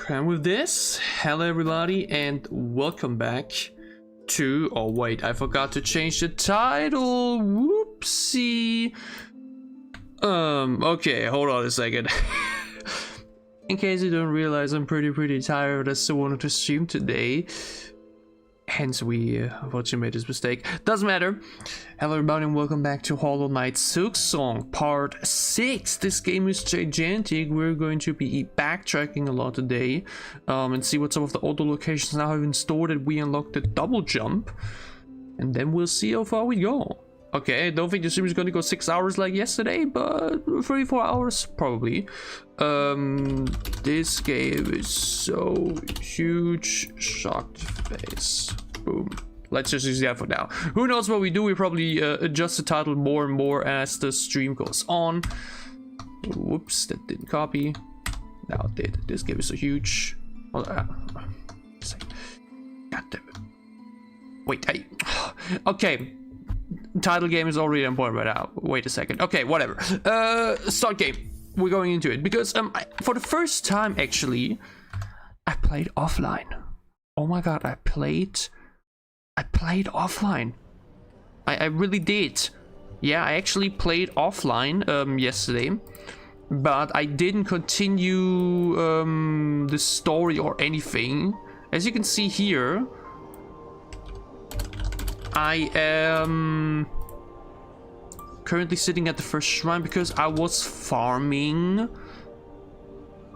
And with this, hello everybody and welcome back to... Oh wait, I forgot to change the title. Whoopsie. Okay, hold on a second. In case you don't realize, I'm pretty tired. I still wanted to stream today. Hence we unfortunately made this mistake. Doesn't matter. Hello everybody and welcome back to Hollow Knight Silksong Part 6. This game is gigantic. We're going to be backtracking a lot today. And see what some of the auto locations now have in store that we unlocked the double jump. And then we'll see how far we go. Okay, I don't think the stream is going to go 6 hours like yesterday, but 3-4 hours probably. This game is so huge. Shocked face. Boom. Let's just use that for now. Who knows what we do? We probably adjust the title more and more as the stream goes on. Whoops, that didn't copy. Now it did. This game is so huge. God damn it. Wait, okay. Title game is already on point right now. Wait a second. Okay, whatever. Start game. We're going into it because for the first time actually, I played offline. Oh my god, I played offline. I really did. Yeah, I actually played offline yesterday, but I didn't continue the story or anything. As you can see here, I am currently sitting at the first shrine because I was farming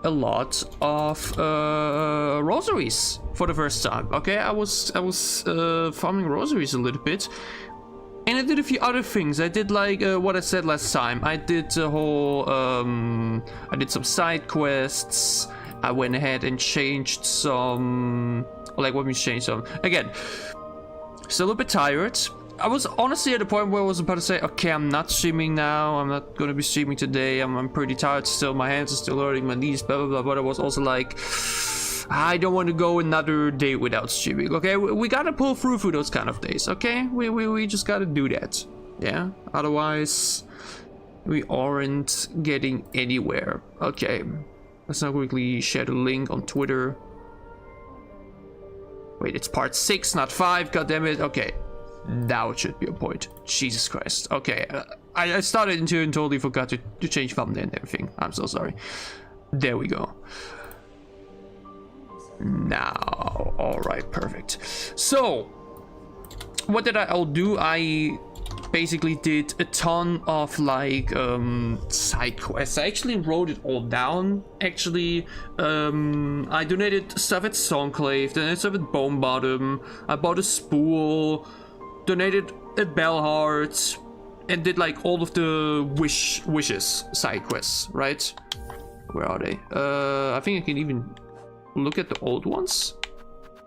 a lot of rosaries for the first time. Okay, I was farming rosaries a little bit, and I did a few other things. I did like what I said last time. I did the whole I did some side quests. I went ahead and changed some, like, what means change some again. Still a bit tired. I was honestly at the point where I was about to say, okay, I'm not streaming now. I'm not going to be streaming today. I'm pretty tired still. My hands are still hurting, my knees, blah, blah, blah. But I was also like, I don't want to go another day without streaming. Okay, we got to pull through for those kind of days. Okay, we just got to do that. Yeah, otherwise we aren't getting anywhere. Okay, let's now quickly share the link on Twitter. Wait, it's part 6, not 5. God damn it. Okay, now it should be a point. Jesus Christ. Okay, I started into it and totally forgot to change thumbnail and everything. I'm so sorry. There we go. Now, all right, perfect. So, what did I all do? I basically did a ton of like side quests. I actually wrote it all down. Actually, I donated stuff at Songclave, donated stuff at Bone Bottom. I bought a spool, donated at Bellheart, and did like all of the wishes side quests. Right? Where are they? I think I can even look at the old ones.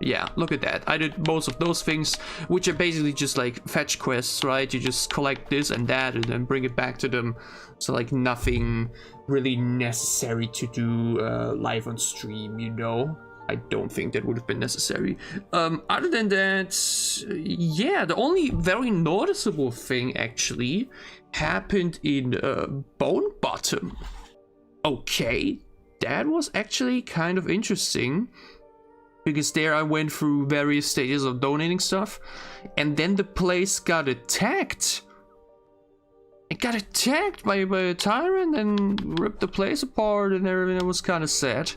Yeah, look at that. I did most of those things, which are basically just like fetch quests, right? You just collect this and that and then bring it back to them. So like nothing really necessary to do live on stream, you know? I don't think that would have been necessary. Other than that, yeah, the only very noticeable thing actually happened in Bone Bottom. Okay, that was actually kind of interesting. Because there I went through various stages of donating stuff, and then the place got attacked. It got attacked by a tyrant and ripped the place apart and everything. It was kind of sad.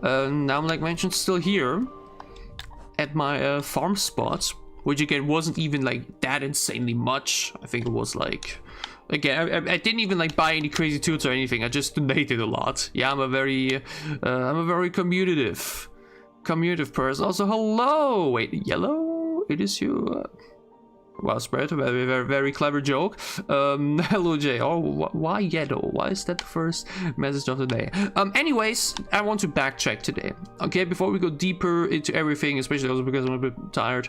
Now I'm like mentioned still here at my farm spot, which again wasn't even like that insanely much. I think it was like, again, I didn't even like buy any crazy tools or anything. I just donated a lot. Yeah, I'm a very commutative person. Also, hello. Wait, yellow? It is you. Well spread. Very clever joke. Hello, Jay. Oh, why yellow? Why is that the first message of the day? Anyways, I want to backtrack today. Okay, before we go deeper into everything, especially also because I'm a bit tired,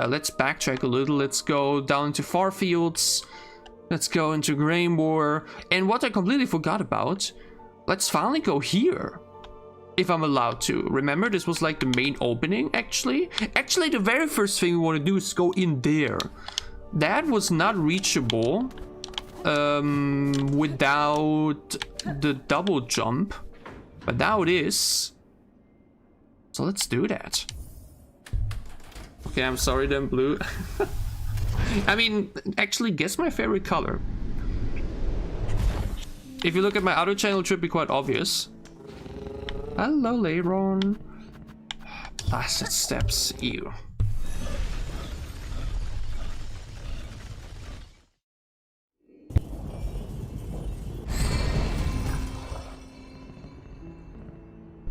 let's backtrack a little. Let's go down to Farfields. Let's go into Grainmore. And what I completely forgot about, let's finally go here. If I'm allowed to. Remember, this was like the main opening, actually. Actually, the very first thing we want to do is go in there. That was not reachable without the double jump. But now it is. So let's do that. Okay, I'm sorry then, blue. I mean, actually, guess my favorite color. If you look at my other channel, it should be quite obvious. Hello, Leiron. Blasted steps, ew.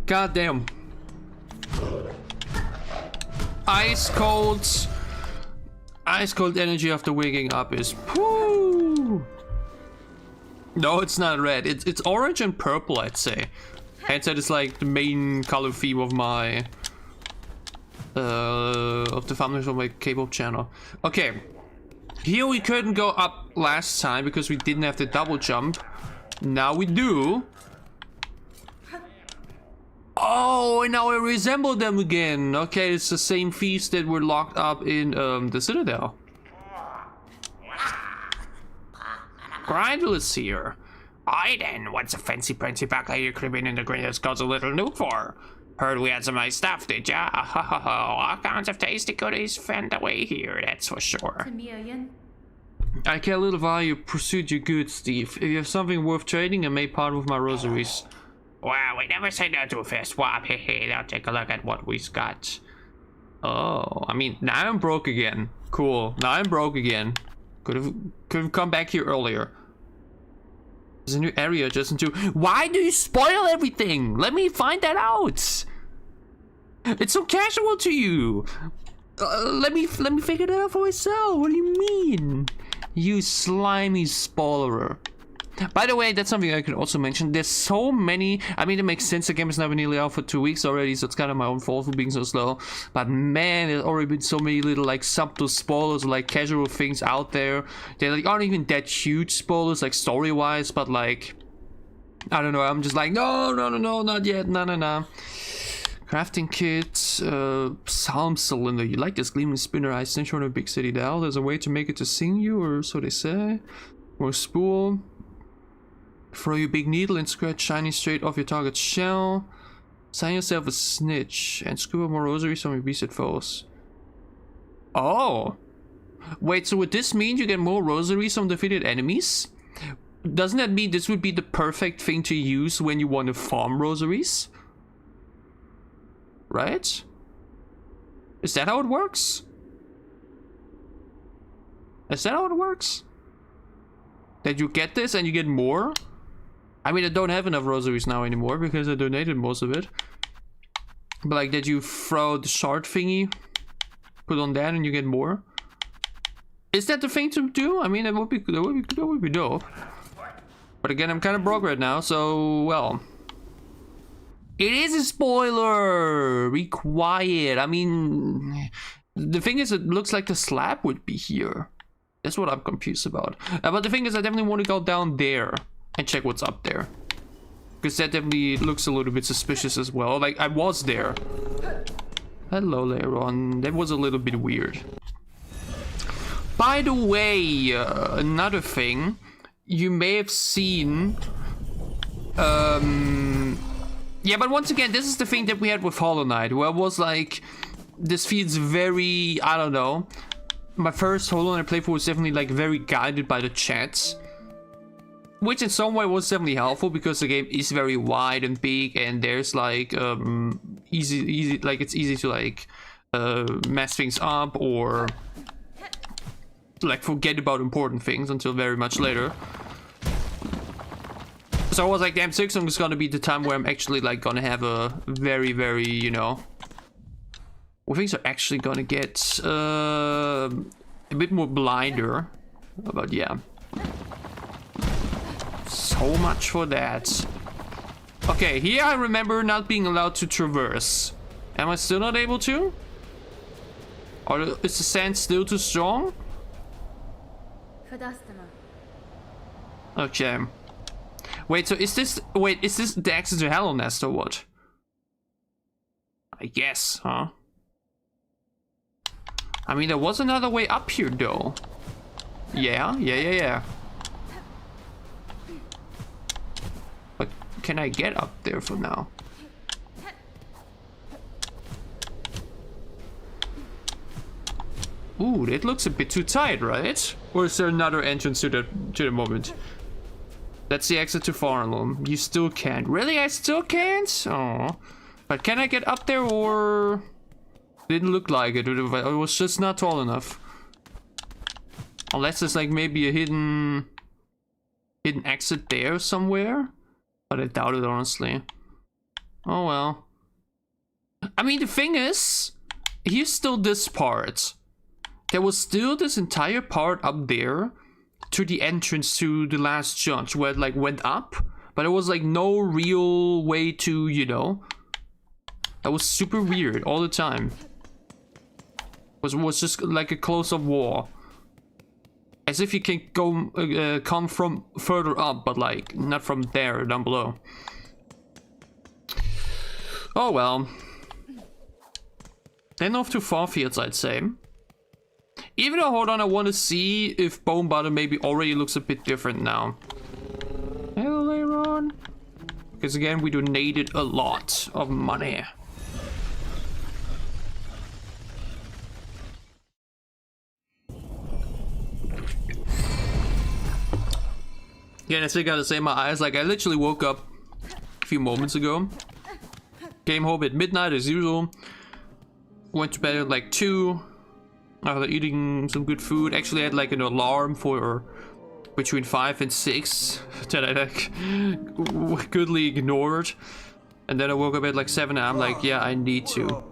God damn. Ice cold energy after waking up is whoo. No, it's not red. It's orange and purple, I'd say. Hence that is like the main color theme of my of the thumbnails of my K-pop channel. Okay. Here we couldn't go up last time because we didn't have the double jump. Now we do. Oh, and now I resemble them again. Okay, it's the same thieves that were locked up in the Citadel. Grindel is here. Aye then, what's a fancy prancy back here creeping in the green that's got a little nuke for? Heard we had some nice stuff, did ya? All kinds of tasty goodies found the way here, that's for sure. I care little while you pursued your goods, Steve. If you have something worth trading, I may part with my rosaries. Well, we never say no to a fair swap. Hey, now take a look at what we've got. Oh, I mean, now I'm broke again. Cool. Now I'm broke again. Could have come back here earlier. There's a new area adjacent to. Why do you spoil everything? Let me find that out. It's so casual to you. Let me figure that out for myself. What do you mean? You slimy spoilerer. By the way, that's something I could also mention. There's so many. I mean, it makes sense. The game is now nearly out for 2 weeks already, so it's kind of my own fault for being so slow. But man, there's already been so many little like subtle spoilers, like casual things out there. They like aren't even that huge spoilers, like story-wise, but like I don't know. I'm just like no, not yet, no. Crafting kit, psalm cylinder. You like this gleaming spinner? I sent you on a big city dial. There's a way to make it to sing you, or so they say. Or spool. Throw your big needle and scratch shiny straight off your target's shell. Sign yourself a snitch and scoop up more rosaries from your beasted foes. Oh! Wait, so would this mean you get more rosaries from defeated enemies? Doesn't that mean this would be the perfect thing to use when you want to farm rosaries? Right? Is that how it works? Is that how it works? That you get this and you get more? I mean, I don't have enough rosaries now anymore because I donated most of it. But like that you throw the shard thingy, put on that and you get more. Is that the thing to do? I mean, that would be dope. But again, I'm kind of broke right now, so well. It is a spoiler! Be quiet. I mean, the thing is, it looks like the slab would be here. That's what I'm confused about. But the thing is, I definitely want to go down there and check what's up there. Because that definitely looks a little bit suspicious as well. Like, I was there. Hello, Leiron. That was a little bit weird. By the way, another thing. You may have seen... Yeah, but once again, this is the thing that we had with Hollow Knight. Where it was like... This feels very... I don't know. My first Hollow Knight playthrough was definitely like very guided by the chats. Which in some way was definitely helpful because the game is very wide and big and there's like easy like it's easy to like mess things up or like forget about important things until very much later. So I was like, damn, Silksong is gonna be the time where I'm actually like gonna have a very, you know, where things are actually gonna get a bit more blinder. But yeah. So much for that. Okay, here I remember not being allowed to traverse. Am I still not able to? Or is the sand still too strong? Okay. Wait, so is this... Wait, is this the exit to Hello Nest or what? I guess, huh? I mean, there was another way up here, though. Yeah. But can I get up there for now? Ooh, it looks a bit too tight, right? Or is there another entrance to the moment? That's the exit to Farnham. You still can't. Really? I still can't? Oh. But can I get up there or... Didn't look like it. It was just not tall enough. Unless there's like maybe a hidden exit there somewhere. But I doubt it, honestly. Oh well. I mean, the thing is, here's still this part. There was still this entire part up there to the entrance to the last judge where it like went up, but there was like no real way to, you know. That was super weird all the time. Was just like a close-up wall. As if you can go come from further up, but like not from there down below. Oh well. Then off to Farfields, I'd say. Even though, hold on, I want to see if Bone Bottom maybe already looks a bit different now. Hello, Aaron. Because again, we donated a lot of money. Yeah, and I still gotta say, my eyes, like, I literally woke up a few moments ago. Came home at midnight as usual. Went to bed at like 2. After eating some good food. Actually, I had like an alarm for between 5 and 6 that I like goodly ignored. And then I woke up at like 7 and I'm like, yeah, I need to.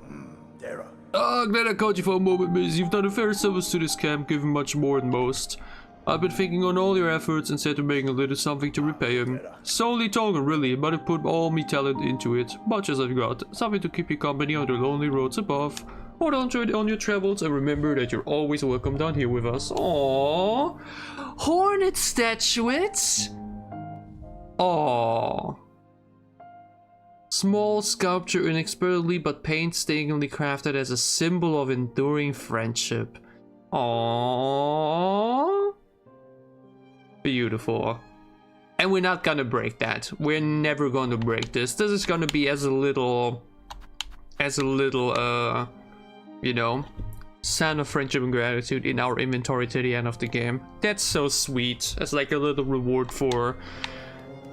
Oh, glad I caught you for a moment, miss. You've done a fair service to this camp, given much more than most. I've been thinking on all your efforts and set to making a little something to repay him. Solely talking, really, but I've put all me talent into it. Much as I've got. Something to keep you company on the lonely roads above. Hold on to it on your travels and remember that you're always welcome down here with us. Aww. Hornet statuettes. Aww. Small sculpture, inexpertly but painstakingly crafted as a symbol of enduring friendship. Aww. Beautiful. And we're not gonna break that. We're never gonna break this. This is gonna be as a little, you know, sign of friendship and gratitude in our inventory to the end of the game. That's so sweet. As like a little reward for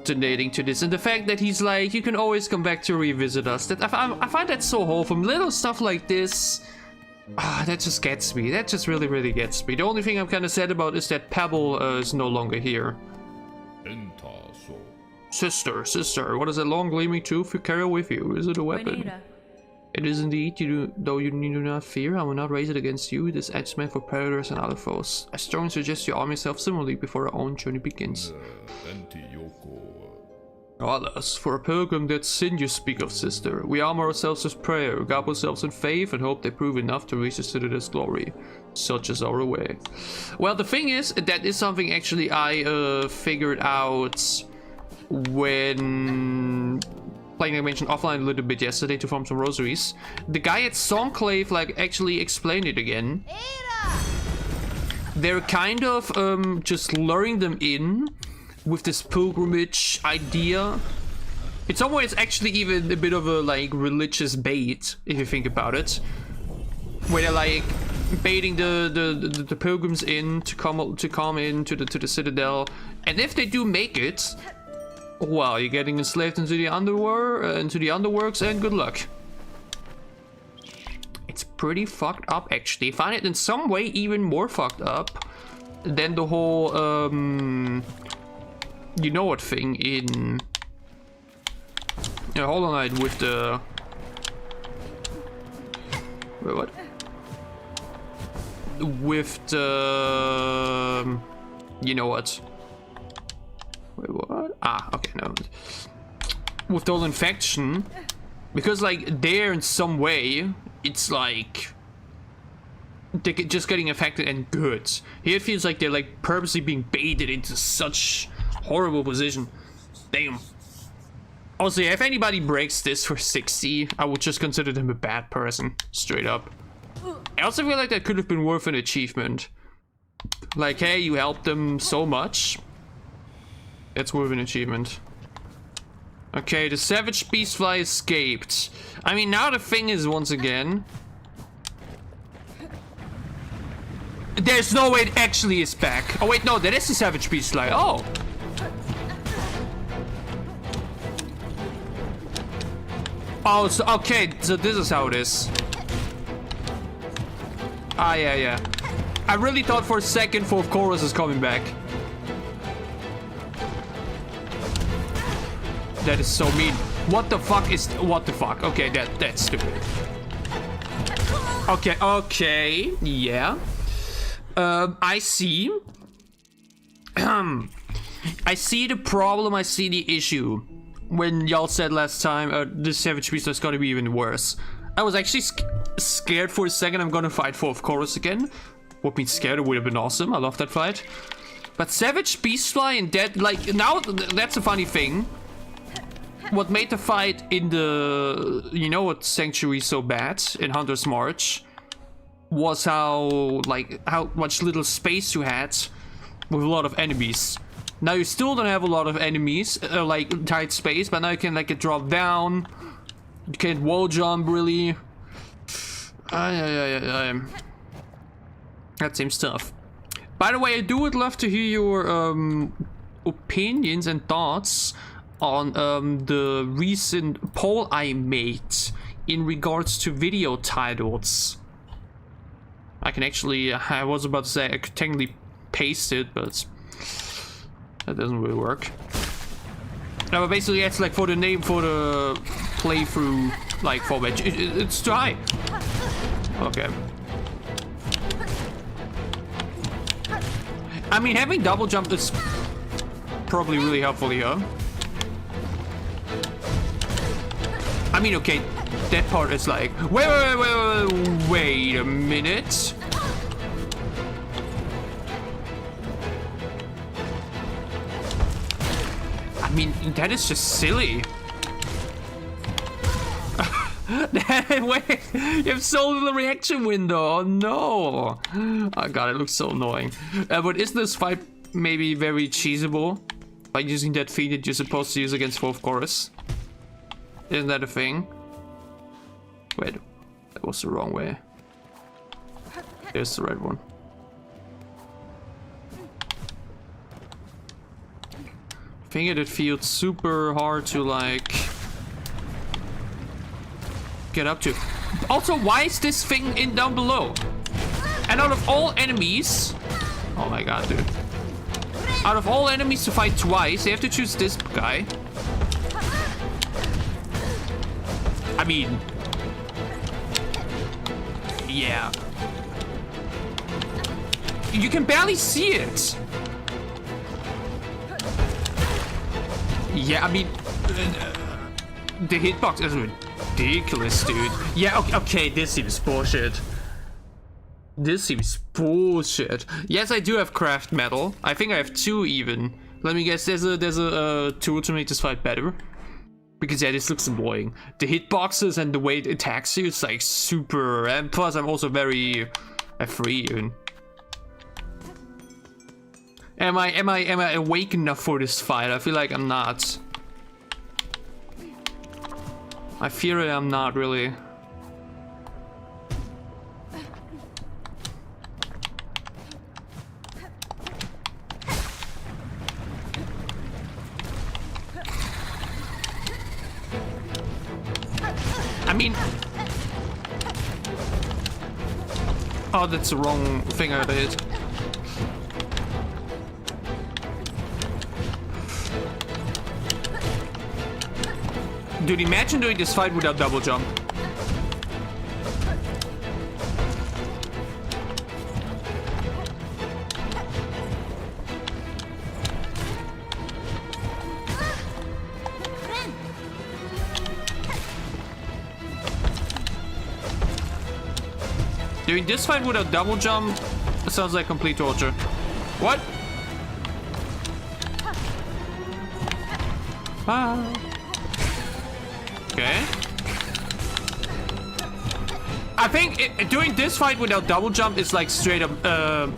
donating to this. And the fact that he's like, you can always come back to revisit us. That I find that so wholesome. Little stuff like this. That just gets me. That just really, really gets me. The only thing I'm kind of sad about is that Pebble is no longer here. Sister, what is that long gleaming tooth you carry with you? Is it a weapon? It is indeed, though you do not fear, I will not raise it against you. It is edged meant for predators and other foes. I strongly suggest you arm yourself similarly before our own journey begins. Alas, for a pilgrim, that sin you speak of, sister. We arm ourselves with prayer, guard ourselves in faith, and hope they prove enough to reach the citadel's glory. Such is our way. Well, the thing is, that is something actually I figured out when playing the mentioned offline a little bit yesterday to farm some rosaries. The guy at Songclave like actually explained it again. They're kind of just luring them in with this pilgrimage idea. In some ways actually even a bit of a like religious bait, if you think about it. Where they're like baiting the pilgrims in to come into the citadel. And if they do make it, well, you're getting enslaved into the underworks, and good luck. It's pretty fucked up, actually. I find it in some way even more fucked up than the whole, you know what thing in... Yeah, Hollow Knight with the... Wait, what? With the... You know what? Wait, what? Ah, okay, no. With the whole infection, because like there in some way, it's like they're just getting affected and good. Here it feels like they're like purposely being baited into such horrible position. Damn. Also, yeah, if anybody breaks this for 60, I would just consider them a bad person, straight up. I also feel like that could have been worth an achievement. Like, hey, you helped them so much. That's worth an achievement. Okay, the savage beastfly escaped. I mean, now the thing is, once again, There's no way it actually is back. Oh wait, no, that is the Savage Beast Fly. Oh. Oh, so, okay, so this is how it is. Ah, yeah. I really thought for a second fourth chorus is coming back. That is so mean. What the fuck is... What the fuck? Okay, that's stupid. Okay, yeah. I see. I see the problem, I see the issue. When y'all said last time, the Savage Beast is gonna be even worse. I was actually scared for a second I'm gonna fight fourth chorus again. Would be scared, it would have been awesome. I love that fight. But Savage Beastfly and Dead, like, now that's a funny thing. What made the fight in the, you know what, Sanctuary so bad in Hunter's March was how much little space you had with a lot of enemies. Now you still don't have a lot of enemies, like tight space, but now you can like drop down. You can't wall jump really. That seems tough. By the way, I would love to hear your opinions and thoughts on the recent poll I made in regards to video titles. I can actually, I was about to say I could technically paste it, but that doesn't really work. No, but basically it's like for the name for the playthrough, like format. It's too high. Okay. I mean, having double jump is probably really helpful here. I mean, okay, that part is like, wait a minute. I mean, that is just silly. Wait, you have so little reaction window. Oh no. Oh god, it looks so annoying. But is this fight maybe very cheesable by using that feat that you're supposed to use against fourth chorus? Isn't that a thing? Wait, that was the wrong way. There's the right one. I think it feels super hard to like get up to. Also, why is this thing in down below? And out of all enemies, oh my god, dude! Out of all enemies to fight twice, you have to choose this guy. I mean, yeah. You can barely see it. Yeah, I mean, the hitbox is ridiculous, dude. Yeah, okay, this seems bullshit. This seems bullshit. Yes, I do have craft metal. I think I have 2 even. Let me guess, there's a tool to make this fight better. Because yeah, this looks annoying. The hitboxes and the way it attacks you, it's like super. And plus, I'm also very free even. Am I awake enough for this fight? I feel like I'm not. I fear it, I'm not really. I mean, oh, that's the wrong thing I did. Dude, imagine doing this fight without double jump. Doing this fight without double jump sounds like complete torture. What? Ah. Okay. I think doing this fight without double jump is like straight up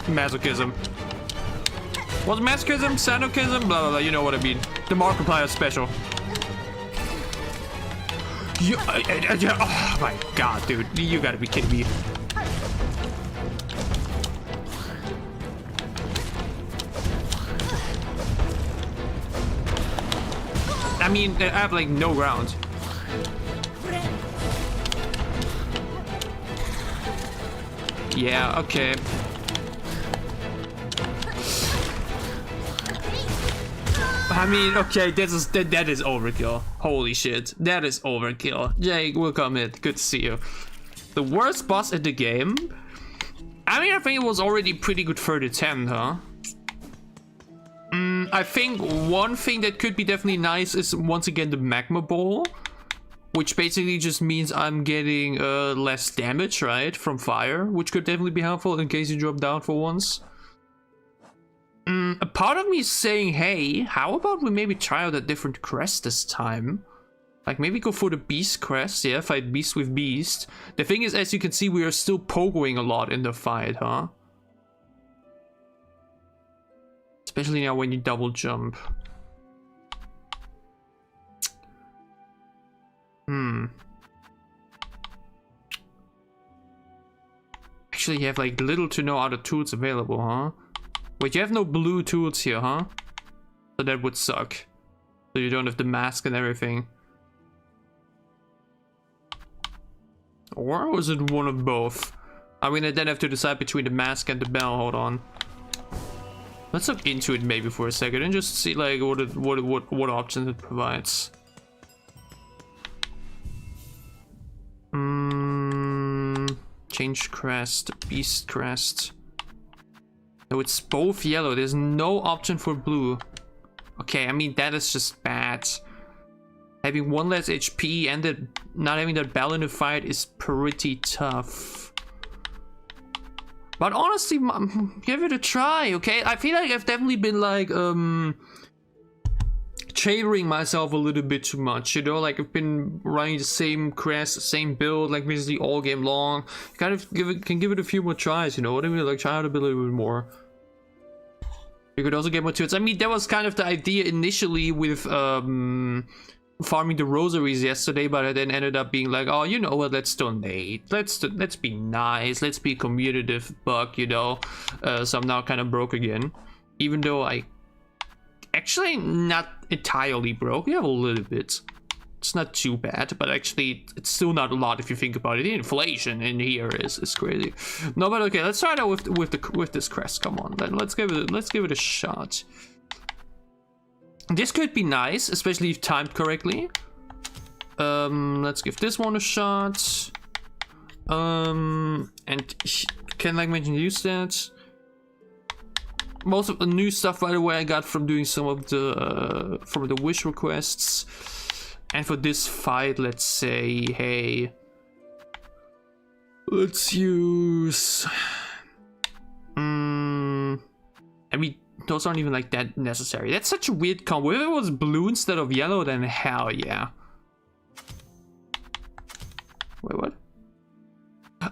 masochism. What's masochism? Sadochism? Blah blah blah. You know what I mean. The Markiplier special. You, oh my god, dude! You gotta be kidding me. mean, I have like no ground. Yeah, okay. I mean, okay, that is overkill. Holy shit, that is overkill. Jake, welcome in. Good to see you. The worst boss in the game? I mean, I think it was already pretty good for the 10, huh? I think one thing that could be definitely nice is once again the magma ball, which basically just means I'm getting less damage, right, from fire, which could definitely be helpful in case you drop down for once. A part of me is saying, hey, how about we maybe try out a different crest this time? Like maybe go for the beast crest, yeah, fight beast with beast. The thing is, as you can see, we are still pogoing a lot in the fight, huh? Especially now when you double jump. Actually, you have like little to no other tools available, huh? Wait, you have no blue tools here, huh? So that would suck. So you don't have the mask and everything. Or was it one of both? I'm gonna then have to decide between the mask and the bell. Hold on. Let's look into it maybe for a second and just see like what options it provides. Change crest, beast crest. No, it's both yellow. There's no option for blue. Okay, I mean that is just bad. Having one less HP and not having that bell in the fight is pretty tough. But honestly, give it a try, okay? I feel like I've definitely been like tailoring myself a little bit too much, you know? Like I've been running the same crest, same build, like basically all game long. Kind of can give it a few more tries, you know what I mean? Like try out a little bit more. You could also get more tools. I mean, that was kind of the idea initially with farming the rosaries yesterday, but I then ended up being like, oh, you know what, let's donate, let's be nice, let's be commutative bug, you know. So I'm now kind of broke again, even though I actually not entirely broke. We have a little bit. It's not too bad, but actually it's still not a lot if you think about it. The inflation in here is crazy. No, but okay, let's try it out with this crest. Come on, then let's give it a shot. This could be nice, especially if timed correctly. Let's give this one a shot. And can like mention use that. Most of the new stuff, by the way, I got from doing some of the wish requests. And for this fight, let's say, hey, let's use. I mean, those aren't even like that necessary. That's such a weird combo. If it was blue instead of yellow, then hell yeah. Wait, what?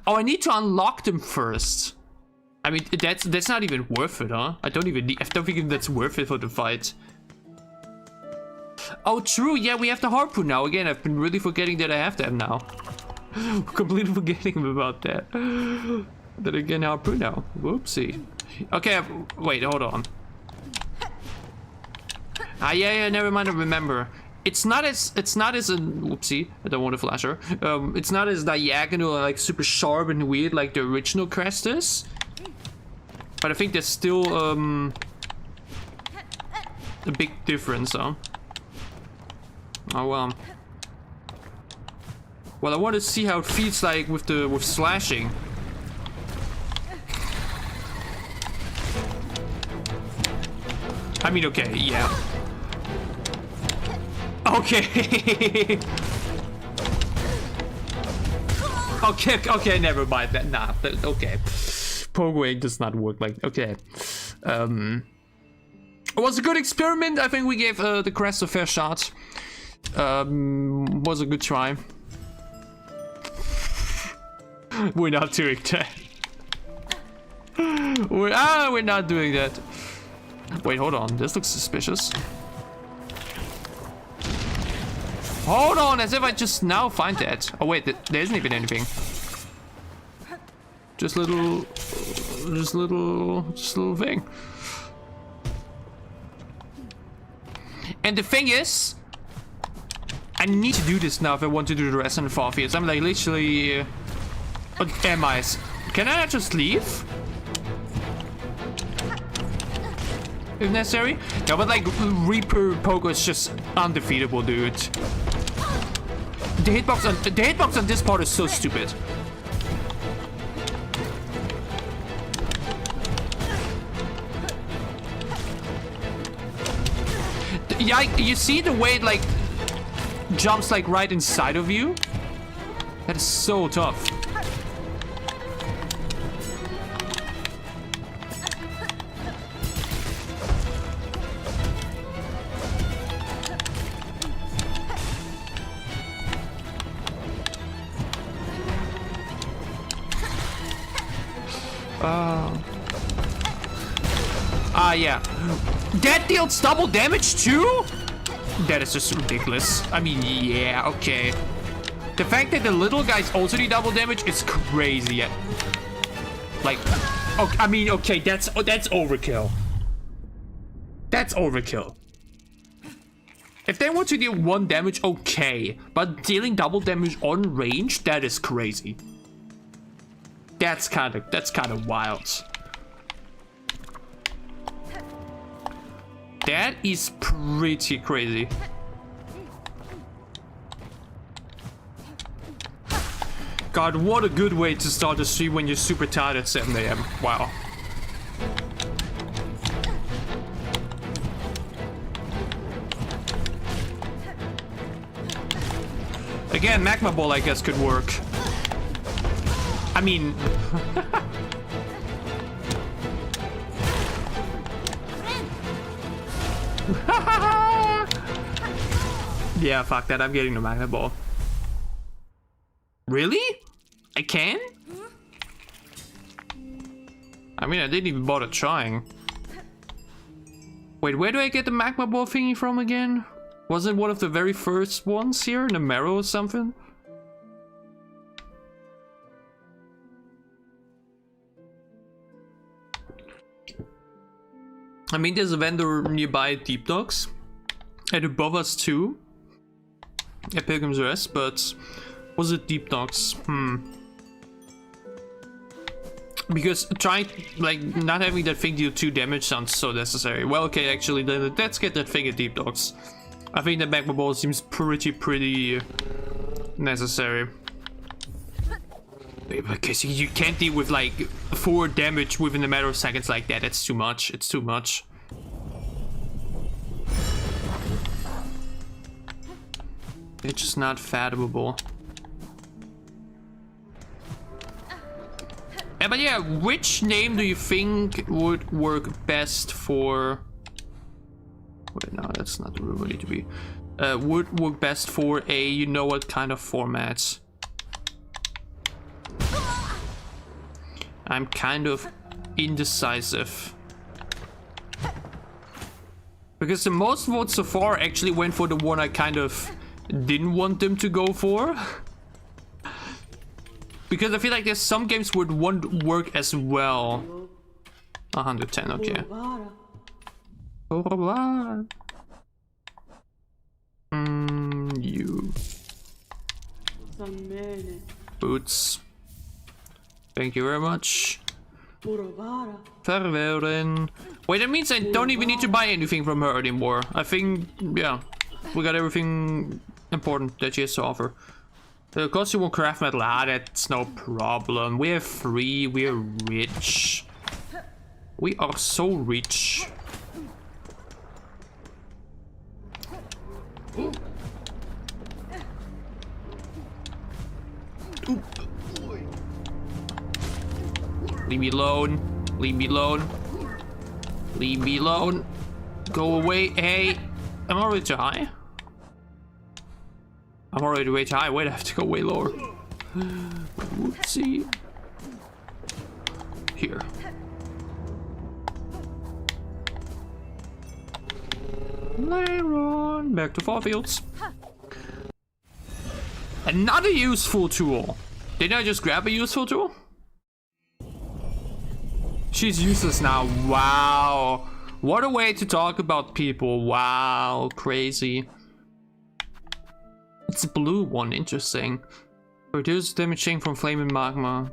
Oh, I need to unlock them first. I mean, that's not even worth it, huh? I don't think that's worth it for the fight. Oh, true. Yeah, we have the harpoon now. Again, I've been really forgetting that I have that now. Completely forgetting about that. Then again, harpoon now. Whoopsie. Okay, wait, hold on. Ah, yeah, never mind. I remember. It's not as whoopsie. I don't want to flash her. It's not as diagonal, like super sharp and weird like the original crest is. But I think there's still a big difference, huh? Oh well. Well, I want to see how it feels like with slashing. I mean, okay, yeah. Okay. okay, never mind that. Nah, okay. Pogoing does not work like, okay. It was a good experiment. I think we gave the crest a fair shot. Was a good try. We're not doing that. We're not doing that. Wait, hold on. This looks suspicious. Hold on, as if I just now find that. Oh wait, there isn't even anything. Just little thing. And the thing is, I need to do this now if I want to do the rest in the far fields. I'm like literally... am I? Can I not just leave? If necessary? No, but like Reaper Pogo is just undefeatable, dude. The hitbox on this part is so stupid. Yeah, you see the way it like jumps like right inside of you? That is so tough. Yeah. That deals double damage too? That is just ridiculous. I mean, yeah, okay. The fact that the little guys also do double damage is crazy. Like, okay, I mean, okay, that's overkill. That's overkill. If they want to deal 1 damage, okay. But dealing double damage on range, that is crazy. That's kind of wild. That is pretty crazy. God, what a good way to start the stream when you're super tired at 7 AM. Wow. Again, Magma Ball, I guess, could work. I mean... yeah, fuck that. I'm getting the Magma Ball. Really? I can? I mean, I didn't even bother trying. Wait, where do I get the Magma Ball thingy from again? Was it one of the very first ones here in the marrow or something? I mean, there's a vendor nearby at Deep Docks. And above us too. At Pilgrim's Rest, but... was it Deep Docks? Because trying, like, not having that thing deal 2 damage sounds so necessary. Well, okay, actually, then let's get that thing at Deep Docks. I think the Magma Ball seems pretty necessary. Because you can't deal with like 4 damage within a matter of seconds like that. That's too much. It's too much. It's just not fathomable. But yeah, which name do you think would work best for... wait, no, that's not the room we need to be. Would work best for a you know what kind of format? I'm kind of indecisive. Because the most votes so far actually went for the one I kind of didn't want them to go for. Because I feel like there's some games would won't work as well. 110, okay. You. Boots. Thank you very much. Verweren. Wait, that means I don't even need to buy anything from her anymore. I think, yeah, we got everything important that she has to offer. The costume will craft metal, that's no problem. We have 3, we're rich. We are so rich. Leave me alone. Leave me alone. Leave me alone. Go away. Hey. I'm already too high. I'm already way too high. Wait, I have to go way lower. Whoopsie. Here. Later on. Back to Farfields. Another useful tool. Didn't I just grab a useful tool? She's useless now. Wow. What a way to talk about people. Wow. Crazy. It's a blue one, interesting. Reduce damaging from flame and magma.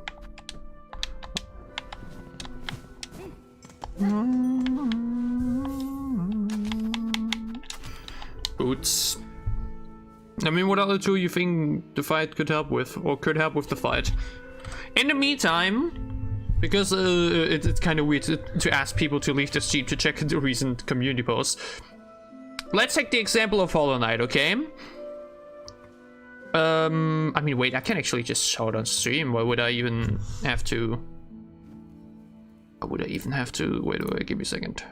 Boots. I mean, what other tool you think the fight could help with, or could help with the fight? In the meantime, because it's kind of weird to ask people to leave the stream to check the recent community posts, let's take the example of Hollow Knight, okay? I mean, wait, I can actually just show it on stream. Why would I even have to? Why would I even have to? Wait, give me a second.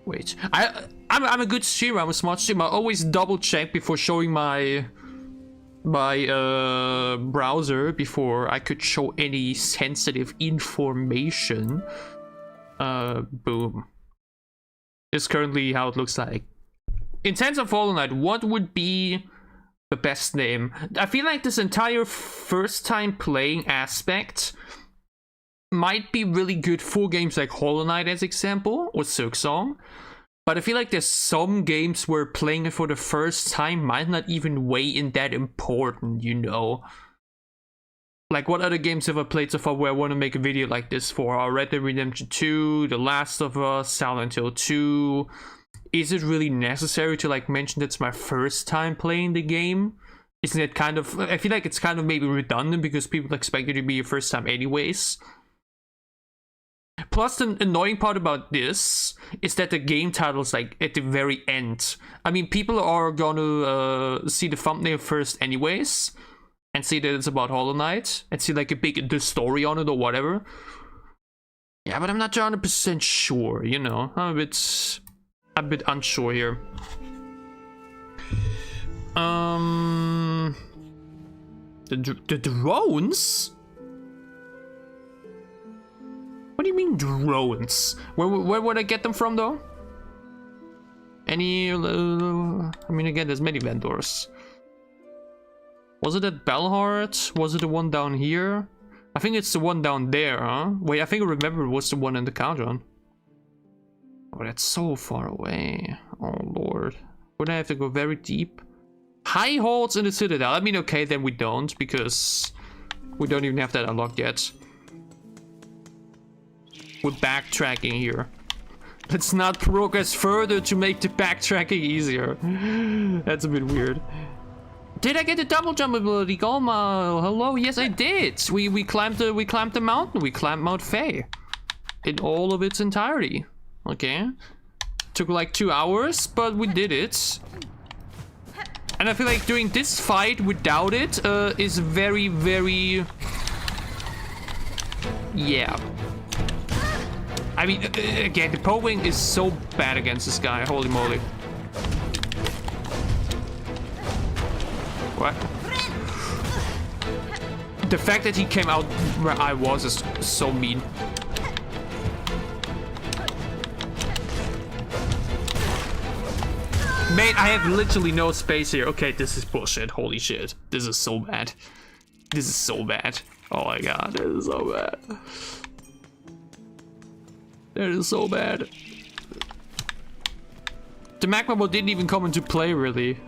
Wait, I'm a good streamer. I'm a smart streamer. I always double check before showing my browser before I could show any sensitive information. Boom. It's currently how it looks like. In terms of Hollow Knight, what would be the best name? I feel like this entire first time playing aspect might be really good for games like Hollow Knight as example, or Silksong. But I feel like there's some games where playing it for the first time might not even weigh in that important, you know? Like, what other games have I played so far where I want to make a video like this for? Red Dead Redemption 2, The Last of Us, Silent Hill 2. Is it really necessary to like mention that's my first time playing the game? Isn't it kind of, I feel like it's kind of maybe redundant because people expect it to be your first time anyways. Plus, the annoying part about this is that the game title is like at the very end. I mean, people are gonna see the thumbnail first anyways and see that it's about Hollow Knight and see like a big the story on it or whatever. Yeah, but I'm not 100% sure, you know. I'm a bit unsure here. The drones? What do you mean drones? Where would I get them from though? Any? I mean, again, there's many vendors. Was it at Bellheart? Was it the one down here? I think it's the one down there, huh? Wait, I think I remember it was the one in the Cauldron. Oh, that's so far away. Oh lord. Would I have to go very deep? High halls in the Citadel. I mean, okay, then we don't, because we don't even have that unlocked yet. We're backtracking here. Let's not progress further to make the backtracking easier. That's a bit weird. Did I get the double jump ability? Golma, hello. Yes, I did. We climbed the mountain. We climbed Mount Faye in all of its entirety. Okay. Took like 2 hours, but we did it. And I feel like doing this fight without it is very, very... Yeah. I mean, again, the poking is so bad against this guy. Holy moly. What? The fact that he came out where I was is so mean. Mate, I have literally no space here. Okay, this is bullshit. Holy shit. This is so bad. This is so bad. Oh my god, this is so bad. That is so bad. The magma mode didn't even come into play, really.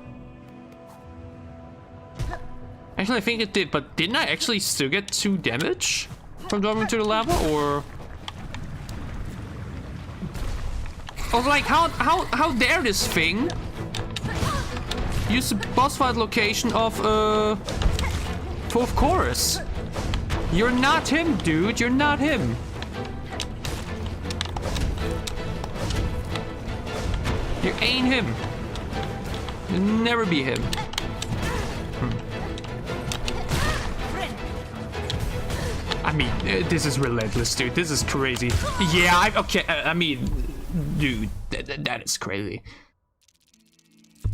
Actually, I think it did, but didn't I actually still get 2 damage from jumping to the lava, or? Oh, like how dare this thing use the boss fight location of 4th chorus? You're not him, dude. You're not him. You ain't him. You'll never be him. I mean, this is relentless, dude. This is crazy. Yeah, okay. I mean, dude, that is crazy.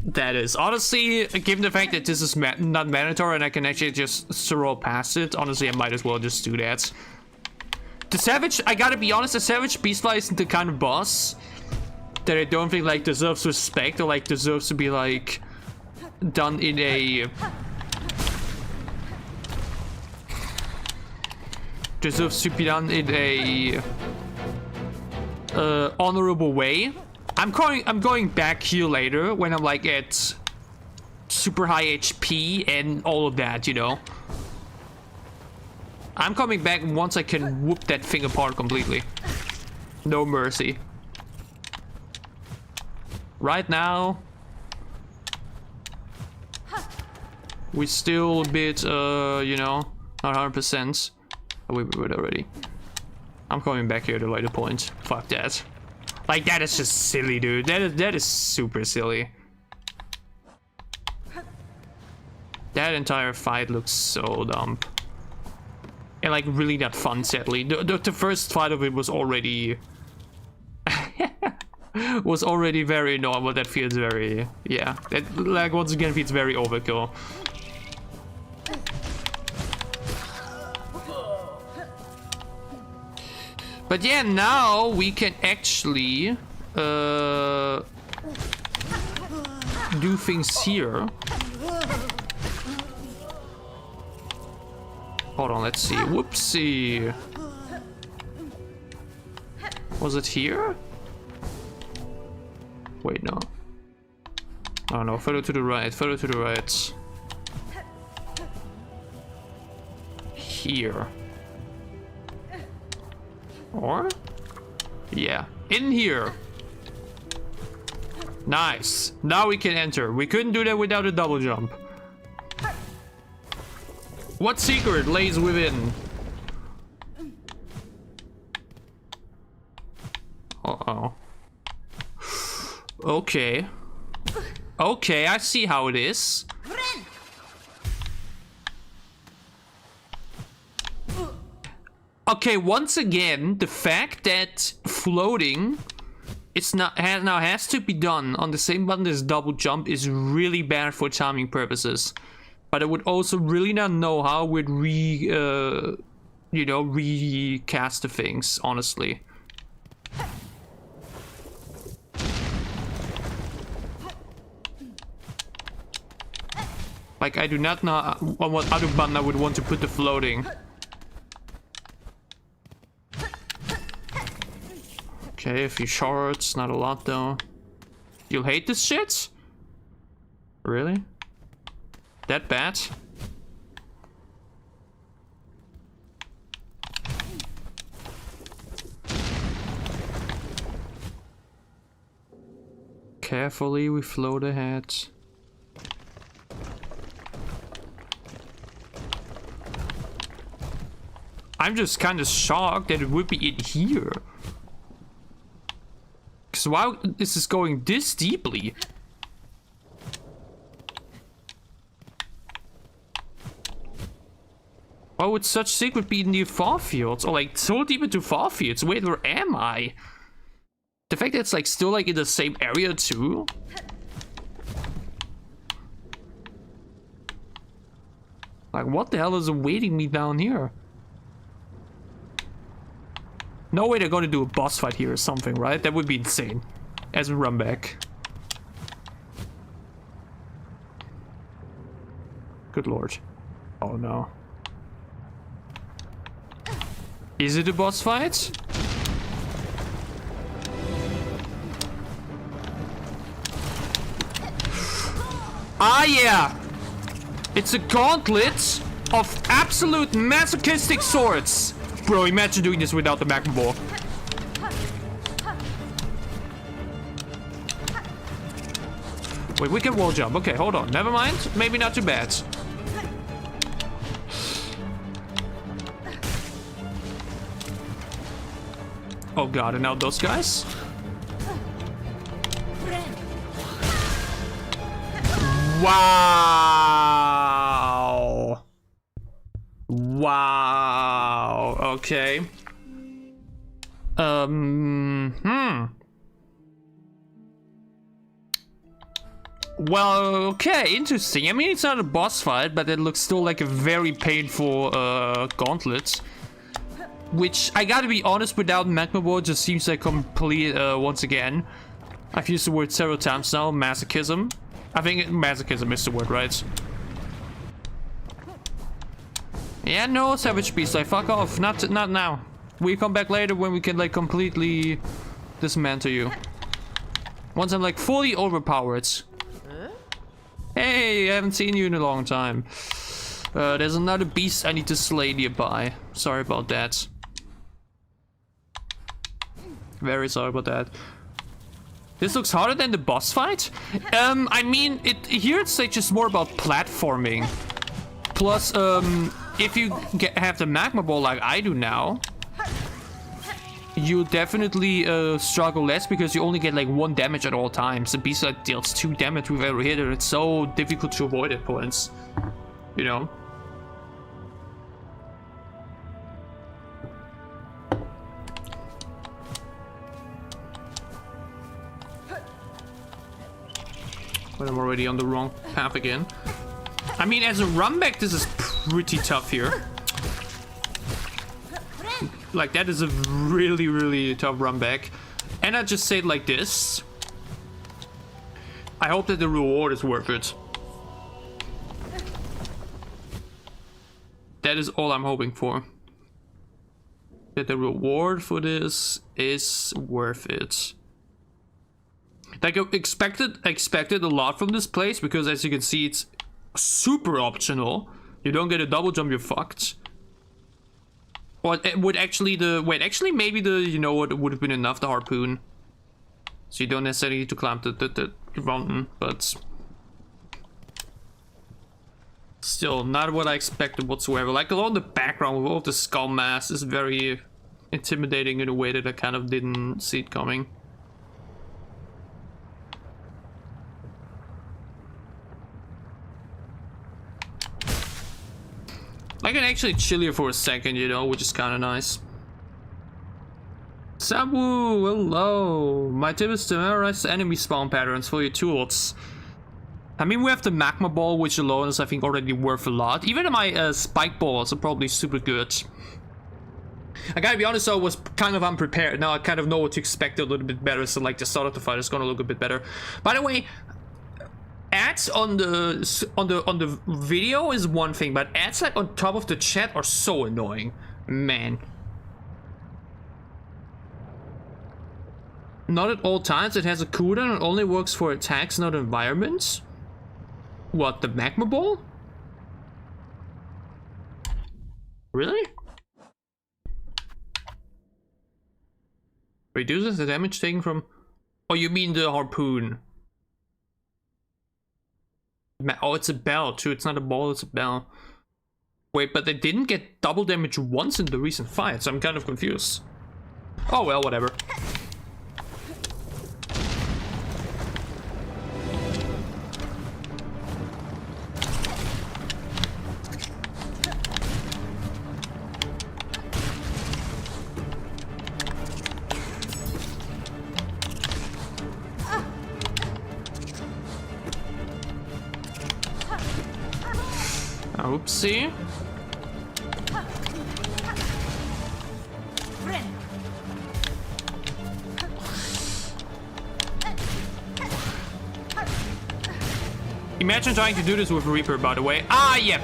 That is, honestly, given the fact that this is not mandatory and I can actually just scroll past it, honestly, I might as well just do that. The Savage, I gotta be honest, the Savage Beastfly isn't the kind of boss that I don't think, like, deserves respect or, like, deserves to be, like, done in a... deserves to be done in a... honorable way. I'm going back here later when I'm like at super high HP and all of that, you know. I'm coming back once I can whoop that thing apart completely. No mercy. Right now, we're still a bit, you know, not 100%. Oh, wait already. I'm coming back here at a later point. Fuck that. Like, that is just silly, dude. That is super silly. That entire fight looks so dumb. And like really not fun, sadly. The first fight of it was already very normal. That feels very, yeah. That, like, once again feels very overkill. But yeah, now we can actually do things here. Hold on, let's see. Whoopsie. Was it here? Wait, no. Oh no, further to the right, further to the right. Here. Or? Yeah, in here. Nice. Now we can enter. We couldn't do that without a double jump. What secret lays within? Uh-oh. Okay. Okay, I see how it is. Okay, once again, the fact that floating now has to be done on the same button as double jump is really bad for timing purposes. But I would also really not know how I would recast the things, honestly. Like, I do not know on what other button I would want to put the floating. Okay, a few shards, not a lot though. You'll hate this shit? Really? That bad? Carefully we float ahead. I'm just kind of shocked that it would be in here. Because why is this going this deeply? Why would such secret be near far fields? Or like so deep into far fields? Wait, where am I? The fact that it's like still like in the same area too? Like what the hell is awaiting me down here? No way they're gonna do a boss fight here or something, right? That would be insane. As we run back. Good lord. Oh no. Is it a boss fight? Ah yeah! It's a gauntlet of absolute masochistic swords! Bro, imagine doing this without the magma ball. Wait, we can wall jump. Okay, hold on. Never mind. Maybe not too bad. Oh god, and now those guys? Wow. Wow. Okay. Well, okay, interesting. I mean, it's not a boss fight, but it looks still like a very painful gauntlet. Which, I gotta be honest, without magma ball just seems like complete, once again. I've used the word several times now, masochism. I think masochism is the word, right? Yeah, no, Savage Beast, like, fuck off. Not now. We come back later when we can, like, completely dismantle you. Once I'm like fully overpowered. Hey, I haven't seen you in a long time. There's another beast I need to slay nearby. Sorry about that. Very sorry about that. This looks harder than the boss fight? I mean, here it's like just more about platforming. Plus, if you have the magma ball like I do now, you definitely struggle less because you only get like 1 damage at all times. The beast that deals 2 damage with every hit, and it's so difficult to avoid at points. You know? But I'm already on the wrong path again. I mean, as a run back, this is pretty tough here. Like, that is a really, really tough run back. And I just say it like this. I hope that the reward is worth it. That is all I'm hoping for. That the reward for this is worth it. Like, I expected a lot from this place, because as you can see, it's super optional. You don't get a double jump, you're fucked. Or it would actually actually maybe you know what, it would have been enough, the harpoon. So you don't necessarily need to climb the mountain, but still not what I expected whatsoever. Like, along the background with all the skull mass is very intimidating in a way that I kind of didn't see it coming. I can actually chill here for a second, you know, which is kind of nice. Sabu, hello. My tip is to memorize the enemy spawn patterns for your tools. I mean, we have the magma ball, which alone is, I think, already worth a lot. Even my spike balls are probably super good. I gotta be honest, I was kind of unprepared. Now I kind of know what to expect a little bit better, so like the start of the fight is gonna look a bit better. By the way, ads on the video is one thing, but ads like on top of the chat are so annoying, man. Not at all times. It has a cooldown and only works for attacks, not environments. What, the magma ball? Really? Reduces the damage taken from... Oh, you mean the harpoon? Oh, it's a bell too. It's not a ball, it's a bell. Wait, but they didn't get double damage once in the recent fight, so I'm kind of confused. Oh well, whatever. Oopsie. Imagine trying to do this with Reaper, by the way. Ah, yep.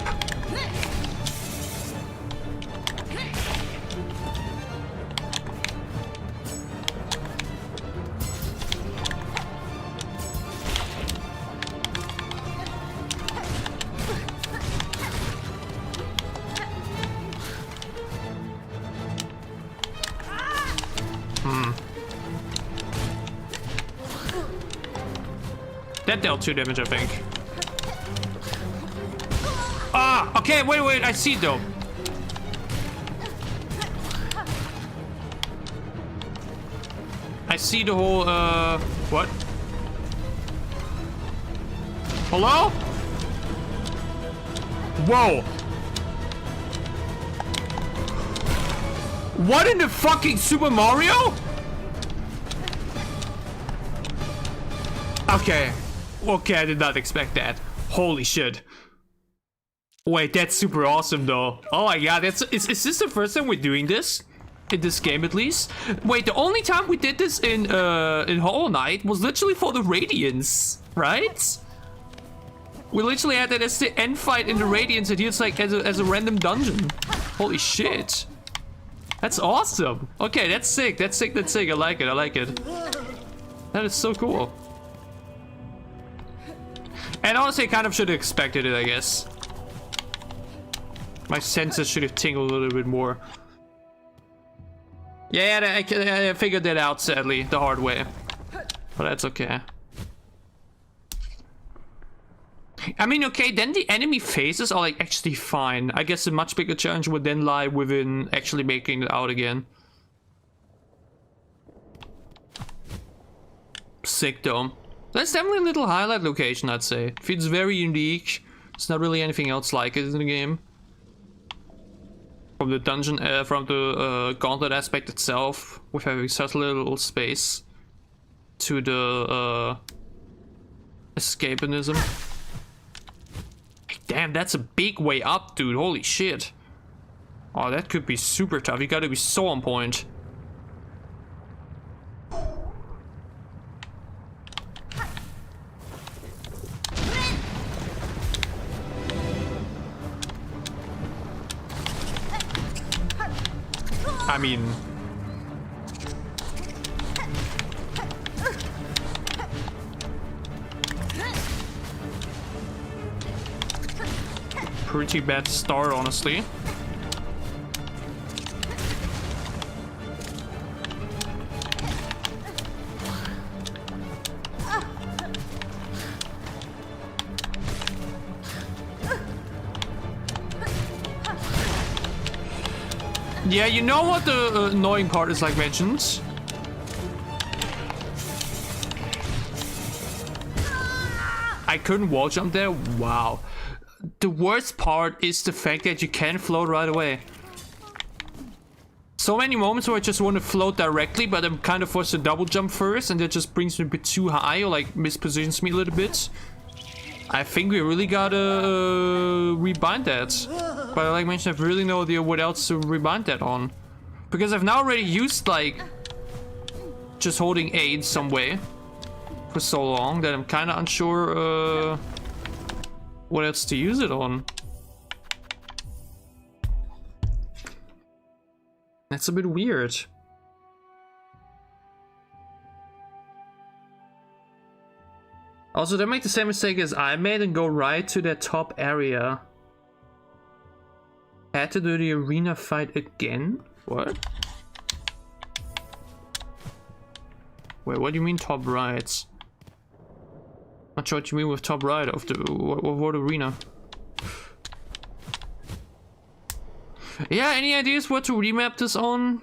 That dealt 2 damage, I think. Ah, okay, wait, I see though. I see the whole, what? Hello? Whoa. What in the fucking Super Mario? Okay. Okay, I did not expect that. Holy shit. Wait, that's super awesome though. Oh my god, is this the first time we're doing this? In this game at least? Wait, the only time we did this in Hollow Knight was literally for the Radiance, right? We literally had that as the end fight in the Radiance, and here it's like as a random dungeon. Holy shit. That's awesome. Okay, that's sick, that's sick, that's sick. I like it, I like it. That is so cool. And honestly, I kind of should have expected it, I guess. My senses should have tingled a little bit more. Yeah, I figured that out, sadly, the hard way. But that's okay. I mean, okay, then the enemy phases are like actually fine. I guess a much bigger challenge would then lie within actually making it out again. Sick though. That's definitely a little highlight location, I'd say. Feels very unique. There's not really anything else like it in the game. From the dungeon, from the gauntlet aspect itself, with having such little space, to the escapism. Damn, that's a big way up, dude. Holy shit. Oh, that could be super tough. You gotta be so on point. I mean... pretty bad start, honestly. Yeah, you know what the annoying part is, like mentioned? I couldn't wall jump there? Wow. The worst part is the fact that you can float right away. So many moments where I just want to float directly, but I'm kind of forced to double jump first, and that just brings me a bit too high, or like mispositions me a little bit. I think we really gotta rebind that. But like I mentioned, I have really no idea what else to rebind that on. Because I've now already used like just holding A in some way for so long that I'm kind of unsure what else to use it on. That's a bit weird. Also, don't make the same mistake as I made and go right to that top area. Had to do the arena fight again? What? Wait, what do you mean top right? Not sure what you mean with top right of the what arena. Yeah, any ideas what to remap this on?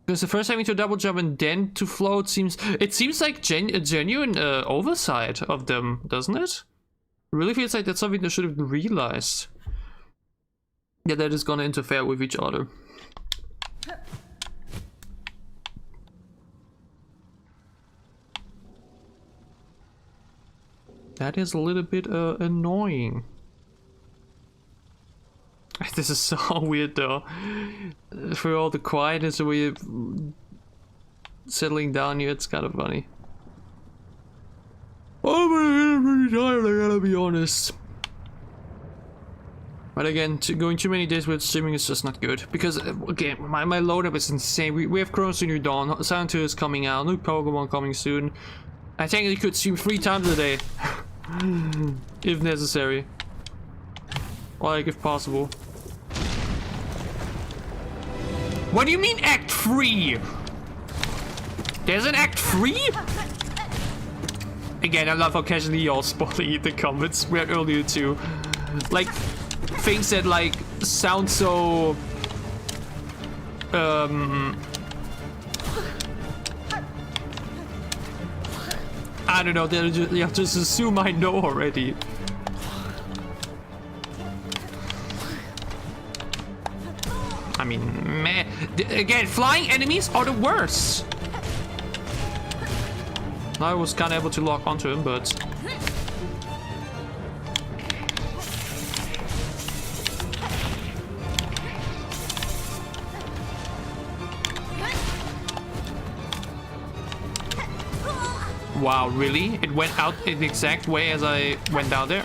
Because the first having to double jump and then to float seems like a genuine oversight of them, doesn't it? Really feels like that's something they should have realized. Yeah, that is gonna interfere with each other. That is a little bit annoying. This is so weird though. For all the quietness we're settling down here, it's kind of funny. Oh, but I'm pretty tired, I gotta be honest. But again, going too many days with streaming is just not good. Because, again, my load up is insane. We have Chronos New Dawn, Silent 2 is coming out, new Pokemon coming soon. I technically could stream 3 times a day. If necessary. Like, if possible. What do you mean Act 3? There's an Act 3? Again, I love how casually y'all spotting the comments earlier too. Like, things that like sound so... I don't know, you have to just assume I know already. I mean, man. Again, flying enemies are the worst. I was kind of able to lock onto him, but... Wow, really? It went out in the exact way as I went down there?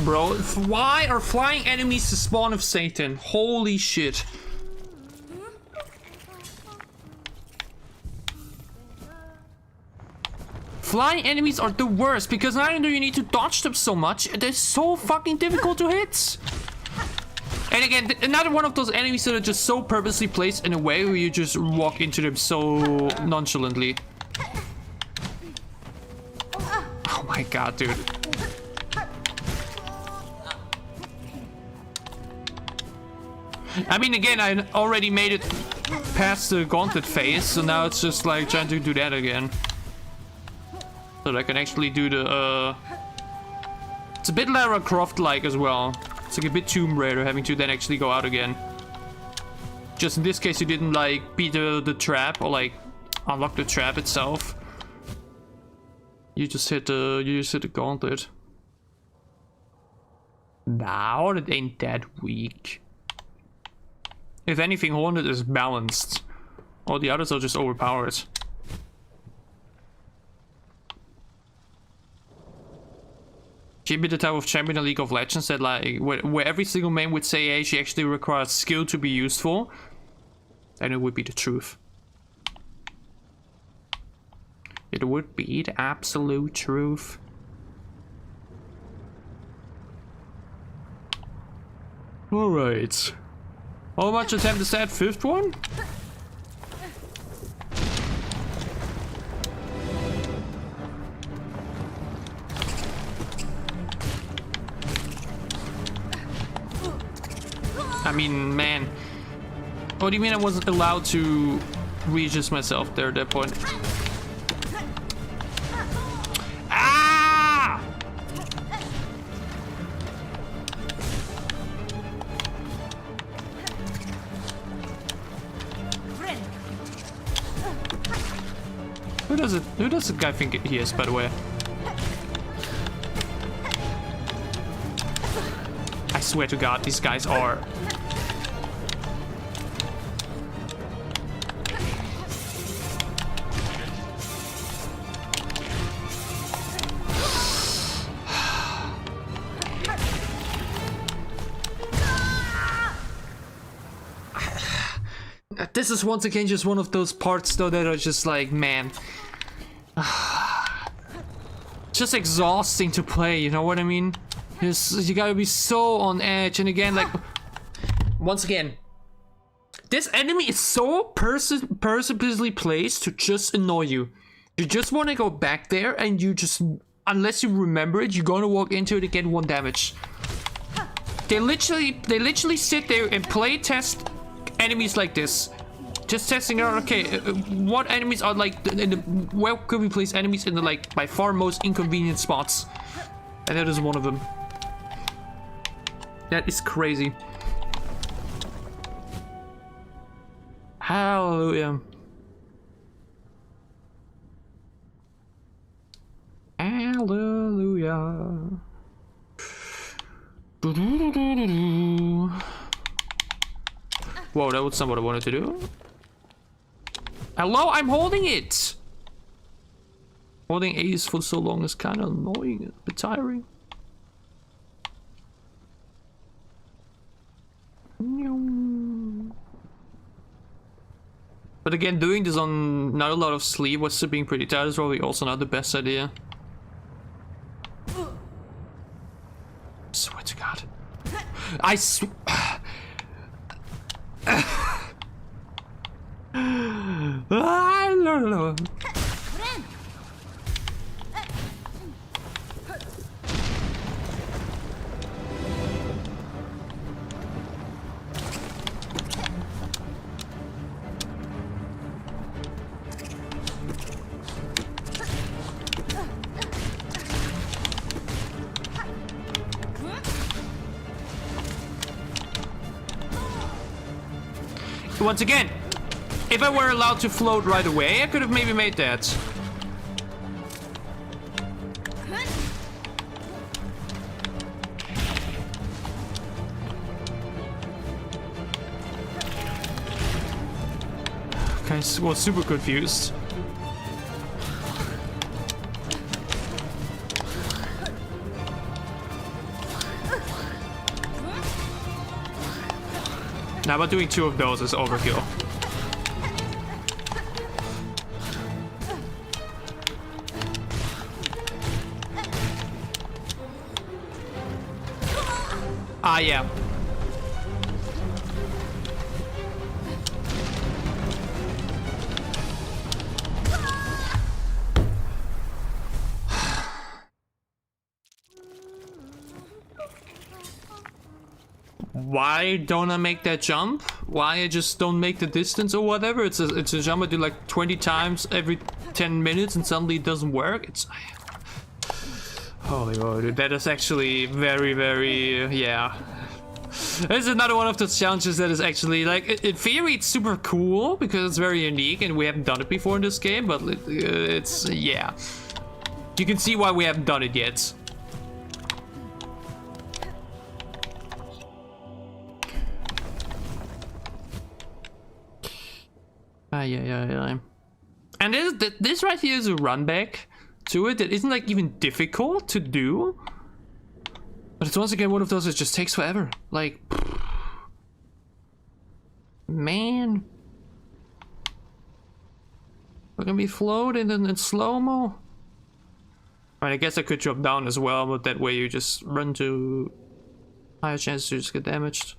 bro. Why are flying enemies the spawn of Satan? Holy shit. Flying enemies are the worst because not only do you need to dodge them so much, they're so fucking difficult to hit. And again, another one of those enemies that are just so purposely placed in a way where you just walk into them so nonchalantly. Oh my god, dude. I mean, again, I already made it past the gauntlet phase, so now it's just like trying to do that again. So that I can actually do the, It's a bit Lara Croft-like as well. It's like a bit Tomb Raider, having to then actually go out again. Just in this case, you didn't, like, beat the trap, or, like, unlock the trap itself. You just hit the gauntlet. Now, it ain't that weak. If anything, Hornet is balanced. All the others are just overpowered. She'd be the type of champion in League of Legends that, like, where every single main would say, hey, she actually requires skill to be useful. And it would be the truth. It would be the absolute truth. Alright. How much attempt is that? 5th one? I mean, man. What do you mean I wasn't allowed to readjust myself there at that point? Ah! Who does the guy think he is, by the way? I swear to God, these guys are... This is once again just one of those parts though that are just like, man. Just exhausting to play, you know what I mean? You gotta be so on edge, and again, like, once again, this enemy is so purposely placed to just annoy you. You just want to go back there, and you just, unless you remember it, you're gonna walk into it and get 1 damage. They literally sit there and play test enemies like this. Just testing out, okay, what enemies are like, where could we place enemies in the, like, by far most inconvenient spots? And that is one of them. That is crazy. Hallelujah. Hallelujah. Whoa, that was not what I wanted to do. Hello, I'm holding it! Holding A's for so long is kind of annoying, a bit tiring. But again, doing this on not a lot of sleep was still being pretty tired is probably also not the best idea. Swear to God. I swear. I don't know. Once again, if I were allowed to float right away, I could have maybe made that. Okay, I was super confused. Now, but doing 2 of those is overkill. Ah, yeah. Why don't I make that jump? Why I just don't make the distance or whatever? It's a jump I do like 20 times every 10 minutes and suddenly it doesn't work. It's... Holy moly, that is actually very, yeah. This is another one of those challenges that is actually, like, in theory it's super cool because it's very unique and we haven't done it before in this game, but it's, yeah. You can see why we haven't done it yet. Yeah. And this right here is a run back to it that isn't like even difficult to do. But it's once again one of those that just takes forever. Like, man. We're gonna be floating in slow-mo. I mean, I guess I could drop down as well, but that way you just run to higher chance to just get damaged.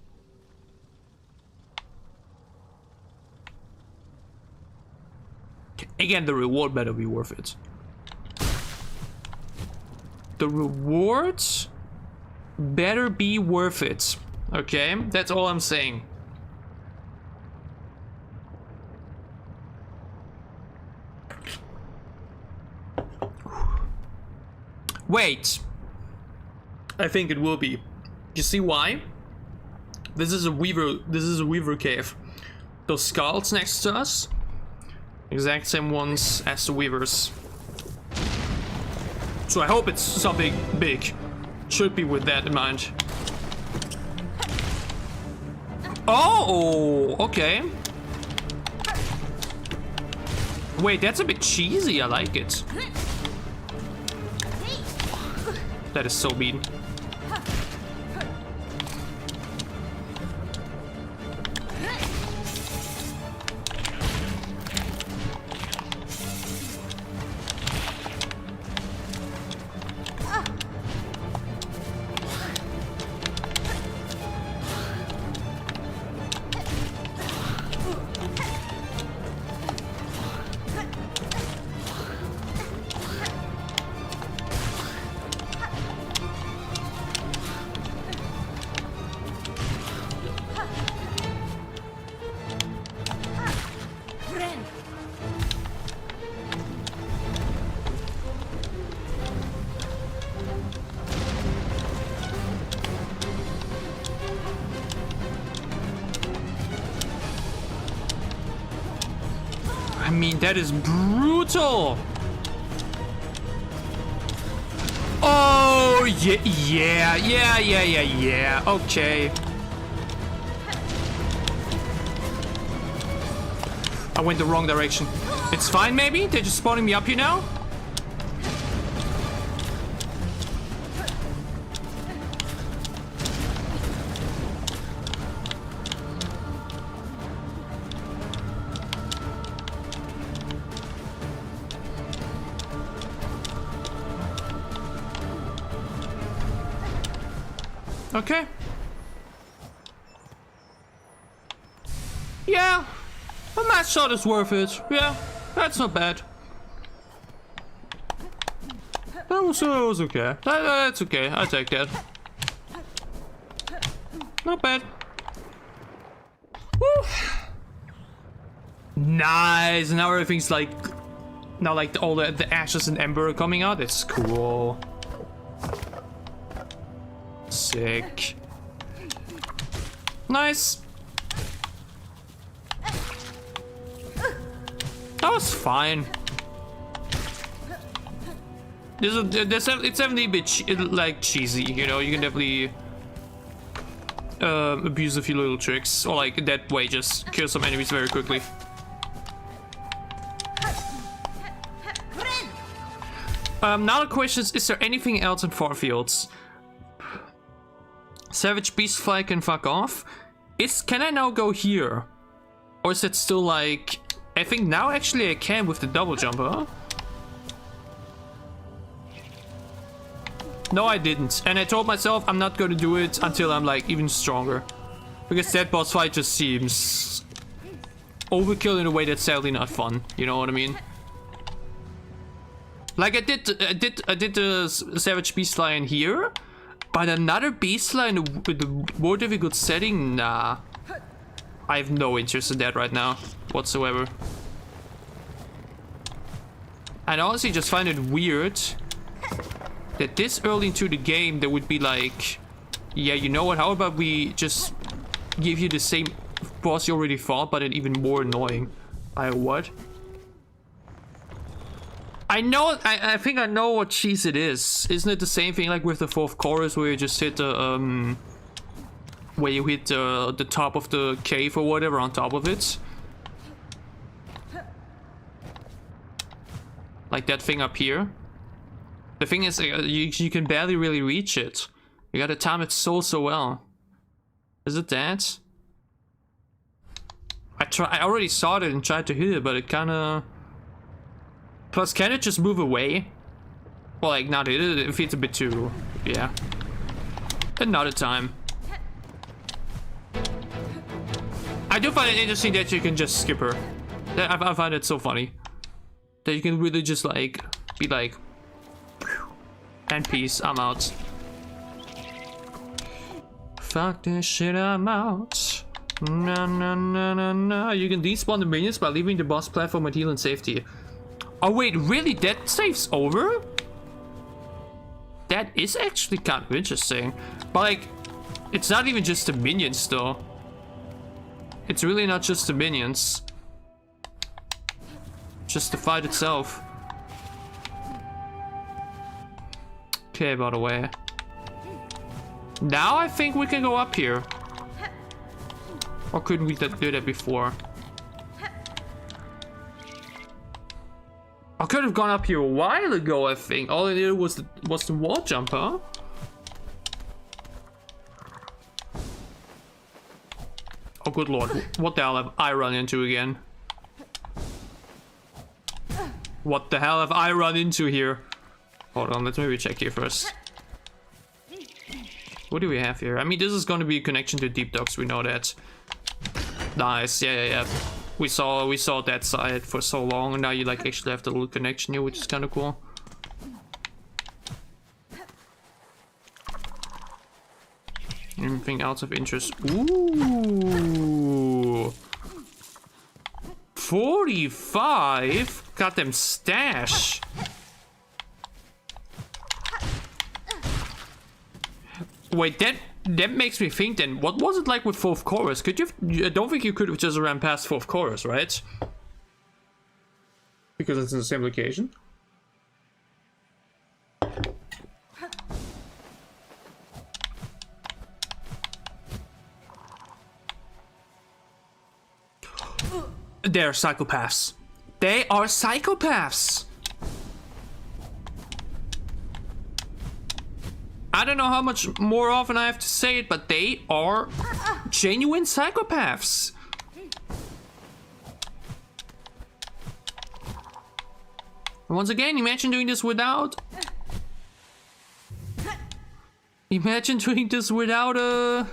Again, the reward better be worth it. The rewards better be worth it. Okay? That's all I'm saying. Wait. I think it will be. You see why? This is a weaver cave. Those skulls next to us, exact same ones as the weavers. So I hope it's something big. Should be with that in mind. Oh, okay. Wait, that's a bit cheesy. I like it. That is so mean. I mean, that is brutal. Oh, yeah. Okay. I went the wrong direction. It's fine, maybe? They're just spawning me up here now? Okay. Yeah, a match shot is worth it. Yeah, that's not bad. That was okay. That's okay. I take that. Not bad. Woo. Nice. Now everything's like, all the ashes and ember are coming out. It's cool. Sick. Nice. That was fine. It's definitely a bit like cheesy, you know. You can definitely abuse a few little tricks, or like that way just kill some enemies very quickly. Now the question is there anything else in Farfields? Savage Beastfly can fuck off. Can I now go here? Or is it still like... I think now actually I can with the double jump, huh? No, I didn't. And I told myself I'm not gonna do it until I'm like even stronger. Because that boss fight just seems overkill in a way that's sadly not fun. You know what I mean? Like I did the Savage Beast Lion here, but another Beast Lion with a more difficult setting, nah. I have no interest in that right now, whatsoever. And honestly just find it weird that this early into the game there would be like, yeah, you know what, how about we just give you the same boss you already fought, but an even more annoying. What? I know, I think I know what cheese it is. Isn't it the same thing like with the fourth chorus where you just hit the, where you hit the top of the cave or whatever on top of it? Like that thing up here. The thing is, you can barely really reach it. You gotta time it so well. Is it that? I already saw it and tried to hit it, but it kinda... Plus, can it just move away? Well, like, not hit it if it's a bit too... Yeah. Another time. I do find it interesting that you can just skip her. I find it so funny. That you can really just, like, be like... And peace, I'm out. Fuck this shit, I'm out. No. You can despawn the minions by leaving the boss platform and heal in safety. Oh wait, really? That saves over? That is actually kind of interesting. But like, it's not even just the minions though. It's really not just the minions. Just the fight itself. Okay, by the way. Now I think we can go up here. Or couldn't we do that before? I could have gone up here a while ago, I think. All I did was the wall jump, huh? Oh, good lord. What the hell have I run into again? What the hell have I run into here? Hold on, let's maybe check here first. What do we have here? I mean, this is going to be a connection to Deep Docks, we know that. Nice, yeah. We saw that side for so long, and now you like actually have the little connection here, which is kind of cool. Anything else of interest? Ooh, 45. Got them stash. Wait, that makes me think then, what was it like with fourth chorus? Could you, I don't think you could have just ran past fourth chorus, right? Because it's in the same location. They're psychopaths. They are psychopaths. I don't know how much more often I have to say it, but they are genuine psychopaths. And once again, imagine doing this without... Imagine doing this without a...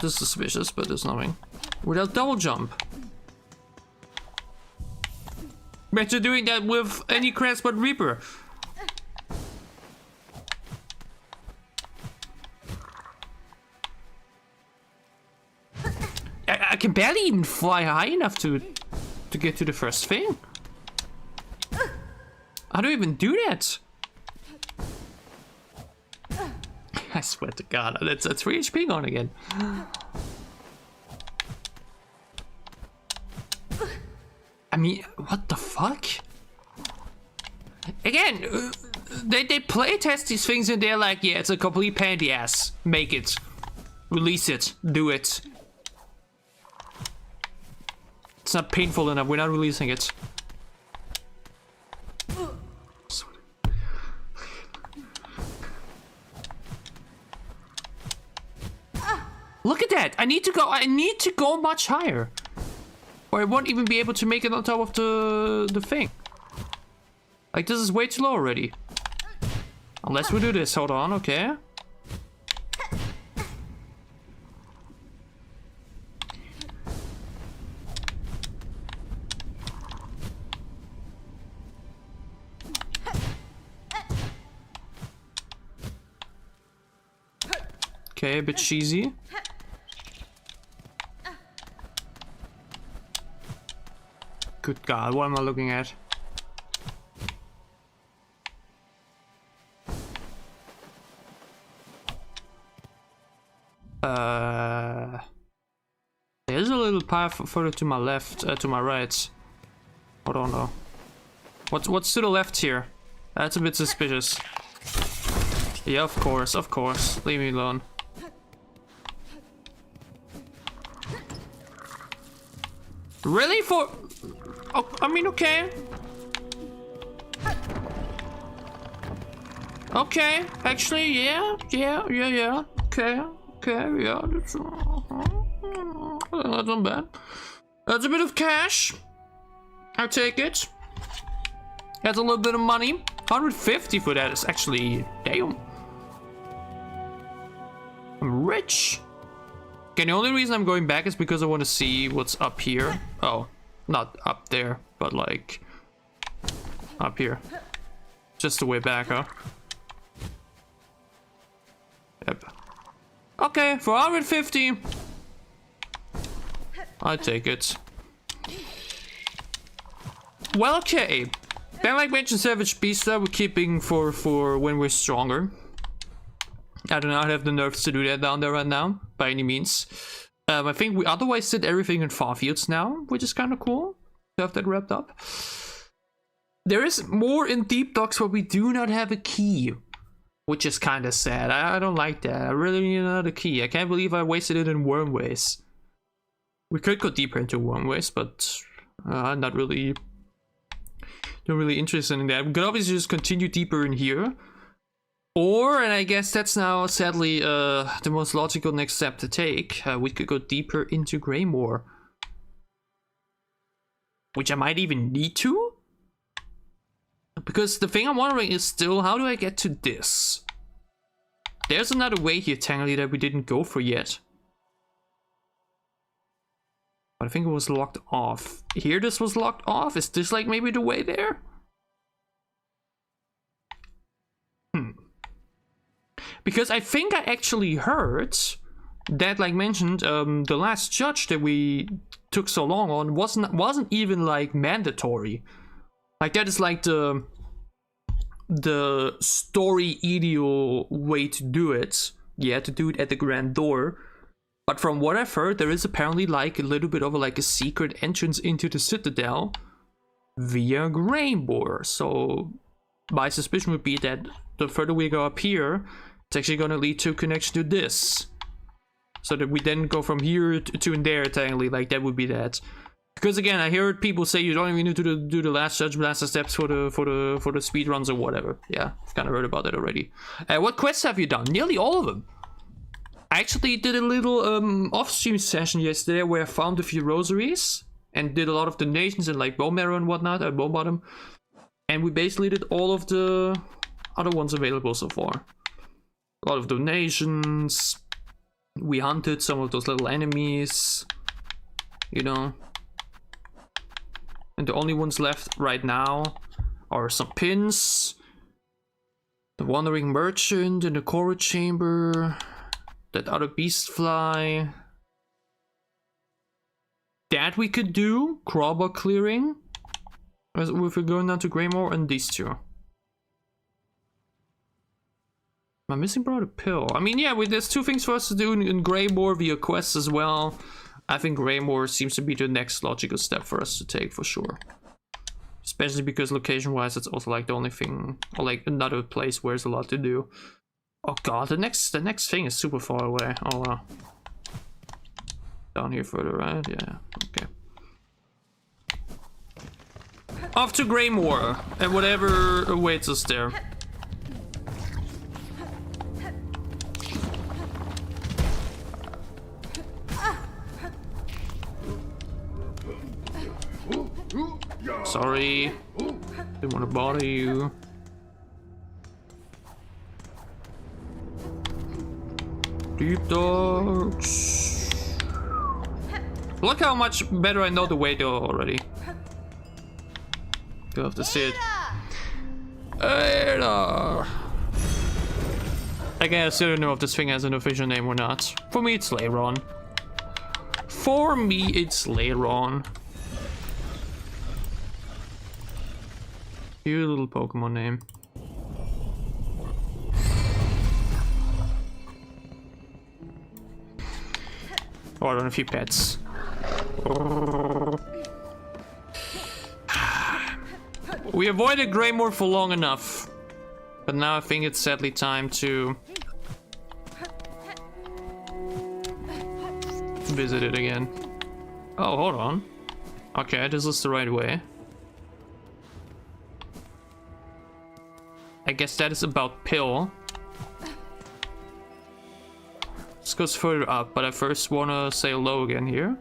This is suspicious, but there's nothing. Without double jump. Imagine doing that with any class but Reaper. I can barely even fly high enough to get to the first thing. I don't even do that. I swear to God, that's 3 HP gone again. I mean, what the fuck? Again, they play test these things and they're like, yeah, it's a complete pain in the ass. Make it. Release it. Do it. It's not painful enough. We're not releasing it. I need to go much higher. Or I won't even be able to make it on top of the thing. Like, this is way too low already. Unless we do this. Hold on, okay. Okay, a bit cheesy. Good God, what am I looking at? There's a little path further to my left, to my right. Hold on though. What's to the left here? That's a bit suspicious. Yeah, of course. Leave me alone. Really? For... Oh, I mean, okay. Okay, actually, yeah. Okay, yeah, that's not bad. That's a bit of cash. I'll take it. That's a little bit of money. 150 for that is actually... Damn. I'm rich. Okay, the only reason I'm going back is because I want to see what's up here. Oh, not up there, but like... up here. Just the way back, huh? Yep. Okay, for 150. I take it. Well, okay. Then, like mentioned, Savage Beast we're keeping for when we're stronger. I do not have the nerves to do that down there right now, by any means. I think we otherwise did everything in Farfields now, which is kind of cool to have that wrapped up. There is more in Deep Docks, but we do not have a key, which is kind of sad. I don't like that. I really need another key. I can't believe I wasted it in Wormways. We could go deeper into Wormways, but I'm not really interested in that. We could obviously just continue deeper in here. Or, and I guess that's now sadly the most logical next step to take, we could go deeper into Greymore. Which I might even need to? Because the thing I'm wondering is still, how do I get to this? There's another way here, technically, that we didn't go for yet. But I think it was locked off. Here this was locked off? Is this like maybe the way there? Because I think I actually heard that, like mentioned, the last judge that we took so long on wasn't even like mandatory. Like that is like the story ideal way to do it. Yeah, to do it at the Grand Door. But from what I've heard, there is apparently like a little bit of a secret entrance into the Citadel via Greymore. So my suspicion would be that the further we go up here, it's actually going to lead to a connection to this. So that we then go from here to in there, technically, like that would be that. Because again, I heard people say you don't even need to do the last Judge Blaster steps for the speed runs or whatever. Yeah, I've kind of heard about that already. What quests have you done? Nearly all of them. I actually did a little off-stream session yesterday where I found a few rosaries and did a lot of donations and like bone marrow and whatnot at Bone Bottom. And we basically did all of the other ones available so far. A lot of donations. We hunted some of those little enemies, you know. And the only ones left right now are some pins, the Wandering Merchant in the Choro Chamber, that other beast fly. That we could do, crowbar clearing, if we're going down to Greymore, and these two. Am I missing Brother Pill? I mean, yeah, there's two things for us to do in Greymore via quests as well. I think Greymore seems to be the next logical step for us to take for sure. Especially because location-wise, it's also like the only thing, or like another place where there's a lot to do. Oh god, the next thing is super far away. Oh wow. Down here further, right? Yeah, okay. Off to Greymore, and whatever awaits us there. Sorry. Didn't want to bother you. Deep darks. Look how much better I know the way though already. You have to see it. Ada. Again, I still don't know if this thing has an official name or not. For me, it's Leiron. For me, it's Leiron. Cute little Pokemon name. Oh, I don't have a few pets. We avoided Greymore for long enough. But now I think it's sadly time to visit it again. Oh, hold on. Okay, this is the right way. I guess that is about Pill. This goes further up, but I first wanna say hello again here.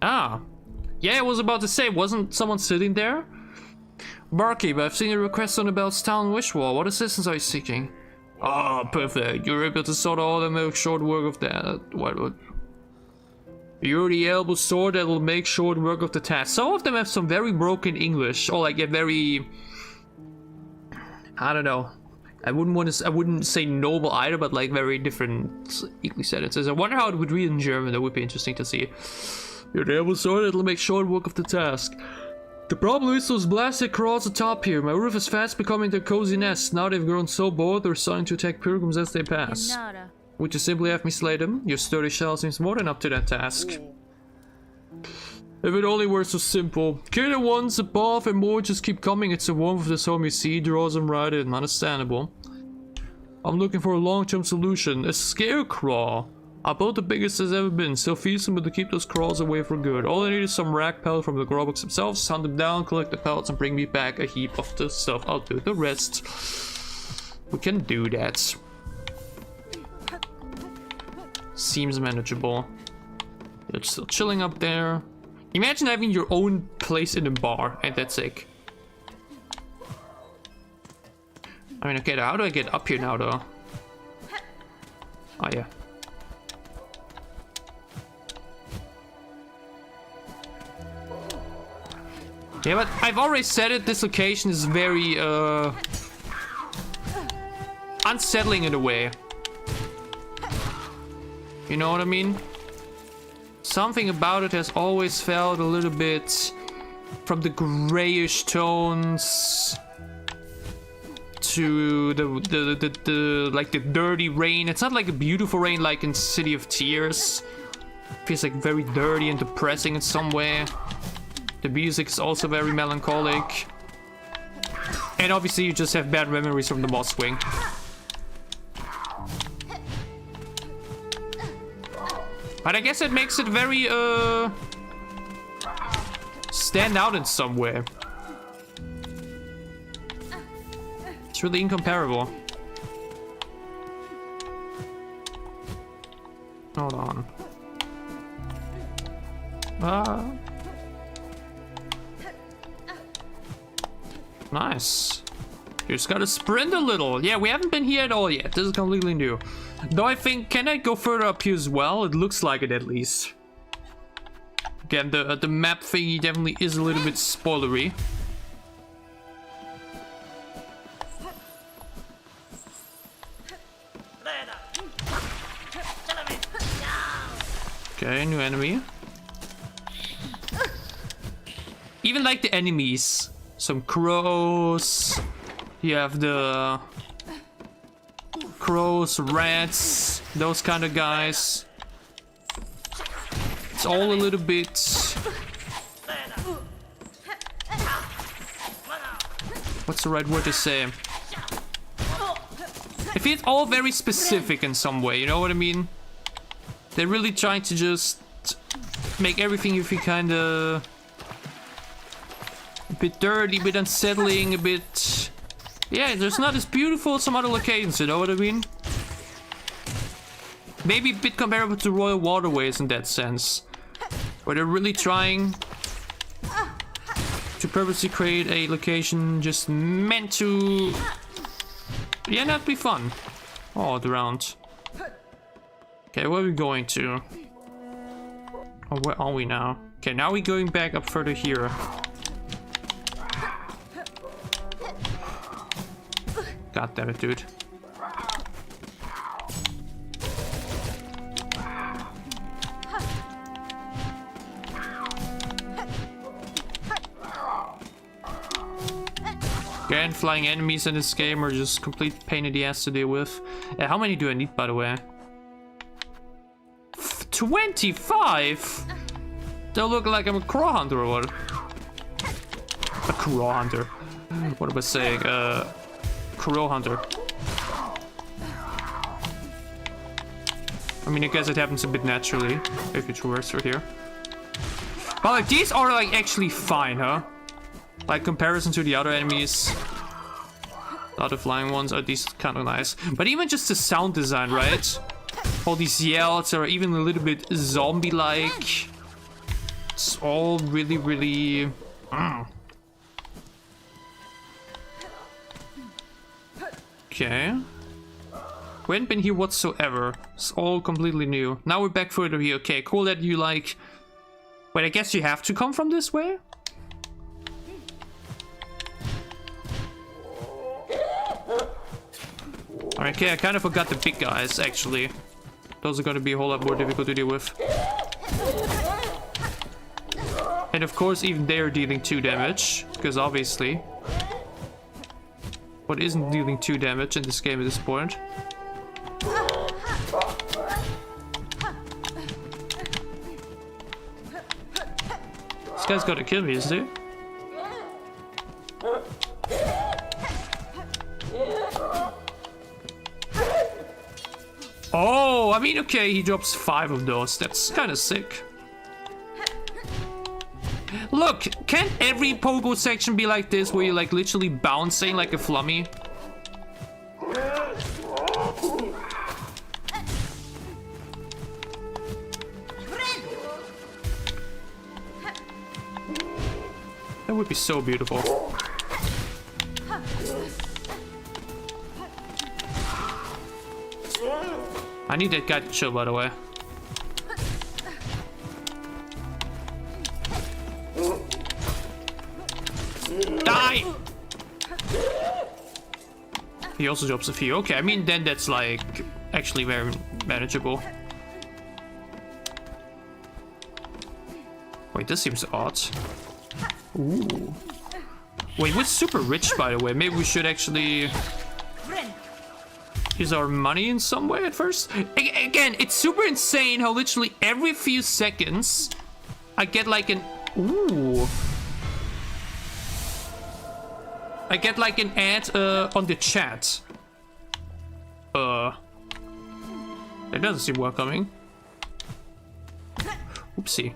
Ah. Yeah, I was about to say, wasn't someone sitting there? Barkeep, I've seen a request on the Bell's Town wish wall. What assistance are you seeking? Ah, perfect. You're able to sort all the make short work of that. What? You're the elbow sword that will make short work of the task. Some of them have some very broken English, or like a very, I don't know. I wouldn't say noble either, but like very different English sentences. I wonder how it would read in German. That would be interesting to see. You're the elbow sword that will make short work of the task. The problem is those blasted crawls atop here. My roof is fast becoming their cozy nest. Now they've grown so bold, they're starting to attack pilgrims as they pass. Would you simply have me slay them? Your sturdy shell seems more than up to that task. If it only were so simple. Kill the ones above and more just keep coming. It's the warmth of this home you see draws them right in. Understandable. I'm looking for a long-term solution. A scarecraw. About the biggest there's ever been. Still feasible to keep those crawls away for good. All I need is some rag pellet from the Growbugs themselves. Hunt them down, collect the pellets, and bring me back a heap of the stuff. I'll do the rest. We can do that. Seems manageable. You're still chilling up there. Imagine having your own place in a bar. Ain't that sick? I mean, okay, how do I get up here now, though? Oh, yeah. Yeah, but I've already said it, this location is very, unsettling in a way. You know what I mean? Something about it has always felt a little bit from the grayish tones to the like the dirty rain. It's not like a beautiful rain like in City of Tears. It feels like very dirty and depressing in some way. The music is also very melancholic. And obviously you just have bad memories from the boss wing. But I guess it makes it very, stand out in some way. It's really incomparable. Hold on. Nice. You just gotta sprint a little. Yeah, we haven't been here at all yet. This is completely new. Though I think, can I go further up here as well? It looks like it at least. Again, the map thingy definitely is a little bit spoilery. Okay, new enemy. Even like the enemies. Some crows. You have the crows, rats, those kind of guys. It's all a little bit. What's the right word to say? It feels all very specific in some way, you know what I mean? They're really trying to just make everything you feel kind of a bit dirty, a bit unsettling, a bit... Yeah, there's not as beautiful as some other locations, you know what I mean? Maybe a bit comparable to Royal Waterways in that sense. Where they're really trying to purposely create a location just meant to... Yeah, that'd be fun. All around. Okay, where are we going to? Oh, where are we now? Okay, now we're going back up further here. God damn it, dude. Again, flying enemies in this game are just complete pain in the ass to deal with. How many do I need, by the way? 25? Don't look like I'm a claw hunter or what? A claw hunter. What am I saying? Crow hunter. I mean, I guess it happens a bit naturally if you traverse through here. But like, these are like actually fine, huh? Like comparison to the other enemies. The other flying ones are these kind of nice. But even just the sound design, right? All these yells are even a little bit zombie-like. It's all really, really... Okay. We hadn't been here whatsoever. It's all completely new. Now we're back further here. Okay, cool that you like... Wait, I guess you have to come from this way? Okay, I kind of forgot the big guys, actually. Those are gonna be a whole lot more difficult to deal with. And of course, even they're dealing 2 damage. Because obviously... What isn't dealing 2 damage in this game at this point? This guy's gotta kill me, isn't he? Oh, I mean, okay, he drops 5 of those. That's kind of sick. Look, can't every pogo section be like this, where you're like literally bouncing like a flummy? That would be so beautiful. I need that guy to chill, by the way. Die! He also drops a few. Okay, I mean, then that's like actually very manageable. Wait, this seems odd. Ooh. Wait, we're super rich, by the way. Maybe we should actually use our money in some way at first. Again, it's super insane how literally every few seconds I get like an... Ooh. I get like an ad on the chat. That doesn't seem welcoming. Oopsie.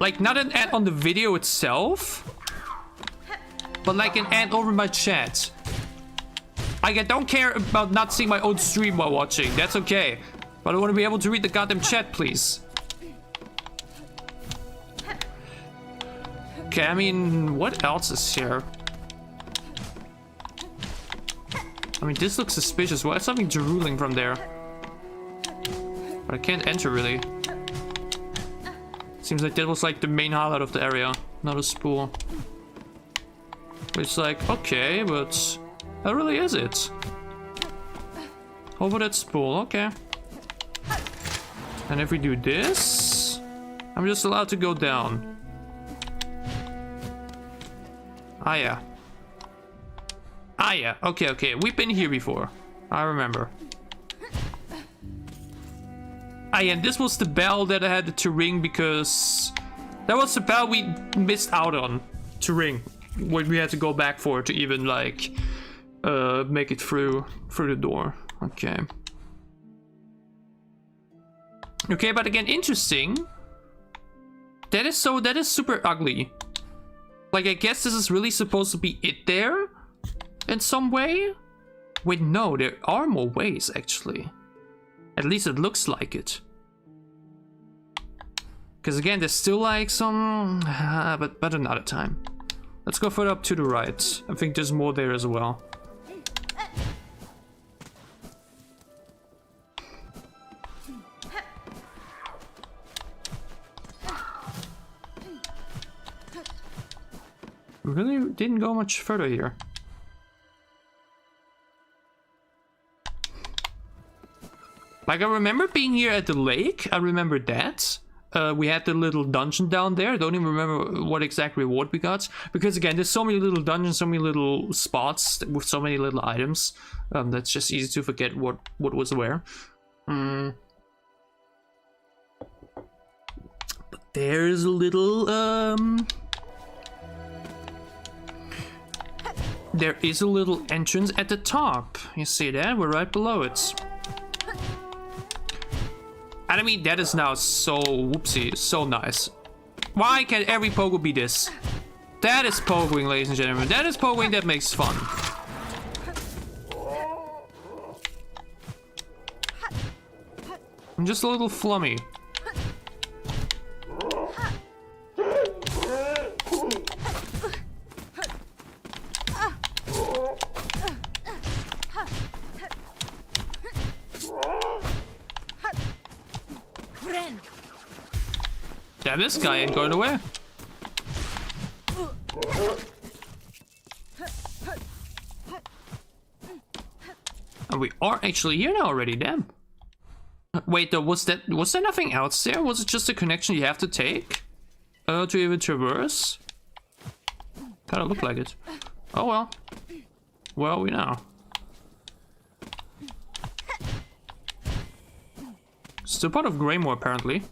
Like, not an ad on the video itself, but like an ad over my chat. Like, I don't care about not seeing my own stream while watching. That's okay. But I want to be able to read the goddamn chat, please. Okay, I mean, what else is here? I mean, this looks suspicious. Why is something drooling from there? But I can't enter, really. Seems like that was like the main highlight of the area, not a spool. It's like, okay, but that really is it. Over that spool, okay. And if we do this, I'm just allowed to go down. Ah, yeah. Ah, yeah. Okay, okay. We've been here before. I remember. Ah, yeah, and this was the bell that I had to ring because... That was the bell we missed out on to ring. When we had to go back for to even, like, make it through the door. Okay. Okay, but again, interesting. That is super ugly. Like, I guess this is really supposed to be it there? In some way? Wait, no, there are more ways, actually. At least it looks like it. Because again, there's still like some... but another time. Let's go further up to the right. I think there's more there as well. We really didn't go much further here. Like, I remember being here at the lake. I remember that. We had the little dungeon down there. I don't even remember what exact reward we got. Because again, there's so many little dungeons, so many little spots with so many little items. That's just easy to forget what was where. But there's a little... There is a little entrance at the top. You see that? We're right below it. And I mean, that is now so whoopsie, so nice. Why can't every pogo be this? That is pogoing, ladies and gentlemen. That is pogoing that makes fun. I'm just a little flummy. Damn, this guy ain't going away. And we are actually here now already, damn. Wait, though, was there nothing else there? Was it just a connection you have to take? To even traverse? Kinda look like it. Oh well. Well, we know. Still part of Greymore, apparently.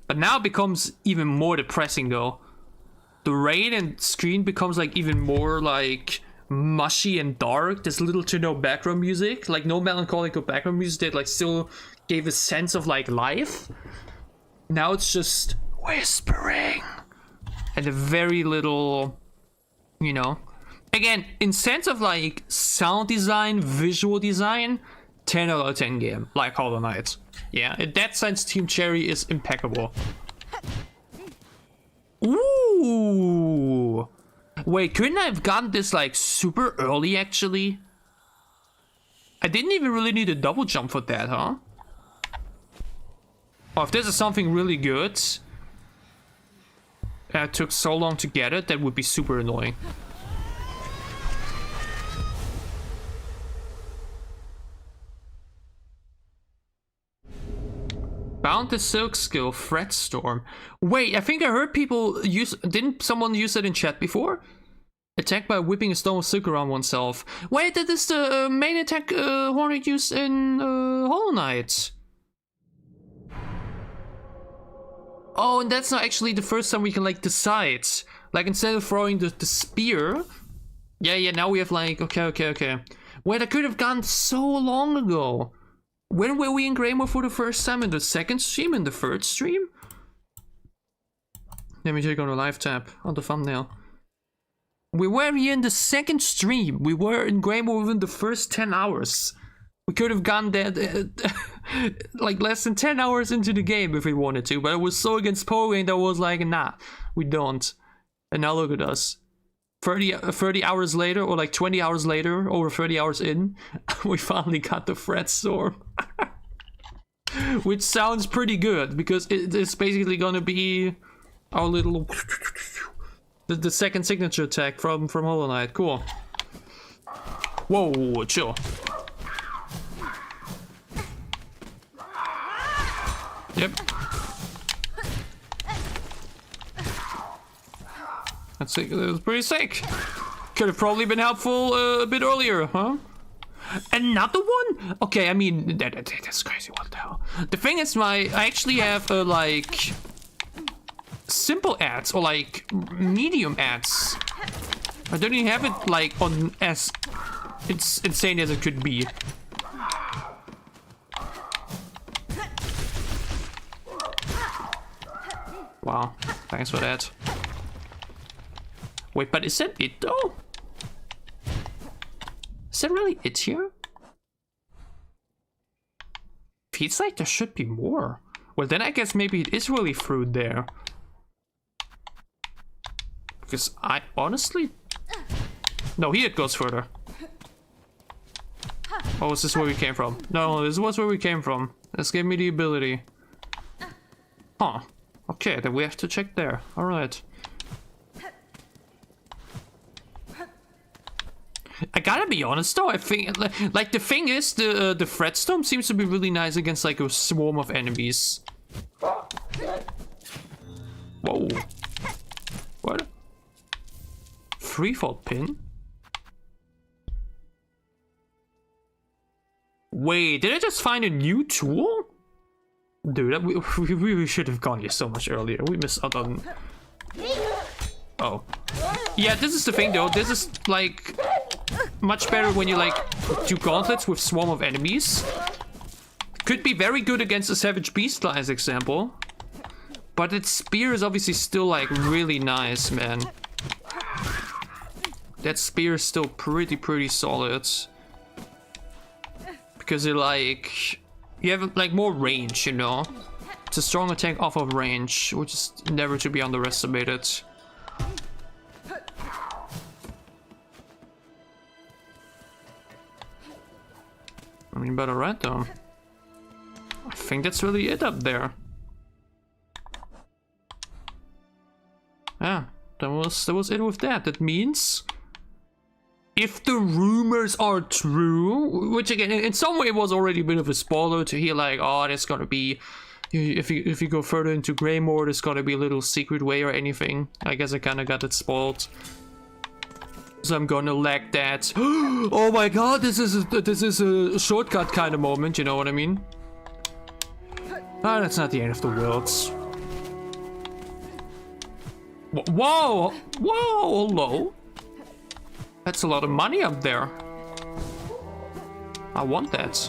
But now it becomes even more depressing, though. The rain and screen becomes like even more like mushy and dark. There's little to no background music, like no melancholic or background music that like still gave a sense of like life. Now it's just whispering and a very little, you know. Again, in sense of like sound design, visual design, 10 out of 10 game, like Hollow Knight. Yeah, in that sense, Team Cherry is impeccable. Ooh! Wait, couldn't I have gotten this like super early actually? I didn't even really need a double jump for that, huh? Or if this is something really good, and it took so long to get it, that would be super annoying. Bound the Silk skill, Fret Storm. Wait, I think I heard people use... Didn't someone use it in chat before? Attack by whipping a stone of silk around oneself. Wait, that is the main attack Hornet used in Hollow Knight. Oh, and that's not actually the first time we can like decide. Like instead of throwing the spear... Yeah, now we have like... Okay. Wait, I could have gone so long ago. When were we in Greymore for the first time? In the second stream? In the third stream? Let me check on the live tab on the thumbnail. We were here in the second stream. We were in Greymore within the first 10 hours. We could have gone there like less than 10 hours into the game if we wanted to, but it was so against Pogo that I was like, nah, we don't. And now look at us. 30 hours later, or like 20 hours later, over 30 hours in, we finally got the Fret Storm. Which sounds pretty good, because it's basically gonna be our little... the second signature attack from Hollow Knight. Cool. Whoa, chill. Yep. That's sick. That was pretty sick. Could have probably been helpful a bit earlier, huh? Another one? Okay, I mean, that's crazy. What the hell? The thing is, I actually have like simple ads or like medium ads. I don't even have it like on as it's insane as it could be. Wow, thanks for that. Wait, but is that it though? Is that really it here? Feels like there should be more. Well, then I guess maybe it is really fruit there. Because I honestly... No, here it goes further. Oh, is this where we came from? No, this was where we came from. This gave me the ability. Huh. Okay, then we have to check there. Alright. I gotta be honest though, I think, like the thing is, the Fretstone seems to be really nice against like a swarm of enemies. Whoa. What? Freefall pin? Wait, did I just find a new tool? Dude, we really should have gone here so much earlier. We missed out on... Oh. Yeah, this is the thing though. This is like much better when you like do gauntlets with swarm of enemies. Could be very good against a Savage Beast as example. But its spear is obviously still like really nice, man. That spear is still pretty solid. Because it like... You have like more range, you know? It's a strong attack off of range, which is never to be underestimated. I mean, better right though. I think that's really it up there. Yeah, that was it with that. That means... If the rumors are true, which again, in some way was already a bit of a spoiler to hear like, oh, there's gonna be, if you go further into Greymore, there's gonna be a little secret way or anything. I guess I kind of got it spoiled. So I'm gonna lag that. Oh my god, this is a shortcut kind of moment, you know what I mean? Ah, that's not the end of the world. Whoa! Whoa! Hello? That's a lot of money up there. I want that.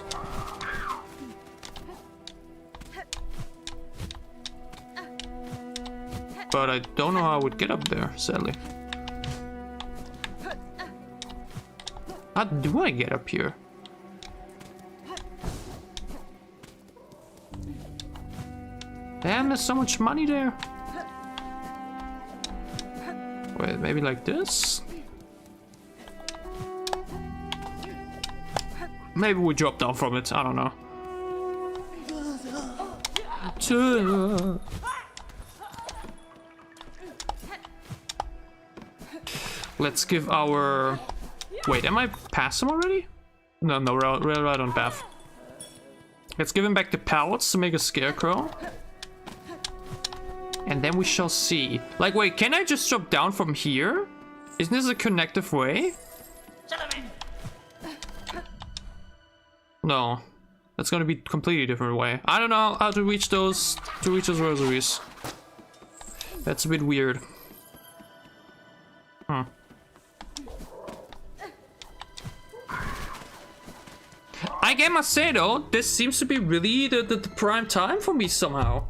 But I don't know how I would get up there, sadly. How do I get up here? Damn, there's so much money there. Wait, maybe like this? Maybe we drop down from it, I don't know. Let's give our... Wait, am I past him already? No, we're right on path. Let's give him back the pallets to make a scarecrow. And then we shall see. Like, wait, can I just drop down from here? Isn't this a connective way? No, that's gonna be a completely different way. I don't know how to reach those rosaries. That's a bit weird. Huh. I must say though, this seems to be really the prime time for me somehow.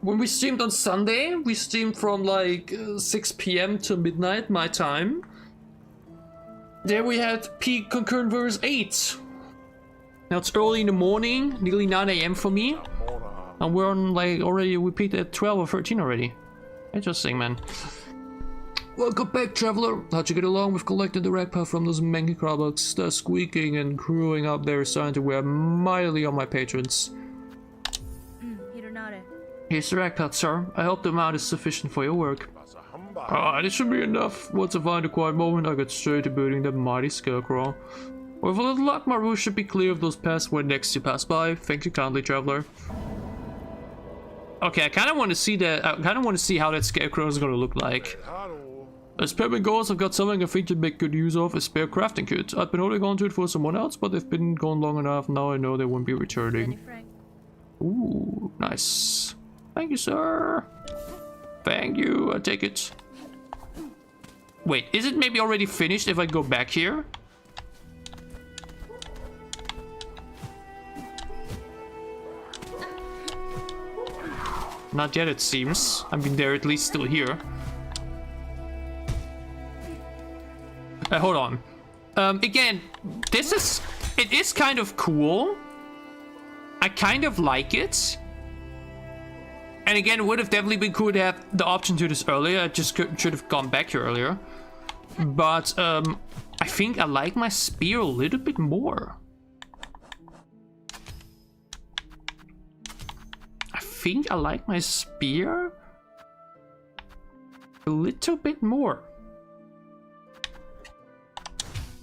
When we streamed on Sunday, we streamed from like 6 PM to midnight my time. There we had peak concurrent verse 8. Now it's early in the morning, nearly 9 AM for me. And we're on like already, we peaked at 12 or 13 already. Interesting, man. Welcome back, traveler. How'd you get along with collecting the rag puff from those manky crowbucks? The squeaking and crewing up there is starting to wear mightily on my patrons. Here's the rag puff, sir. I hope the amount is sufficient for your work. This should be enough. Once I find a quiet moment, I get straight to booting the mighty scarecrow. With a little luck, my route should be clear of those pests when next you pass by. Thank you kindly, traveler. Okay, I kind of want to see that. I kind of want to see how that scarecrow is going to look like. As payment goes, I've got something I think you'd make good use of, a spare crafting kit. I've been holding on to it for someone else, but they've been gone long enough. Now I know they won't be returning. Ooh, nice. Thank you, sir. Thank you. I take it. Wait, is it maybe already finished if I go back here? Not yet, it seems. I mean, they're at least still here. Hold on. Again, it is kind of cool. I kind of like it. And again, it would have definitely been cool to have the option to this earlier. I just should have gone back here earlier. But I think I like my spear a little bit more. I think I like my spear a little bit more.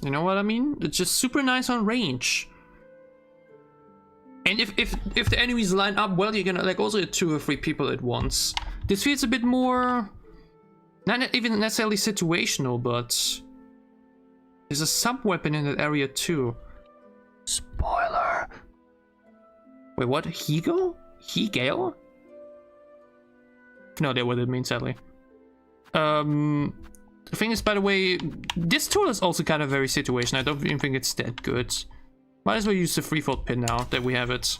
You know what I mean? It's just super nice on range. And if the enemies line up well, you're gonna like also hit 2 or 3 people at once. This feels a bit more, not even necessarily situational, but there's a sub-weapon in that area too. Spoiler. Wait, what? Higo? Higale? No idea what it means, sadly. The thing is, by the way, this tool is also kind of very situational. I don't even think it's that good. Might as well use the 3-fold pin now that we have it.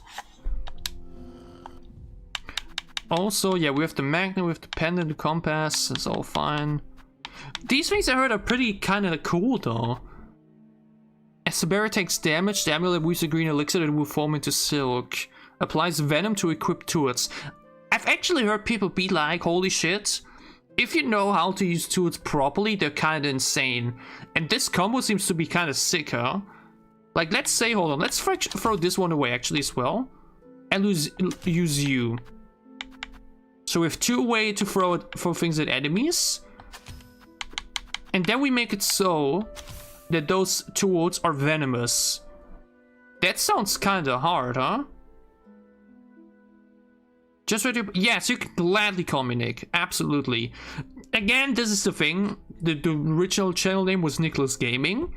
Also, yeah, we have the magnet, we have the pendant, the compass. It's all fine. These things I heard are pretty kind of cool though. As the bearer takes damage, the amulet weaves a green elixir that will form into silk. Applies venom to equip tools. I've actually heard people be like, holy shit. If you know how to use tools properly, they're kind of insane. And this combo seems to be kind of sick, huh? Like, let's say, hold on, let's throw this one away actually as well. And use you. So we have 2 ways to throw things at enemies. And then we make it so that those tools are venomous. That sounds kind of hard, huh? Just ready. Yes, you can gladly call me Nick. Absolutely. Again, this is the thing. The original channel name was Niclas Gaming,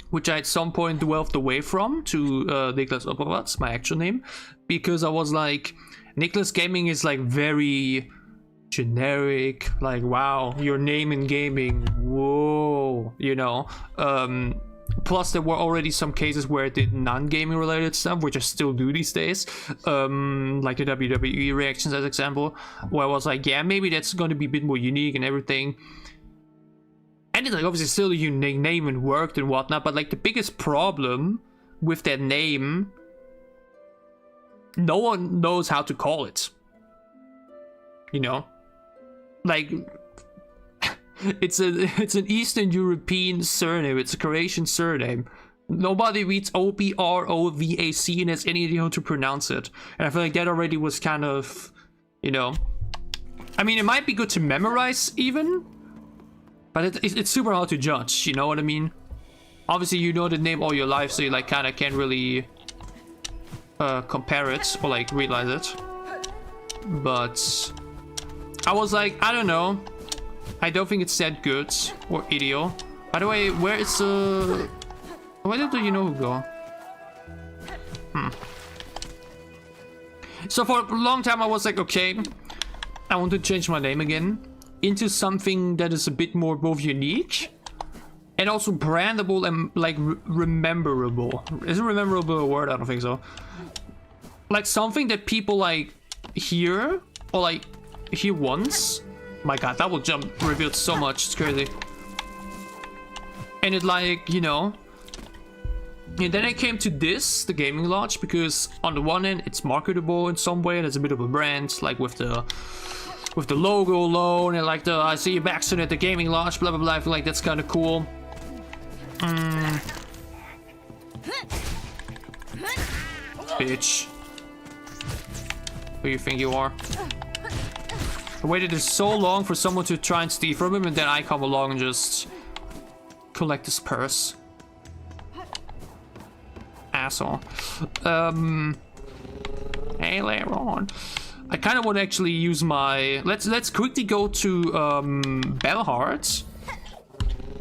which I at some point delved away from to Niclas Obrovac, my actual name, because I was like, Niclas Gaming is like very generic. Like, wow, your name in gaming. Whoa, you know. Plus, there were already some cases where I did non-gaming related stuff, which I still do these days. Like the WWE reactions, as example, where I was like, yeah, maybe that's going to be a bit more unique and everything. And it's like obviously still a unique name and worked and whatnot, but like the biggest problem with that name, no one knows how to call it. You know? Like, it's an Eastern European surname. It's a Croatian surname. Nobody reads Obrovac and has any idea how to pronounce it. And I feel like that already was kind of, you know, I mean, it might be good to memorize even, but it's super hard to judge. You know what I mean? Obviously, you know the name all your life, so you like kind of can't really compare it or like realize it. But I was like, I don't know. I don't think it's that good or ideal. By the way, where is where did you know who go? So for a long time I was like, okay, I want to change my name again into something that is a bit more both unique and also brandable and like rememberable. Is rememberable a word? I don't think so. Like something that people like hear or like hear once. My god, that will jump revealed so much. It's crazy. And it like, you know. And then I came to this, the gaming lodge, because on the one end it's marketable in some way. There's a bit of a brand, like with the logo alone, and like the I see you back soon at the gaming lodge, blah blah blah. I feel like that's kind of cool. Bitch. Who do you think you are? I waited so long for someone to try and steal from him, and then I come along and just collect his purse. Asshole. Hey, later on. I kind of want to actually use my. Let's quickly go to Bellheart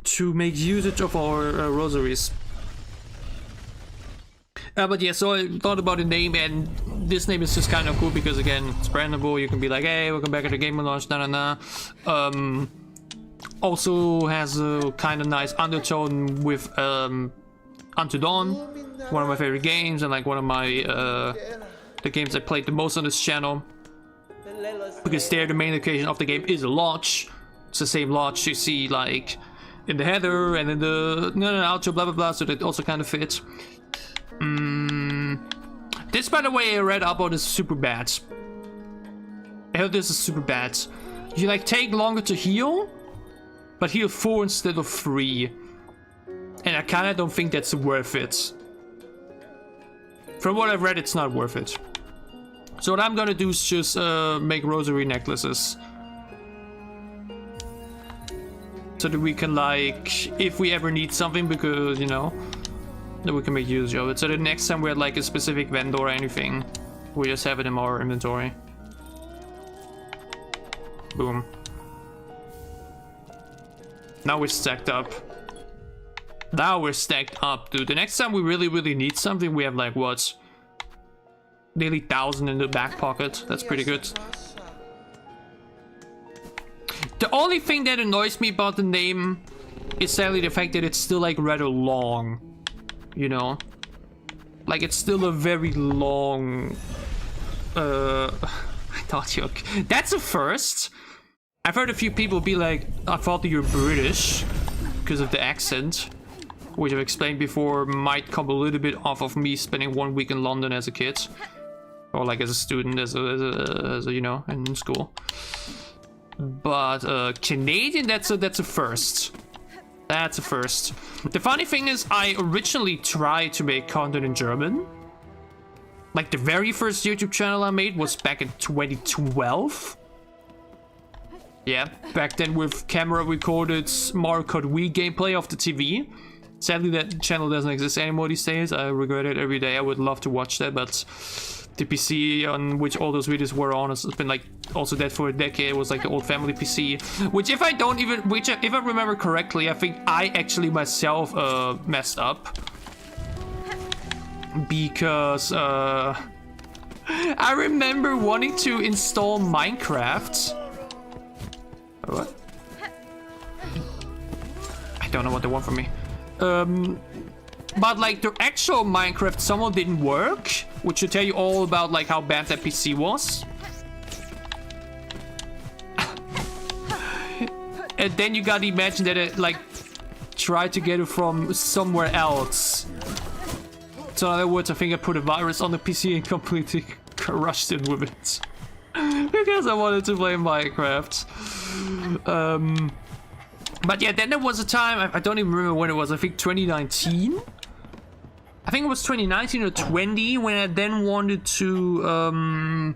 to make usage of our rosaries. But yeah, so I thought about the name, and this name is just kind of cool because again, it's brandable. You can be like, hey, welcome back at the gaming launch, also has a kind of nice undertone with Unto Dawn, one of my favorite games, and like one of my the games I played the most on this channel, because there the main location of the game is a lodge. It's the same lodge you see like in the header and in the outro, blah blah blah, so that also kind of fits. This, by the way, I read about is super bad. I heard this is super bad. You like take longer to heal, but heal 4 instead of 3. And I kinda don't think that's worth it. From what I've read, it's not worth it. So what I'm gonna do is just make rosary necklaces. So that we can, like, if we ever need something, because, you know, then we can make use of it. So the next time we're at like a specific vendor or anything, we just have it in our inventory. Boom. Now we're stacked up. Now we're stacked up, dude. The next time we really need something, we have like what? Nearly 1,000 in the back pocket. That's pretty good. The only thing that annoys me about the name is sadly the fact that it's still like rather long. You know? Like it's still a very long... I thought you... That's a first. I've heard a few people be like, I thought that you're British because of the accent, which I've explained before might come a little bit off of me spending 1 week in London as a kid, or like as a student, as a you know, in school. But Canadian, that's a first. That's a first. The funny thing is, I originally tried to make content in German. Like the very first YouTube channel I made was back in 2012. Yeah, back then with camera recorded Mario Kart Wii gameplay off the TV. Sadly, that channel doesn't exist anymore these days. I regret it every day. I would love to watch that, but the PC on which all those videos were on has been like also dead for a decade. It was like the old family PC, which if I remember correctly, I think I actually myself messed up because I remember wanting to install Minecraft. What? I don't know what they want from me. But like the actual Minecraft somehow didn't work, which should tell you all about like how bad that PC was. And then you gotta imagine that it like tried to get it from somewhere else. So in other words, I think I put a virus on the PC and completely crushed it with it. Because I wanted to play Minecraft. But yeah, then there was a time, I don't even remember when it was, I think 2019? I think it was 2019 or 20 when I then wanted to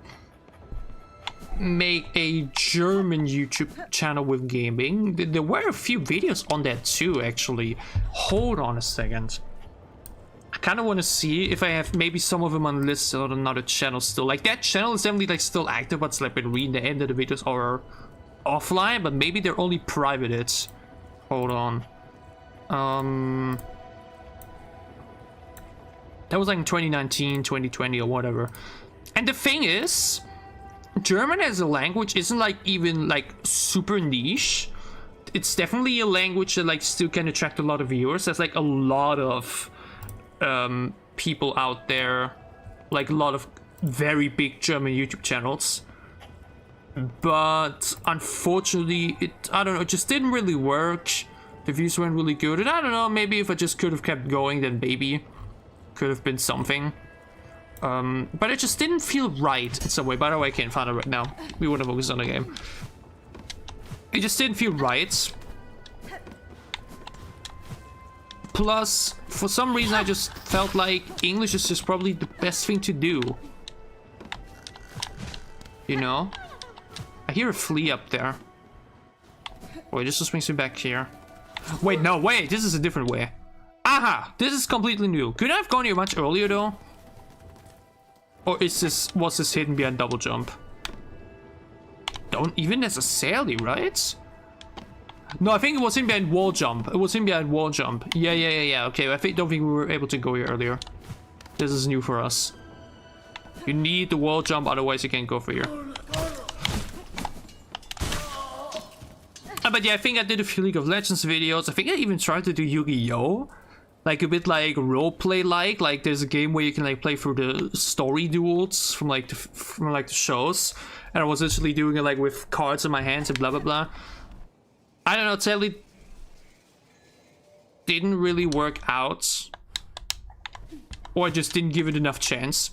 make a German YouTube channel with gaming. There were a few videos on that too, actually. Hold on a second. I kind of want to see if I have maybe some of them on lists on another channel still. Like that channel is definitely like still active, but it's like reading the end of the videos are offline, but maybe they're only privated. Hold on. That was like in 2019, 2020 or whatever. And the thing is, German as a language isn't like even like super niche. It's definitely a language that like still can attract a lot of viewers. There's like a lot of people out there, like a lot of very big German YouTube channels. But unfortunately, I don't know, it just didn't really work. The views weren't really good, and I don't know, maybe if I just could have kept going, then maybe could have been something. But it just didn't feel right in some way. By the way, I can't find it right now. We want to focus on the game. It just didn't feel right. Plus, for some reason, I just felt like English is just probably the best thing to do. You know? I hear a flea up there. Wait, this just brings me back here. Wait, no, wait, this is a different way. Aha! This is completely new. Could I have gone here much earlier, though? Or was this hidden behind double jump? Don't even necessarily, right? No, I think it was hidden behind wall jump. It was hidden behind wall jump. Yeah. Okay, don't think we were able to go here earlier. This is new for us. You need the wall jump, otherwise you can't go for here. But yeah, I think I did a few League of Legends videos. I think I even tried to do Yu-Gi-Oh! Like a bit like roleplay like there's a game where you can like play through the story duels from like the shows. And I was literally doing it like with cards in my hands and blah blah blah. I don't know, sadly didn't really work out. Or I just didn't give it enough chance.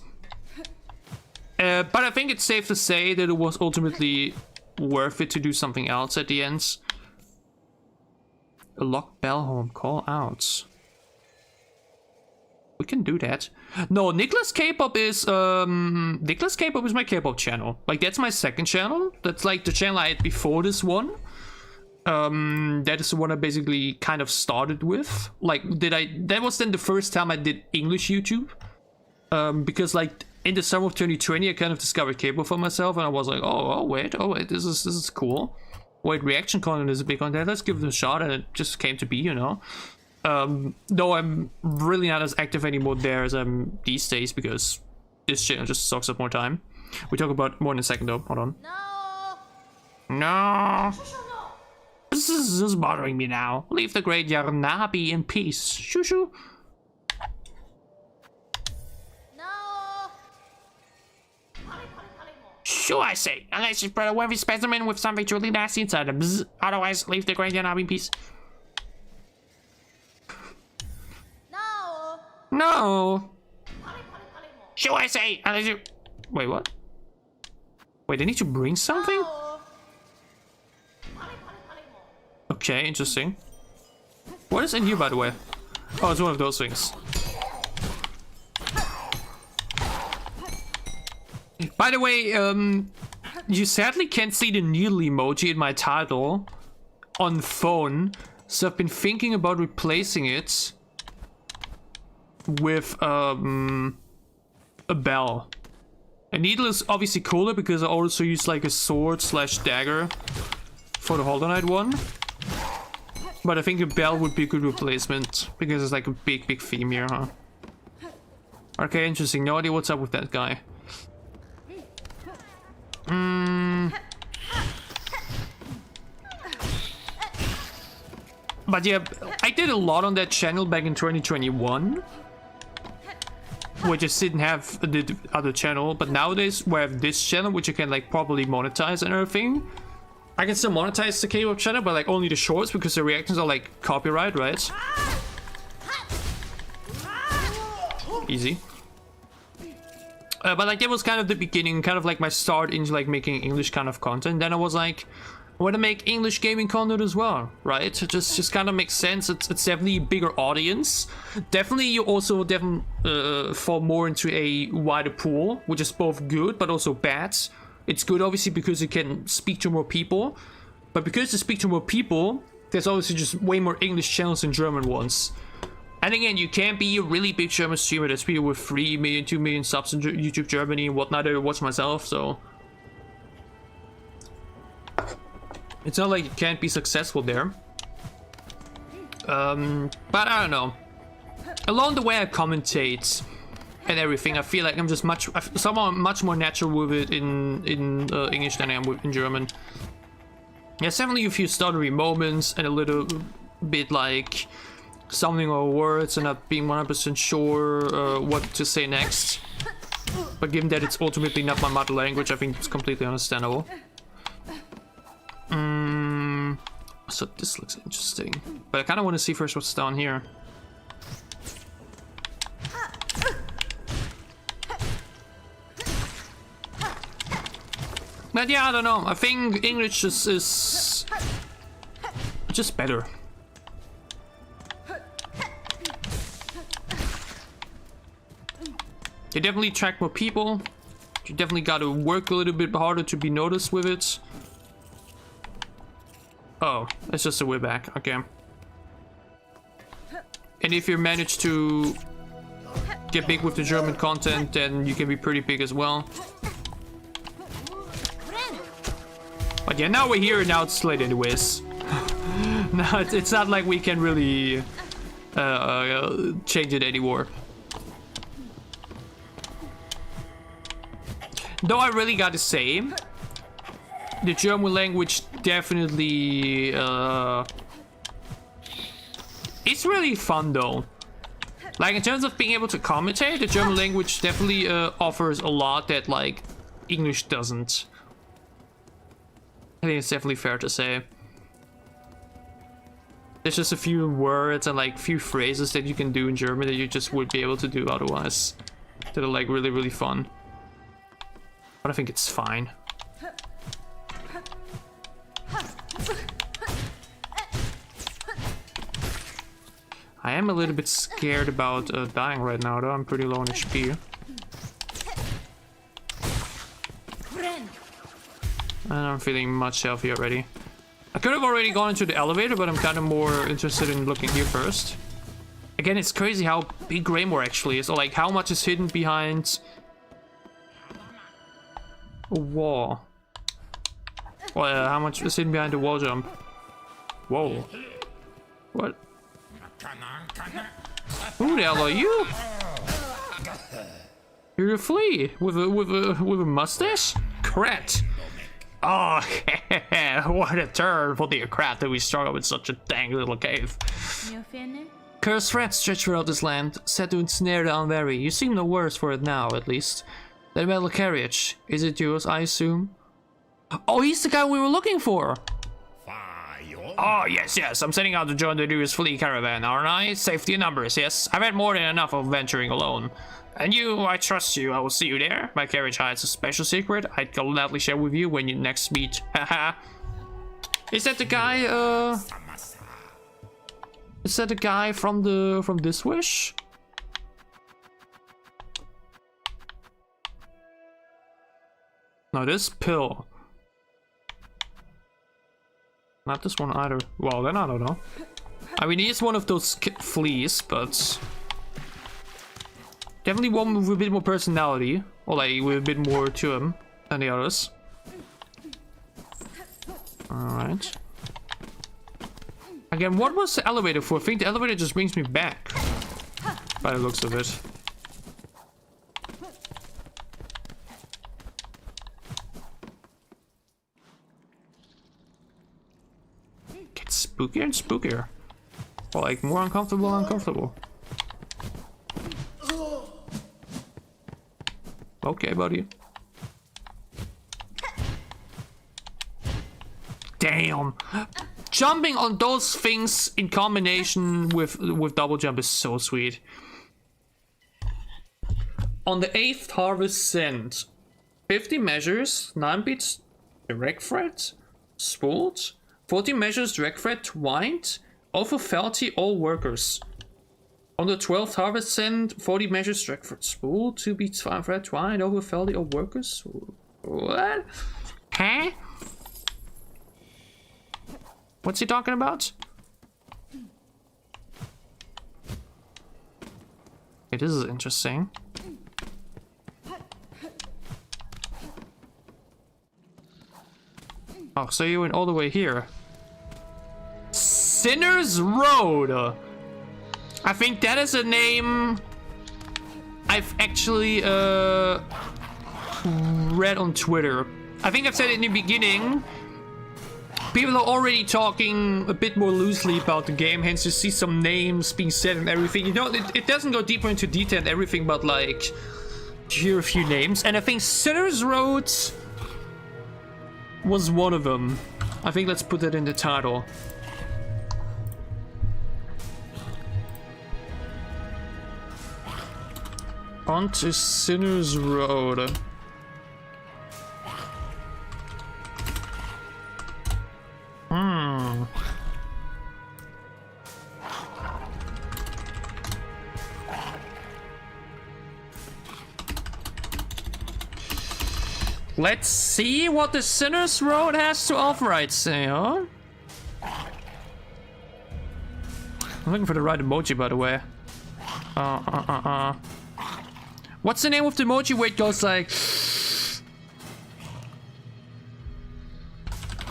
But I think it's safe to say that it was ultimately worth it to do something else at the end. A locked bell home call outs. We can do that. No, Niclas K-pop is Niclas K-pop is my K-pop channel. Like, that's my second channel. That's like the channel I had before this one. That is the one I basically kind of started with. Like, that was then the first time I did English YouTube. Because like in the summer of 2020 I kind of discovered K-pop for myself, and I was like, oh wait, this is cool. Wait, reaction content is a big content, let's give it a shot, and it just came to be, you know. Though I'm really not as active anymore there as I'm these days, because this channel just sucks up more time. We talk about more in a second though, hold on. No. This is bothering me now. Leave the great Yarnabi in peace. Shoo shoo. Sure, I say. Unless you spread a worthy specimen with something truly nasty inside them. Bzz. Otherwise, leave the great Yarnabi in peace. No. Sure, I say. Unless you... Wait, what? Wait, they need to bring something? Okay, interesting. What is in here, by the way? Oh, it's one of those things. By the way, you sadly can't see the needle emoji in my title on phone, so I've been thinking about replacing it with a bell. A needle is obviously cooler because I also use like a sword / dagger for the Hollow Knight one. But I think a bell would be a good replacement because it's like a big theme here, huh? Okay, interesting. No idea what's up with that guy. But yeah, I did a lot on that channel back in 2021. We just didn't have the other channel, but nowadays we have this channel which you can like properly monetize and everything. I can still monetize the K-pop channel, but like only the shorts because the reactions are like copyright, right? Easy. But like that was kind of the beginning, kind of like my start into like making English kind of content. Then I was like, I want to make English gaming content as well, right? It just kind of makes sense. It's definitely a bigger audience. Definitely you also fall more into a wider pool, which is both good but also bad. It's good obviously because you can speak to more people, but because you speak to more people, there's obviously just way more English channels than German ones. And again, you can't be a really big German streamer. There's people with 3 million, 2 million subs in YouTube Germany and whatnot. I watch myself, so it's not like you can't be successful there. But I don't know. Along the way I commentate and everything, I feel like I'm just somehow much more natural with it in English than I am in German. There's definitely a few stuttery moments and a little bit like stumbling over words and not being 100% sure what to say next. But given that it's ultimately not my mother language, I think it's completely understandable. So this looks interesting, but I kind of want to see first what's down here. But yeah, I don't know. I think English is just better. You definitely attract more people. You definitely got to work a little bit harder to be noticed with it. Oh, it's just a way back. Okay. And if you manage to get big with the German content, then you can be pretty big as well. But yeah, now we're here and now it's late anyways. Now it's not like we can really change it anymore. Though I really gotta say, the German language definitely it's really fun though. Like in terms of being able to commentate, the German language definitely offers a lot that like English doesn't. I think it's definitely fair to say. There's just a few words and like few phrases that you can do in German that you just wouldn't be able to do otherwise. That are like really fun. But I think it's fine. I am a little bit scared about dying right now, though. I'm pretty low on HP. And I'm feeling much healthier already. I could have already gone into the elevator, but I'm kind of more interested in looking here first. Again, it's crazy how big Greymore actually is. Or like how much is hidden behind a wall. Well, how much is hidden behind the wall jump? Whoa. What? Who the hell are you? You're a flea with a mustache? Krat. Oh, what a turn for the Krat that we struggle with such a dang little cave. Cursed threats stretch throughout this land, set to ensnare the unwary. You seem no worse for it now, at least. That metal carriage, is it yours, I assume? Oh, he's the guy we were looking for! Oh, yes, I'm setting out to join the newest flea caravan, aren't I? Safety in numbers, yes. I've had more than enough of venturing alone. And you, I trust you. I will see you there. My carriage hides a special secret I'd gladly share with you when you next meet. Haha. Is that the guy, Is that the guy from this wish? No, this pill. Not this one either. Well, then I don't know. I mean, he's one of those fleas, but definitely one with a bit more personality, or like with a bit more to him than the others. Alright. Again, what was the elevator for? I think the elevator just brings me back, by the looks of it. Gets spookier and spookier. Or like more uncomfortable and uncomfortable. Okay, buddy. Damn. Jumping on those things in combination with double jump is so sweet. On the 8th harvest send, 50 measures, 9 bits direct threat, spooled, 40 measures direct threat twined, over faulty all workers. On the 12th harvest send, 40 measures direct threat spooled, 2 bits threat twined, over faulty all workers. What? Huh? What's he talking about? Okay, this is interesting. Oh, so you went all the way here. Sinner's Road! I think that is a name I've actually read on Twitter. I think I've said it in the beginning. People are already talking a bit more loosely about the game, hence you see some names being said and everything. You know, it doesn't go deeper into detail and everything, but like, you hear a few names. And I think Sinner's Road was one of them. I think let's put that in the title. On to Sinner's Road. Let's see what the Sinner's Road has to offer, I'd say, huh? I'm looking for the right emoji, by the way. What's the name of the emoji where it goes like...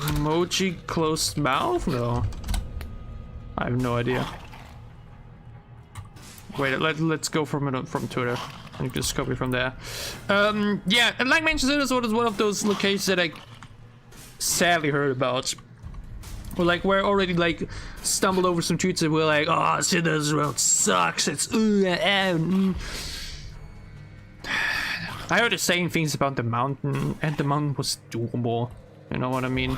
Emoji closed mouth? No. I have no idea. Wait, let's go from Twitter. And just copy from there. Yeah, and like mentioned, Sinner's Road is one of those locations that I sadly heard about. Or like where I already like stumbled over some tweets and we're like, oh, Sinner's Road sucks. It's I heard the same things about the mountain, and the mountain was doable. You know what I mean?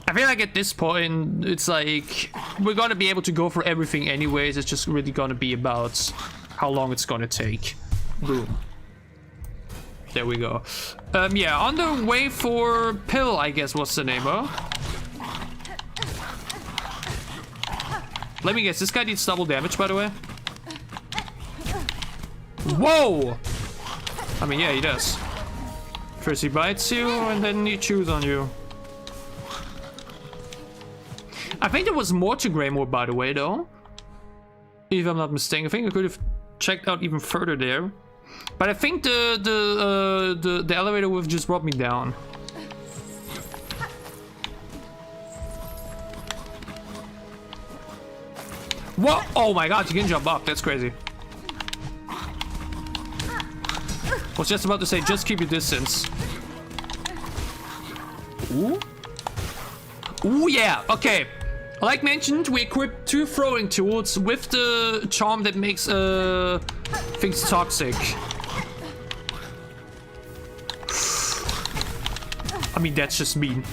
I feel like at this point, it's like we're gonna be able to go for everything anyways. It's just really gonna be about how long it's gonna take. Boom. There we go. Yeah, on the way for Pill, I guess was the name, huh? Let me guess, this guy needs double damage, by the way. Whoa! I mean, yeah, he does. First he bites you, and then he chews on you. I think there was more to Greymore, by the way, though. If I'm not mistaken. I think I could have checked out even further there. But I think the elevator would have just brought me down. What? Oh my god, you can jump up. That's crazy. Was just about to say, just keep your distance. Ooh. Ooh, yeah. Okay. Like mentioned, we equipped 2 throwing tools with the charm that makes things toxic. I mean, that's just mean.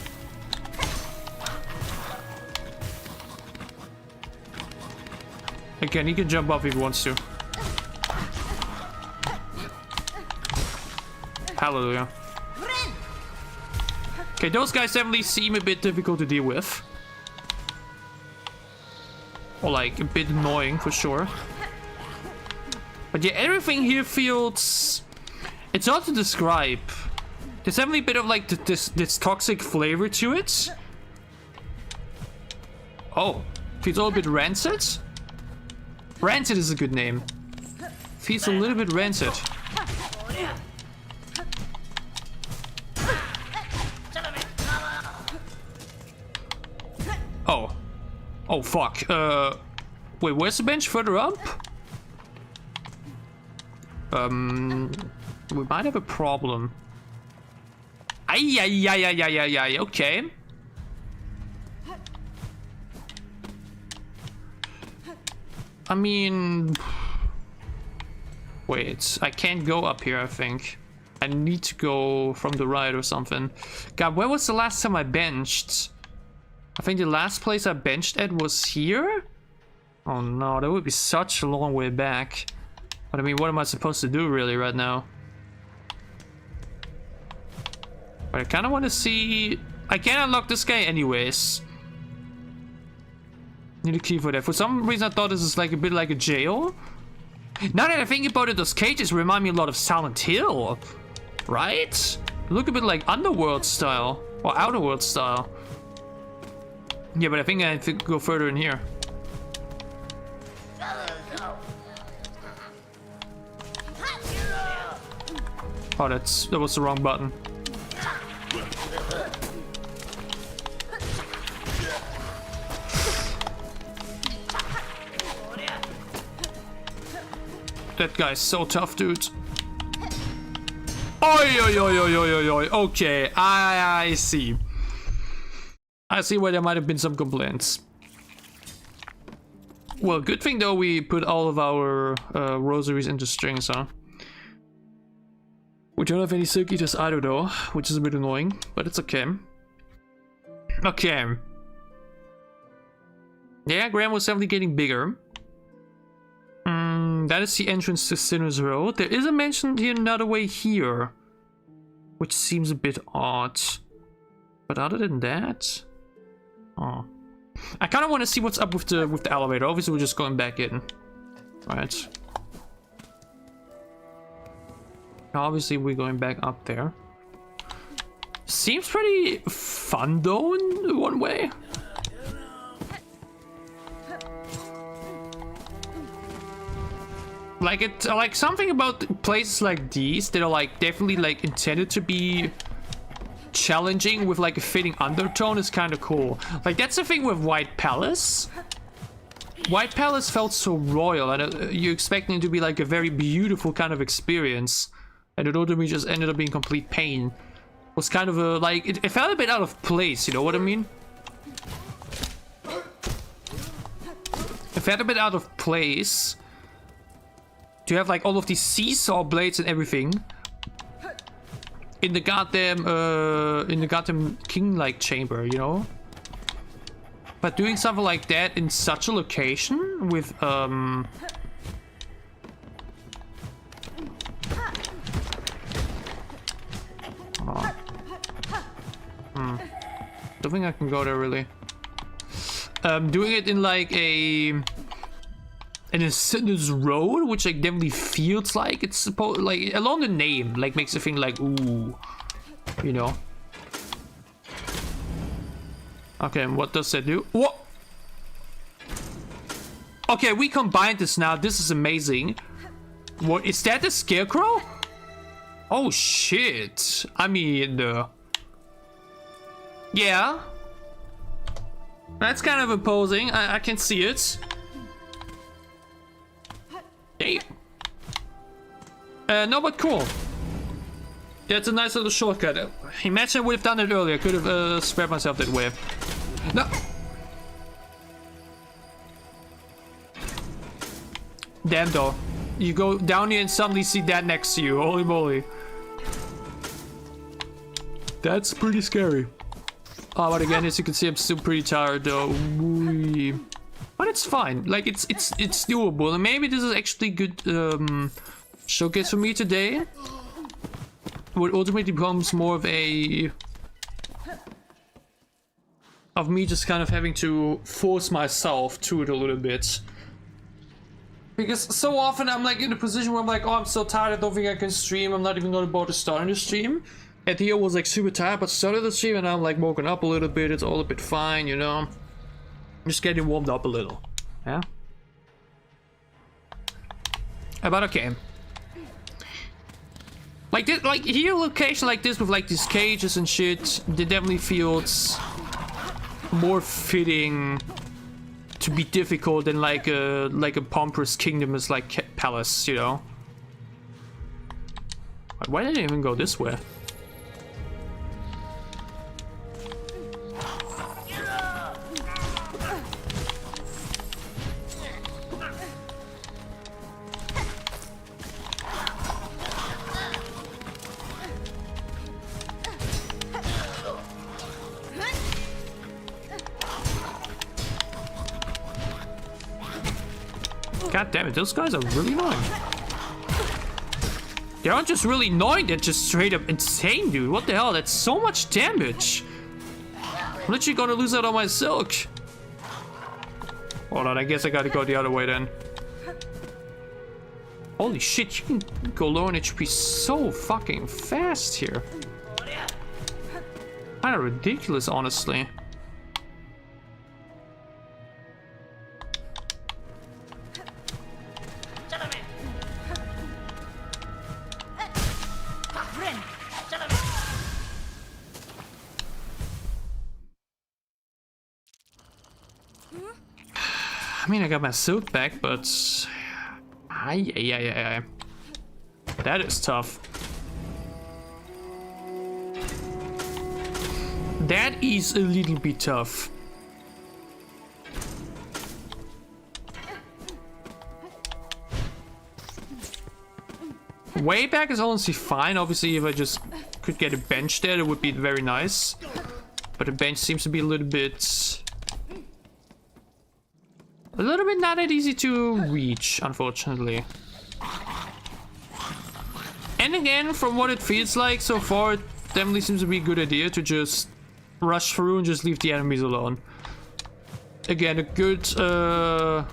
Again, he can jump up if he wants to. Hallelujah. Okay, those guys definitely seem a bit difficult to deal with. Or like a bit annoying for sure. But yeah, everything here feels... It's hard to describe. There's definitely a bit of like this toxic flavor to it. Oh, feels a little bit rancid. Rancid is a good name. Feels a little bit rancid. Oh. Oh, fuck. Wait, where's the bench? Further up? We might have a problem. Ay, okay. I mean... Wait, I can't go up here, I think. I need to go from the right or something. God, where was the last time I benched? I think the last place I benched at was here? Oh no, that would be such a long way back. But I mean, what am I supposed to do really right now? But I kind of want to see... I can't unlock this guy anyways. Need a key for that. For some reason I thought this is like a bit like a jail. Now that I think about it, those cages remind me a lot of Silent Hill. Right? Look a bit like Underworld style. Or Outer World style. Yeah, but I think I have to go further in here. Oh, that was the wrong button. That guy's so tough, dude. Oi, oi, oi, oi, oi, oi, oi. Okay, I see. I see where there might have been some complaints. Well, good thing though we put all of our rosaries into strings, huh? We don't have any silk eaters either though, which is a bit annoying, but it's okay. Okay. Yeah, Graham was definitely getting bigger. That is the entrance to Sinner's Road. There is a mention here another way here, which seems a bit odd. But other than that... Oh. I kind of want to see what's up with the elevator. Obviously, we're just going back in. Right. Obviously, we're going back up there. Seems pretty fun, though, in one way. Like something about places like these that are like definitely like intended to be challenging with like a fitting undertone is kind of cool. Like that's the thing with White Palace. White Palace felt so royal, and you expecting it to be like a very beautiful kind of experience, and it ultimately just ended up being complete pain. It was kind of a like it felt a bit out of place. You know what I mean? It felt a bit out of place to have like all of these seesaw blades and everything in the goddamn king-like chamber, you know? But doing something like that in such a location with Don't think I can go there really. Doing it in like in a this road, which like definitely feels like it's supposed, like along the name, like makes you think like ooh, you know. Okay, and what does that do? What? Okay, we combined this now. This is amazing. What is that? The scarecrow? Oh shit! I mean, yeah. That's kind of imposing. I can see it. Damn. No, but cool. That's a nice little shortcut. Imagine I would have done it earlier. I could have spared myself that way. No. Damn though. You go down here and suddenly see that next to you. Holy moly. That's pretty scary. Oh, but again, as you can see, I'm still pretty tired though. But it's fine. Like it's doable. And maybe this is actually good showcase for me today. What ultimately becomes more of me just kind of having to force myself to it a little bit. Because so often I'm like in a position where I'm like, oh, I'm so tired, I don't think I can stream. I'm not even gonna bother starting the stream. At the end I was like super tired, but started the stream and I'm like woken up a little bit. It's all a bit fine, you know. I'm just getting warmed up a little. Yeah. But okay. Like this, like here location like this with like these cages and shit, it definitely feels more fitting to be difficult than like a pompous kingdom is like palace, you know. Why did I even go this way? God damn it, those guys are really annoying. They aren't just really annoying, they're just straight up insane, dude. What the hell? That's so much damage. I'm literally gonna lose out on my silk. Hold on, I guess I gotta go the other way then. Holy shit, you can go low on HP so fucking fast here. Kinda ridiculous, honestly. I mean, I got my silk back, but yeah. That is tough. That is a little bit tough. Way back is honestly fine. Obviously, if I just could get a bench there, it would be very nice. But the bench seems to be a little bit not that easy to reach, unfortunately. And again, from what it feels like so far, it definitely seems to be a good idea to just rush through and just leave the enemies alone. Again, a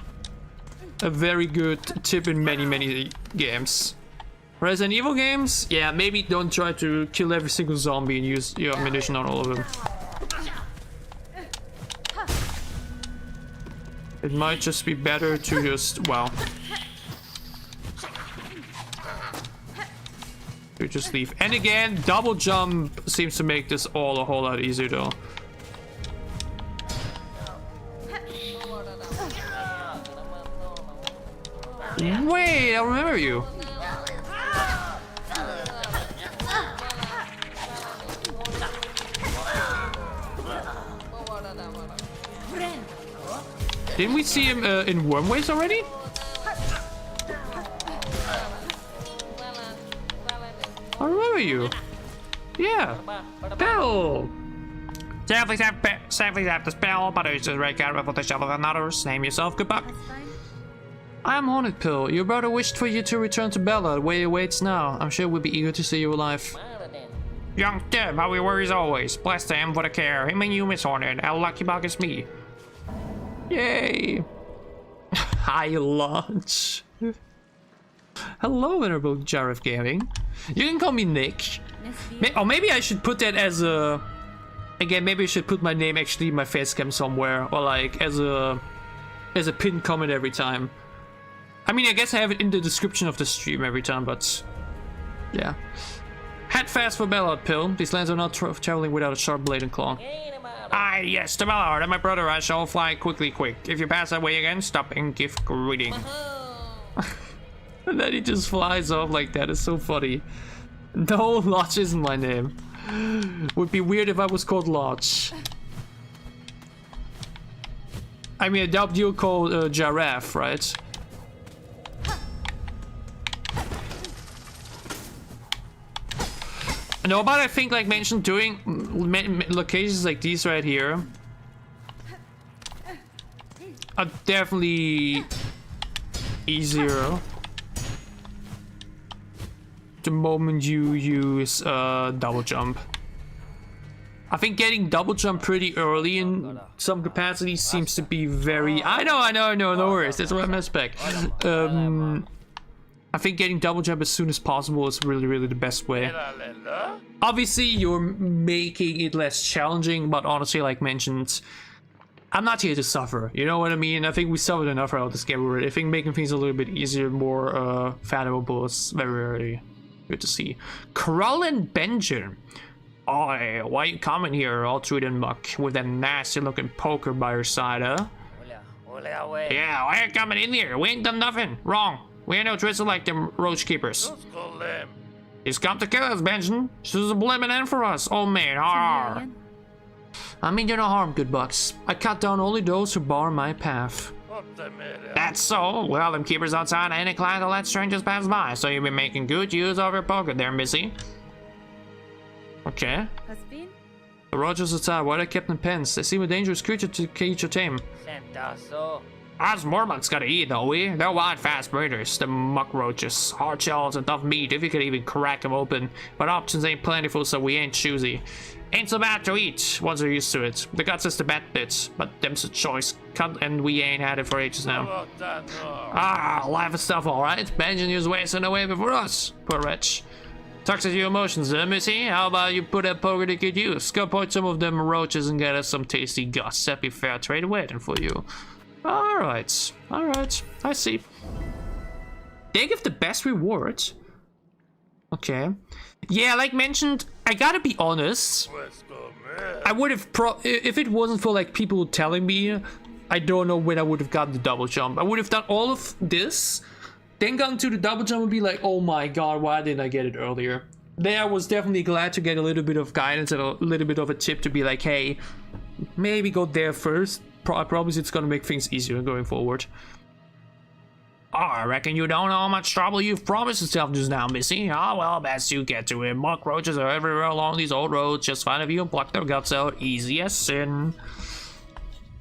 very good tip in many games. Resident Evil games, yeah, maybe don't try to kill every single zombie and use your ammunition on all of them. It might just be better to just, well, to just leave. And again, double jump seems to make this all a whole lot easier though. Wait, I remember you. Didn't we see him in Wormways already? I remember you. Yeah. Bill! Sadly have the spell, but it's just right out for the shovel and others. Name yourself, goodbye. I am Hornet Pill. Your brother wished for you to return to Bella, where he waits now. I'm sure we'll be eager to see you alive. Young Deb, how we were as always. Bless them for the care. Him and you, Miss Hornet. Our lucky bug is me. Yay! High launch. Hello, Venerable Jareth Gaming. You can call me Nick. Or maybe I should put that as a... Again, maybe I should put my name actually in my face cam somewhere. Or like, as a pinned comment every time. I mean, I guess I have it in the description of the stream every time, but... Yeah. Head fast for Ballard, Pill. These lands are not traveling without a sharp blade and claw. Ah, yes, the Ballard and my brother I shall fly quickly quick. If you pass that way again, stop and give greeting. And then he just flies off like that. It's so funny. No, Lodge isn't my name. Would be weird if I was called Lodge. I mean, I doubt you're called Giraffe, right? No, but I think, like mentioned, doing locations like these right here are definitely easier the moment you use double jump. I think getting double jump pretty early in some capacities seems to be very... I know, no worries, that's what I messed back. I think getting double jump as soon as possible is really the best way. Obviously, you're making it less challenging, but honestly, like mentioned, I'm not here to suffer. You know what I mean? I think we suffered enough out of this game already. I think making things a little bit easier, more fathomable is very good to see. Krollen Benjamin. Oi, why you coming here all through the muck with that nasty looking poker by your side, huh? Yeah, why you coming in here? We ain't done nothing wrong. We ain't no twisted like them roach keepers. He's come to kill us, Benjamin. This is a blimmin' end for us. Oh man, har. I mean, you're no harm, good bucks. I cut down only those who bar my path. That's so. Well, them keepers outside ain't inclined to let strangers pass by, so you've been making good use of your poker there, missy. Okay. The roaches outside, why they kept in pens? They seem a dangerous creature to cage or tame. Us Mormonts gotta eat, though, we? They're wild, fast breeders, the muck roaches. Hard shells and tough meat, if you could even crack them open. But options ain't plentiful, so we ain't choosy. Ain't so bad to eat, once we're used to it. The guts is the bad bits, but them's a choice cut, and we ain't had it for ages now. Ah, life is tough, alright. Benjamin was wasting away before us. Poor wretch. Talks to your emotions, missy? How about you put that poker to good use? Go point some of them roaches and get us some tasty guts. That'd be fair trade waiting for you. Alright, I see. They give the best reward. Okay. Yeah, like mentioned, I gotta be honest. I would have if it wasn't for like people telling me, I don't know when I would have gotten the double jump. I would have done all of this, then gone to the double jump and be like, oh my god, why didn't I get it earlier? There I was definitely glad to get a little bit of guidance and a little bit of a tip to be like, hey, maybe go there first. I promise it's gonna make things easier going forward. Oh, I reckon you don't know how much trouble you've promised yourself just now, missy. Ah, well, best you get to it. Muck roaches are everywhere along these old roads. Just find a few and pluck their guts out. Easy as sin.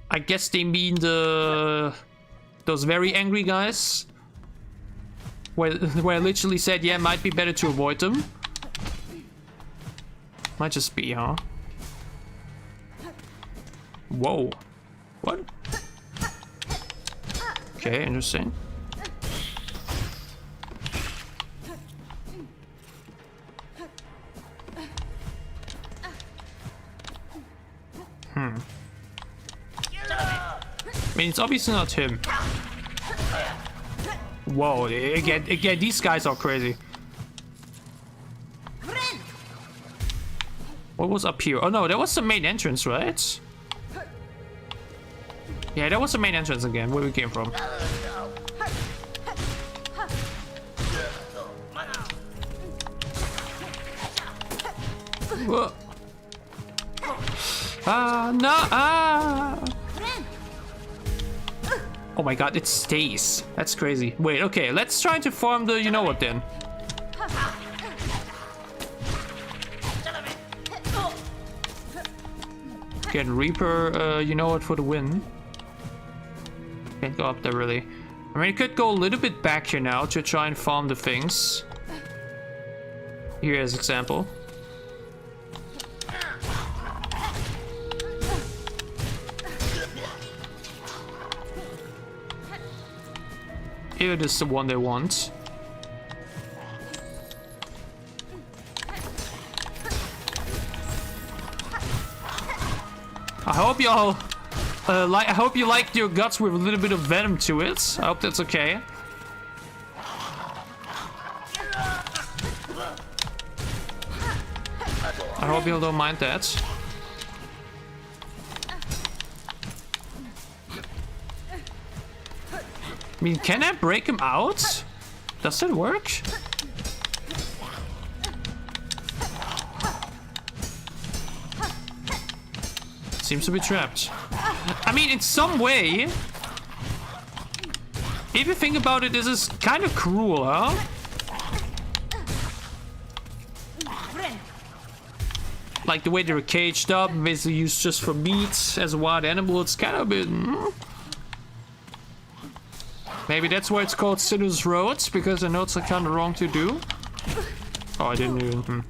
I guess they mean those very angry guys. Where I literally said, yeah, might be better to avoid them. Might just be, huh? Whoa. What? Okay, interesting. I mean, it's obviously not him. Whoa, again, these guys are crazy. What was up here? Oh no, that was the main entrance, right? Yeah, that was the main entrance again, where we came from. Whoa. No, oh my god, it stays. That's crazy. Wait, okay, let's try to farm the you know what then. Get Reaper, you know what, for the win. Can't go up there really. I mean, I could go a little bit back here now to try and farm the things. Here as example. If it is the one they want. I hope y'all I hope you liked your guts with a little bit of venom to it. I hope that's okay. I hope y'all don't mind that. I mean, can I break him out? Does that work? Seems to be trapped. I mean, in some way, if you think about it, this is kind of cruel, huh? Like the way they were caged up, basically used just for meat as a wild animal, it's kind of a bit... Maybe that's why it's called Sinuous Roads, because I know it's kind of wrong to do. Oh, I didn't even...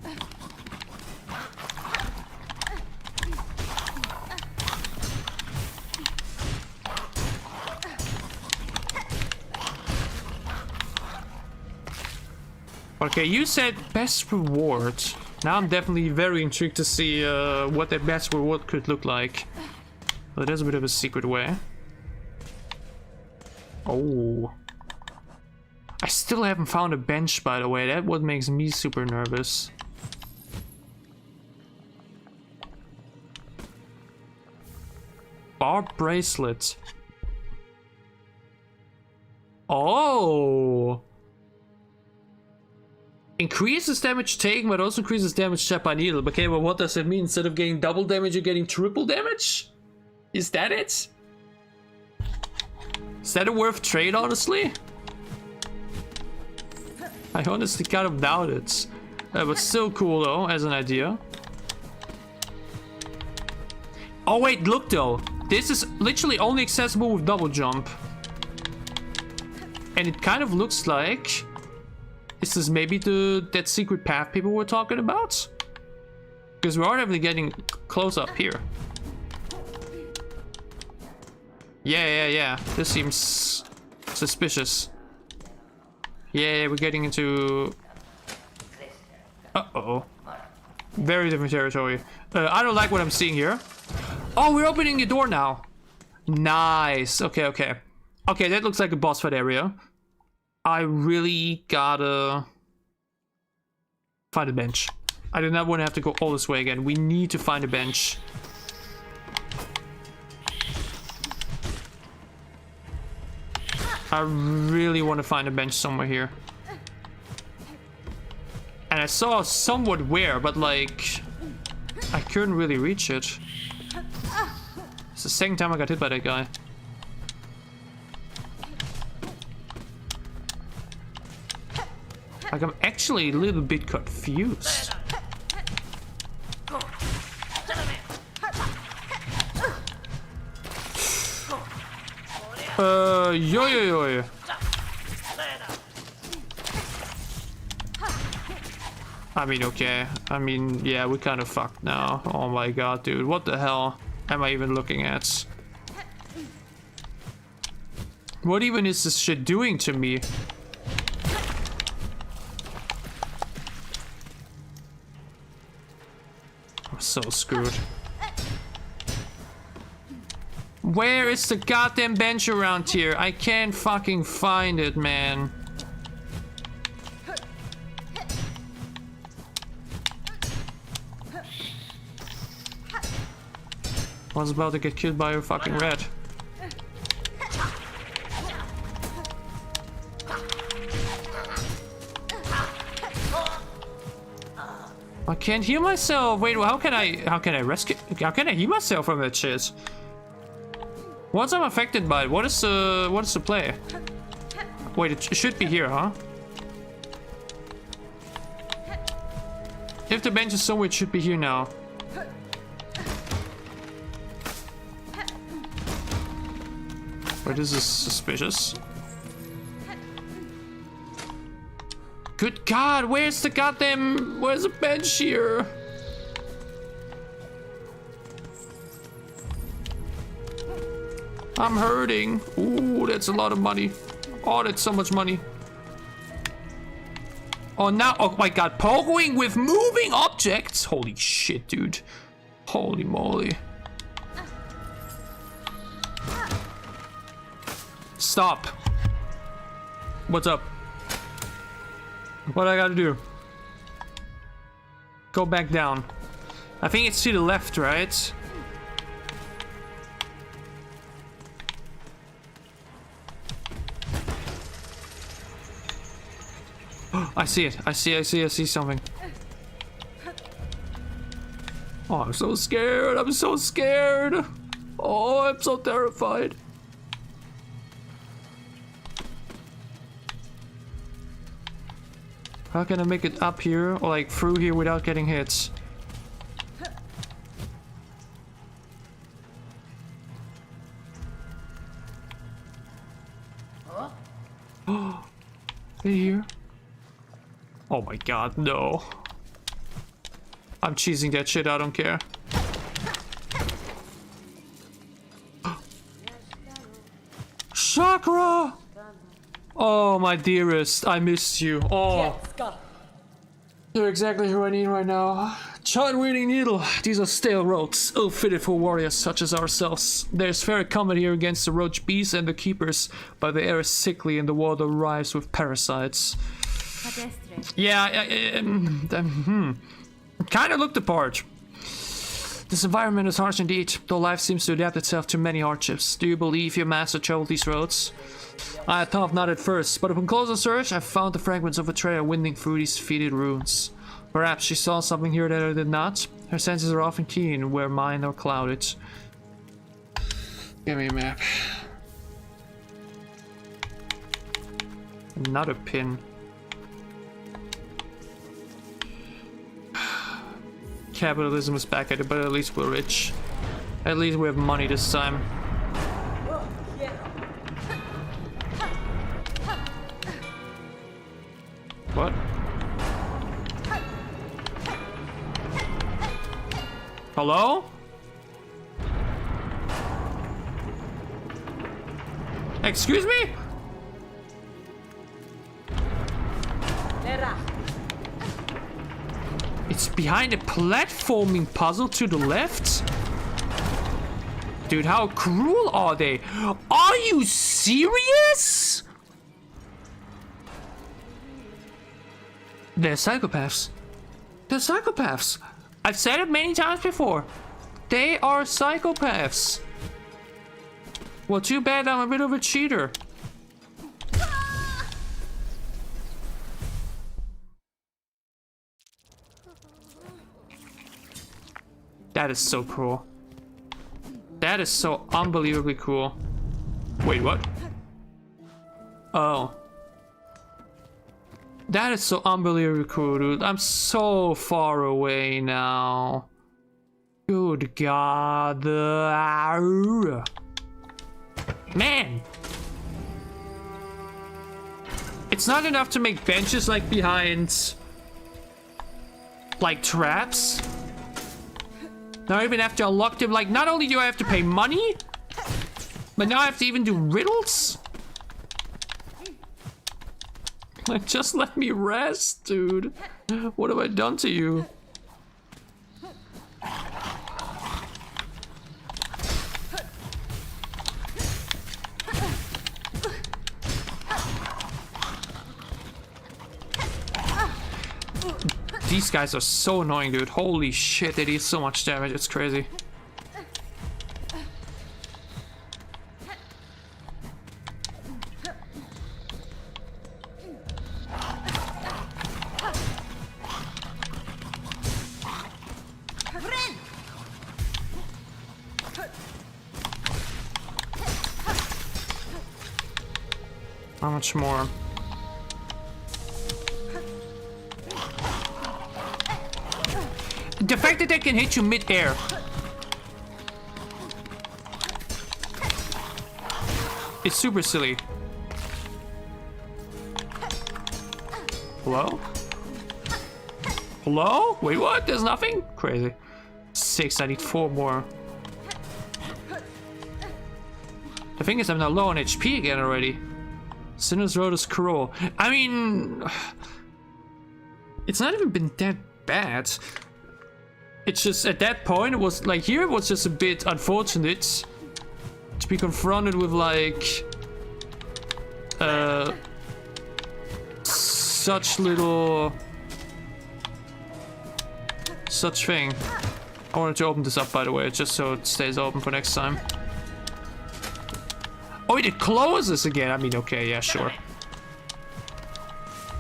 Okay, you said best reward. Now I'm definitely very intrigued to see what that best reward could look like. Well, there's a bit of a secret way. Oh. I still haven't found a bench, by the way. That what makes me super nervous. Bar bracelet. Oh. Increases damage taken, but also increases damage checked by needle. Okay, well, what does that mean? Instead of getting double damage, you're getting triple damage? Is that it? Is that a worth trade, honestly? I honestly kind of doubt it. But still cool, though, as an idea. Oh, wait, look, though. This is literally only accessible with double jump. And it kind of looks like... Is this maybe that secret path people were talking about? Because we are definitely getting close up here. Yeah. This seems suspicious. Yeah, we're getting into... Uh-oh. Very different territory. I don't like what I'm seeing here. Oh, we're opening the door now. Nice. Okay. Okay, that looks like a boss fight area. I really gotta find a bench. I do not want to have to go all this way again. We need to find a bench. I really want to find a bench somewhere here. And I saw somewhat where, but like... I couldn't really reach it. It's the second time I got hit by that guy. Like, I'm actually a little bit confused. Yo. I mean, okay. I mean, yeah, we kind of fucked now. Oh my god, dude. What the hell am I even looking at? What even is this shit doing to me? So screwed. Where is the goddamn bench around here? I can't fucking find it, man. I was about to get killed by a fucking rat. I can't heal myself. Wait, how can I heal myself from that shit? Once I'm affected by it, what is the play? Wait, it should be here, huh? If the bench is somewhere, it should be here now. Wait, this is suspicious. Good God, where's the bench here? I'm hurting. Ooh, that's a lot of money. Oh, that's so much money. Oh, now, oh my god, pogoing with moving objects. Holy shit, dude. Holy moly. Stop. What's up? What I gotta do? Go back down. I think it's to the left, right? I see it. I see something. Oh, I'm so scared. I'm so scared. Oh, I'm so terrified. How can I make it up here or like through here without getting hit? Oh, here. Oh my god, no. I'm cheesing that shit, I don't care. Chakra! Oh, my dearest, I missed you. Oh. You're exactly who I need right now. Child-wearing needle. These are stale roads, ill-fitted for warriors such as ourselves. There's fair combat here against the roach beasts and the keepers, but the air is sickly and the water rives with parasites. Yeah, kind of looked the part. This environment is harsh indeed, though life seems to adapt itself to many hardships. Do you believe your master traveled these roads? I thought not at first, but upon closer search, I found the fragments of a trail winding through these faded ruins. Perhaps she saw something here that I did not. Her senses are often keen, where mine are clouded. Give me a map. Another pin. Capitalism is back at it, but at least we're rich. At least we have money this time. What? Hello? Excuse me? It's behind a platforming puzzle to the left? Dude, how cruel are they? Are you serious? They're psychopaths. They're psychopaths. I've said it many times before. They are psychopaths. Well, too bad I'm a bit of a cheater. That is so cruel. That is so unbelievably cool. Wait, what? Oh. That is so unbelievably cool, dude. I'm so far away now. Good God. Man. It's not enough to make benches like behind like traps. Now I even have to unlock them. Like, not only do I have to pay money, but now I have to even do riddles. Like, just let me rest, dude. What have I done to you? These guys are so annoying, dude. Holy shit, they deal so much damage. It's crazy. How much more? The fact that they can hit you mid-air. It's super silly. Hello? Hello? Wait, what? There's nothing? Crazy. 6, I need 4 more. The thing is, I'm now low on HP again already. Sinner's Road is cruel. I mean, it's not even been that bad. It's just at that point, it was like here, it was just a bit unfortunate to be confronted with like such little such thing. I wanted to open this up, by the way, just so it stays open for next time. Oh, it closes again. I mean, okay, yeah, sure.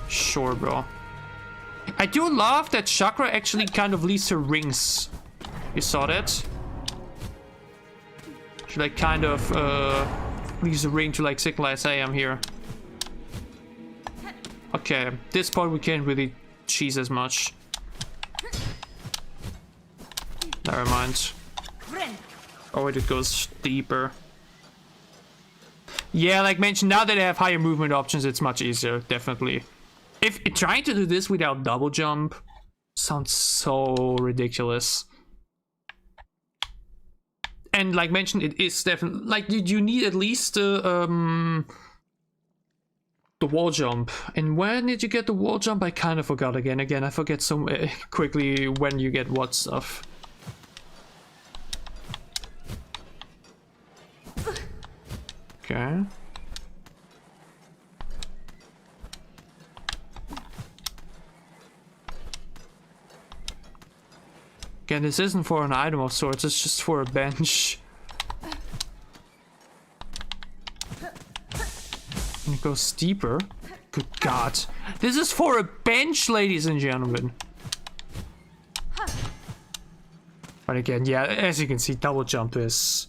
Sure, bro. I do love that Chakra actually kind of leads to rings. You saw that? She like kind of leaves a ring to like signalize, hey, I'm here. Okay, at this point we can't really cheese as much. Never mind. Oh, it goes deeper. Yeah, like mentioned, now that I have higher movement options, it's much easier, definitely. If trying to do this without double jump sounds so ridiculous. And like mentioned, it is definitely like you need at least the wall jump. And when did you get the wall jump? I kind of forgot again. I forget so quickly when you get what stuff. Okay. Again, this isn't for an item of sorts, it's just for a bench. And it goes deeper. Good God. This is for a bench, ladies and gentlemen. But again, yeah, as you can see, double jump is...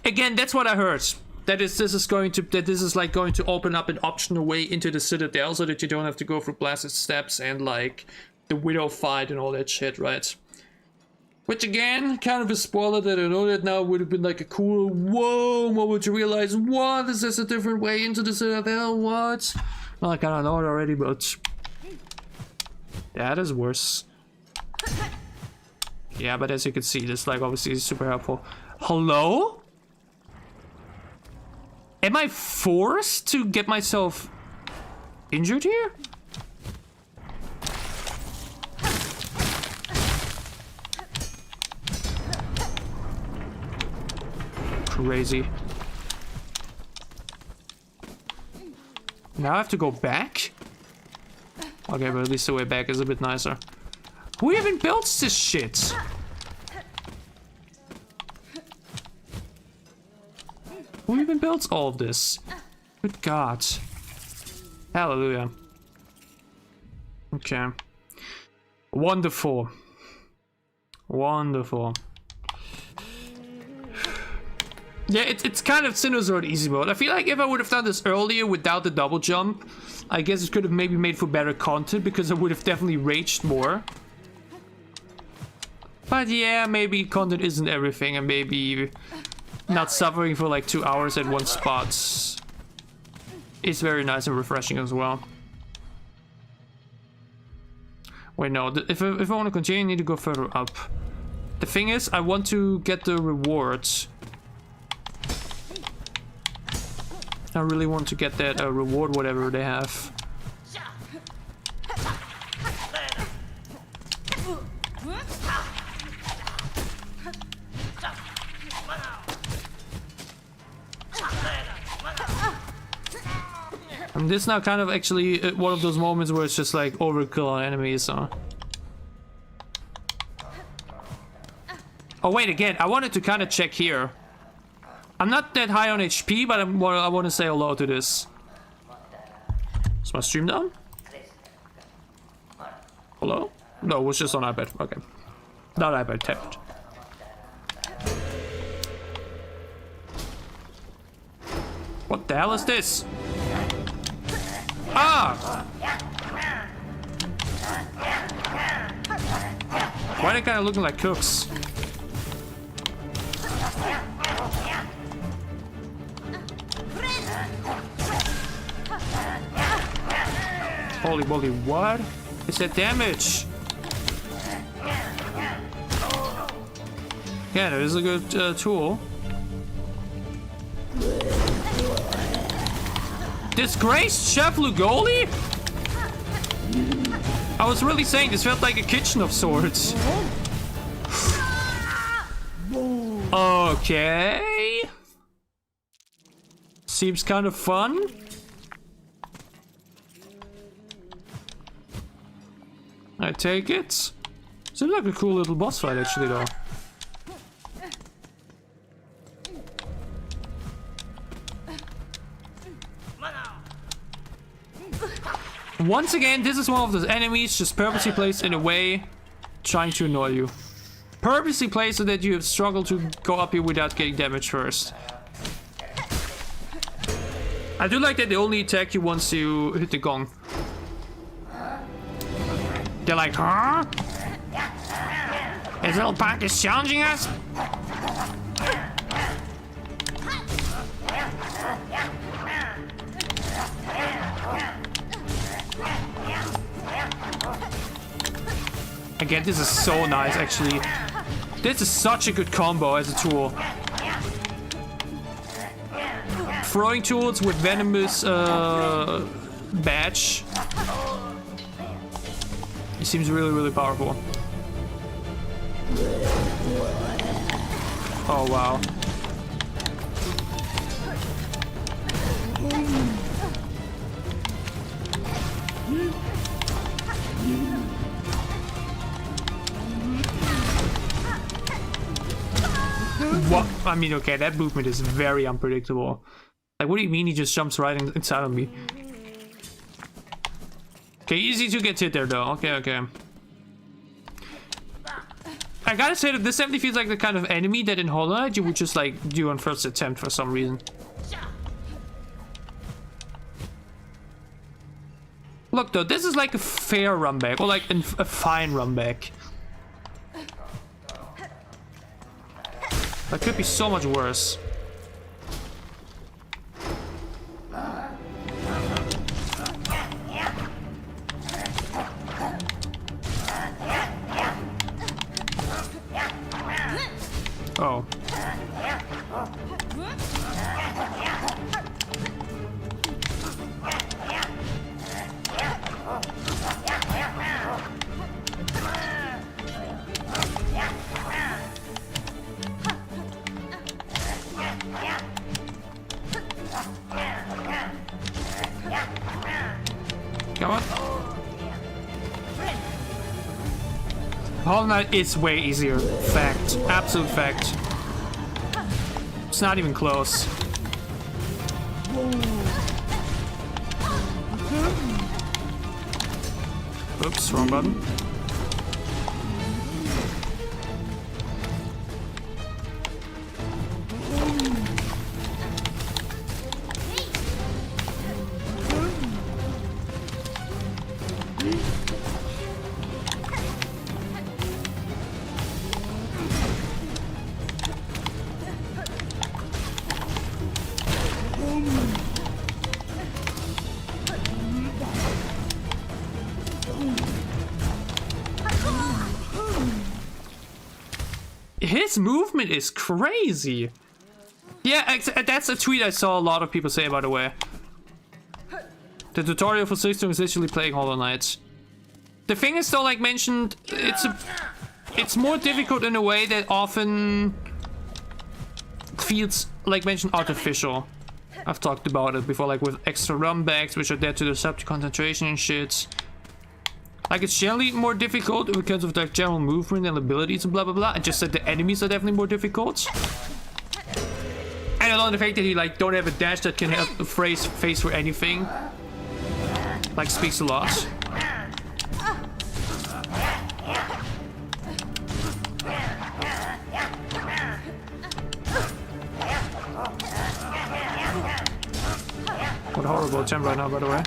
Again, that's what I heard. This is going to open up an optional way into the Citadel so that you don't have to go through blasted steps and like the Widow fight and all that shit, right? Which again, kind of a spoiler that I know that now would have been like a cool whoa moment to realize, what, is this a different way into the Citadel? What? Well, I kind of know it already, but yeah, it is worse. Yeah, but as you can see, this like obviously is super helpful. Hello? Am I forced to get myself injured here? Crazy. Now I have to go back? Okay, but at least the way back is a bit nicer. Who even builds this shit? Who even builds all of this? Good God. Hallelujah. Okay. Wonderful. Wonderful. Yeah, it's kind of Sinner's Road easy mode. I feel like if I would have done this earlier without the double jump, I guess it could have maybe made for better content because I would have definitely raged more. But yeah, maybe content isn't everything, and maybe not suffering for like 2 hours at one spot is very nice and refreshing as well. Wait, no, if I want to continue, I need to go further up. The thing is, I want to get the rewards. I really want to get that reward, whatever they have. And this now kind of actually one of those moments where it's just like overkill on enemies, so. Oh wait, again, I wanted to kind of check here. I'm not that high on HP, but I want to say hello to this. Is my stream down? Hello? No, it was just on iPad. Okay. Not iPad, tablet. What the hell is this? Ah! Why are they kind of looking like cooks? Holy moly, what is that damage? Yeah, that is a good tool. Disgraced Chef Lugoli? I was really saying this felt like a kitchen of sorts. Okay. Seems kind of fun. I take it. Seems like a cool little boss fight actually though. Once again, this is one of those enemies just purposely placed in a way trying to annoy you. Purposely placed so that you struggle to go up here without getting damaged first. I do like that they only attack you once you hit the gong. They're like, huh? This little punk is challenging us? Again, this is so nice, actually. This is such a good combo as a tool. Throwing tools with venomous badge. It seems really, really powerful. Oh, wow. What? I mean, okay, that movement is very unpredictable. Like, what do you mean he just jumps right inside of me? Okay, easy to get hit there, though. Okay, okay. I gotta say that this definitely feels like the kind of enemy that in Hollow Knight you would just, like, do on first attempt for some reason. Look, though, this is like a fair run back, or like a fine run back. That could be so much worse. Oh. Come on. Hollow Knight is way easier. Fact. Absolute fact. It's not even close. Oops, wrong button. His movement is crazy. Yeah, that's a tweet I saw a lot of people say, by the way. The tutorial for Silksong is literally playing Hollow Knight. The thing is, though, like mentioned, it's more difficult in a way that often feels, like mentioned, artificial. I've talked about it before, like with extra run backs, which are there to disrupt concentration and shit. Like, it's generally more difficult because of the general movement and abilities and blah blah blah. And just that the enemies are definitely more difficult. And along the fact that you like don't have a dash that can help face for anything, like, speaks a lot. What a horrible attempt right now, by the way.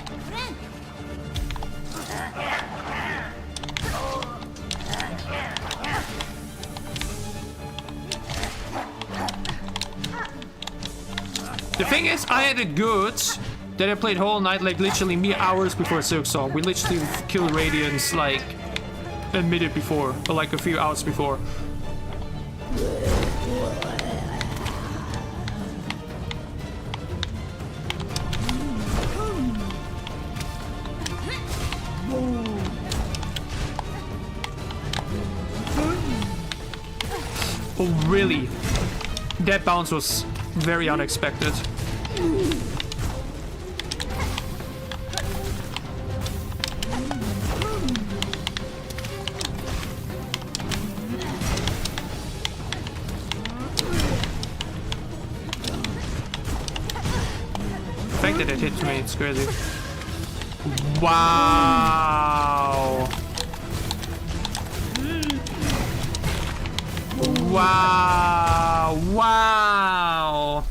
The thing is, I had it good that I played Hollow Knight like literally mere hours before Silksong. We literally killed Radiance like a minute before, or like a few hours before. Oh, really? That bounce was very unexpected. The fact that it hits me, it's crazy. Wow. Wow. Wow.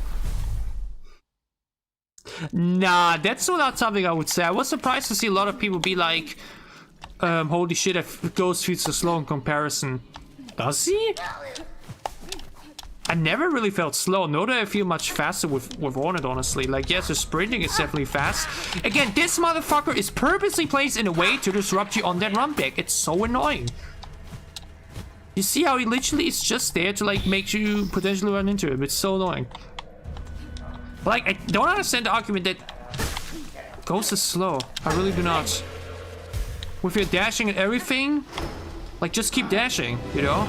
Nah, that's not something I would say. I was surprised to see a lot of people be like, holy shit, Ghost feels so slow in comparison. Does he? I never really felt slow, nor do I feel much faster with Hornet, honestly. Like, yes, the sprinting is definitely fast. Again, this motherfucker is purposely placed in a way to disrupt you on that run back. It's so annoying. You see how he literally is just there to, like, make you potentially run into him. It's so annoying. Like, I don't understand the argument that Ghost is slow. I really do not. With your dashing and everything, like, just keep dashing, you know?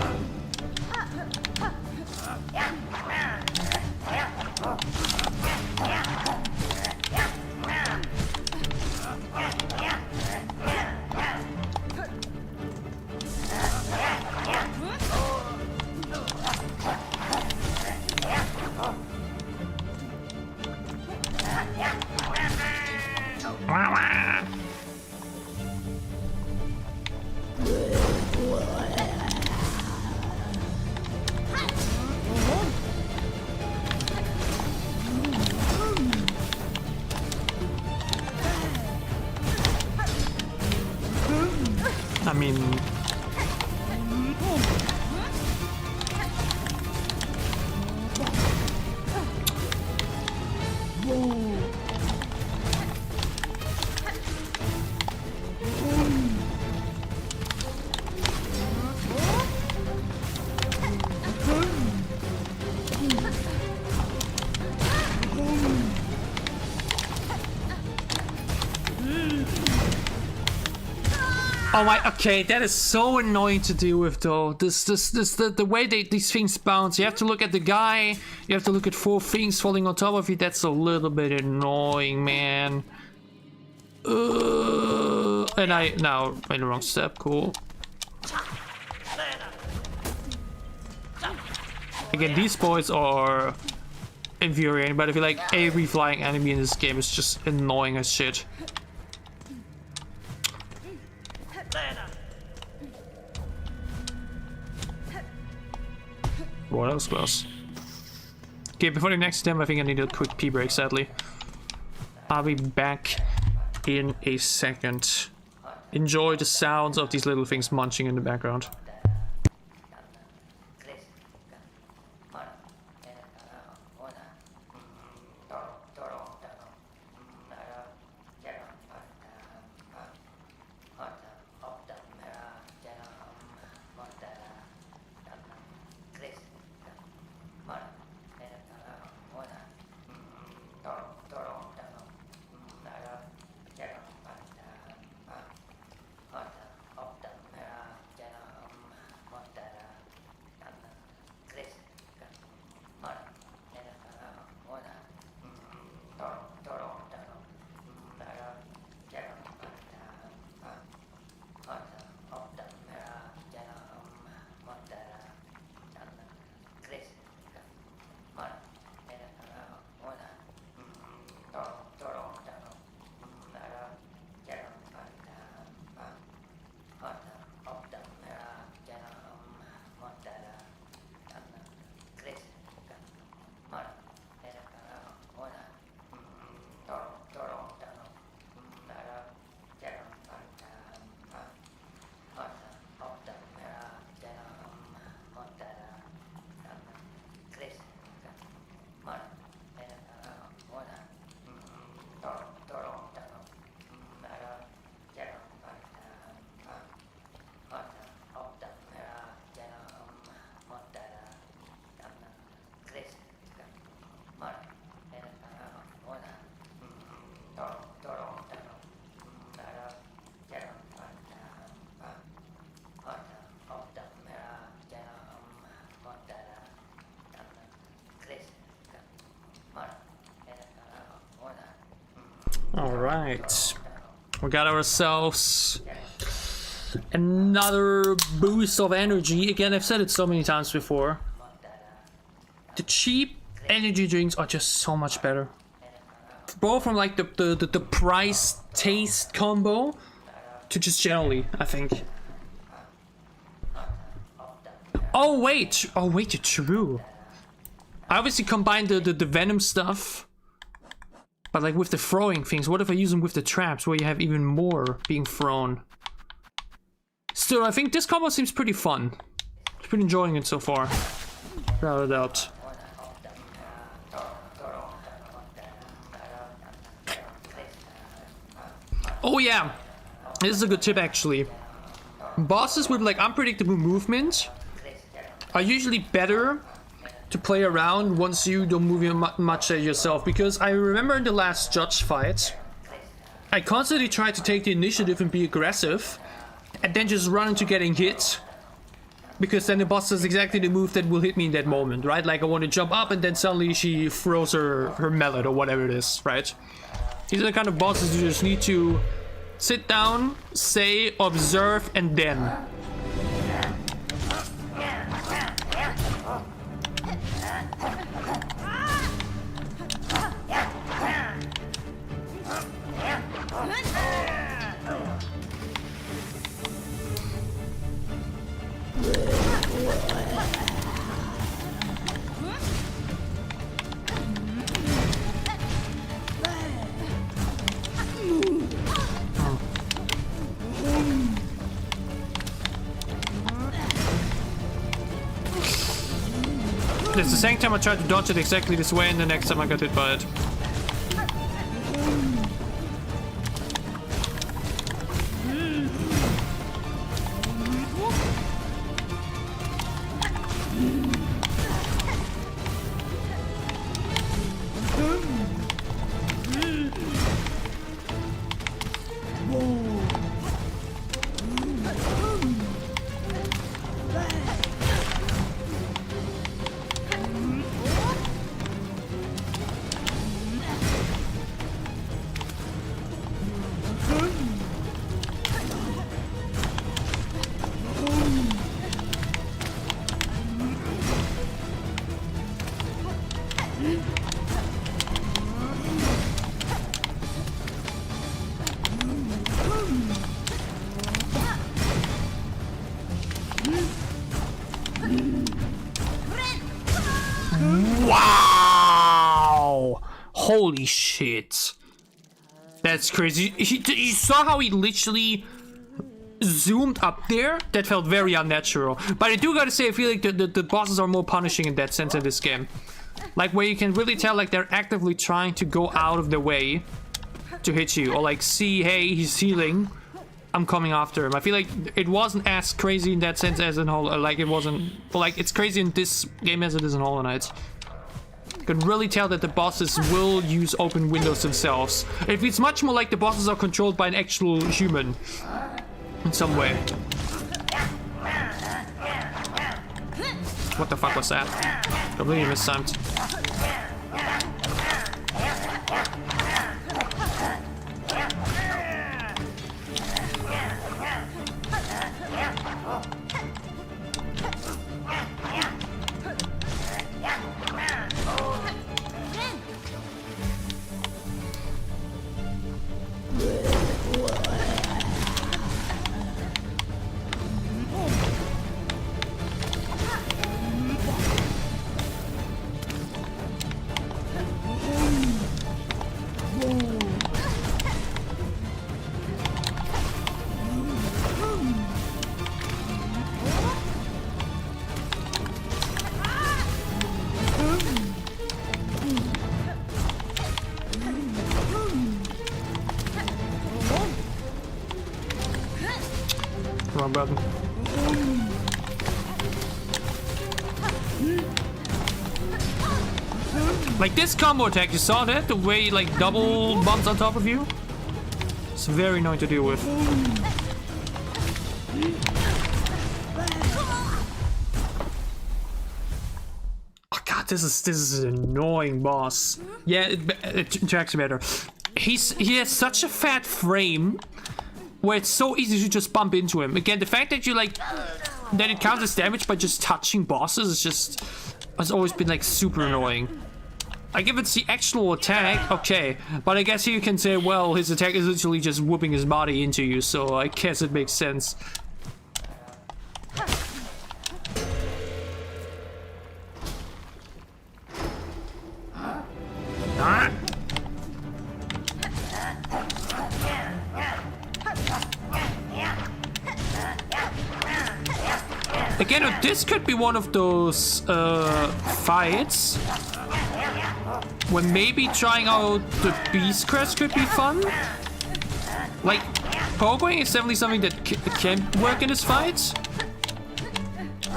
I mean... Oh my, okay, that is so annoying to deal with though. The way these things bounce. You have to look at the guy, you have to look at 4 things falling on top of you. That's a little bit annoying, man. And I now made the wrong step, cool. Again, these boys are infuriating, but I feel like every flying enemy in this game is just annoying as shit. Boy, that was close. Okay, before the next attempt, I think I need a quick pee break, sadly. I'll be back in a second. Enjoy the sounds of these little things munching in the background. right. We got ourselves another boost of energy. Again, I've said it so many times before. The cheap energy drinks are just so much better. Both from like the price taste combo to just generally, I think. Oh wait, you're true. I obviously combined the venom stuff, but like with the throwing things, what if I use them with the traps where you have even more being thrown? Still, I think this combo seems pretty fun. I've been enjoying it so far, without a doubt. Oh yeah, this is a good tip actually. Bosses with like unpredictable movement are usually better to play around once you don't move much yourself, because I remember in the last judge fight, I constantly tried to take the initiative and be aggressive, and then just run into getting hit, because then the boss does exactly the move that will hit me in that moment, right? Like I want to jump up and then suddenly she throws her mallet or whatever it is, right? These are the kind of bosses you just need to sit down, say, observe, and then. It's the same time I tried to dodge it exactly this way, and the next time I got hit by it. Wow! Holy shit. That's crazy. You saw how he literally zoomed up there? That felt very unnatural. But I do gotta say, I feel like the bosses are more punishing in that sense in this game. Like where you can really tell like they're actively trying to go out of their way to hit you. Or like see, hey, he's healing, I'm coming after him. I feel like it wasn't as crazy in that sense as in Hollow, like it wasn't, like it's crazy in this game as it is in Hollow Knight. You can really tell that the bosses will use open windows themselves. It feels much more like the bosses are controlled by an actual human in some way. What the fuck was that? Completely mistimed. Wrong button. Like this combo attack, you saw that? The way he like double bumps on top of you? It's very annoying to deal with. Oh god, this is an annoying boss. Yeah, it tracks better. he has such a fat frame where it's so easy to just bump into him. Again, the fact that you like that it counts as damage by just touching bosses is just has always been like super annoying. Like if it's the actual attack, okay, but I guess you can say, well, his attack is literally just whooping his body into you, so I guess it makes sense. Again, this could be one of those fights when maybe trying out the Beast Crest could be fun. Like, pogoing is definitely something that can work in this fight,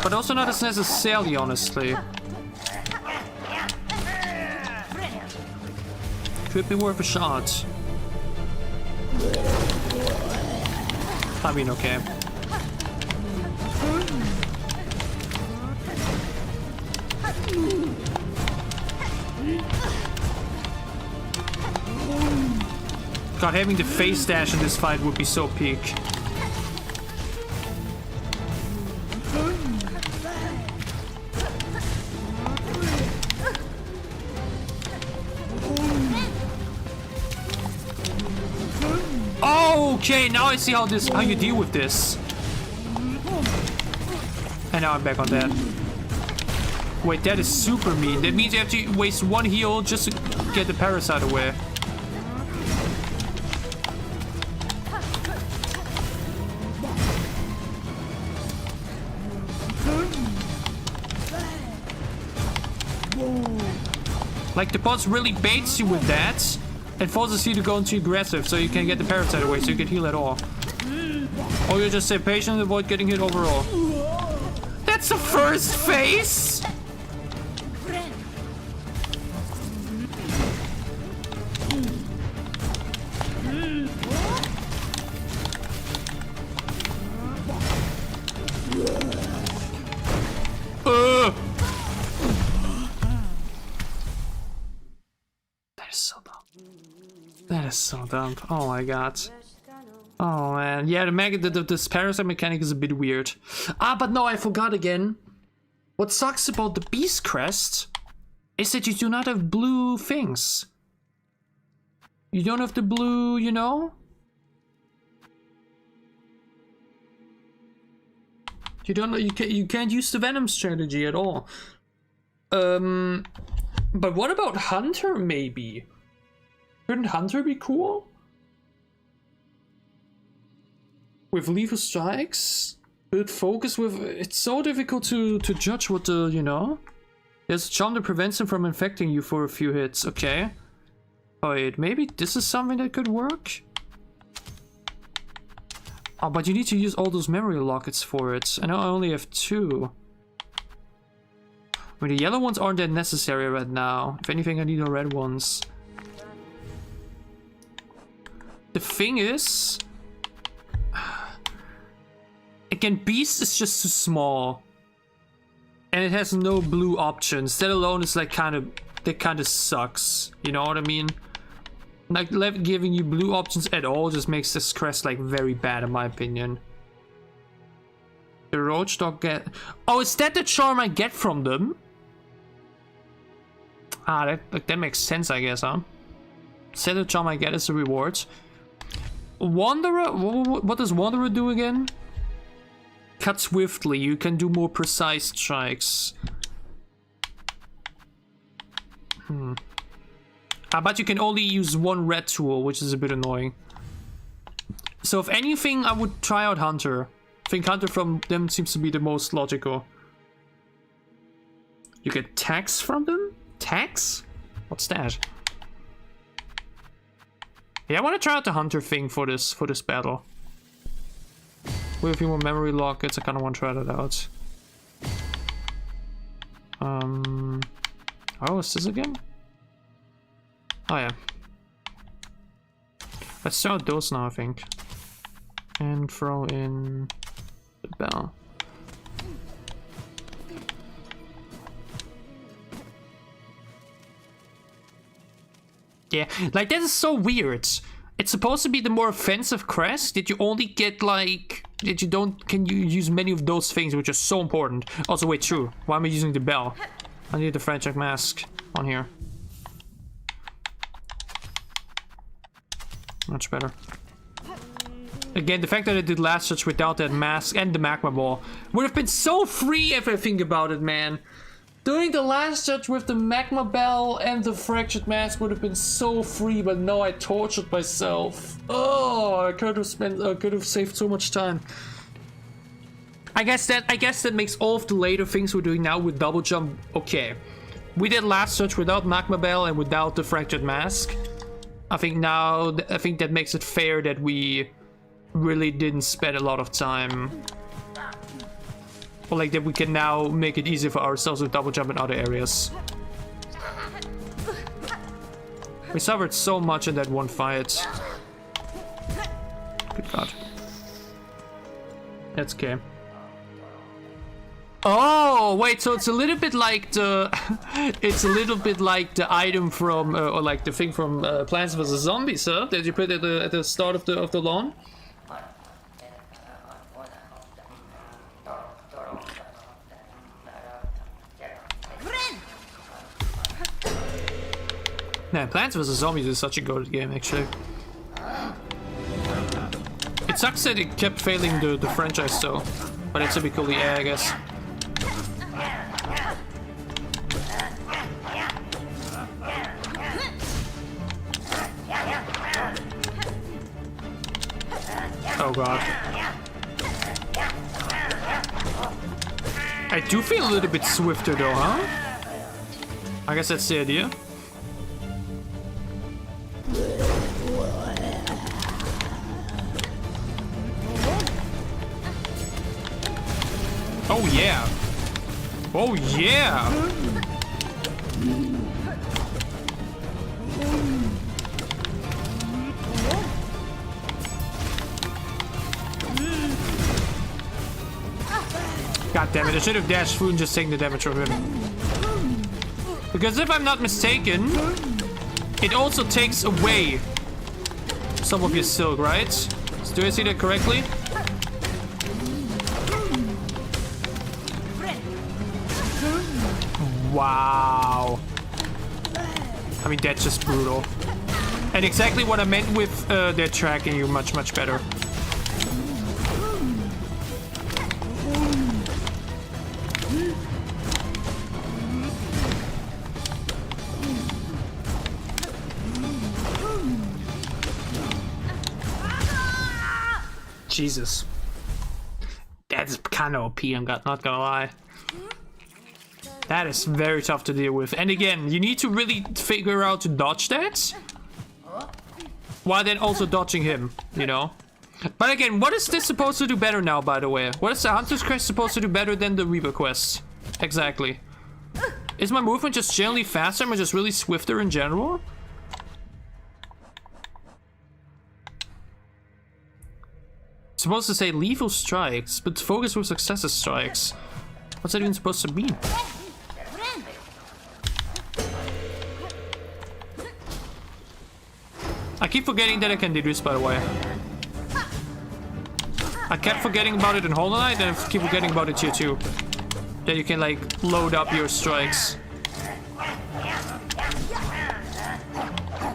but also not as necessarily, honestly. Could be worth a shot. I mean, okay. God, having the face dash in this fight would be so peak. Oh, okay, now I see how you deal with this. And now I'm back on that. Wait, that is super mean. That means you have to waste one heal just to get the parasite away. Like, the boss really baits you with that and forces you to go into aggressive so you can get the parasite away so you can heal at all. Or you just stay patient and avoid getting hit overall. That's the first phase? That is so dumb. Oh my god. Oh man. Yeah, this parasite mechanic is a bit weird. Ah, but no, I forgot again. What sucks about the Beast Crest is that you do not have blue things. You don't have the blue, you know? You don't know, you can't use the Venom strategy at all. But what about Hunter maybe? Couldn't Hunter be cool? With lethal strikes? Build focus with... It's so difficult to judge what the, you know? There's a charm that prevents him from infecting you for a few hits. Okay. Wait, maybe this is something that could work? Oh, but you need to use all those memory lockets for it. I know I only have 2. I mean, the yellow ones aren't that necessary right now. If anything, I need the red ones. The thing is... Again, Beast is just too small. And it has no blue options. That alone is like that kind of sucks. You know what I mean? Like, giving you blue options at all just makes this crest like very bad in my opinion. The roach dog get... Oh, is that the charm I get from them? Ah, that makes sense, I guess, huh? Is that the charm I get as a reward? Wanderer? What does Wanderer do again? Cut swiftly. You can do more precise strikes. But you can only use one red tool, which is a bit annoying. So if anything, I would try out Hunter. I think Hunter from them seems to be the most logical. You get tax from them? Tax? What's that? Yeah, I want to try out the Hunter thing for this battle. With a few more memory lockets, I kind of want to try that out. Oh, is this again? Oh yeah. Let's start with those now, I think. And throw in the bell. Yeah, like that is so weird. It's supposed to be the more offensive crest that you only get like that you don't can you use many of those things which are so important. Also, wait, true. Why am I using the bell? I need the franchise mask on here. Much better. Again, the fact that I did last touch without that mask and the magma ball would have been so free if I think about it, man. Doing the last touch with the magma bell and the fractured mask would have been so free, but no, I tortured myself. Oh, I could have saved so much time. I guess that makes all of the later things we're doing now with double jump okay. We did last touch without magma bell and without the fractured mask. I think that makes it fair that we really didn't spend a lot of time. Or like that we can now make it easier for ourselves with double jump in other areas. We suffered so much in that one fight. Good God. That's okay. Oh wait, so it's a little bit like the it's a little bit like the item from or like the thing from Plants vs Zombies, huh? That you put at the start of the lawn. Man, Plants vs Zombies is such a good game, actually. It sucks that it kept failing the franchise, though. But it's typically, yeah, I guess. Oh god. I do feel a little bit swifter, though, huh? I guess that's the idea. Oh yeah. Oh yeah. God damn it, I should have dashed through and just taken the damage from him. Because if I'm not mistaken, it also takes away some of your silk, right? So do I see that correctly? Wow. I mean, that's just brutal. And exactly what I meant with they're tracking you much, much better. Jesus. That's kind of OP, I'm not gonna lie. That is very tough to deal with. And again, you need to really figure out to dodge that. While then also dodging him, you know? But again, what is this supposed to do better now, by the way? What is the Hunter's Quest supposed to do better than the Reaper Quest? Exactly. Is my movement just generally faster? Am I just really swifter in general? It's supposed to say lethal strikes, but focus with successive strikes. What's that even supposed to mean? I keep forgetting that I can do this, by the way. I kept forgetting about it in Hollow Knight, and I keep forgetting about it here too. That you can like load up your strikes.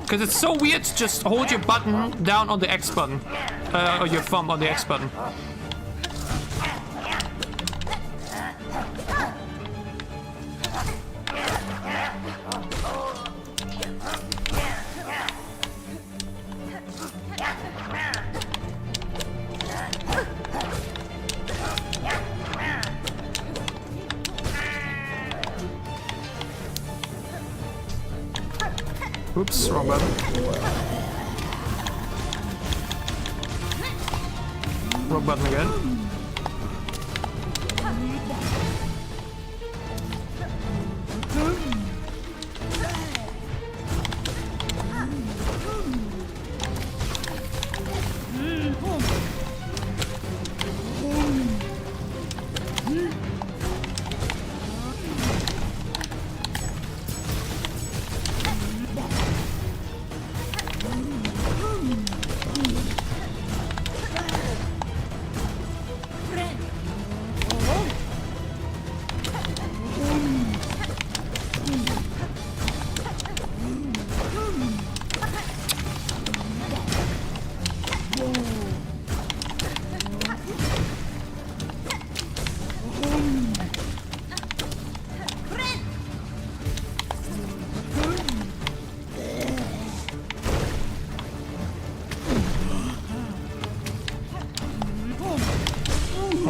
Because it's so weird to just hold your button down on the X button. Or your thumb on the X button. Oops, wrong button. Wrong button again.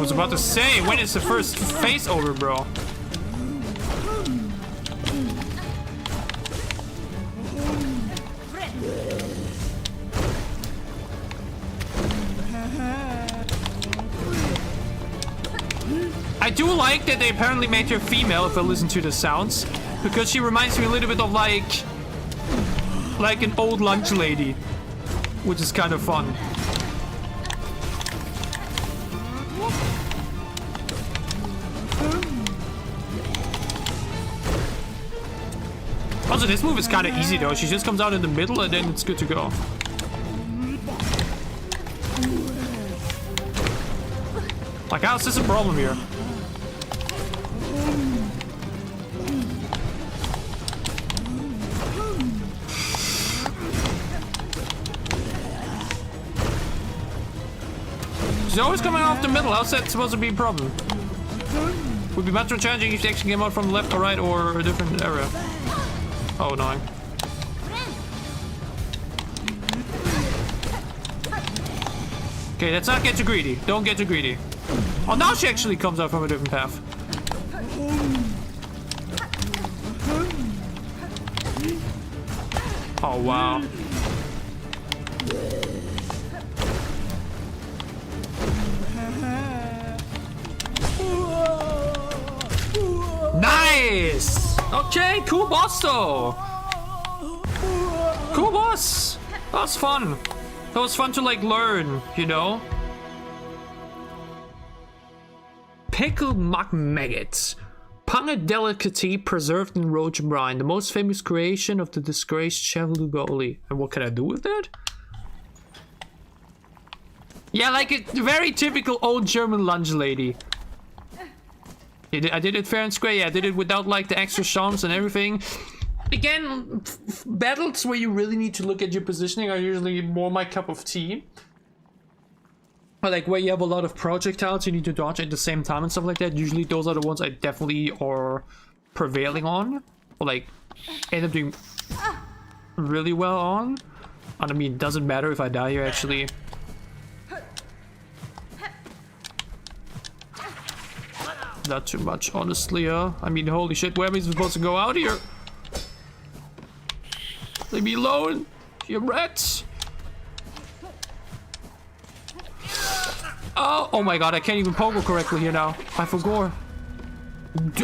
was about to say, when is the first phase over, bro? I do like that they apparently made her female, if I listen to the sounds, because she reminds me a little bit of like an old lunch lady, which is kind of fun. Also, this move is kind of easy though. She just comes out in the middle and then it's good to go. Like, how's this a problem here? She's always coming off the middle. How's that supposed to be a problem? Would be much more challenging if she actually came out from the left or right or a different area. Oh, annoying. Okay, let's not get too greedy. Don't get too greedy. Oh, now she actually comes out from a different path. Oh, wow. Nice! Okay, cool boss though. Cool boss. That was fun. That was fun to like learn, you know? Pickled muck maggots. Punga delicacy preserved in roach brine. The most famous creation of the disgraced Chef Lugoli. And what can I do with that? Yeah, like a very typical old German lunch lady. I did it fair and square. Yeah, I did it without like the extra charms and everything. Again, battles where you really need to look at your positioning are usually more my cup of tea. Or like where you have a lot of projectiles you need to dodge at the same time and stuff like that. Usually those are the ones I definitely are prevailing on. Or like end up doing really well on. And I mean, it doesn't matter if I die here actually. Not too much, honestly. I mean, holy shit, where am I supposed to go out here? Leave me alone, you rats. Oh my god, I can't even pogo correctly here now. I forgot.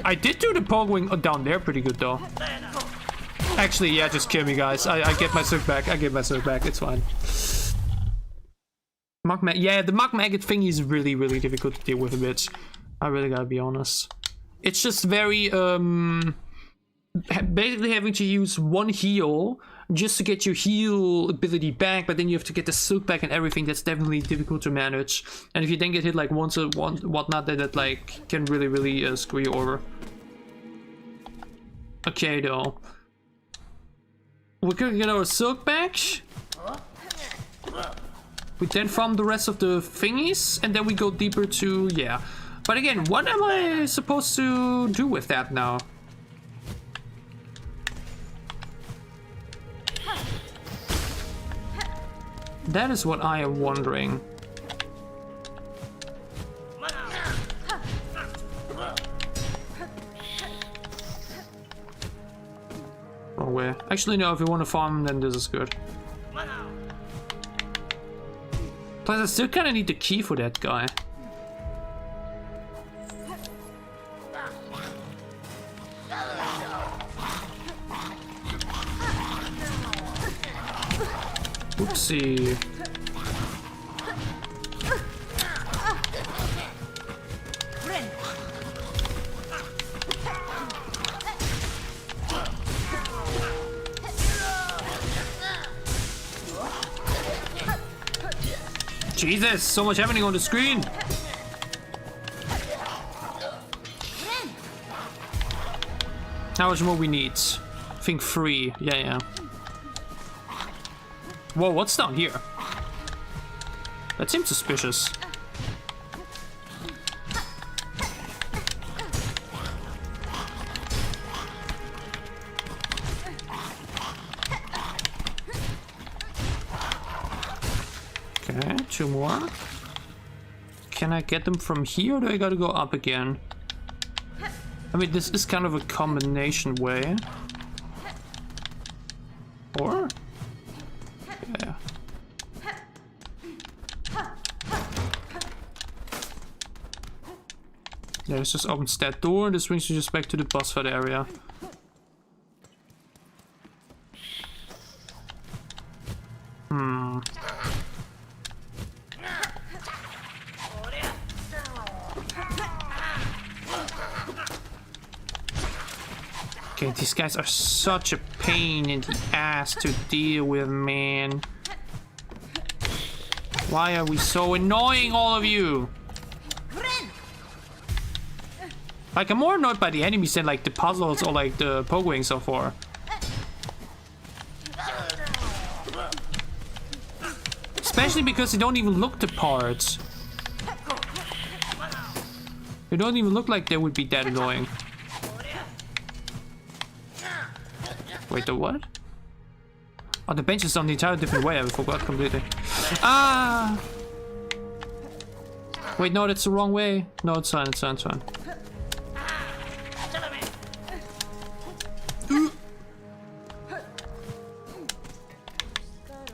I did do the pogoing down there pretty good though. Actually, yeah, just kill me, guys. I get my silk back. I get my silk back. It's fine. Yeah, the muck maggot thing is really, really difficult to deal with a bit. I really gotta be honest. It's just very, basically having to use one heal just to get your heal ability back, but then you have to get the silk back and everything. That's definitely difficult to manage. And if you then get hit like once or whatnot, then that like can really, really screw you over. Okay, though. We're gonna get our silk back. We then farm the rest of the thingies, and then we go deeper to, yeah. But again, what am I supposed to do with that now? That is what I am wondering. Wrong way. Actually, no, if you want to farm, then this is good. Plus, I still kind of need the key for that guy. Oopsie. Jesus, so much happening on the screen. How much more we need? I think 3. Yeah. Whoa, what's down here? That seems suspicious. Okay, 2 more. can I get them from here, or do I gotta go up again? I mean, this is kind of a combination way. Or? Yeah. Yeah, this just opens that door, and this brings you just back to the boss fight area. Okay, these guys are such a pain in the ass to deal with, man. Why are we so annoying, all of you? Like, I'm more annoyed by the enemies than, like, the puzzles or, like, the pogoing so far. Especially because they don't even look the parts. They don't even look like they would be that annoying. Wait, the what? Oh, the bench is on the entire different way. I forgot completely. Ah! Wait, no, that's the wrong way. No, it's fine, it's fine, it's fine.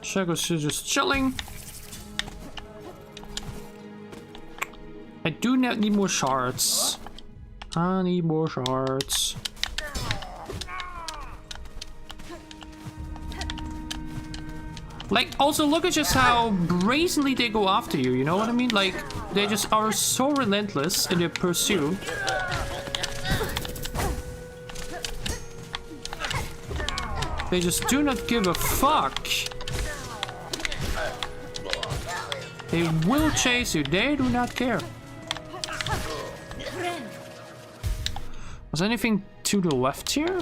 Shago's just chilling. I do need more shards. I need more shards. Like, also look at just how brazenly they go after you, you know what I mean? Like, they just are so relentless in their pursuit. They just do not give a fuck. They will chase you, they do not care. Was anything to the left here?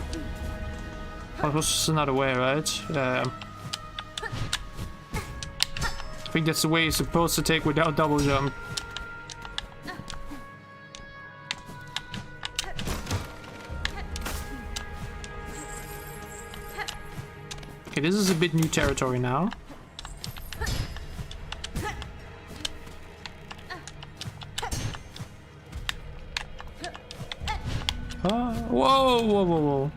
Oh, it was just another way, right? I think that's the way you're supposed to take without double jump. Okay, this is a bit new territory now. Whoa, whoa, whoa, whoa.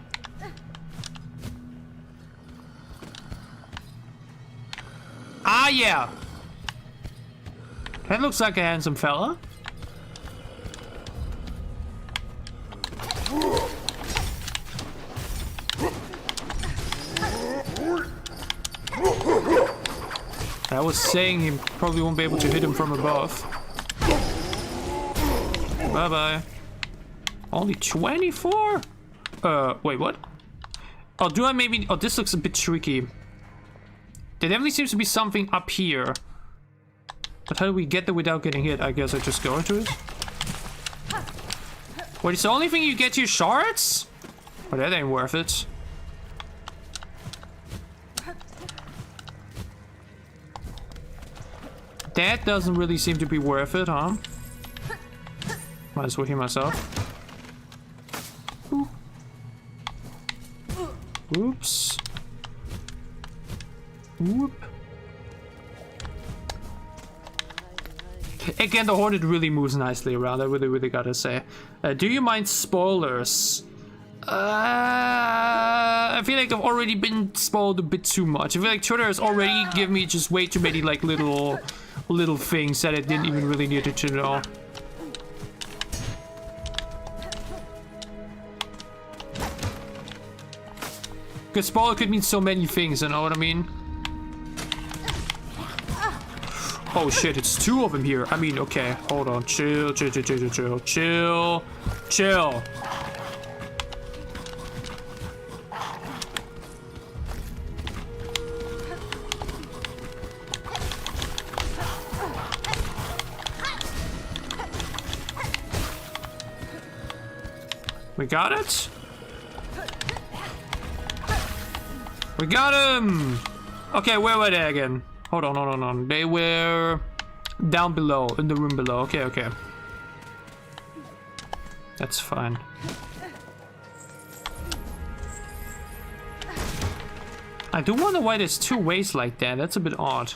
Ah, yeah. That looks like a handsome fella. I was saying he probably won't be able to hit him from above. Bye-bye. Only 24? Wait, what? Oh, do I maybe... Oh, this looks a bit tricky. There definitely seems to be something up here. But how do we get there without getting hit? I guess I just go into it. Wait, it's the only thing you get your shards? Oh, that ain't worth it. That doesn't really seem to be worth it, huh? Might as well heal myself. Ooh. Oops. Whoop. Again, the Hornet really moves nicely around, I really gotta say. Do you mind spoilers? I feel like I've already been spoiled a bit too much. I feel like Twitter has already given me just way too many like little things that I didn't even really need to know. Because spoiler could mean so many things, you know what I mean? Oh shit, it's two of them here. I mean, okay, hold on. Chill. We got it? We got him! Okay, where were they again? Hold on. They were down below, in the room below. Okay. That's fine. I do wonder why there's two ways like that. That's a bit odd.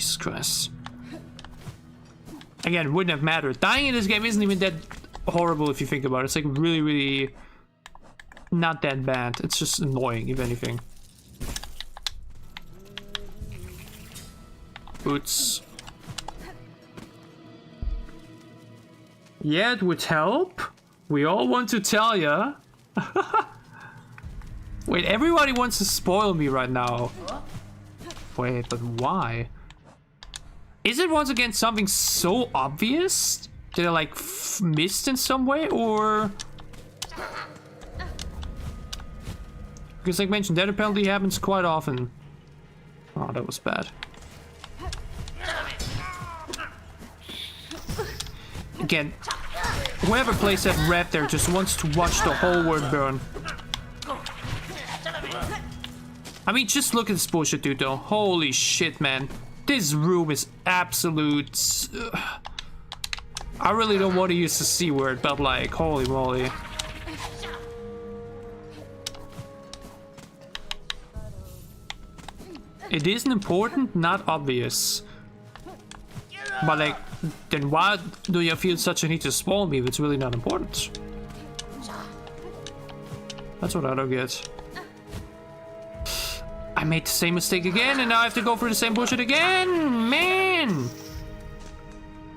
Jesus Christ. Again, wouldn't have mattered. Dying in this game isn't even that horrible if you think about it. It's like really, really not that bad. It's just annoying, if anything. Boots. Yeah, it would help. We all want to tell ya. Wait, everybody wants to spoil me right now. Wait, but why? Is it once again something so obvious? Did I like missed in some way, or? Because like mentioned, that apparently happens quite often. Oh, that was bad. Again, whoever plays that red there just wants to watch the whole world burn. I mean, just look at this bullshit, dude, though. Holy shit, man. This room is absolute... I really don't want to use the C word, but like, holy moly. It isn't important, not obvious. But like, then why do you feel such a need to spoil me if it's really not important? That's what I don't get. I made the same mistake again, and now I have to go through the same bullshit again! Man!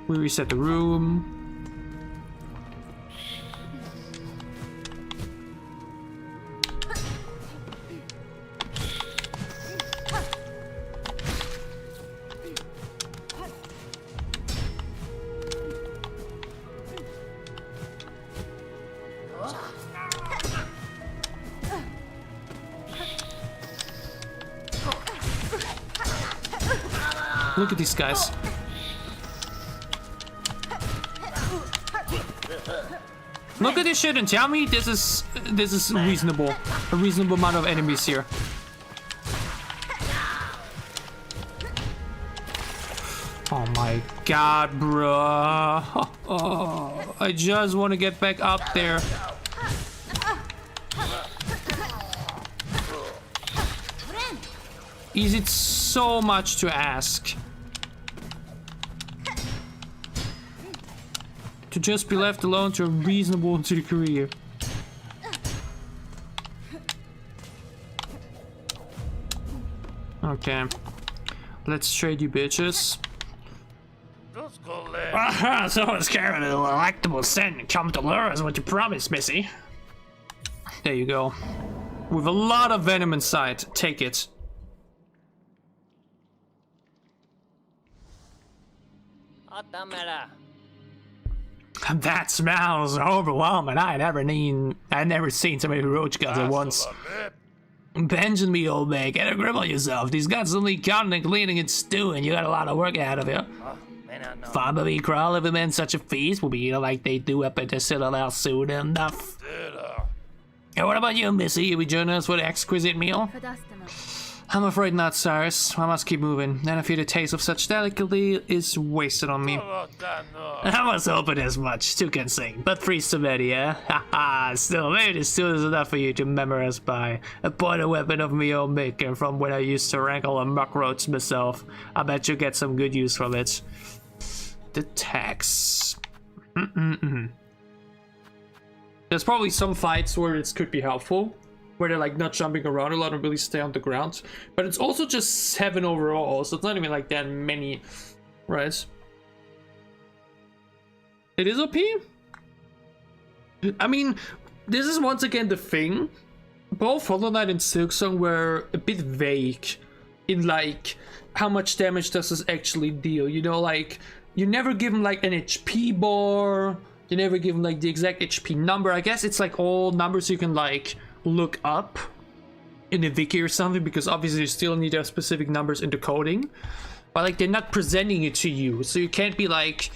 We reset the room. Look at these guys. Look at this shit and tell me this is reasonable. A reasonable amount of enemies here. Oh my god, bruh. Oh, I just want to get back up there. Is it so much to ask? To just be left alone to a reasonable degree. Okay. Let's trade you bitches. Aha, so it's carrying a delectable scent and come to lure us what you promised, Missy. There you go. With a lot of venom inside. Take it. That smells overwhelming. I'd never seen so many roach guts at once. Benjamin, me old man, get a grip on yourself. These guts only counting and cleaning and stewing. You got a lot of work ahead of you. Fine by me, Crawl. If it meant such a feast, will be eating like they do up at the Citadel soon enough. And what about you, Missy? You be joining us for the exquisite meal? I'm afraid not, Cyrus. I must keep moving, and I fear the taste of such delicacy is wasted on me. I was hoping as much, two can sing, but three's too many, eh? Haha, still, maybe this still is enough for you to memorize by. A pointed weapon of me own making from when I used to wrangle a muck roach myself. I bet you get some good use from it. The tax. There's probably some fights where it could be helpful. Where they're like not jumping around a lot and really stay on the ground. But it's also just 7 overall, so it's not even like that many, right? It is OP? I mean, this is once again the thing. Both Hollow Knight and Silksong were a bit vague in like how much damage does this actually deal. You know, like you never give them like an HP bar. You never give them like the exact HP number. I guess it's like all numbers you can like look up in a wiki or something, because obviously you still need to have specific numbers in the coding, but like they're not presenting it to you, so you can't be like,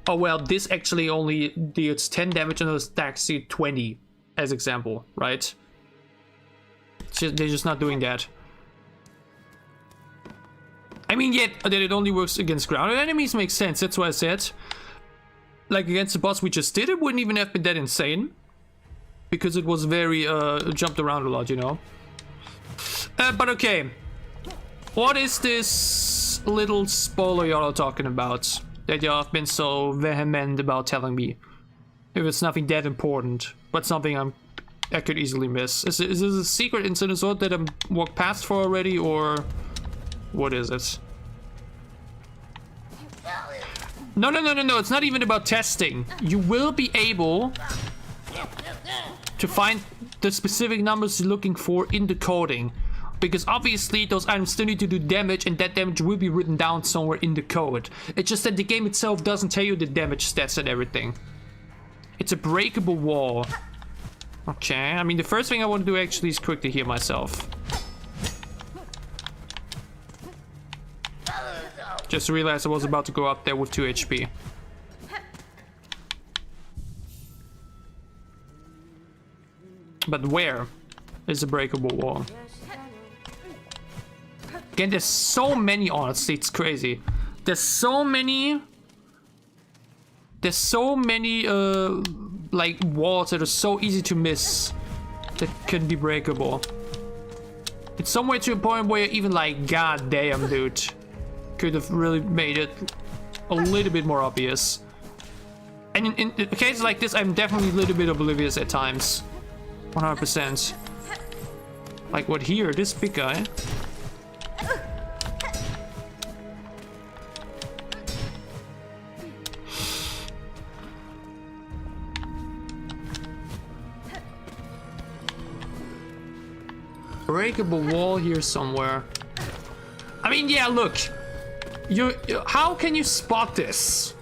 oh well, this actually only deals 10 damage and those stacks do 20 as example, right? So they're just not doing that. I mean, yet that it only works against grounded enemies makes sense. That's why I said, like against the boss we just did, it wouldn't even have been that insane. Because it was very, jumped around a lot, you know. But okay. What is this this little spoiler y'all are talking about that y'all have been so vehement about telling me? If it's nothing that important, but something I could easily miss. Is this a secret in Sinner's Road that I'm walked past for already, or what is it? No, it's not even about testing. You will be able to find the specific numbers you're looking for in the coding. Because obviously those items still need to do damage, and that damage will be written down somewhere in the code. It's just that the game itself doesn't tell you the damage stats and everything. It's a breakable wall. Okay, I mean the first thing I want to do actually is quickly heal myself. Just realized I was about to go up there with 2 HP. But where is the breakable wall? Again, there's so many, honestly, it's crazy. There's so many like walls that are so easy to miss that can be breakable. It's somewhere to a point where you're even like, god damn, dude. Could have really made it a little bit more obvious. And in cases like this, I'm definitely a little bit oblivious at times. 100%. Like what here, this big guy. Breakable wall here somewhere. I mean, yeah, look. How can you spot this?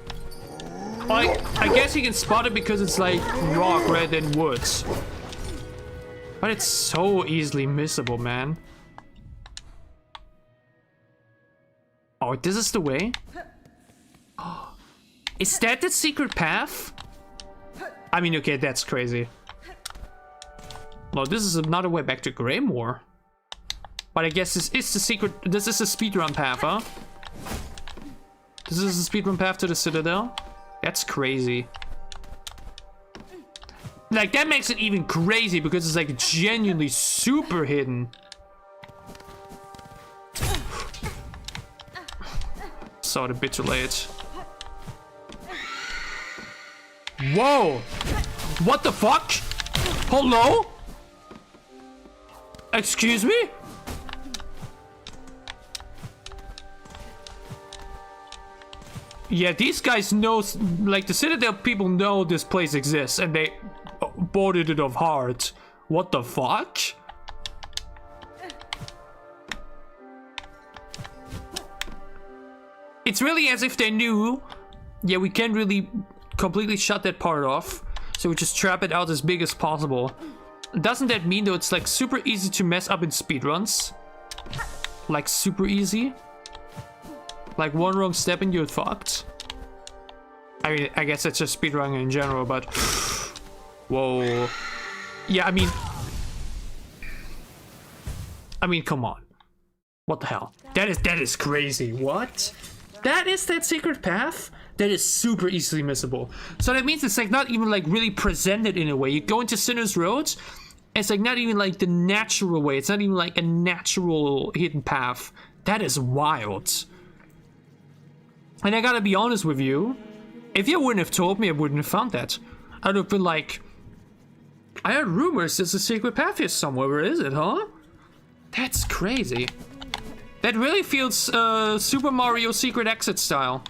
Like, I guess you can spot it because it's like rock rather than wood. But it's so easily missable, man. Oh, this is the way? Is that the secret path? I mean, okay, that's crazy. No, this is another way back to Greymoor. But I guess this is the secret. This is the speedrun path, huh? This is the speedrun path to the Citadel? That's crazy. Like, that makes it even crazy because it's like genuinely super hidden. Saw it a bit too late. Whoa! What the fuck? Hello? Excuse me? Yeah, these guys know, like the Citadel people know this place exists and they boarded it off hard. What the fuck? It's really as if they knew, yeah, we can't really completely shut that part off, so we just trap it out as big as possible. Doesn't that mean though it's like super easy to mess up in speedruns? Like super easy? Like one wrong step and you're fucked? I mean, I guess that's just speedrunning in general, but... Whoa. Yeah, I mean, come on. What the hell? That is crazy. What? That is that secret path? That is super easily missable. So that means it's like not even like really presented in a way. You go into Sinner's Road, it's like not even like the natural way. It's not even like a natural hidden path. That is wild. And I gotta be honest with you, if you wouldn't have told me, I wouldn't have found that. I'd have been like, I heard rumors there's a secret path here somewhere. Where is it, huh? That's crazy. That really feels Super Mario Secret Exit style.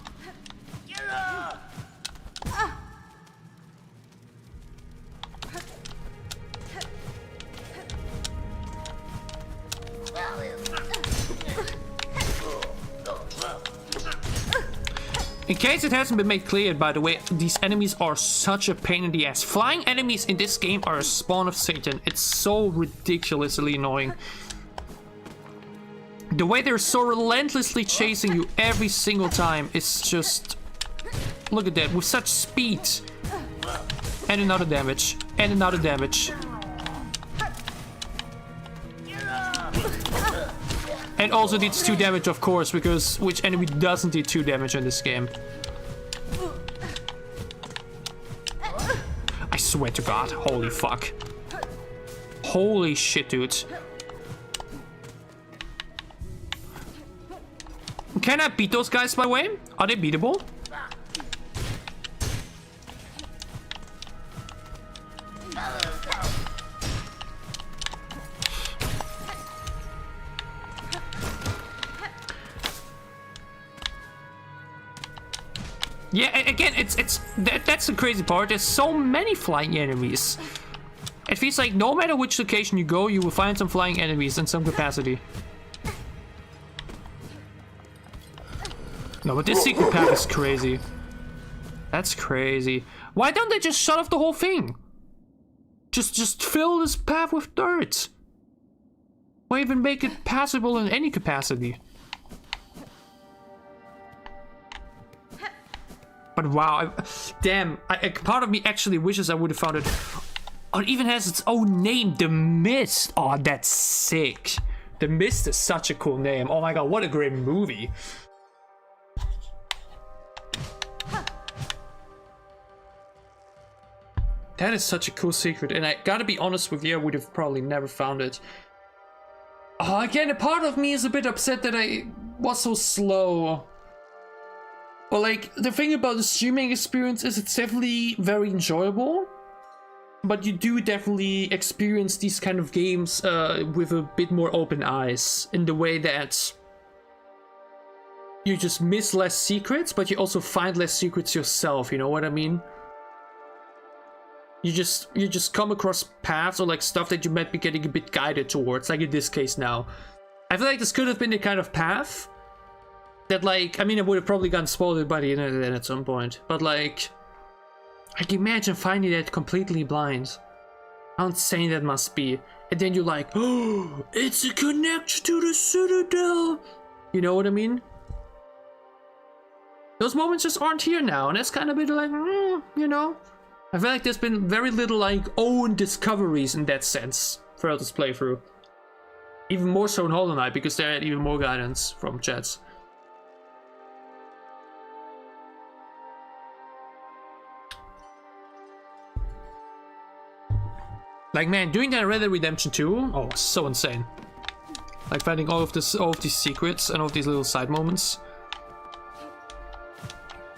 In case it hasn't been made clear, by the way, these enemies are such a pain in the ass. Flying enemies in this game are a spawn of Satan. It's so ridiculously annoying. The way they're so relentlessly chasing you every single time is just... Look at that, with such speed. And another damage. And another damage. And also deals 2 damage, of course, because which enemy doesn't do 2 damage in this game? I swear to God, holy fuck. Holy shit, dude. Can I beat those guys, by the way? Are they beatable? Yeah, again, that's the crazy part. There's so many flying enemies. It feels like no matter which location you go, you will find some flying enemies in some capacity. No, but this secret path is crazy. That's crazy. Why don't they just shut off the whole thing? Just fill this path with dirt. Why even make it passable in any capacity? But wow, damn, part of me actually wishes I would have found it. Oh, it even has its own name, The Mist. Oh, that's sick. The Mist is such a cool name. Oh my god, what a great movie. That is such a cool secret, and I gotta be honest with you, I would have probably never found it. Oh, again, a part of me is a bit upset that I was so slow. But like, the thing about the streaming experience is it's definitely very enjoyable. But you do definitely experience these kind of games with a bit more open eyes. In the way that you just miss less secrets, but you also find less secrets yourself, you know what I mean? You just come across paths or like stuff that you might be getting a bit guided towards, like in this case now. I feel like this could have been the kind of path that, like, I mean, it would have probably gotten spoiled by the internet at some point, but like imagine finding that completely blind. How insane that must be. And then you're like, oh, it's a connection to the Citadel. You know what I mean? Those moments just aren't here now, and that's kind of a bit like, you know. I feel like there's been very little like own discoveries in that sense throughout this playthrough. Even more so in Hollow Knight, because they had even more guidance from chats. Like, man, doing that in Red Dead Redemption 2, oh, so insane. Like finding all of these secrets and all of these little side moments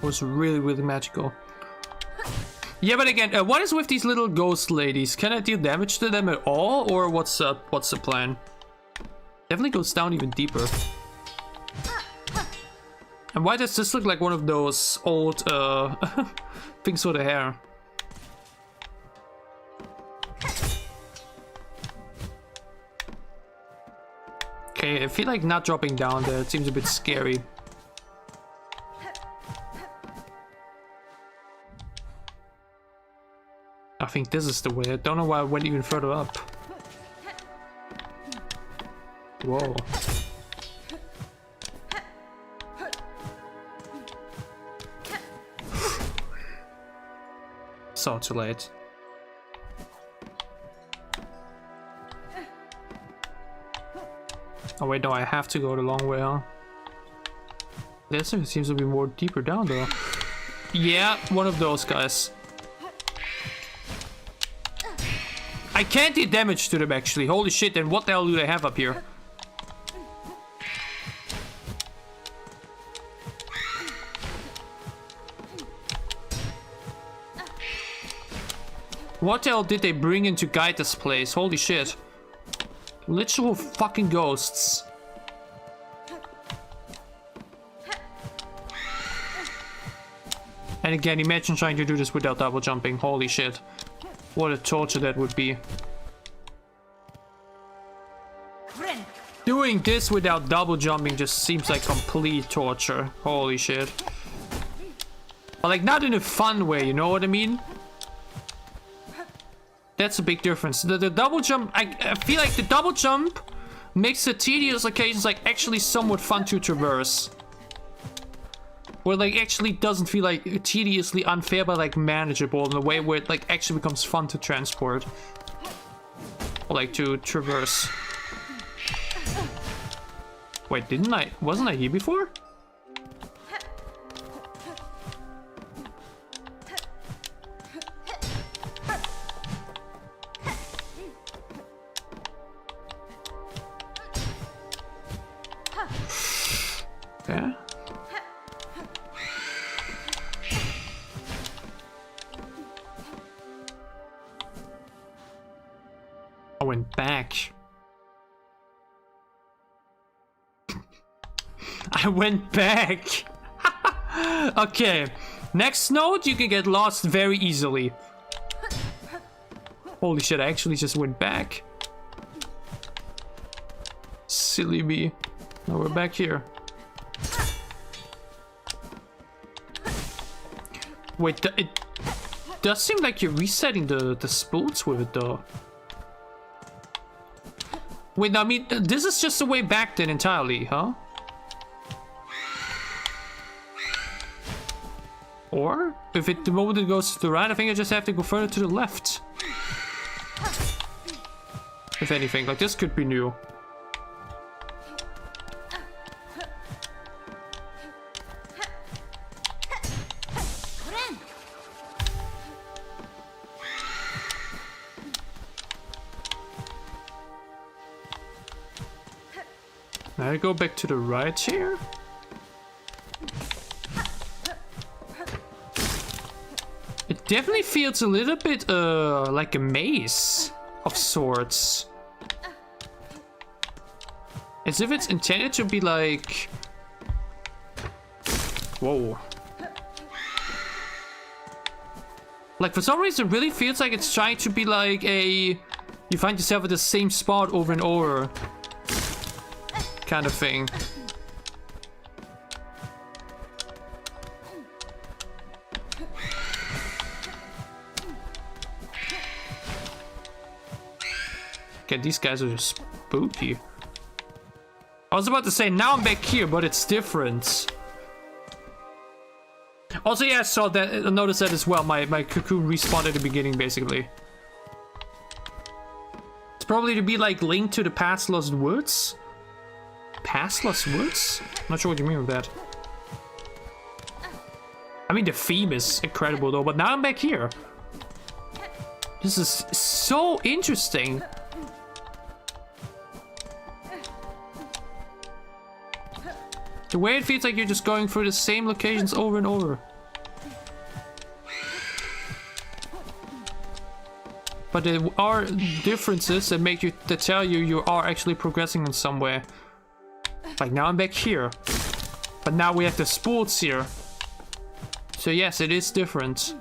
was really, really magical. Yeah, but again, what is with these little ghost ladies? Can I deal damage to them at all, or what's the plan? Definitely goes down even deeper. And why does this look like one of those old things for the hair? Okay, I feel like not dropping down there. It seems a bit scary. I think this is the way. I don't know why I went even further up. Whoa. So too late. Oh wait, no, I have to go the long way, huh? This seems to be more deeper down though. Yeah, one of those guys. I can't do damage to them actually. Holy shit, then what the hell do they have up here? What the hell did they bring in to guide this place? Holy shit. Literal fucking ghosts. And again, imagine trying to do this without double jumping. Holy shit. What a torture that would be. Doing this without double jumping just seems like complete torture. Holy shit. But like, not in a fun way, you know what I mean? That's a big difference. The double jump, I feel like the double jump makes the tedious occasions like actually somewhat fun to traverse. Where like actually doesn't feel like tediously unfair, but like manageable in a way where it like actually becomes fun to transport. Or like to traverse. Wait, wasn't I here before? Okay. I went back. I went back. Okay. Next node, you can get lost very easily. Holy shit, I actually just went back. Silly me. Now we're back here. Wait, it does seem like you're resetting the spoons with it though. Wait, I mean, this is just the way back then entirely, huh? Or, if it the moment it goes to the right, I think I just have to go further to the left. If anything, like this could be new. Now I go back to the right here. It definitely feels a little bit like a maze of sorts. As if it's intended to be like... Whoa. Like for some reason it really feels like it's trying to be like a... You find yourself at the same spot over and over. Kind of thing. Okay, these guys are spooky. I was about to say, now I'm back here, but it's different. Also, yeah, I saw that, I noticed that as well. My cocoon respawned at the beginning, basically. It's probably to be like linked to the Past Lost Woods. Past Lost Woods? Not sure what you mean with that. I mean, the theme is incredible though, but now I'm back here. This is so interesting. The way it feels like you're just going through the same locations over and over. But there are differences that make you, that tell you you are actually progressing in some way. Like now I'm back here. But now we have the sports here. So yes, it is different.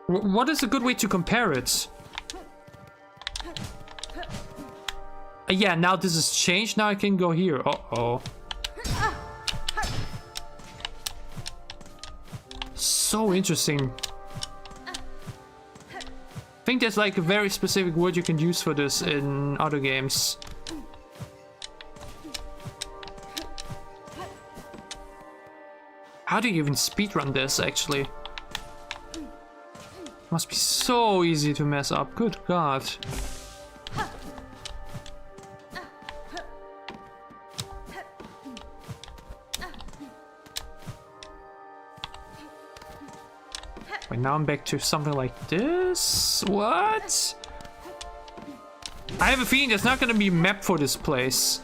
What is a good way to compare it? Yeah, now this has changed. Now I can go here. Uh-oh. So interesting. I think there's like a very specific word you can use for this in other games. How do you even speedrun this, actually? Must be so easy to mess up. Good God. Wait, now I'm back to something like this? What? I have a feeling there's not gonna be a map for this place.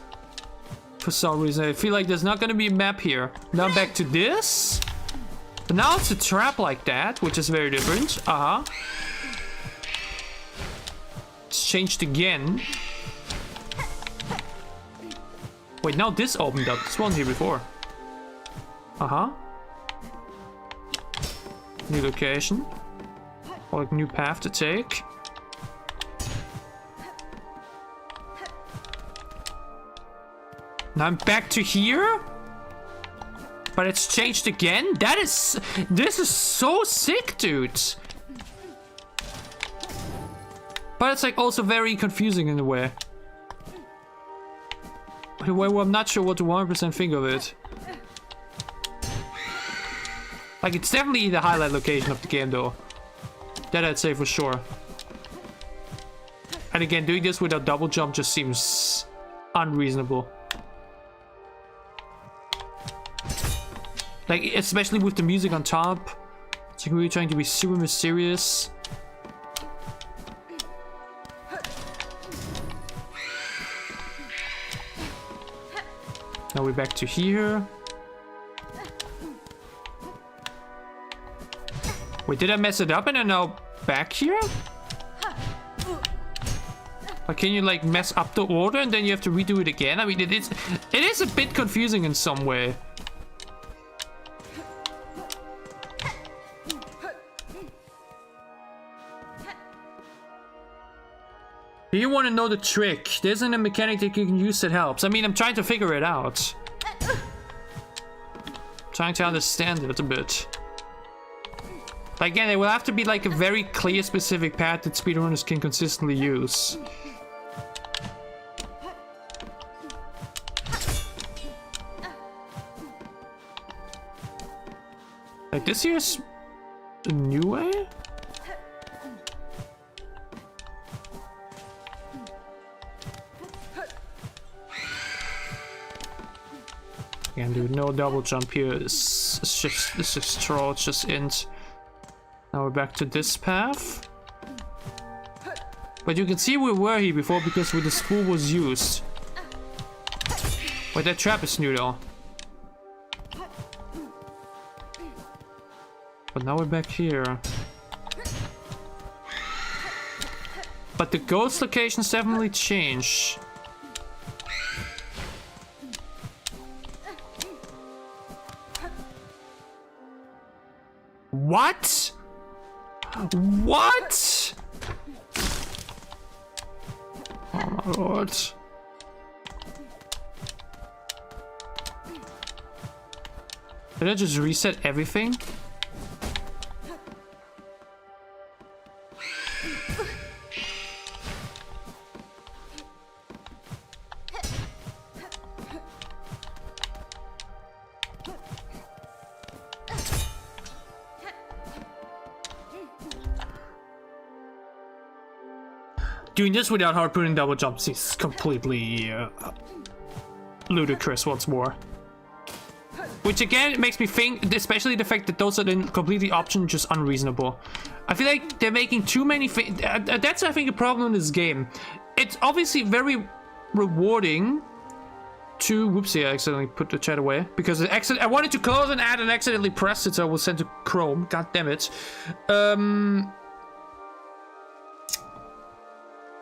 For some reason, I feel like there's not gonna be a map here. Now I'm back to this? But now it's a trap like that, which is very different. Uh-huh. It's changed again. Wait, now this opened up. This wasn't here before. Uh-huh. New location. Or like new path to take. Now I'm back to here? But it's changed again? This is so sick, dude. But it's like also very confusing in a way. In a way where I'm not sure what to 100% think of it. Like, it's definitely the highlight location of the game, though. That I'd say for sure. And again, doing this without double jump just seems unreasonable. Like, especially with the music on top. It's like really trying to be super mysterious. Now we're back to here. Wait, did I mess it up and I'm now back here? Or can you like mess up the order and then you have to redo it again? I mean, it is a bit confusing in some way. Do you want to know the trick? There isn't a mechanic that you can use that helps. I mean, I'm trying to figure it out. Trying to understand it a bit. But again, it will have to be like a very clear, specific path that speedrunners can consistently use. Like, this here's a new way? Again, dude, no double jump here. It's just troll, it's just int. Now we're back to this path. But you can see we were here before because where the spool was used. Wait, that trap is new though. But now we're back here. But the ghost locations definitely change. What? What? Oh my lord. Did I just reset everything? Doing this without harpooning double jumps is completely ludicrous once more. Which again, it makes me think, especially the fact that those are then completely optional, just unreasonable. I feel like they're making too many things. That's, I think, a problem in this game. It's obviously very rewarding to... Whoopsie, I accidentally put the chat away. Because I wanted to close an ad and accidentally pressed it, so I was sent to Chrome. God damn it.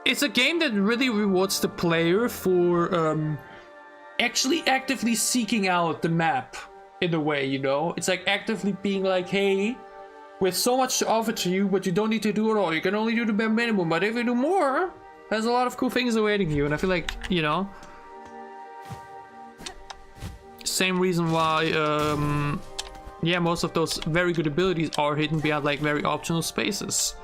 It's a game that really rewards the player for actually actively seeking out the map in a way, you know? It's like actively being like, hey, we have so much to offer to you, but you don't need to do it all. You can only do the bare minimum, but if you do more, there's a lot of cool things awaiting you. And I feel like, you know, same reason why, yeah, most of those very good abilities are hidden behind like very optional spaces.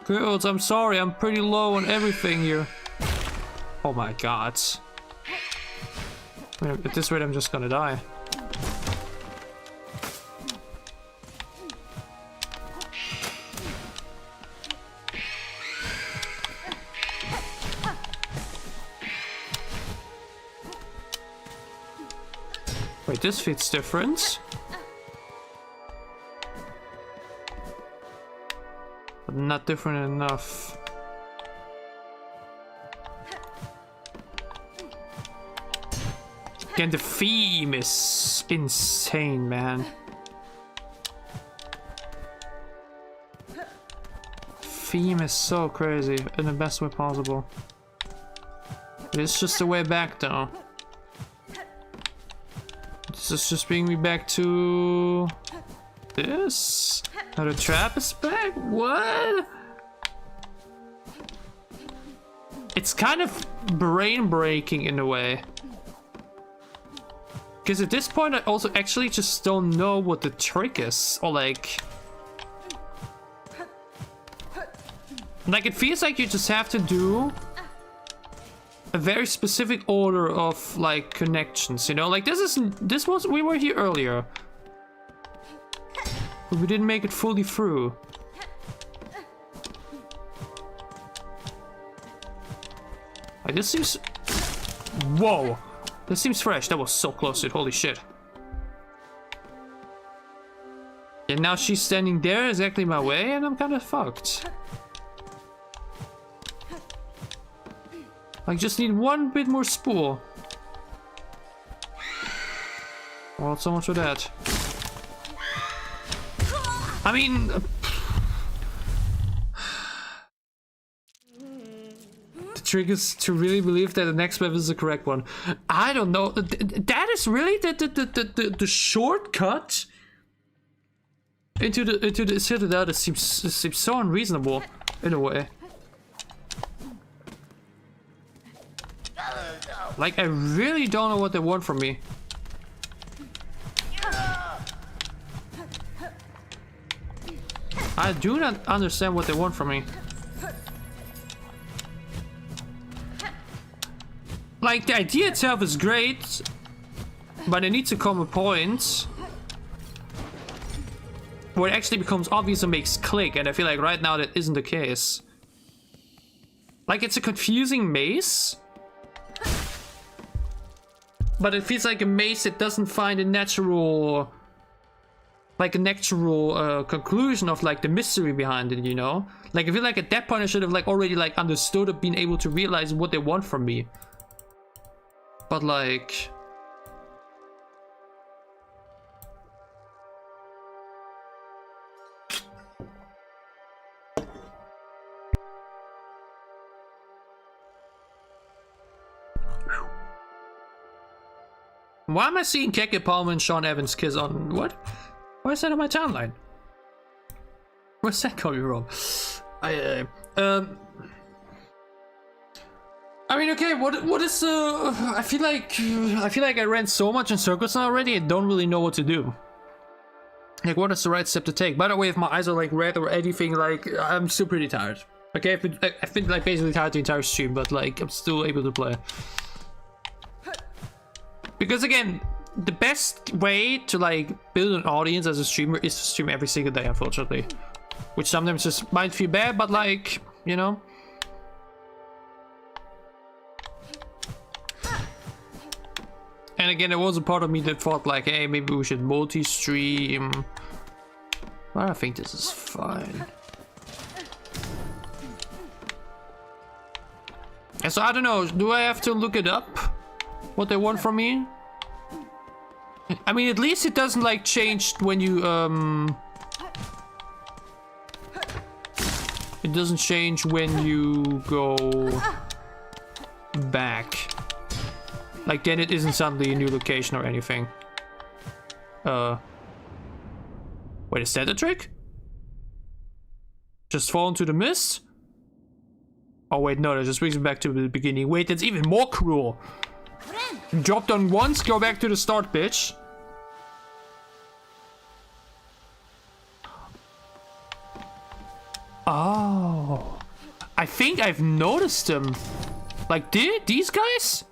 Girls, I'm sorry, I'm pretty low on everything here. Oh my god. At this rate, I'm just gonna die. Wait, this fits different. But not different enough. Again, the theme is insane, man. Theme is so crazy in the best way possible. It's just the way back, though. This is just bringing me back to this. Now the trap is back? What? It's kind of brain breaking in a way. Because at this point I also actually just don't know what the trick is. Or like it feels like you just have to do a very specific order of like connections, you know? Like this was we were here earlier. But we didn't make it fully through. Like this seems... Whoa! This seems fresh. That was so close to it. Holy shit. And now she's standing there exactly my way and I'm kind of fucked. I just need one bit more spool. Well, so much for that. I mean... the trick is to really believe that the next map is the correct one. I don't know. That is really the shortcut into the Citadel. That seems so unreasonable in a way. Like, I really don't know what they want from me. I do not understand what they want from me. Like, the idea itself is great, but it needs to come a point where it actually becomes obvious and makes click, and I feel like right now that isn't the case. Like, it's a confusing maze, but it feels like a maze that doesn't find a natural... like a natural conclusion of like the mystery behind it, you know? Like I feel like at that point I should have like already like understood or been able to realize what they want from me. But like... Why am I seeing Keke Palmer and Sean Evans kiss on... what? Why is that on my timeline? Where's that coming from? I mean, okay, what is I feel like I ran so much in circles now already, I don't really know what to do. Like, what is the right step to take? By the way, if my eyes are like red or anything, like, I'm still pretty tired. Okay, I've been like basically tired the entire stream, but like, I'm still able to play. Because again, the best way to like build an audience as a streamer is to stream every single day, unfortunately. Which sometimes just might feel bad, but like, you know. And again, there was a part of me that thought like, hey, maybe we should multi-stream. But I think this is fine. And so I don't know, do I have to look it up? What they want from me? I mean, at least it doesn't like change when you it doesn't change when you go back. Like then it isn't suddenly a new location or anything. Wait, is that a trick? Just fall into the mist? Oh wait, no, that just brings me back to the beginning. Wait, that's even more cruel. Drop down once, go back to the start, bitch. Oh. I think I've noticed them. Like, these guys?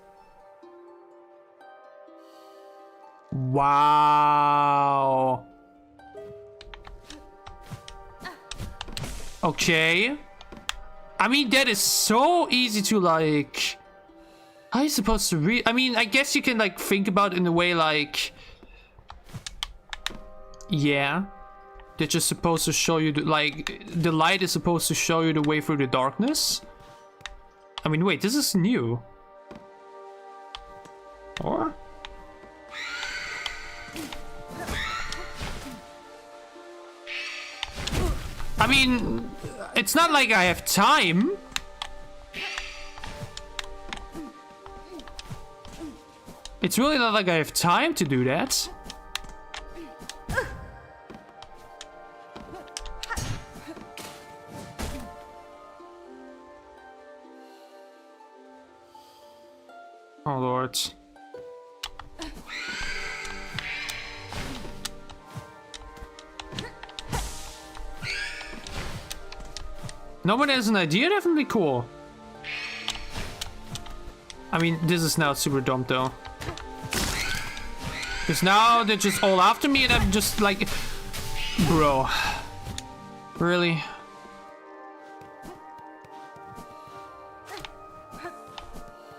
Wow. Okay. I mean, that is so easy to, like... How are you supposed to read? I mean, I guess you can, like, think about it in a way, like... Yeah. They're just supposed to show you, like... The light is supposed to show you the way through the darkness. I mean, wait, this is new. Or? I mean, it's not like I have time. It's really not like I have time to do that. Oh Lord. No one has an idea? Definitely cool. I mean, this is now super dumb though. Because now they're just all after me and I'm just like... Bro. Really?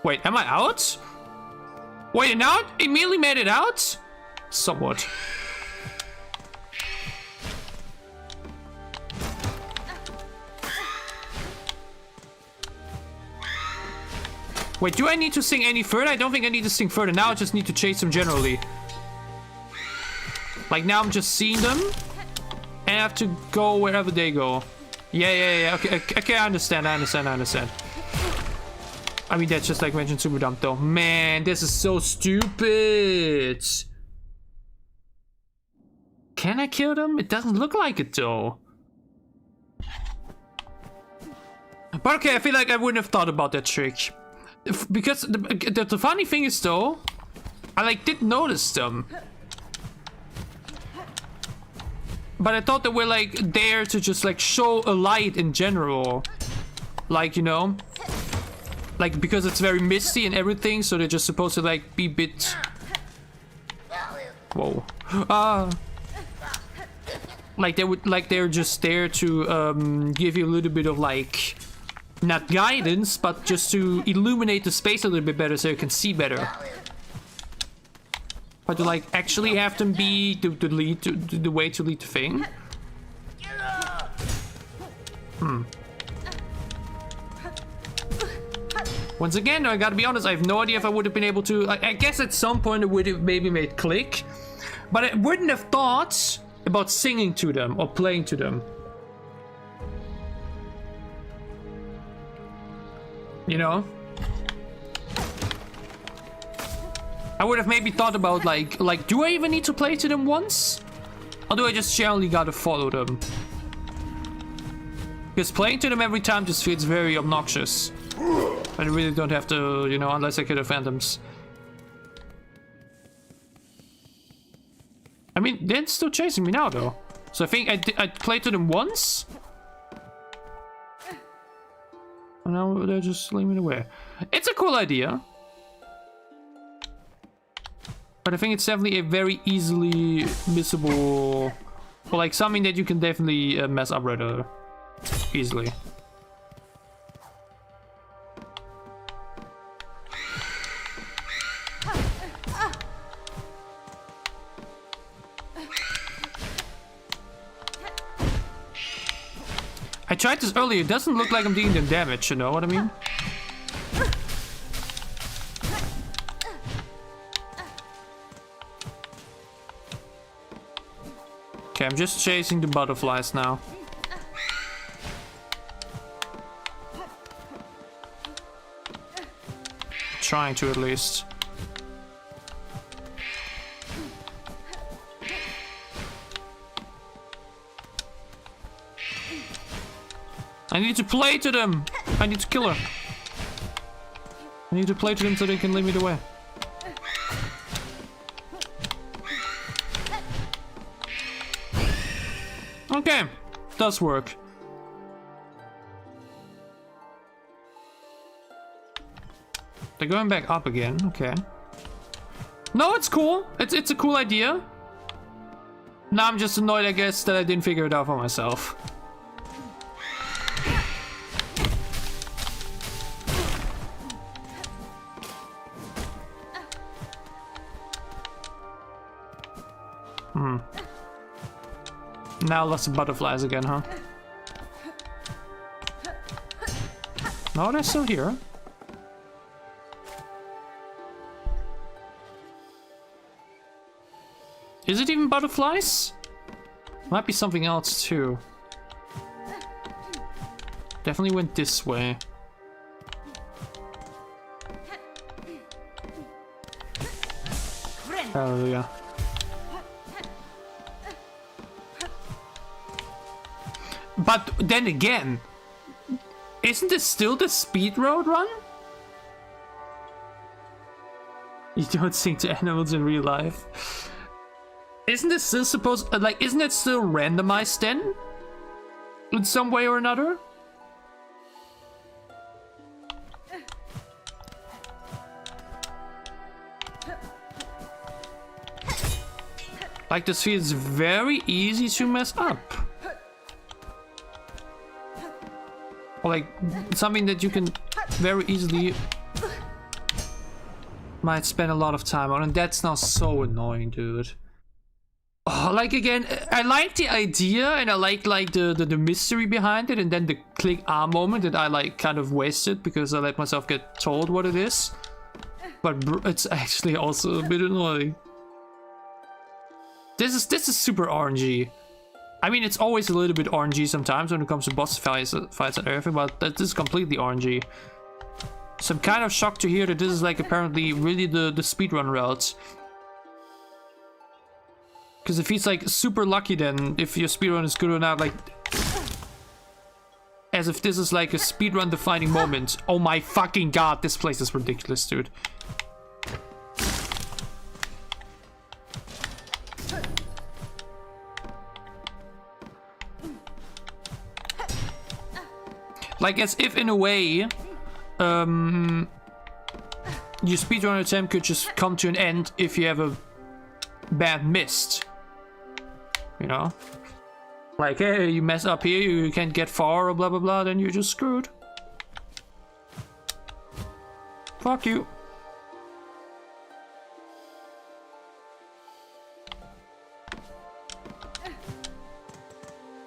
Wait, am I out? Wait, now immediately made it out? Somewhat. Wait, do I need to sing any further? I don't think I need to sing further. Now I just need to chase them generally. Like now I'm just seeing them. And I have to go wherever they go. Yeah. Okay, I understand. I mean, that's just like mentioned super dumb though. Man, this is so stupid. Can I kill them? It doesn't look like it though. But okay, I feel like I wouldn't have thought about that trick. Because the funny thing is though, I like did notice them. But I thought they were like there to just like show a light in general. Like, you know, like because it's very misty and everything, so they're just supposed to like be a bit... Whoa. Like they would, like they're just there to give you a little bit of like, not guidance, but just to illuminate the space a little bit better so you can see better. But to like actually have them be the way to lead the thing. Once again, I gotta be honest, I have no idea if I would have been able to. I guess at some point it would have maybe made click, but I wouldn't have thought about singing to them or playing to them. You know? I would have maybe thought about like, do I even need to play to them once? Or do I just generally gotta follow them? Because playing to them every time just feels very obnoxious. I really don't have to, you know, unless I kill the phantoms. I mean, they're still chasing me now though. So I think I played to them once. And now they're just leaving away. It's a cool idea. But I think it's definitely a very easily missable... Or like something that you can definitely mess up rather easily. I tried this earlier, it doesn't look like I'm doing them damage, you know what I mean? Okay, I'm just chasing the butterflies now. Trying to at least. I need to play to them! I need to kill her. I need to play to them so they can lead me the way. Okay, does work. They're going back up again, okay. No, it's cool. It's a cool idea. Now I'm just annoyed, I guess, that I didn't figure it out for myself. Now lots of butterflies again, huh? No, they're still here. Is it even butterflies? Might be something else too. Definitely went this way. Hallelujah. But then again, isn't this still the speed road run? You don't sing to animals in real life. Isn't this still supposed, like, isn't it still randomized then? In some way or another? Like, this feels very easy to mess up. Or like, something that you can very easily might spend a lot of time on, and that's now so annoying, dude. Oh, like, again, I like the idea, and I like the mystery behind it, and then the click R moment that I like kind of wasted because I let myself get told what it is. But it's actually also a bit annoying. This is super RNG. I mean, it's always a little bit RNG sometimes when it comes to boss fights and everything, but this is completely RNG. So I'm kind of shocked to hear that this is like apparently really the speedrun route. Because it feels like super lucky then if your speedrun is good or not, like as if this is like a speedrun defining moment. Oh my fucking god, this place is ridiculous, dude. Like, as if in a way, your speedrun attempt could just come to an end if you have a bad mist. You know? Like, hey, you mess up here, you can't get far, or blah blah blah, then you're just screwed. Fuck you.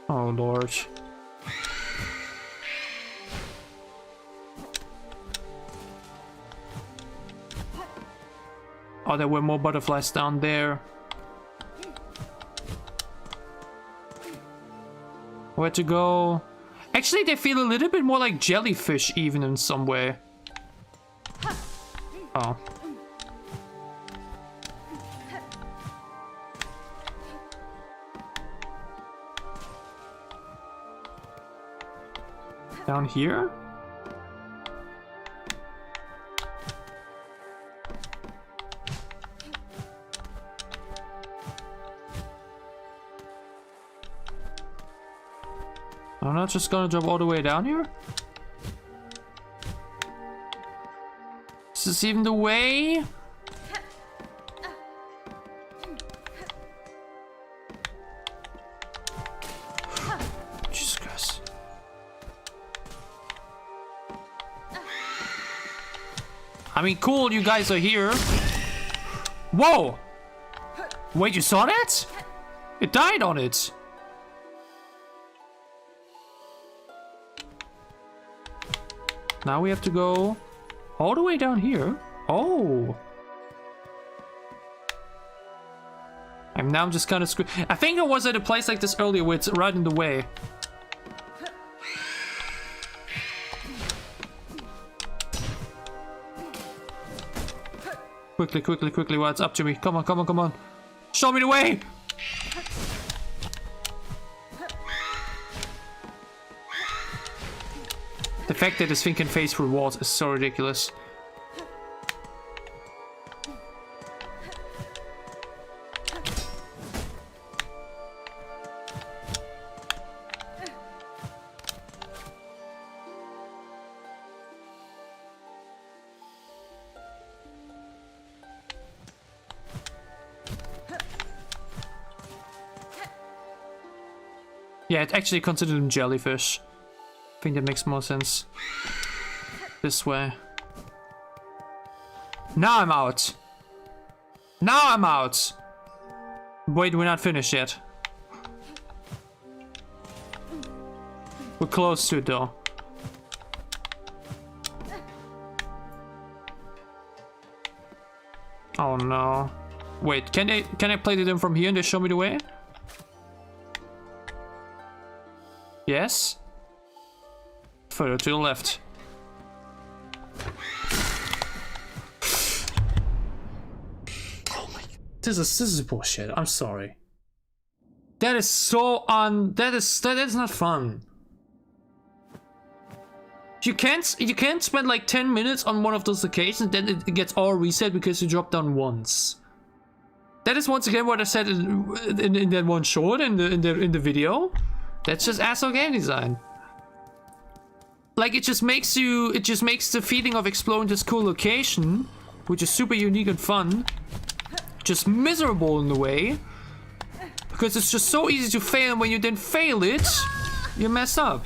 Oh lord. Oh, there were more butterflies down there. Where to go? Actually, they feel a little bit more like jellyfish even in some way. Oh. Down here? I'm not just gonna jump all the way down here? Is this even the way? Jesus Christ. I mean, cool, you guys are here. Whoa! Wait, you saw that? It died on it. Now we have to go all the way down here. Oh. I'm just kind of screwed. I think I was at a place like this earlier where it's right in the way. Quickly, quickly, quickly, while it's up to me. Come on, come on, come on. Show me the way! The fact that this thing can face through walls is so ridiculous. Yeah, it actually considered them jellyfish. I think that makes more sense. This way. Now I'm out. Now I'm out. Wait, we're not finished yet. We're close to it though. Oh no. Wait, can I play them from here and they show me the way? Yes. Further to the left. Oh my! This is bullshit. I'm sorry. That is so that is not fun. You can't spend like 10 minutes on one of those occasions, then it gets all reset because you dropped down once. That is once again what I said in that one short in the video. That's just asshole game design. Like, it just makes the feeling of exploring this cool location, which is super unique and fun, just miserable in a way. Because it's just so easy to fail, and when you then fail it, you mess up.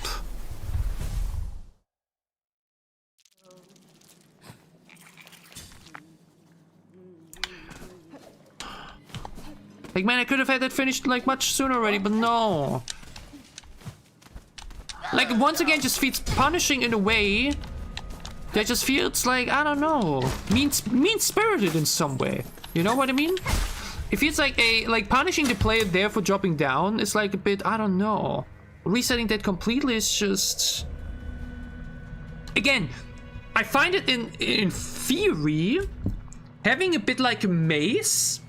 Like, man, I could have had that finished like much sooner already, but no. Like, once again, just feels punishing in a way that just feels like, I don't know, mean-spirited in some way. You know what I mean? It feels like punishing the player there for dropping down is like a bit, I don't know. Resetting that completely is just... Again, I find it in theory, having a bit like a maze,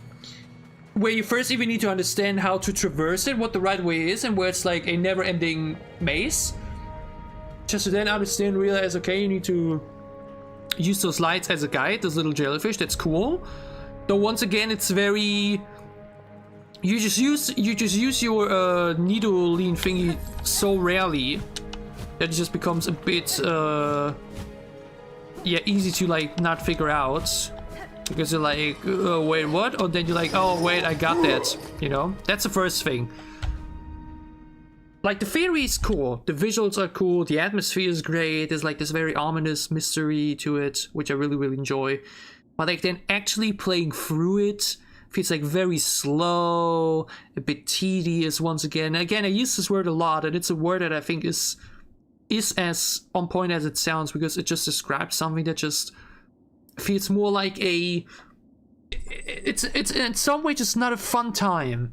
where you first even need to understand how to traverse it, what the right way is, and where it's like a never-ending maze. Just to then understand, realize, okay, you need to use those lights as a guide, those little jellyfish, that's cool. Though once again, it's very... You just use your needle lean thingy so rarely that it just becomes a bit yeah, easy to like not figure out. Because you're like, wait, what? Or then you're like, oh wait, I got that. You know? That's the first thing. Like, the theory is cool, the visuals are cool, the atmosphere is great, there's like this very ominous mystery to it, which I really, really enjoy. But like, then actually playing through it feels like very slow, a bit tedious once again. Again, I use this word a lot, and it's a word that I think is as on point as it sounds, because it just describes something that just feels more like a... It's in some way just not a fun time.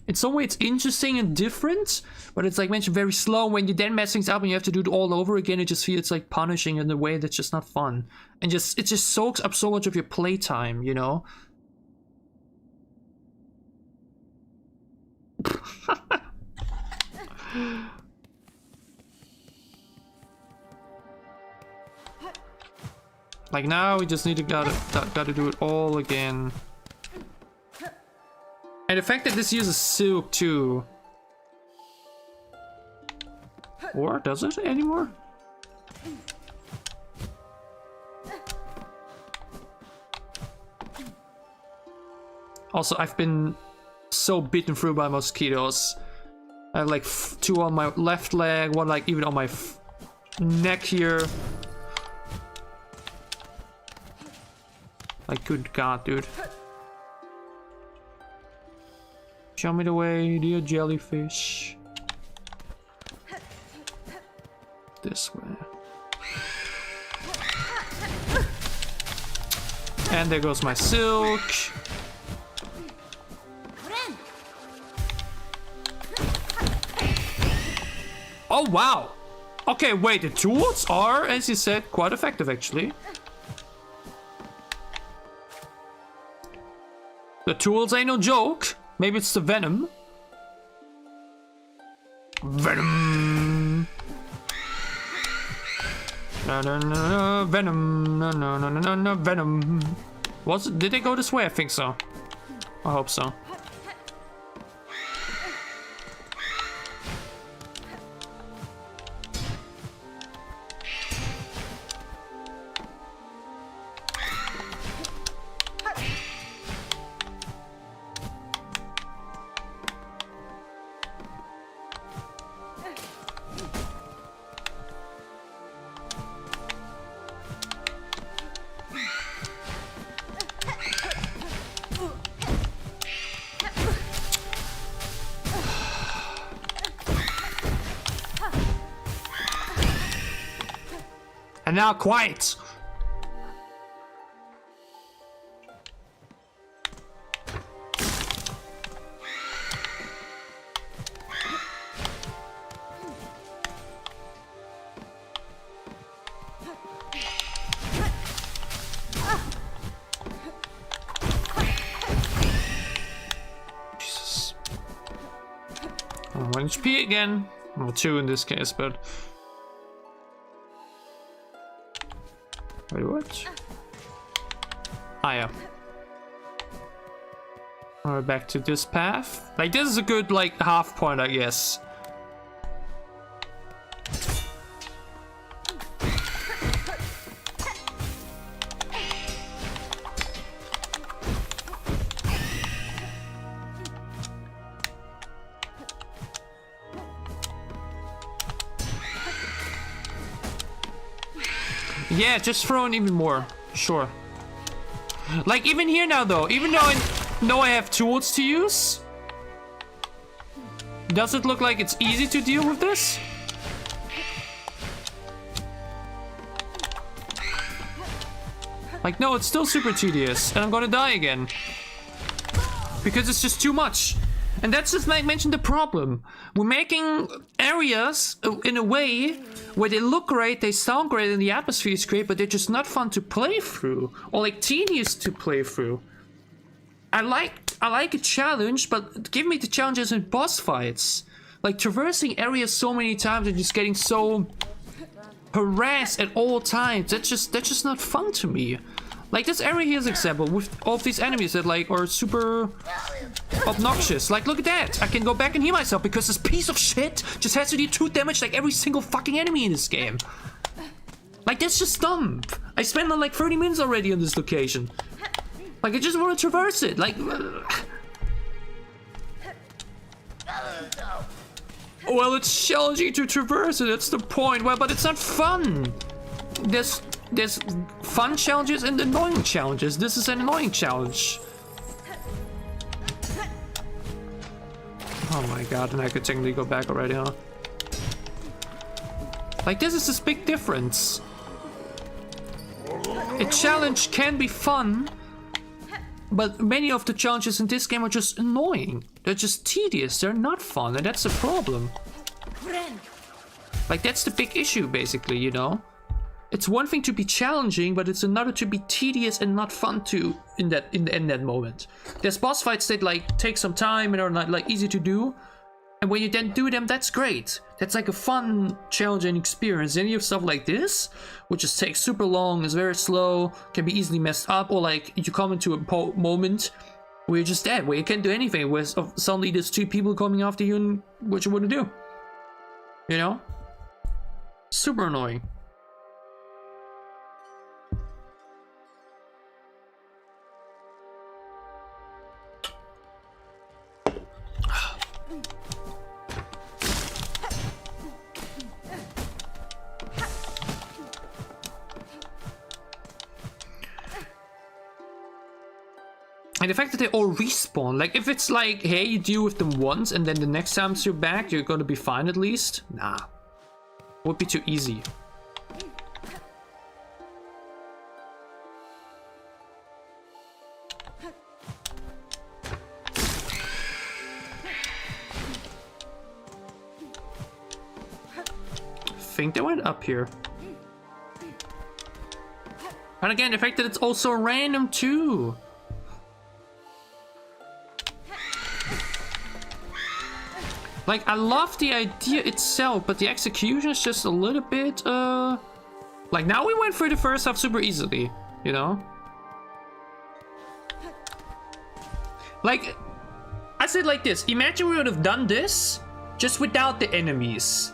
In some way it's interesting and different, but it's like mentioned very slow. When you then mess things up and you have to do it all over again, it just feels like punishing in a way that's just not fun. And it just soaks up so much of your playtime, you know? Like, now we just need to gotta do it all again. And the fact that this uses silk too. Or does it anymore? Also, I've been so bitten through by mosquitoes. I have like 2 on my left leg, 1 like even on my neck here. Like, good God, dude. Show me the way, dear jellyfish. This way. And there goes my silk. Oh, wow. Okay, wait, the tools are, as you said, quite effective, actually. The tools ain't no joke. Maybe it's the venom. Venom. No, no, no, no, venom. No, no, no, no, no, no, venom. Was it? Did they go this way? I think so. I hope so. And now quiet. Jesus. 1 HP again. Well, 2 in this case, but... Wait, what? Ah, yeah. Alright, back to this path. Like, this is a good, like, half point, I guess. Yeah, just throw in even more. Sure. Like, even here now, though. Even though I know I have tools to use. Does it look like it's easy to deal with this? Like, no, it's still super tedious. And I'm gonna die again. Because it's just too much. And that's just like I mentioned the problem. We're making areas in a way where they look great, they sound great, and the atmosphere is great, but they're just not fun to play through. Or like tedious to play through. I like a challenge, but give me the challenges in boss fights. Like traversing areas so many times and just getting so harassed at all times. That's just not fun to me. Like this area here's example with all of these enemies that like are super obnoxious. Like look at that. I can go back and heal myself because this piece of shit just has to do 2 damage like every single fucking enemy in this game. Like that's just dumb. I spent like 30 minutes already on this location. Like I just want to traverse it. Like well, it's challenging to traverse it, that's the point. Well, but it's not fun. There's fun challenges and annoying challenges. This is an annoying challenge. Oh my god, and I could technically go back already, huh? Like, this is this big difference. A challenge can be fun, but many of the challenges in this game are just annoying. They're just tedious, they're not fun, and that's the problem. Like, that's the big issue, basically, you know? It's one thing to be challenging, but it's another to be tedious and not fun to in that moment. There's boss fights that like take some time and are not like easy to do, and when you then do them, that's great. That's like a fun, challenging experience. Any of stuff like this, which just takes super long, is very slow, can be easily messed up, or like you come into a moment where you're just dead, where you can't do anything, where suddenly there's 2 people coming after you, and what you want to do, you know? Super annoying. And the fact that they all respawn, like if it's like, hey, you deal with them once and then the next time you're back, you're gonna be fine at least. Nah, would be too easy. I think they went up here. And again, the fact that it's also random too. Like, I love the idea itself, but the execution is just a little bit, like, now we went through the first half super easily, you know? Like, I said like this, imagine we would have done this just without the enemies.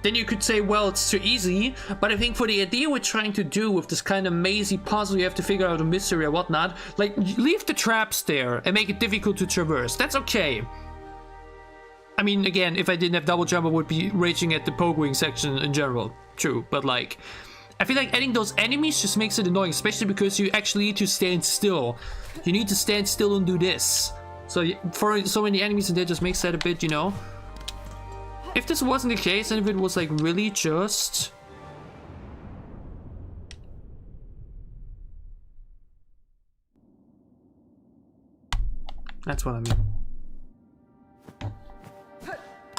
Then you could say, well, it's too easy, but I think for the idea we're trying to do with this kind of mazy puzzle, you have to figure out a mystery or whatnot, like, leave the traps there and make it difficult to traverse. That's okay. I mean, again, if I didn't have double jump, I would be raging at the poke-wing section in general. True, but like, I feel like adding those enemies just makes it annoying, especially because you actually need to stand still. You need to stand still and do this. So for so many enemies in there just makes that a bit, you know. If this wasn't the case, and if it was like really just... That's what I mean.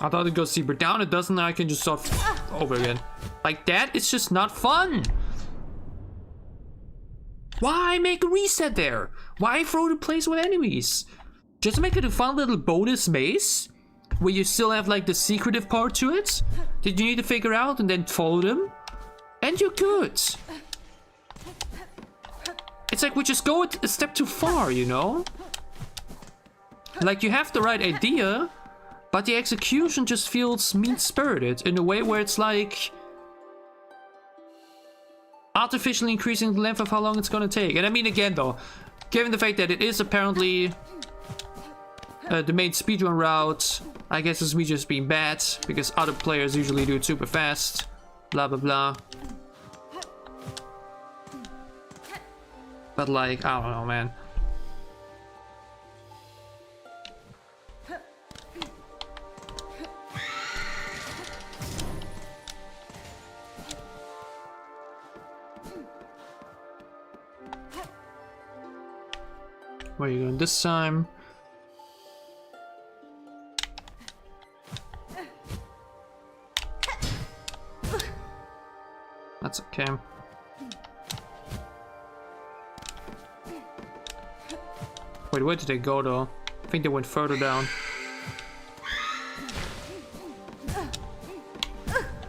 I thought it goes deeper down, it doesn't, now I can just start over again. Like that, it's just not fun. Why make a reset there? Why throw the place with enemies? Just make it a fun little bonus maze, where you still have like the secretive part to it, that you need to figure out and then follow them, and you're good. It's like we just go a step too far, you know? Like you have the right idea, but the execution just feels mean-spirited in a way where it's like artificially increasing the length of how long it's gonna take. And I mean, again though, given the fact that it is apparently the main speedrun route, I guess it's me just being bad, because other players usually do it super fast, blah blah blah. But like, I don't know, man. Where are you going this time? That's okay. Wait, where did they go though? I think they went further down.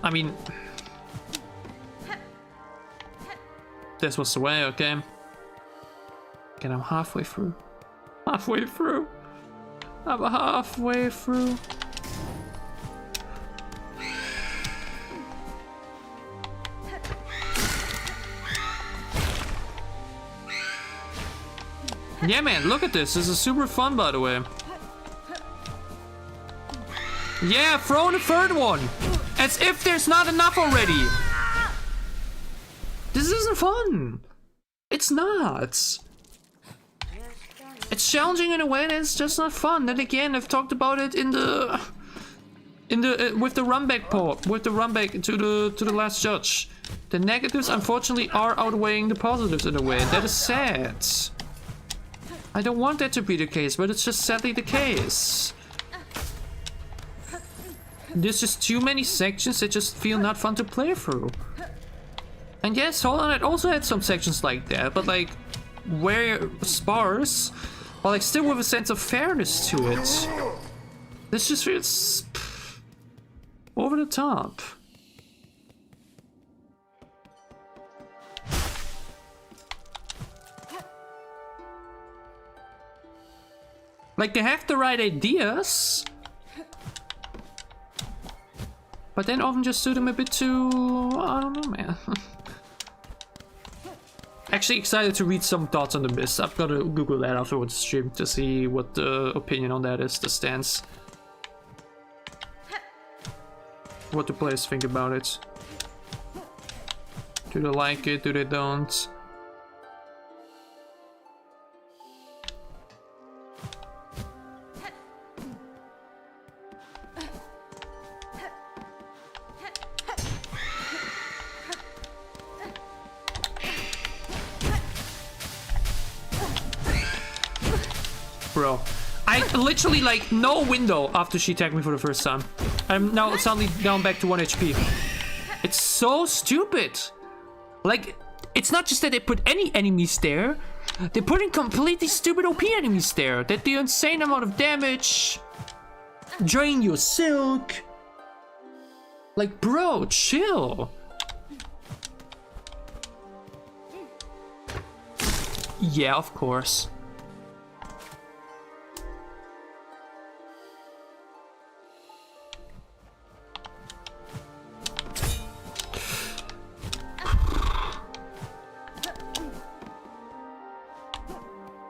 I mean... This was the way, okay. Okay, I'm halfway through. Halfway through. I'm halfway through. Yeah, man, look at this. This is super fun, by the way. Yeah, throw in a third one. As if there's not enough already. This isn't fun. It's not. It's challenging in a way that's just not fun. Then again, I've talked about it in the with the run back to the last judge. The negatives unfortunately are outweighing the positives in a way. That is sad. I don't want that to be the case, but it's just sadly the case. There's just too many sections that just feel not fun to play through. And yes, Hollow Knight also had some sections like that, but like, where sparse, but like still with a sense of fairness to it. This just feels over the top. Like, they have the right ideas, but then often just do them a bit too... I don't know, man. Actually excited to read some thoughts on the Mist. I've got to Google that afterwards the stream to see what the opinion on that is, the stance. What the players think about it. Do they like it? Do they don't? Bro, I literally like no window after she attacked me for the first time. I'm now suddenly down back to 1 HP. It's so stupid. Like, it's not just that they put any enemies there. They put in completely stupid OP enemies there that do insane amount of damage, drain your silk. Like, bro, chill. Yeah, of course.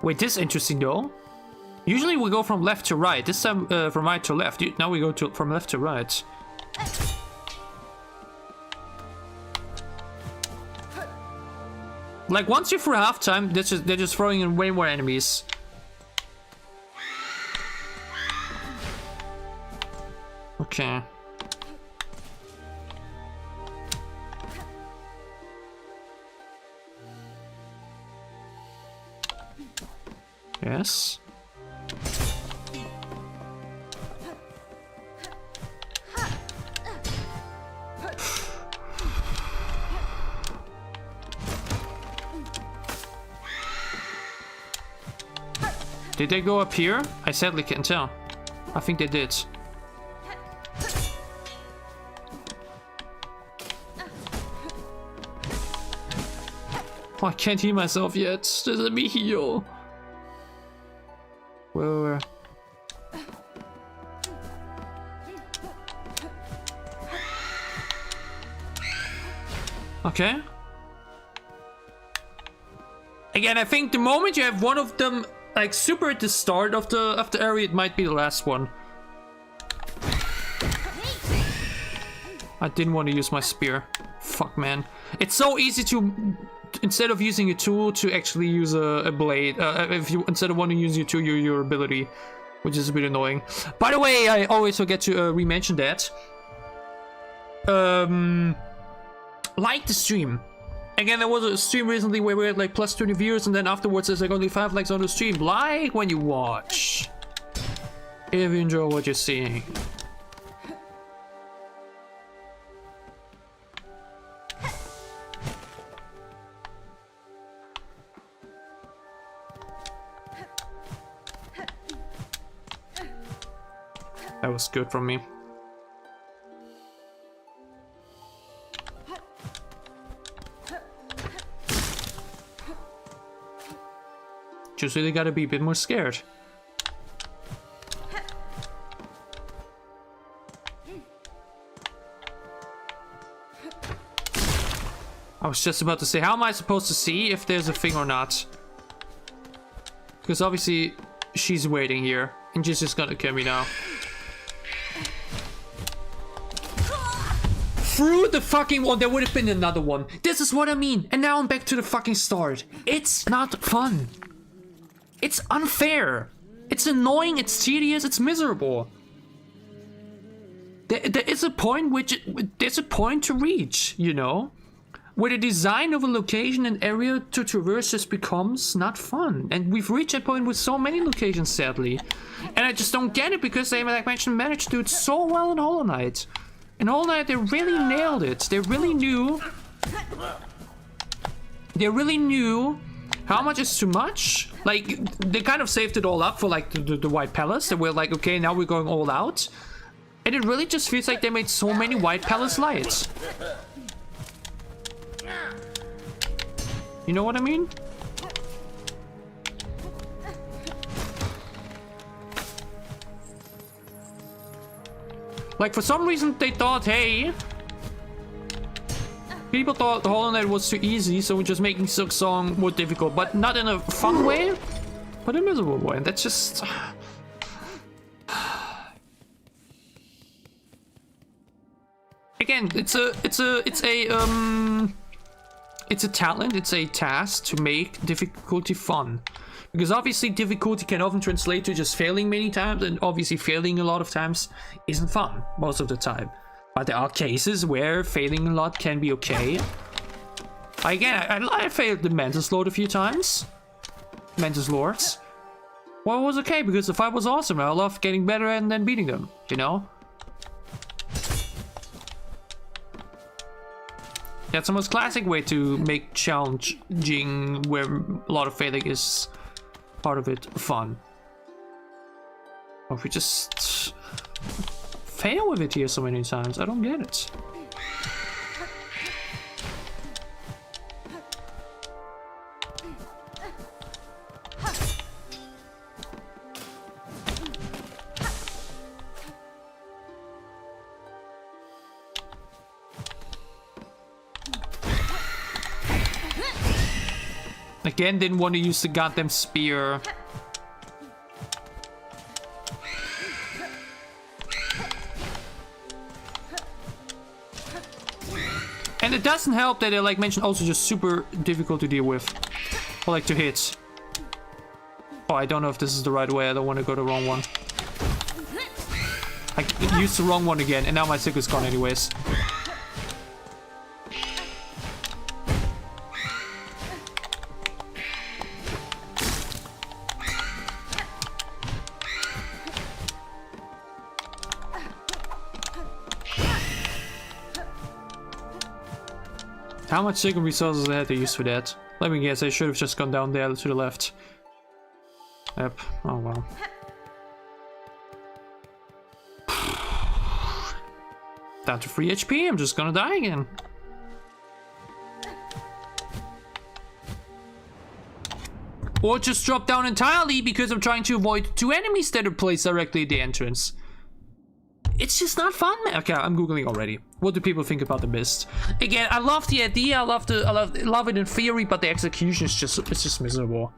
Wait, this is interesting though. Usually we go from left to right. This time from right to left. Now we go from left to right. Like once you're through halftime, they're just throwing in way more enemies. Okay. Yes. Did they go up here? I sadly can't tell. I think they did. Oh, I can't heal myself yet. Just let me heal. Where? Okay. Again, I think the moment you have one of them like super at the start of the area, it might be the last one. I didn't want to use my spear. Fuck, man. It's so easy to instead of using a tool to actually use a blade, if you instead of wanting to use your tool, your ability, which is a bit annoying. By the way, I always forget to re-mention that. Like the stream. Again, there was a stream recently where we had like plus 20 viewers, and then afterwards there's like only 5 likes on the stream. Like when you watch, if you enjoy what you're seeing. That was good from me. Just really gotta be a bit more scared. I was just about to say, how am I supposed to see if there's a thing or not? Because obviously she's waiting here and she's just gonna kill me now. Through the fucking wall, there would have been another one. This is what I mean. And now I'm back to the fucking start. It's not fun. It's unfair. It's annoying, it's tedious, it's miserable. There is a point there's a point to reach, you know? Where the design of a location and area to traverse just becomes not fun. And we've reached that point with so many locations, sadly. And I just don't get it because they, like I mentioned, managed to do it so well in Hollow Knight. In Hollow Knight, they really nailed it. They really knew how much is too much. Like, they kind of saved it all up for like the White Palace. They were like, okay, now we're going all out. And it really just feels like they made so many White Palace lights. You know what I mean? Like, for some reason they thought, hey, people thought the Hollow Knight was too easy, so we're just making Silksong more difficult, but not in a fun way, but a miserable way. And that's just again, it's a talent, it's a task to make difficulty fun. Because obviously difficulty can often translate to just failing many times, and obviously failing a lot of times isn't fun most of the time. But there are cases where failing a lot can be okay. Again, I failed the Mantis Lord a few times. Mantis Lords. Well, it was okay because the fight was awesome. I loved getting better and then beating them, you know? That's the most classic way to make challenging, where a lot of failing is part of it, fun. Or if we just fail with it here so many times, I don't get it. Again, didn't want to use the goddamn spear. And it doesn't help that, like mentioned, also just super difficult to deal with. Or like to hit. Oh, I don't know if this is the right way. I don't want to go the wrong one. I used the wrong one again, and now my sick is gone anyways. How much second resources I had to use for that? Let me guess, I should have just gone down there to the left. Yep, oh well. Down to 3 HP, I'm just gonna die again. Or just drop down entirely because I'm trying to avoid 2 enemies that are placed directly at the entrance. It's just not fun, man. Okay, I'm googling already. What do people think about the mist? Again, I love the idea. I love it in theory, but the execution is just miserable.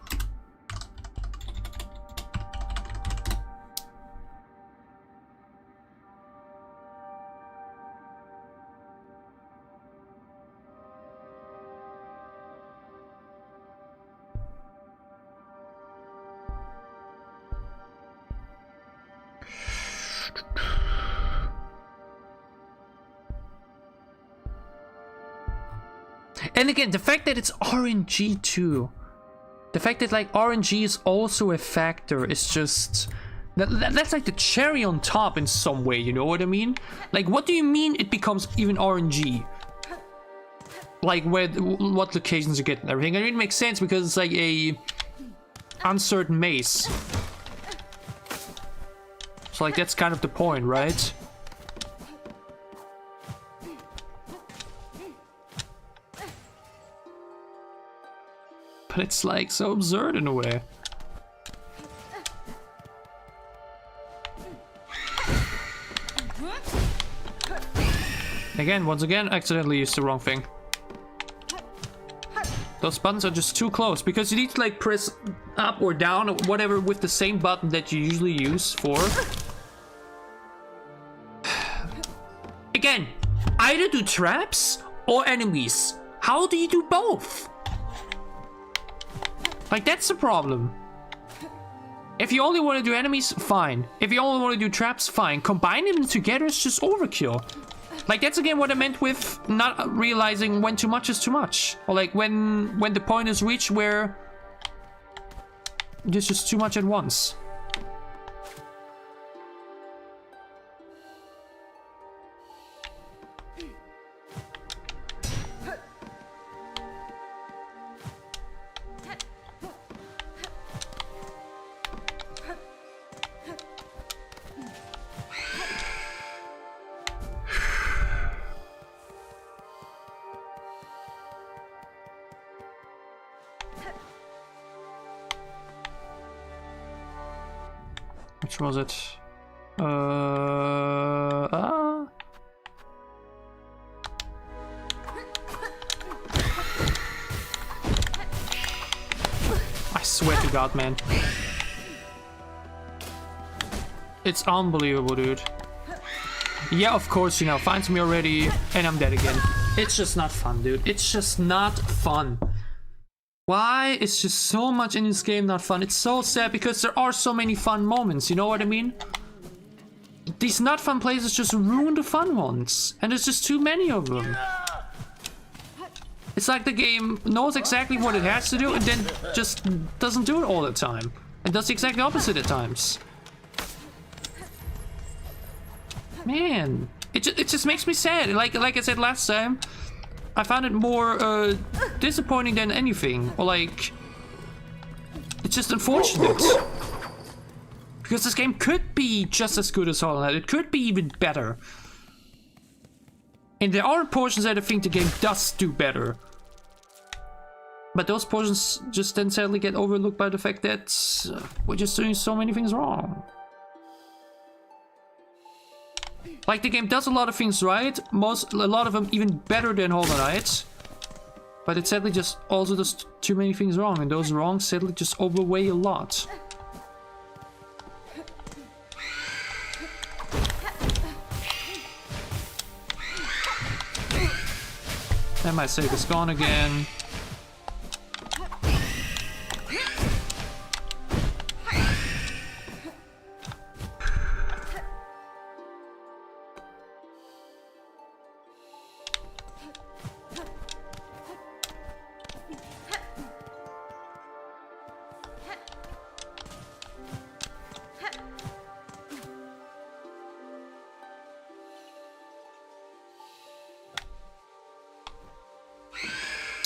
And again, the fact that it's RNG too. The fact that like RNG is also a factor is just... That's like the cherry on top in some way, you know what I mean? Like, what do you mean it becomes even RNG? Like, what locations you get and everything. I mean, it makes sense because it's like a uncertain maze. So like, that's kind of the point, right? But it's like so absurd in a way. Again, once again, accidentally used the wrong thing. Those buttons are just too close because you need to like press up or down or whatever with the same button that you usually use for. Again, either do traps or enemies. How do you do both? Like, that's the problem. If you only want to do enemies, fine. If you only want to do traps, fine. Combining them together is just overkill. Like, that's again what I meant with not realizing when too much is too much. Or like when the point is reached where there's just too much at once. Which was it? I swear to God, man. It's unbelievable, dude. Yeah, of course, you know, finds me already, and I'm dead again. It's just not fun, dude. It's just not fun. Why is just so much in this game not fun? It's so sad because there are so many fun moments, you know what I mean? These not fun places just ruin the fun ones. And there's just too many of them. It's like the game knows exactly what it has to do and then just doesn't do it all the time. And does the exact opposite at times. Man, it just makes me sad. Like I said last time, I found it more disappointing than anything. Or like, it's just unfortunate. Because this game could be just as good as Hollow Knight. It could be even better. And there are portions that I think the game does do better. But those portions just then sadly get overlooked by the fact that we're just doing so many things wrong. Like, the game does a lot of things right, a lot of them even better than Hollow Knight. But it sadly just also does too many things wrong, and those wrongs sadly just overweigh a lot. And my save is gone again.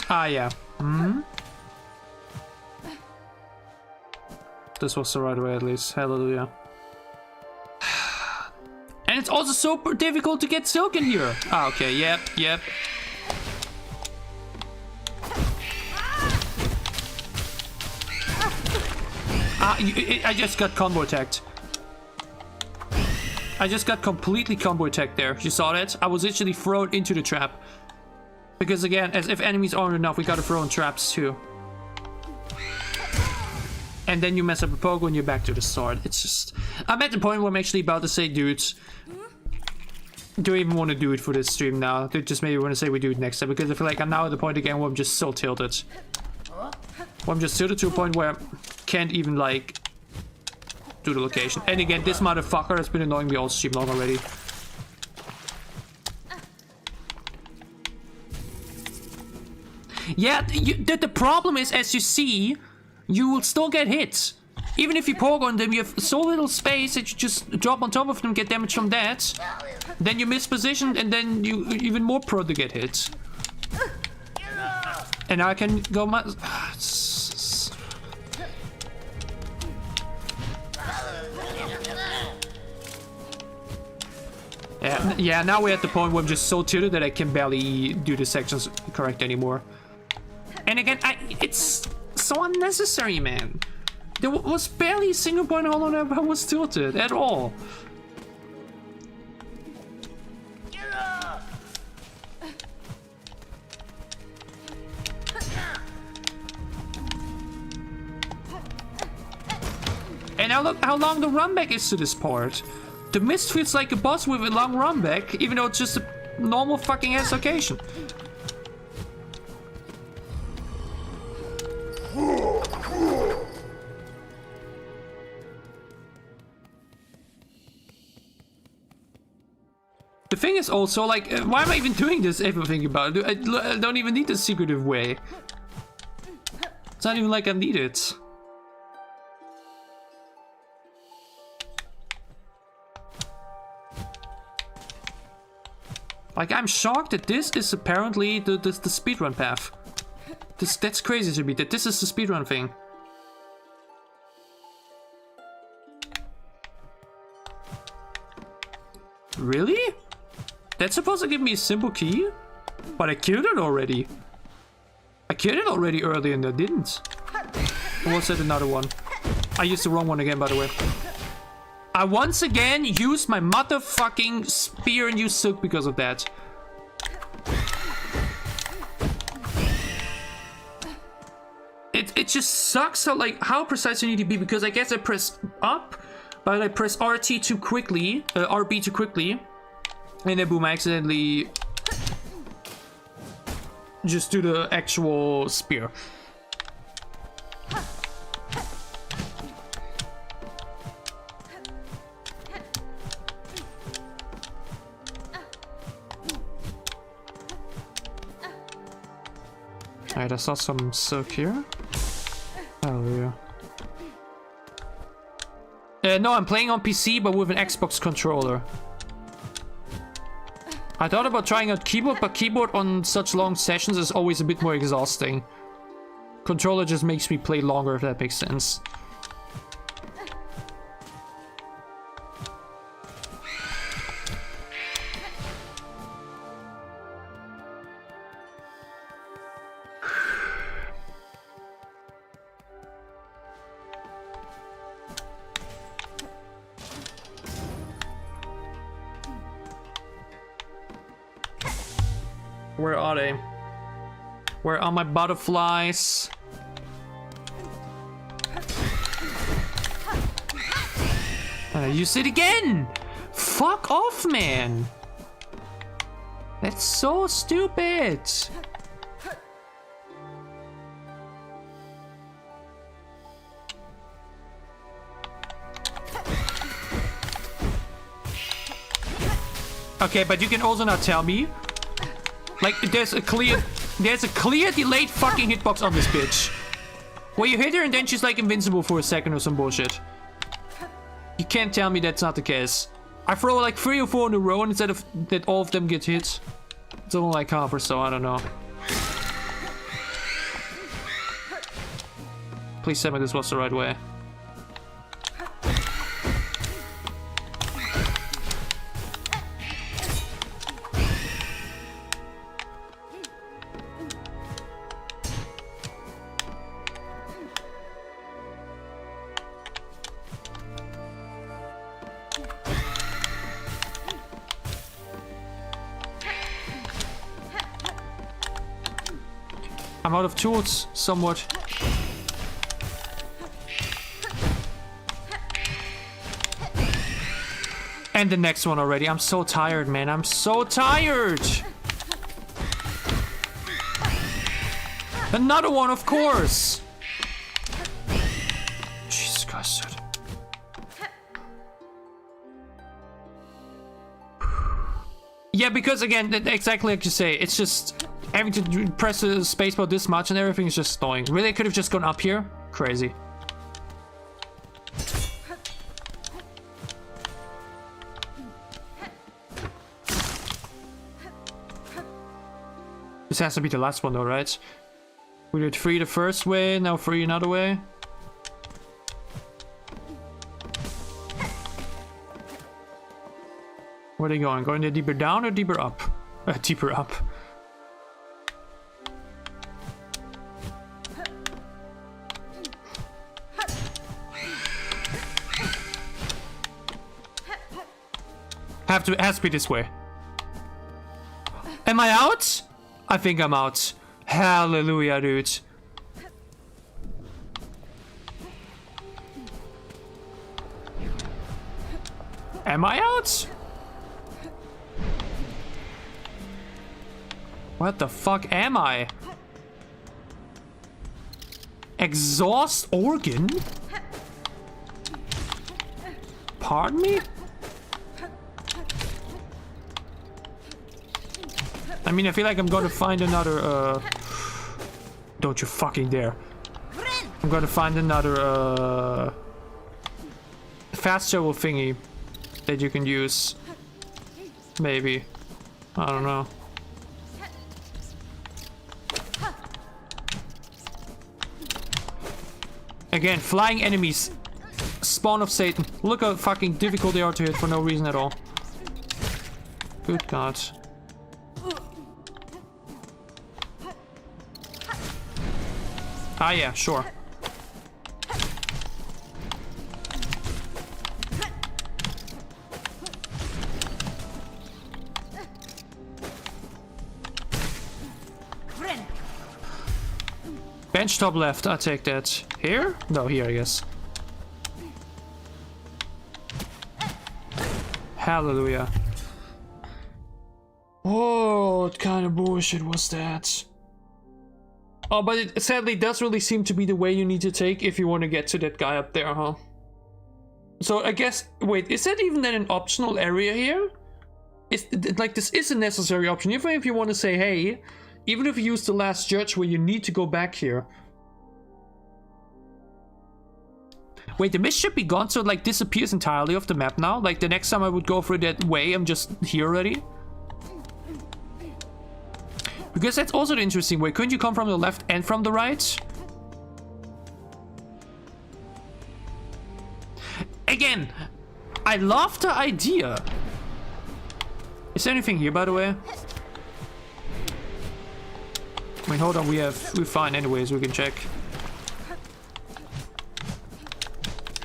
Ah, yeah. Hmm? This was the right way, at least. Hallelujah. And it's also so difficult to get Silk in here. Ah, okay. Yep, yep. Ah, I just got combo attacked. I just got completely combo attacked there. You saw that? I was literally thrown into the trap. Because again, as if enemies aren't enough, we gotta throw in traps too. And then you mess up a pogo and you're back to the start. It's just... I'm at the point where I'm actually about to say, dudes, do I even want to do it for this stream now? Just maybe want to say we do it next time. Because I feel like I'm now at the point again where I'm just so tilted. Where I'm just tilted to a point where I can't even, like, do the location. And again, this motherfucker has been annoying me all stream long already. Yeah, the problem is, as you see, you will still get hit. Even if you poke on them, you have so little space that you just drop on top of them, get damage from that. Then you mispositioned, and then you even more prone to get hit. And I can go my... Yeah, now we're at the point where I'm just so tilted that I can barely do the sections correct anymore. And again, it's so unnecessary, man. There was barely a single point how long I was tilted at all. And now look how long the run back is to this part. The mist feels like a boss with a long run back, even though it's just a normal fucking ass location. The thing is also, like, why am I even doing this if I'm thinking about it? I don't even need the secretive way. It's not even like I need it. Like, I'm shocked that this is apparently the speedrun path. That's crazy to me, that this is the speedrun thing. Really? That's supposed to give me a simple key? But I killed it already. I killed it already earlier and I didn't. Or was that another one? I used the wrong one again, by the way. I once again used my motherfucking spear and used silk because of that. It just sucks how precise you need to be, because I guess I press up, but I press RT too quickly, RB too quickly, and then boom, I accidentally just do the actual spear. Alright, I saw some silk here. Oh yeah. No, I'm playing on PC, but with an Xbox controller. I thought about trying out keyboard, but keyboard on such long sessions is always a bit more exhausting. Controller just makes me play longer, if that makes sense. Where are they? Where are my butterflies? You said again! Fuck off, man! That's so stupid! Okay, but you can also not tell me. Like, there's a clear delayed fucking hitbox on this bitch. Where you hit her and then she's like invincible for a second or some bullshit. You can't tell me that's not the case. I throw like 3 or 4 in a row and instead of that all of them get hit. It's only like half or so, I don't know. Please tell me this was the right way. I'm out of tools, somewhat. And the next one already. I'm so tired, man. I'm so tired! Another one, of course! Jesus Christ, dude. Yeah, because again, exactly like you say, it's just... Having to press the spacebar this much and everything is just annoying. Really, I could have just gone up here? Crazy. This has to be the last one though, right? We did 3 the first way, now 3 another way. Where are they going? Going deeper down or deeper up? Deeper up. It has to be this way. Am I out? I think I'm out. Hallelujah, dude. Am I out? What the fuck am I? Exhaust organ? Pardon me? I mean, I feel like I'm gonna find another, Don't you fucking dare. I'm gonna find another, fast travel thingy that you can use. Maybe. I don't know. Again, flying enemies. Spawn of Satan. Look how fucking difficult they are to hit for no reason at all. Good God. Ah, yeah, sure. Bench top left, I'll take that. Here? No, here, I guess. Hallelujah. Oh, what kind of bullshit was that? Oh, but it sadly does really seem to be the way you need to take if you want to get to that guy up there, huh? So I guess, wait, is that even then an optional area here? Is like, this is a necessary option. Even if you want to say, hey, even if you use the last judge where you need to go back here. Wait, the mist should be gone, so it like disappears entirely off the map now? Like the next time I would go through that way, I'm just here already? Because that's also the interesting way. Couldn't you come from the left and from the right? Again, I love the idea. Is there anything here, by the way? I mean, hold on, we're fine anyways, we can check.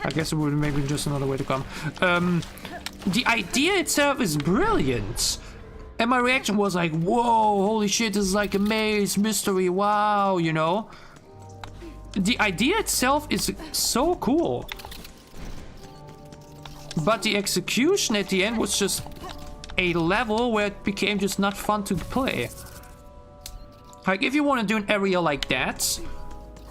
I guess it would maybe just another way to come. The idea itself is brilliant. And my reaction was like, whoa, holy shit, this is like a maze, mystery, wow, you know? The idea itself is so cool. But the execution at the end was just a level where it became just not fun to play. Like, if you want to do an area like that,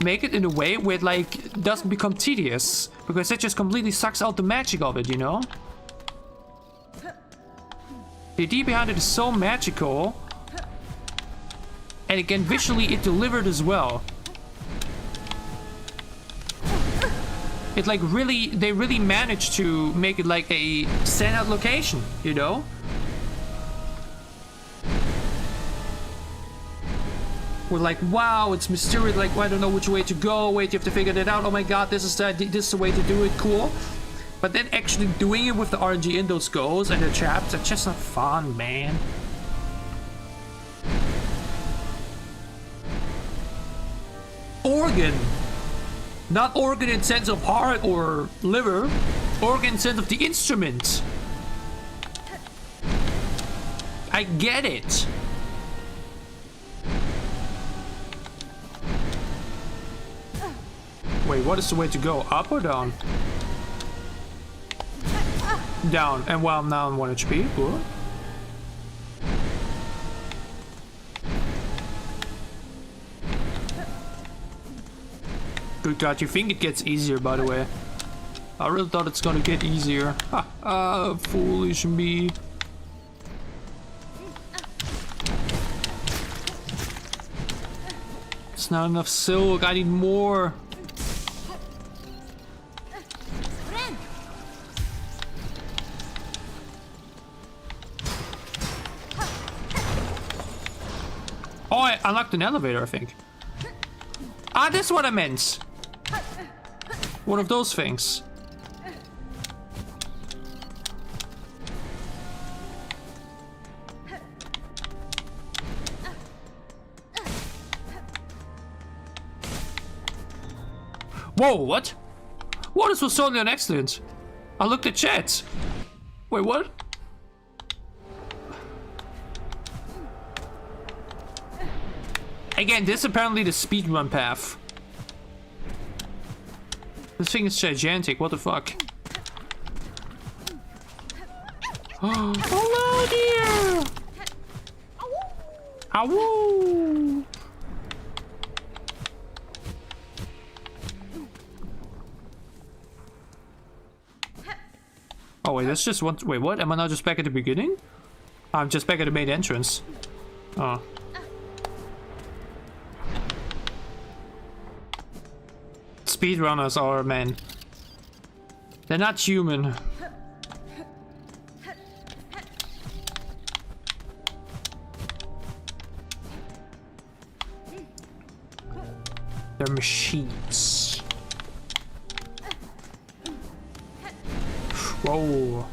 make it in a way where it, like, doesn't become tedious. Because that just completely sucks out the magic of it, you know? The idea behind it is so magical. And again, visually it delivered as well. It like really, they really managed to make it like a standout location, you know? We're like, wow, it's mysterious, like, well, I don't know which way to go, wait, you have to figure that out, oh my god, this is the way to do it, cool. But then actually doing it with the RNG in those goals and the traps, that's just not fun, man. Organ. Not organ in sense of heart or liver. Organ in sense of the instrument. I get it. Wait, what is the way to go? Up or down? Down. And while I'm now on 1 HP. Cool. Good god, you think it gets easier, by the way. I really thought it's gonna get easier. Ha, foolish me. There's not enough silk. I need more. Oh, I unlocked an elevator, I think. Ah, this is what I meant. One of those things. Whoa, what? Whoa, this was totally an accident. I looked at chat. Wait, what? Again, this is apparently the speedrun path. This thing is gigantic, what the fuck? Oh, hello dear! Ow! Oh wait, that's just one. Wait, what? Am I now just back at the beginning? I'm just back at the main entrance. Oh. Speedrunners are, man. They're not human. They're machines. Whoa.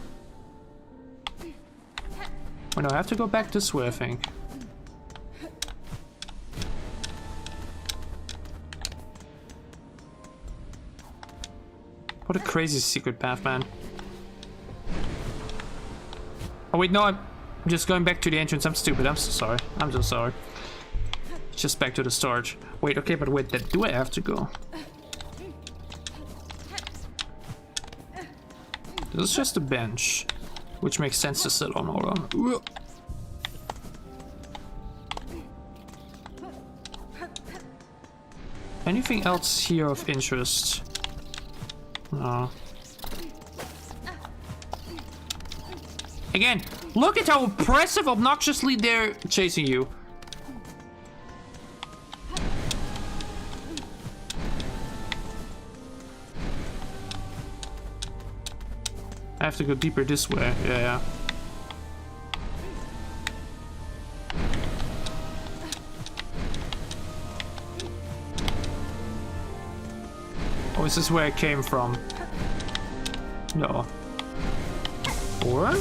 Oh no, I have to go back this way, I think. What a crazy secret path, man. Oh wait, no, I'm just going back to the entrance. I'm stupid. I'm so sorry. I'm so sorry. Just back to the start. Wait, okay, but wait, do I have to go? This is just a bench, which makes sense to sit on. Hold on. Anything else here of interest? No. Again, look at how oppressive, obnoxiously they're chasing you. I have to go deeper this way. Yeah. Oh, is this where I came from? No. Or?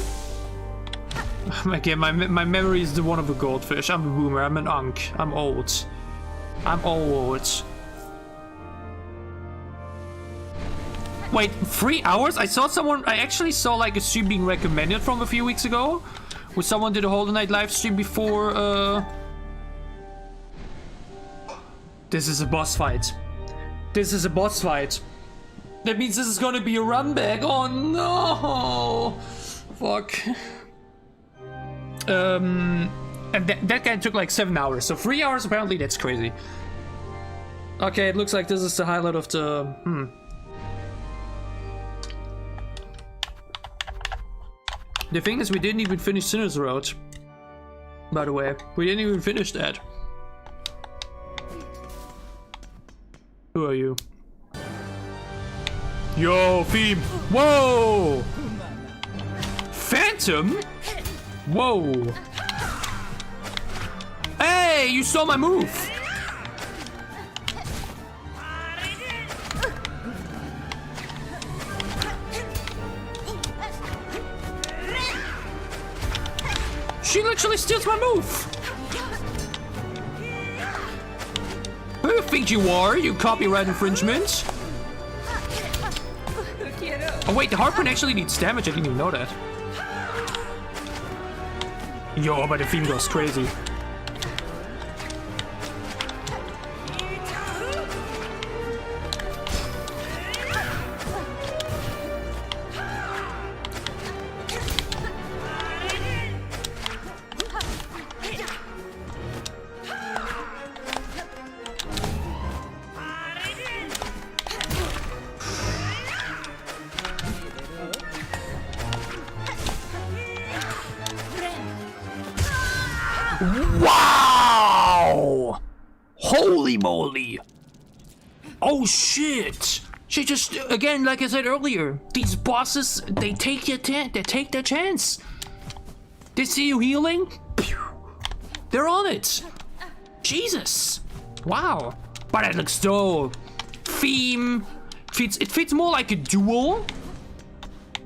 Again, my memory is the one of a goldfish. I'm a boomer. I'm an unk. I'm old. I'm old. Wait, 3 hours? I actually saw like a stream being recommended from a few weeks ago. Where someone did a Hollow Knight live stream before, This is a boss fight. This is a boss fight. That means this is gonna be a run back. Oh no! Fuck. And that guy took like 7 hours. So 3 hours apparently, that's crazy. Okay, it looks like this is the highlight of the... The thing is, we didn't even finish Sinner's Road. By the way, we didn't even finish that. Who are you? Yo, Theme! Whoa! Phantom? Whoa! Hey, you saw my move! She literally steals my move! Who do you think you are, you copyright infringement? Oh wait, the harpoon actually needs damage, I didn't even know that. Yo, but the theme goes crazy. Holy moly! Oh shit! She just, again, like I said earlier, these bosses, they take their chance. They see you healing, pew, they're on it. Jesus! Wow! But it looks so theme. It fits more like a duel,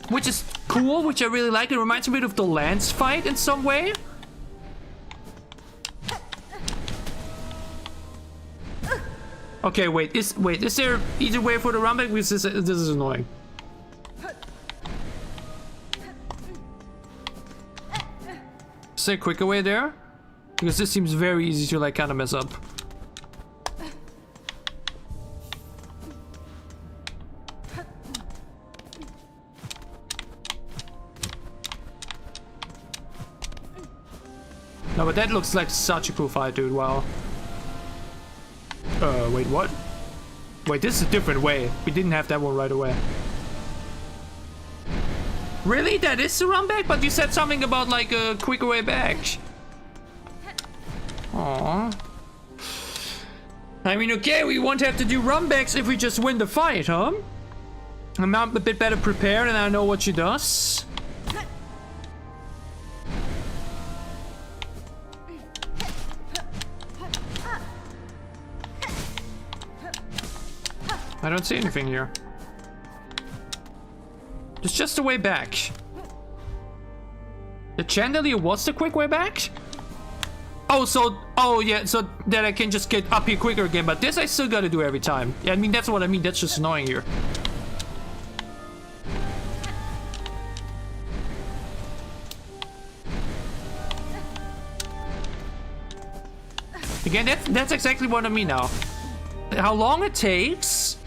which is cool, which I really like. It reminds me a bit of the Lance fight in some way. Okay, wait, is there either way for the run back? Because this is annoying. Is there a quicker way there? Because this seems very easy to like kind of mess up. No, but that looks like such a cool fight, dude. Wow. Wait, what? Wait, this is a different way. We didn't have that one right away. Really? That is the run back? But you said something about like a quicker way back. Aww. I mean, okay, we won't have to do run backs if we just win the fight, huh? I'm a bit better prepared and I know what she does. I don't see anything here. It's just a way back. The chandelier was the quick way back? Oh yeah, so that I can just get up here quicker again, but this I still gotta do every time. Yeah, I mean, that's what I mean, that's just annoying here. Again, that's exactly what I mean now. How long it takes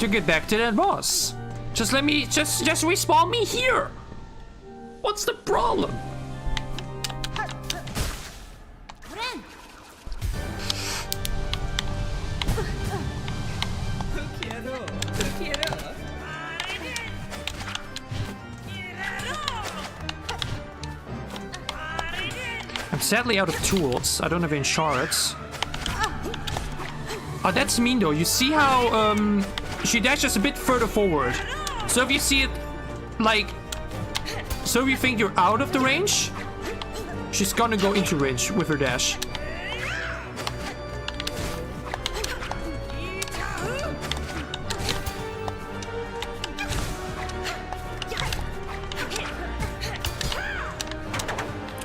to get back to that boss. Just let me, just respawn me here. What's the problem? I'm sadly out of tools. I don't have any shards. Oh, that's mean though. You see how she dashes a bit further forward. So if you see it, like, so if you think you're out of the range, she's gonna go into range with her dash.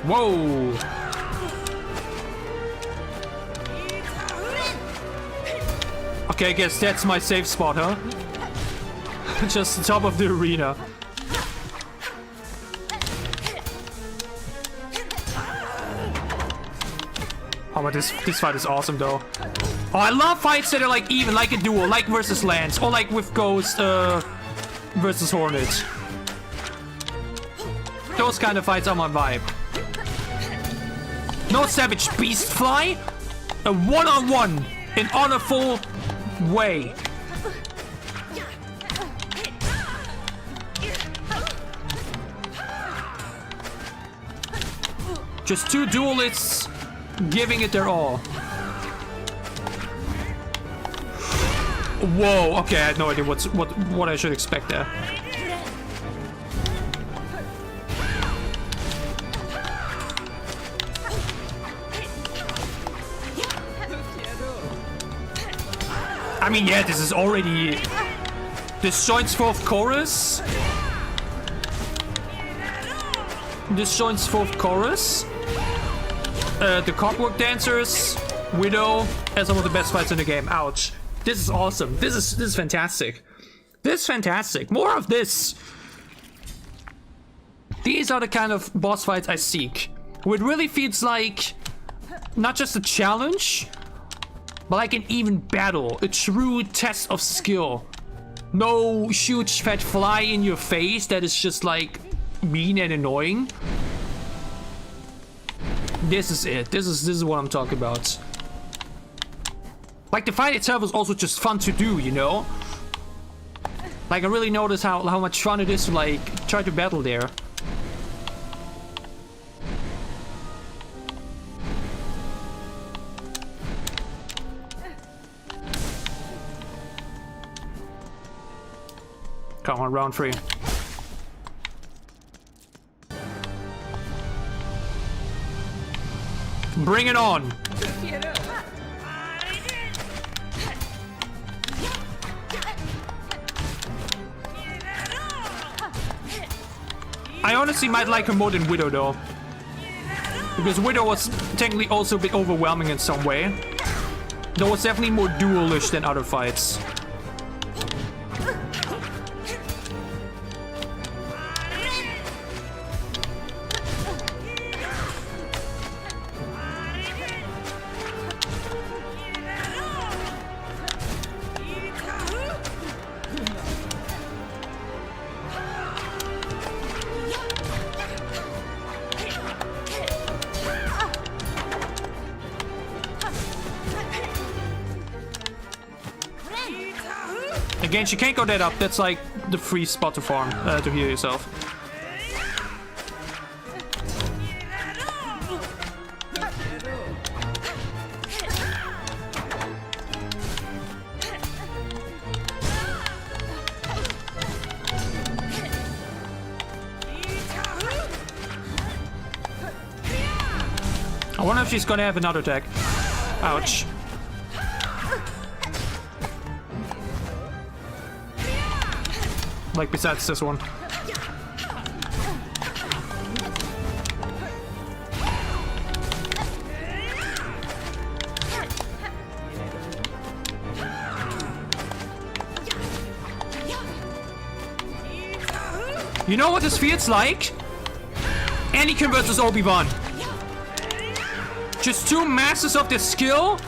Whoa! Okay, I guess that's my safe spot, huh? Just the top of the arena. Oh, but this fight is awesome, though. Oh, I love fights that are like even, like a duel, like versus Lance, or like with Ghost versus Hornet. Those kind of fights are my vibe. No Savage Beast Fly, a one-on-one in honorful way. Just two duelists giving it their all. Whoa, okay, I had no idea what I should expect there. I mean, yeah, this is already disjoints fourth chorus. Disjoints fourth chorus. The Clockwork Dancers, Widow, and some of the best fights in the game. Ouch. This is awesome. This is fantastic. This is fantastic. More of this. These are the kind of boss fights I seek. Where it really feels like not just a challenge, but like an even battle. A true test of skill. No huge fat fly in your face that is just like mean and annoying. This is it. This is what I'm talking about. Like, the fight itself is also just fun to do, you know? Like, I really notice how much fun it is to, like, try to battle there. Come on, round 3. Bring it on! I honestly might like her more than Widow though. Because Widow was technically also a bit overwhelming in some way. Though it's definitely more duelish than other fights. Again, she can't go that up. That's like the free spot to farm, to heal yourself. I wonder if she's gonna have another attack. Ouch. Like besides this one. You know what this feels like? Anakin versus Obi-Wan. Just two masters of this skill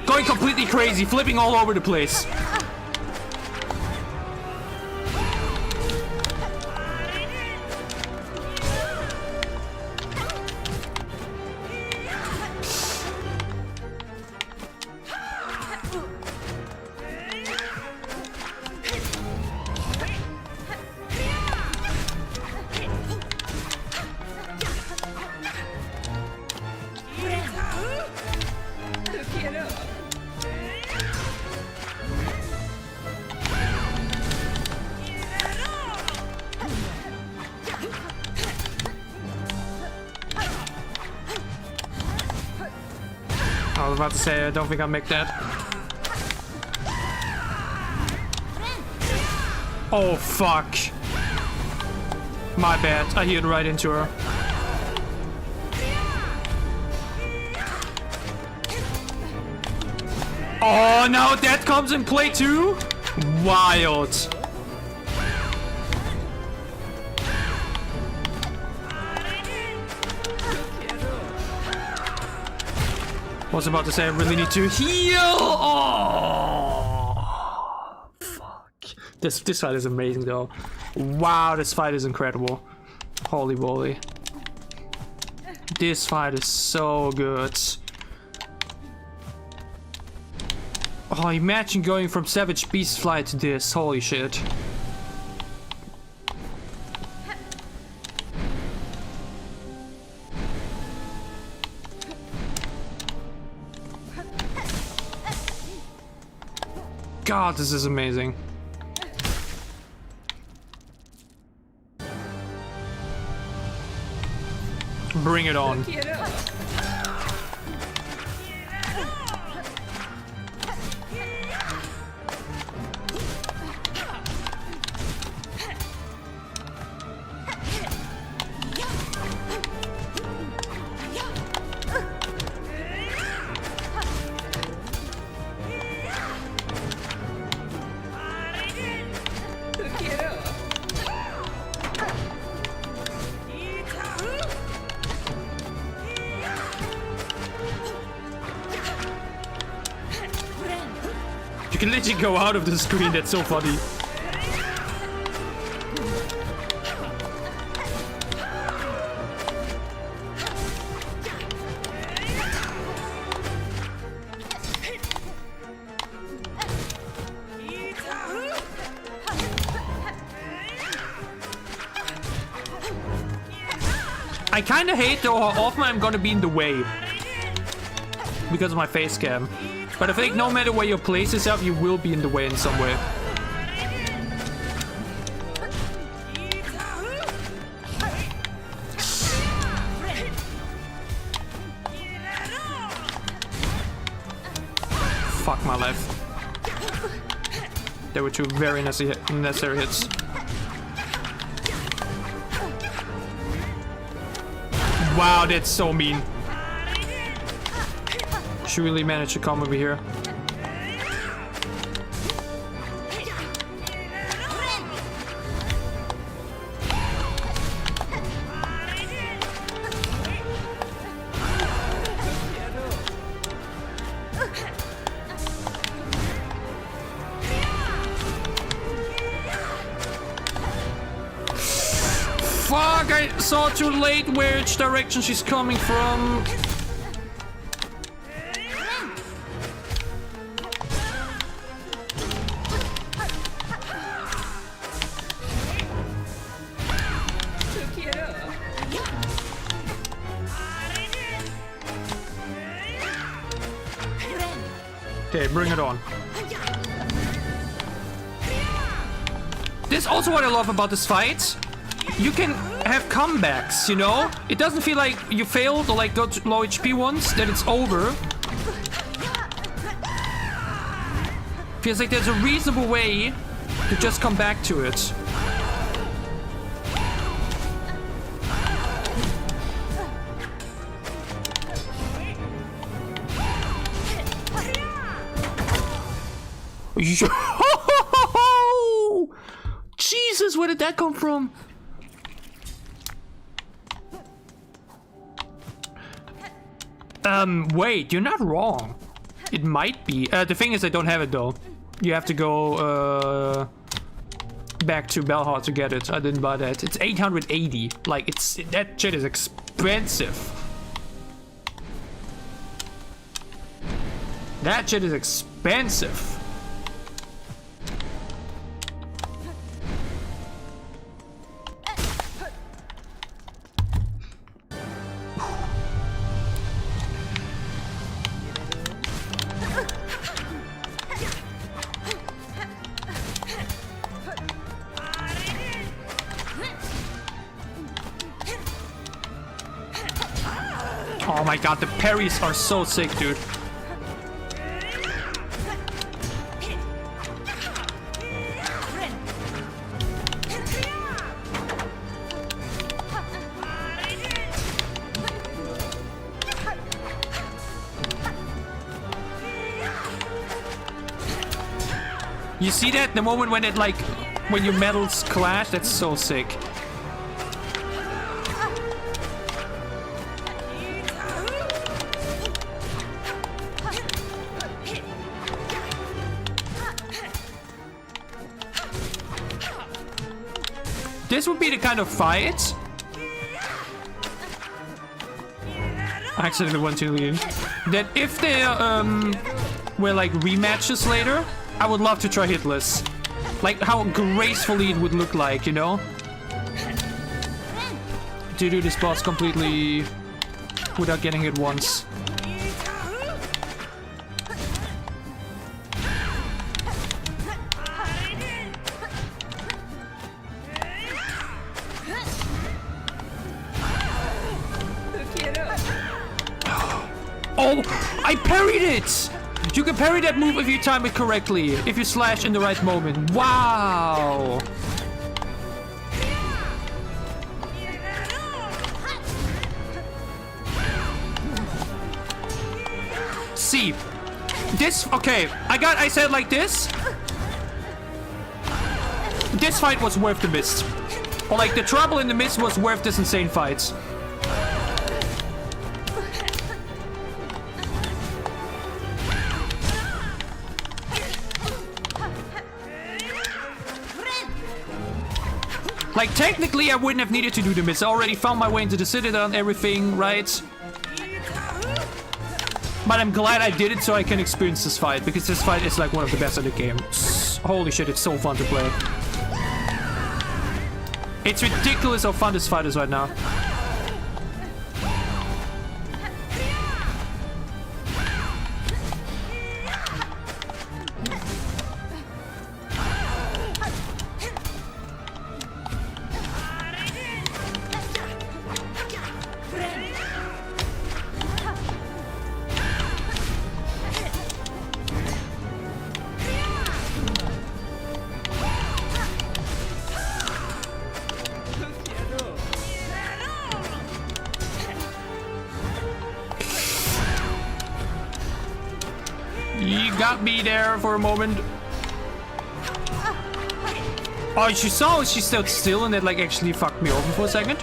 going completely crazy, flipping all over the place. I was about to say, I don't think I'll make that. Oh, fuck. My bad. I hit right into her. Oh, now that comes in play too? Wild. Was about to say I really need to heal. Oh, fuck. This fight is amazing though. Wow, this fight is incredible. Holy moly. This fight is so good. Oh, imagine going from Savage Beast Flight to this. Holy shit. God, this is amazing. Bring it on. You can literally go out of the screen, that's so funny. I kinda hate though how often I'm gonna be in the way because of my face cam. But I think no matter where you place yourself, you will be in the way in some way. fuck my life. There were two very necessary hits. Wow, that's so mean. She really managed to come over here. Fuck, I saw too late which direction she's coming from. Okay, bring it on. This is also what I love about this fight. You can have comebacks, you know? It doesn't feel like you failed or like got low HP once, that it's over. Feels like there's a reasonable way to just come back to it. Jesus, where did that come from? Wait, you're not wrong. It might be. The thing is, I don't have it though. You have to go back to Belhar to get it. I didn't buy that. It's 880. Like, that shit is expensive. That shit is expensive. Oh my god, the parries are so sick, dude. You see that? The moment when it like, when your metals clash, that's so sick. This would be the kind of fight. I accidentally went to lead. That if there were like rematches later, I would love to try hitless. Like how gracefully it would look like, you know? To do this boss completely without getting hit once. Oh, I parried it! You can parry that move if you time it correctly, if you slash in the right moment. Wow! See, this, okay, I said like this. This fight was worth the mist. Or like the trouble in the mist was worth this insane fight. Like, technically, I wouldn't have needed to do the mist. I already found my way into the Citadel and everything, right? But I'm glad I did it so I can experience this fight, because this fight is like one of the best in the game. Holy shit, it's so fun to play. It's ridiculous how fun this fight is right now. got me there for a moment. Oh, you saw she stood still and it like actually fucked me over for a second.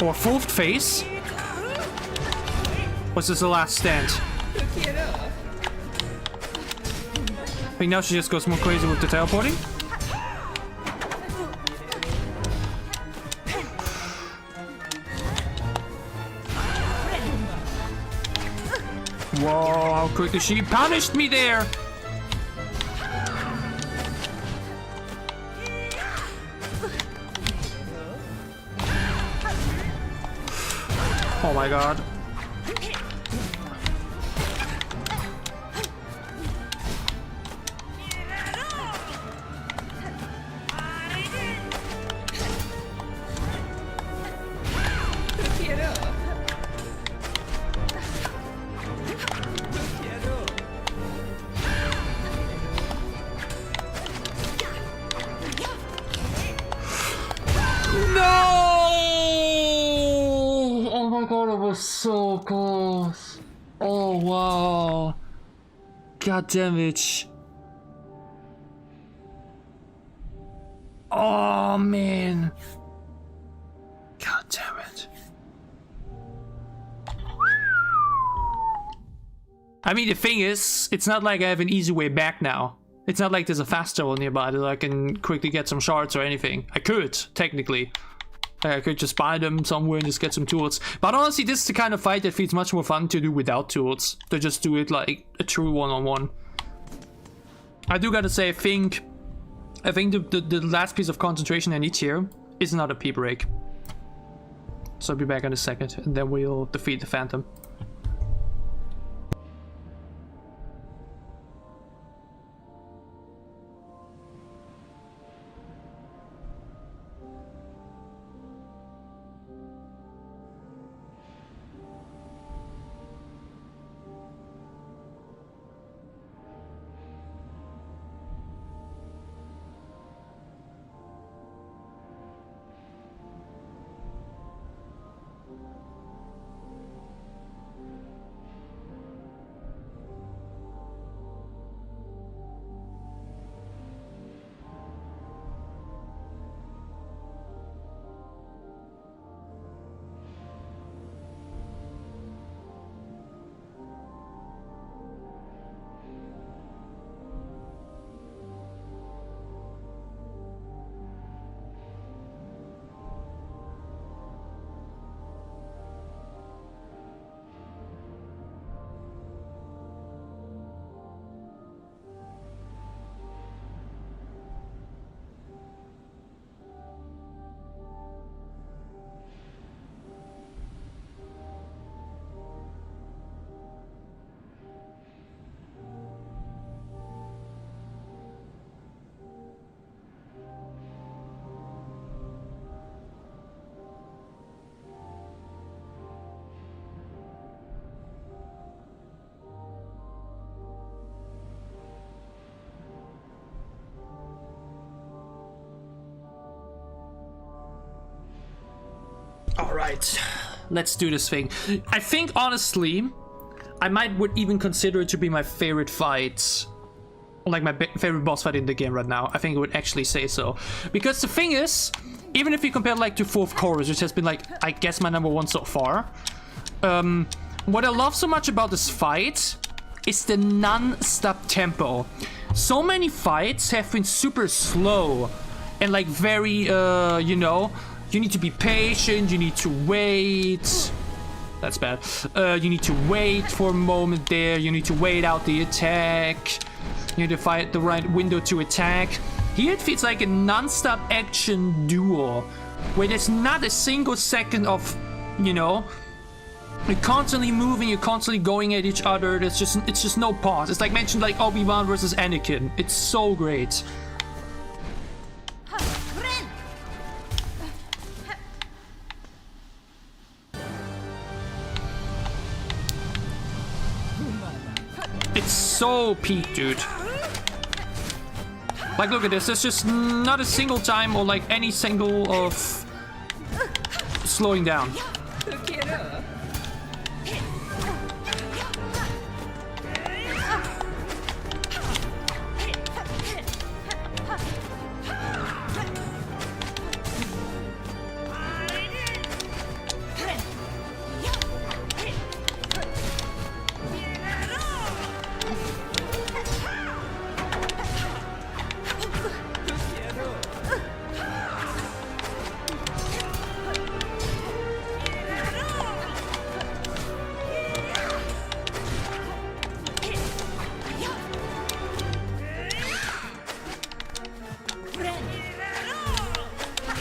Or fourth face. Was this the last stand? I think now she just goes more crazy with the teleporting. Whoa, how quickly she punished me there! Oh my god. So close. Oh wow. God damn it. Oh man. God damn it. I mean, the thing is, it's not like I have an easy way back now. It's not like there's a fast travel nearby that I can quickly get some shards or anything. I could, technically. I could just buy them somewhere and just get some tools. But honestly, this is the kind of fight that feels much more fun to do without tools. To just do it like a true one-on-one. I do gotta say, I think the last piece of concentration I need here is another P-break. So I'll be back in a second, and then we'll defeat the Phantom. Alright, let's do this thing. I think, honestly, I would even consider it to be my favorite fight. Like my favorite boss fight in the game right now. I think I would actually say so. Because the thing is, even if you compare like to Fourth Chorus, which has been like, I guess my #1 so far. What I love so much about this fight is the non-stop tempo. So many fights have been super slow and like very, you know, you need to be patient, you need to wait. That's bad. You need to wait for a moment there, you need to wait out the attack. You need to find the right window to attack. Here it feels like a non-stop action duel, where there's not a single second of, you know, you're constantly moving, you're constantly going at each other. It's just no pause. It's like mentioned like Obi-Wan versus Anakin. It's so great. It's so peak, dude. Like, look at this. There's just not a single time or like any single of slowing down.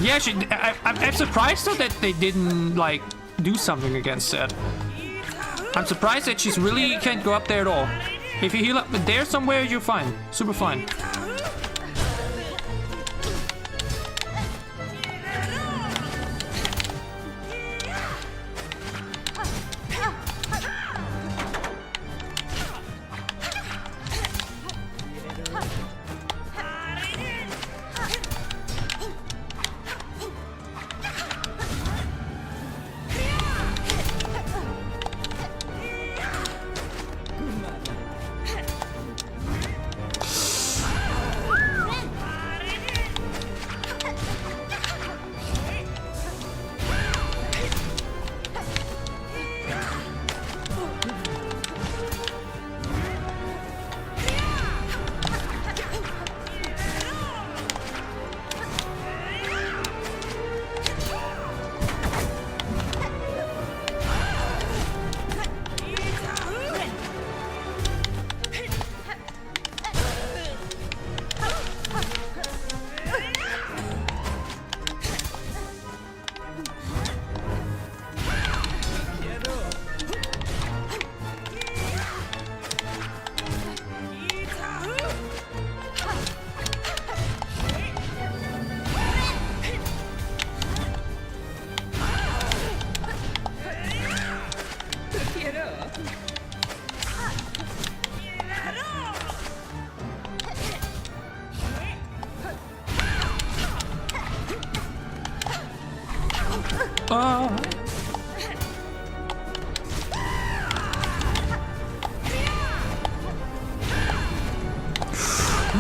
Yeah, I'm surprised though that they didn't like do something against that. I'm surprised that she's really can't go up there at all. If you heal up there somewhere, you're fine. Super fine.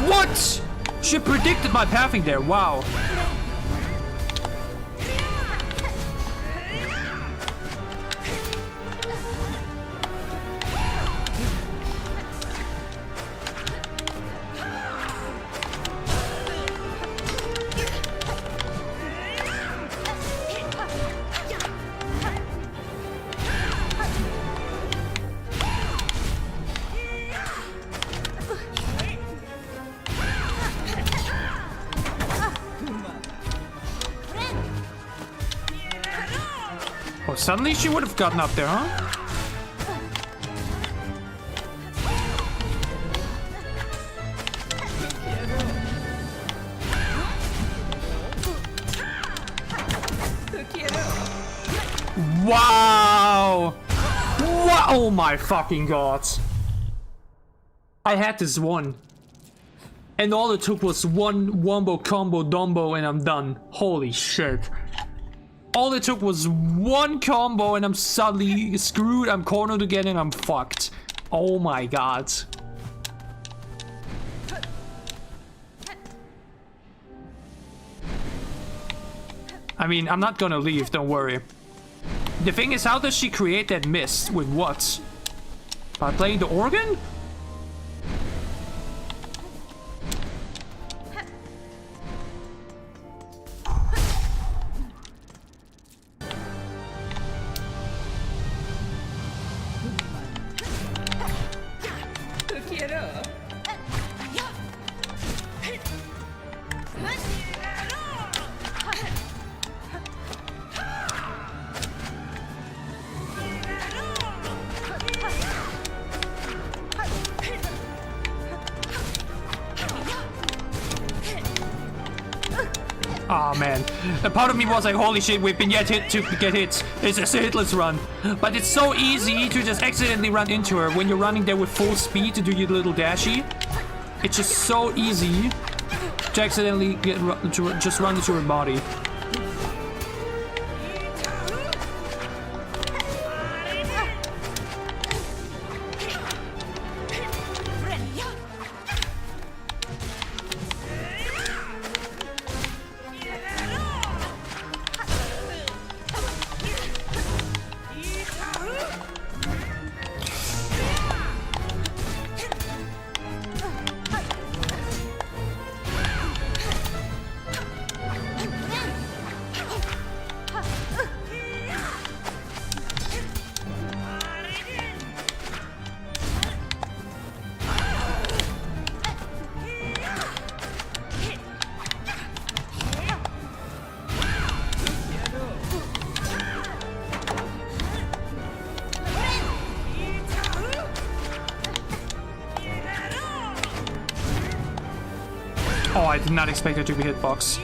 What? She predicted my pathing there. Wow. Oh, suddenly she would have gotten up there, huh? Wow! Wow! Oh my fucking god. I had this one. And all it took was one wombo combo dombo and I'm done. Holy shit. All it took was one combo and I'm suddenly screwed, I'm cornered again and I'm fucked. Oh my god. I mean, I'm not gonna leave, don't worry. The thing is, how does she create that mist? With what? By playing the organ? Oh man, a part of me was like, holy shit, we've been yet hit to get hit. It's a hitless run. But it's so easy to just accidentally run into her when you're running there with full speed to do your little dashy. It's just so easy to accidentally just run into her body. Oh, I did not expect it to be hitbox.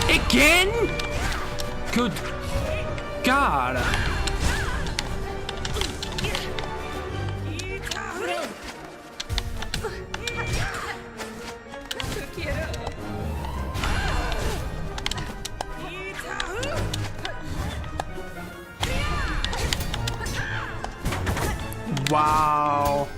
Again? Good God. Wow.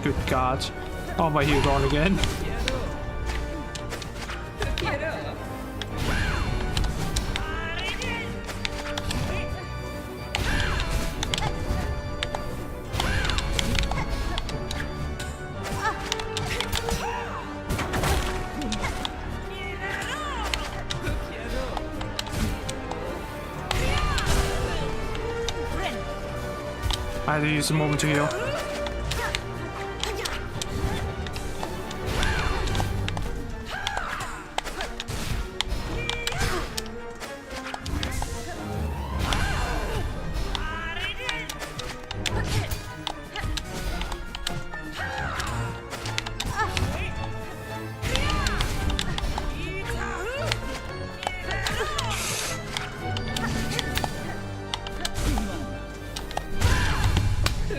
Good God. Oh my, he's gone again. I had to use a moment to heal.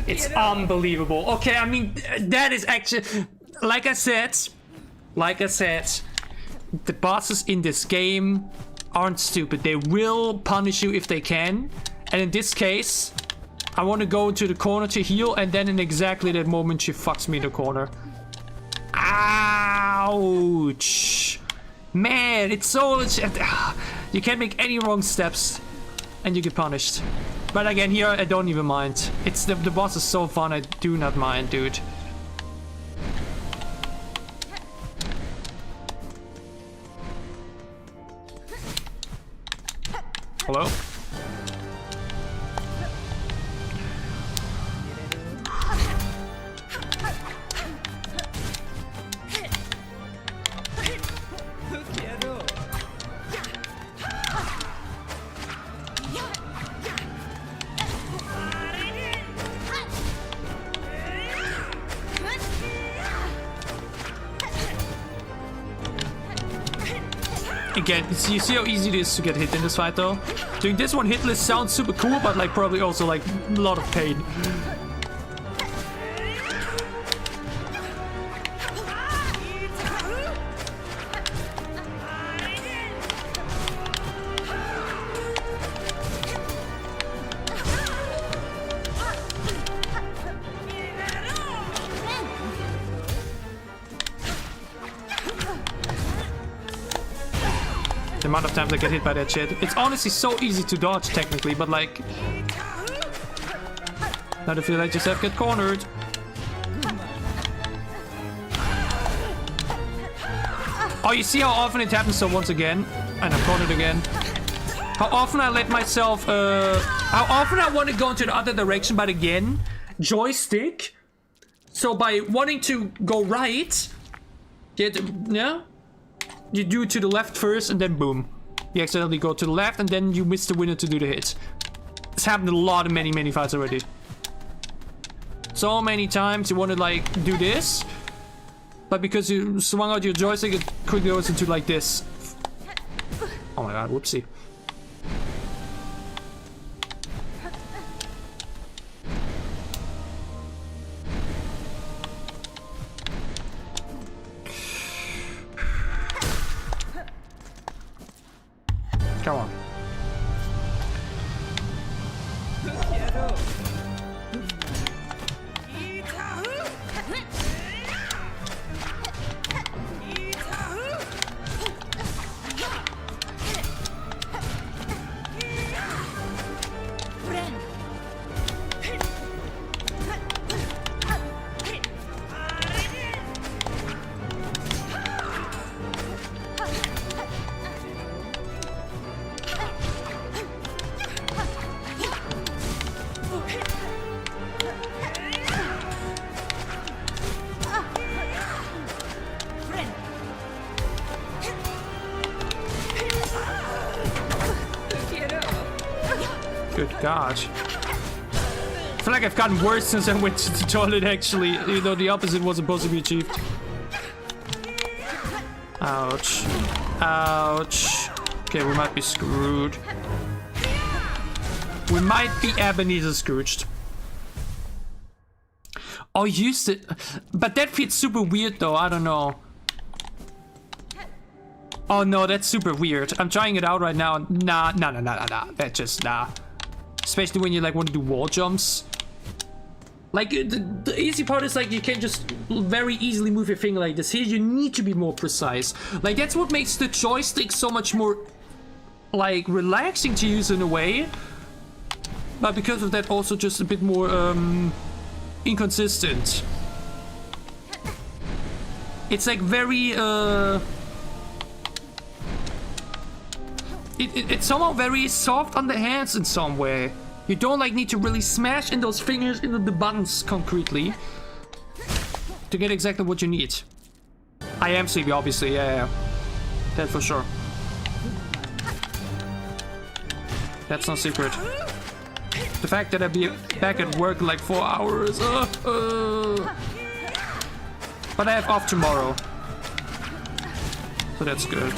It's unbelievable. Okay, I mean, that is actually, like I said, the bosses in this game aren't stupid. They will punish you if they can. And in this case, I want to go into the corner to heal, and then in exactly that moment, she fucks me in the corner. Ouch. Man, it's so... You can't make any wrong steps, and you get punished. But again, here, I don't even mind. It's the boss is so fun, I do not mind, dude. Hello? Again, you see how easy it is to get hit in this fight though? Doing this one hitless sounds super cool, but like probably also like a lot of pain. The amount of times I get hit by that shit. It's honestly so easy to dodge technically, but like... Now I feel like just have get cornered. Oh, you see how often it happens, so once again, and I'm cornered again. How often I let myself, how often I want to go into the other direction, but again, joystick. So by wanting to go right, yeah? You do it to the left first, and then boom. You accidentally go to the left, and then you miss the winner to do the hit. It's happened a lot of many fights already. So many times you want to like do this, but because you swung out your joystick, it quickly goes into like this. Oh my god, whoopsie. Come on. god. I feel like I've gotten worse since I went to the toilet, actually. Even though the opposite was supposed to be achieved. Ouch. Ouch. Okay, we might be screwed. We might be Ebenezer Scrooged. Oh, used it. But that feels super weird, though. I don't know. Oh, no, that's super weird. I'm trying it out right now. Nah. That just, nah. Especially when you, like, want to do wall jumps. Like, the easy part is, like, you can just very easily move your finger like this. Here, you need to be more precise. Like, that's what makes the joystick so much more, like, relaxing to use in a way. But because of that, also just a bit more, inconsistent. It's, like, very, It's somehow very soft on the hands in some way. You don't like need to really smash in those fingers into the buttons concretely to get exactly what you need. I am sleepy, obviously, yeah. That for sure. That's no secret. The fact that I'll be back at work in like 4 hours. But I have off tomorrow. So that's good.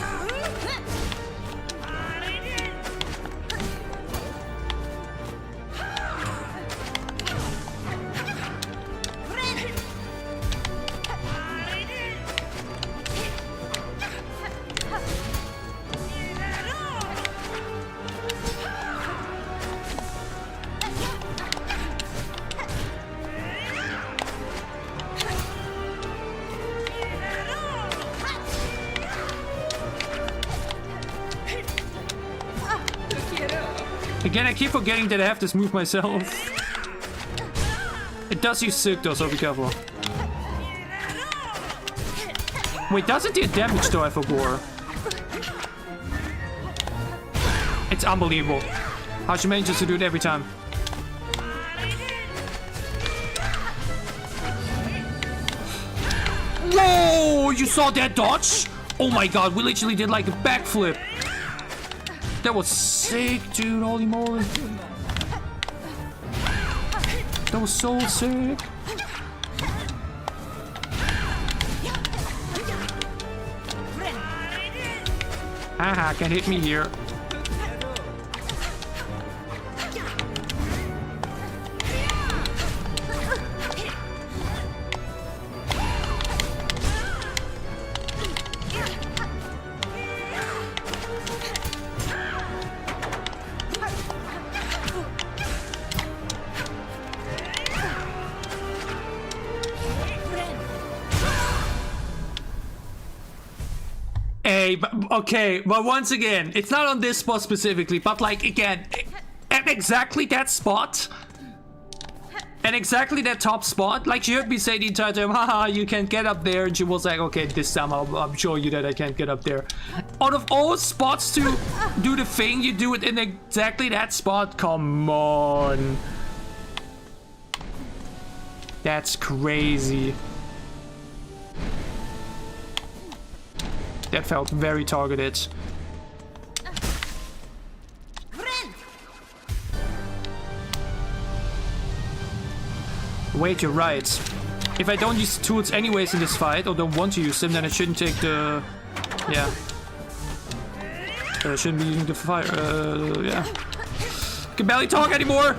Again, I keep forgetting that I have this move myself. It does use Silk though, so be careful. Wait, does it deal damage though, I forgot? It's unbelievable how she manages to do it every time. Whoa! You saw that dodge? Oh my god, we literally did like a backflip. That was sick, dude. Holy moly. That was so sick. Haha, can't hit me here. Okay, but once again, it's not on this spot specifically, but like again, at exactly that spot, and exactly that top spot, like she heard me say the entire time, haha, you can't get up there, and she was like, okay, this time I'm showing you that I can't get up there. Out of all spots to do the thing, you do it in exactly that spot, come on. That's crazy. That felt very targeted. Wait, you're right. If I don't use tools anyways in this fight, or don't want to use them, then I shouldn't take the... Yeah. I shouldn't be using the fire... yeah. Can barely talk anymore!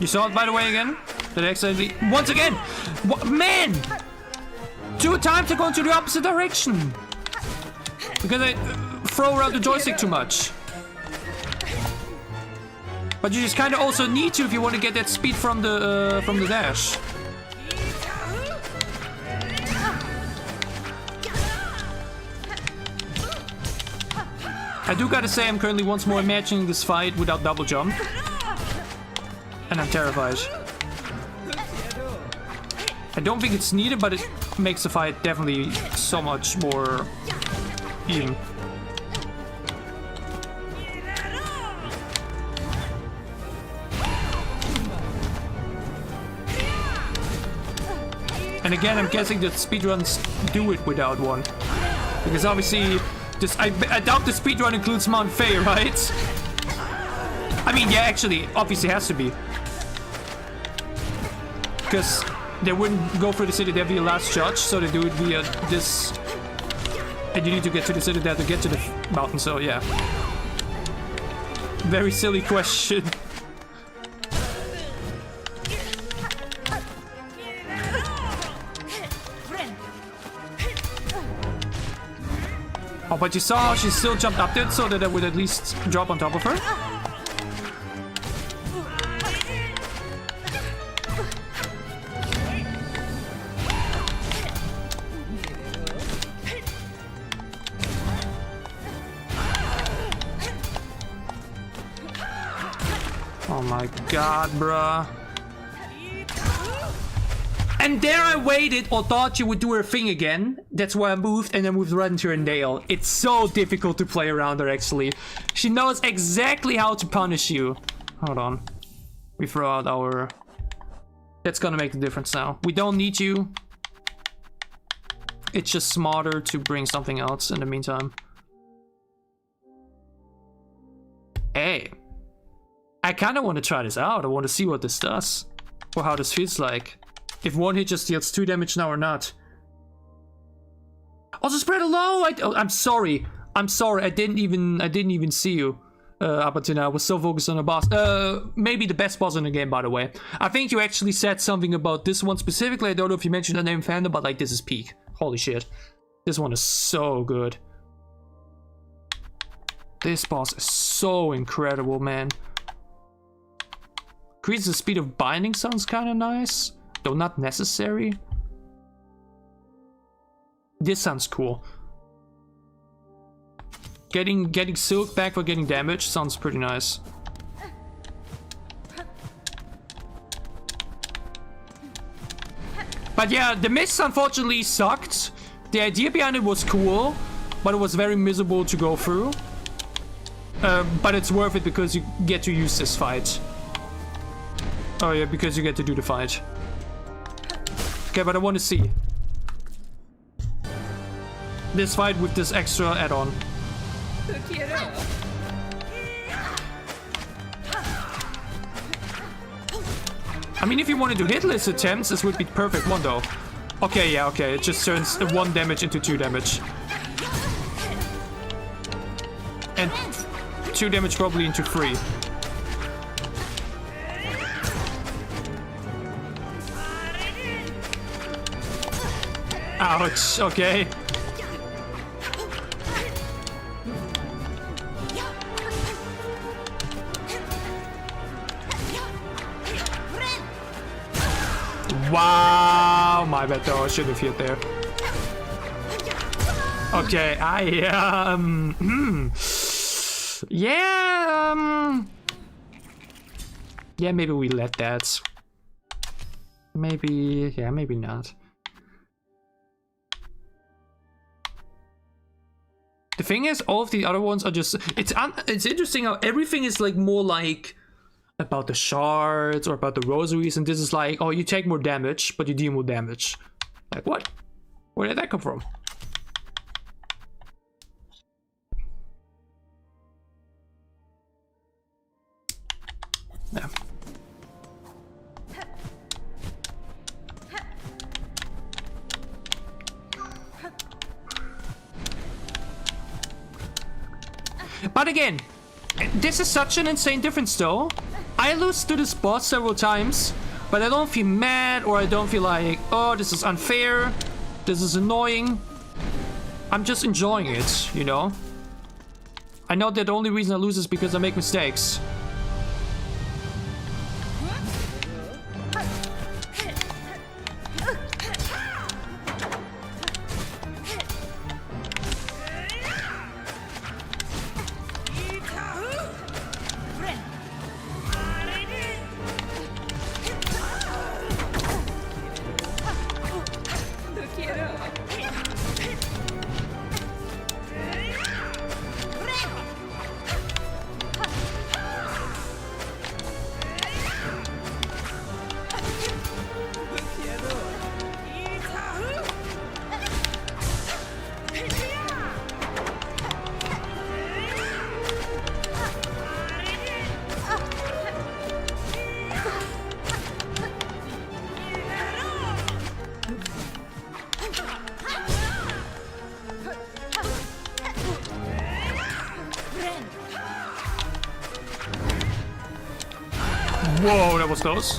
You saw it, by the way, again? Did I accidentally... Once again! Man! 2 times I go into the opposite direction! Because I throw around the joystick too much. But you just kind of also need to if you want to get that speed from the dash. I do gotta say I'm currently once more imagining this fight without double jump. And I'm terrified. I don't think it's needed, but it makes the fight definitely so much more even. And again, I'm guessing that speedruns do it without one. Because obviously, I doubt the speedrun includes Mount Fei, right? I mean, yeah, actually, obviously has to be. Because they wouldn't go through the city, they'd be the last judge, so they do it via this. And you need to get to the city there to get to the mountain, so yeah. Very silly question. Oh, but you saw how she still jumped up there so that I would at least drop on top of her? Oh my god, bruh. And there I waited or thought she would do her thing again. That's why I moved and I moved right into her nail. It's so difficult to play around her, actually. She knows exactly how to punish you. Hold on. We throw out our... That's gonna make the difference now. We don't need you. It's just smarter to bring something else in the meantime. Hey. I kind of want to try this out. I want to see what this does. Or how this feels like. If one hit just deals 2 damage now or not. Also spread low. I'm sorry. I'm sorry. I didn't even see you up until now. I was so focused on the boss. Maybe the best boss in the game, by the way. I think you actually said something about this one specifically. I don't know if you mentioned the name Fandom, but like this is peak. Holy shit. This one is so good. This boss is so incredible, man. Increases the speed of binding sounds kind of nice. Though not necessary. This sounds cool. Getting Silk back for getting damage sounds pretty nice. But yeah, the miss unfortunately sucked. The idea behind it was cool, but it was very miserable to go through. But it's worth it because you get to use this fight. Oh yeah, because you get to do the fight. Okay, but I want to see this fight with this extra add-on. I mean, if you want to do hitless attempts, this would be the perfect one though. Okay, yeah, okay, it just turns 1 damage into 2 damage. And 2 damage probably into 3. Ouch, okay. Wow, my bad though, I should have hit there. Okay, yeah, maybe we let that. Maybe, yeah, maybe not. The thing is, all of the other ones are just... It's interesting how everything is like more like about the shards or about the rosaries, and this is like, oh, you take more damage, but you deal more damage. Like, what? Where did that come from? Yeah. But again, this is such an insane difference though. I lose to this boss several times, but I don't feel mad or I don't feel like, oh, this is unfair, this is annoying. I'm just enjoying it, you know? I know that the only reason I lose is because I make mistakes. Whoa, that was close.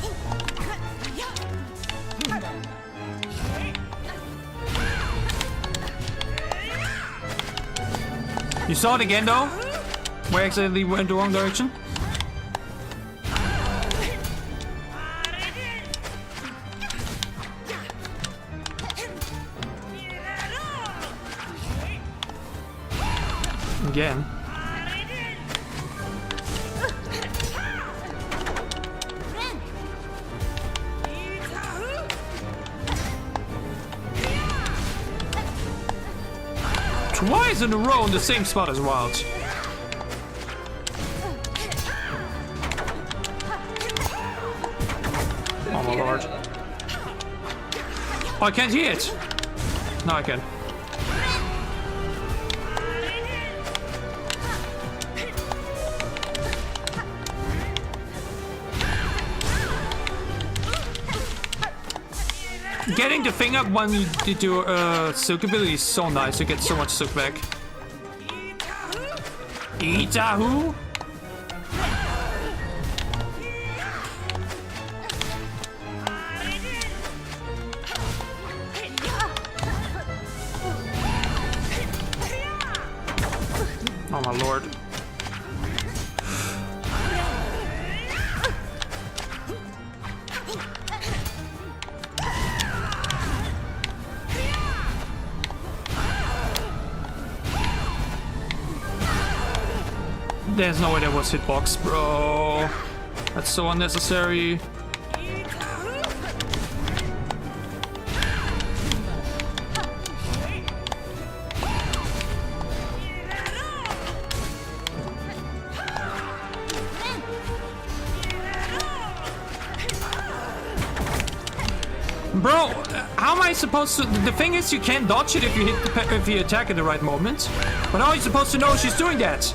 You saw it again though? Where I accidentally went the wrong direction? Again. Twice in a row in the same spot as Wild. Oh my lord. Oh, I can't hear it. Now I can. Getting the thing up when you do silk ability is so nice. You get so much silk back. Itahu? Oh my lord. There's no way that was hitbox, bro. That's so unnecessary. Bro, how am I supposed to? The thing is, you can't dodge it if you hit if you attack at the right moment. But how are you supposed to know she's doing that?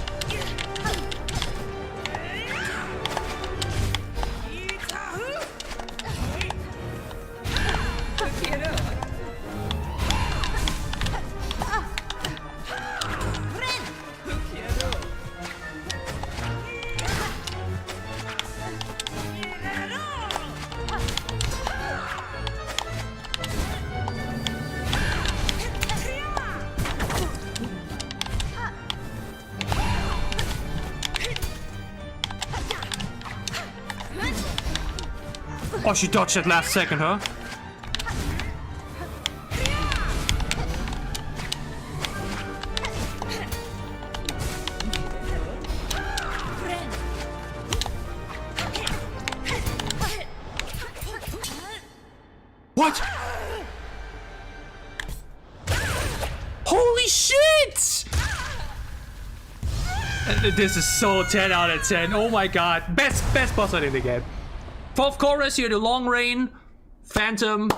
Oh, she dodged at last second, huh? What? Holy shit! This is so 10 out of 10. Oh my god. Best boss fight in the game. 4th chorus, here the long rain. Phantom.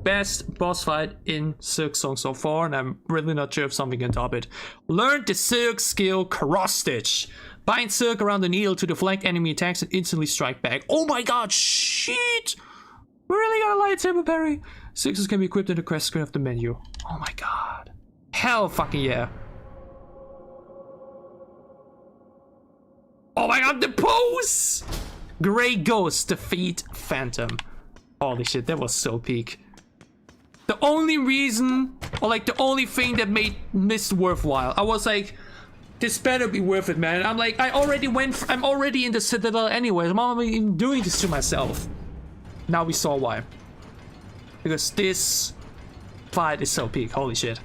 Best boss fight in Silksong so far, and I'm really not sure if something can top it. Learn the Silk skill Cross Stitch. Bind Silk around the needle to deflect enemy attacks and instantly strike back. Oh my god, shit! We really got a lightsaber parry. Silks can be equipped in the crest screen of the menu. Oh my god. Hell fucking yeah. Oh my god, the pose! Grey Ghost defeat Phantom. Holy shit, that was so peak. The only reason, or like the only thing that made Mist worthwhile, I was like, this better be worth it, man. I'm like, I'm already in the Citadel anyways. I'm already doing this to myself. Now we saw why. Because this fight is so peak. Holy shit.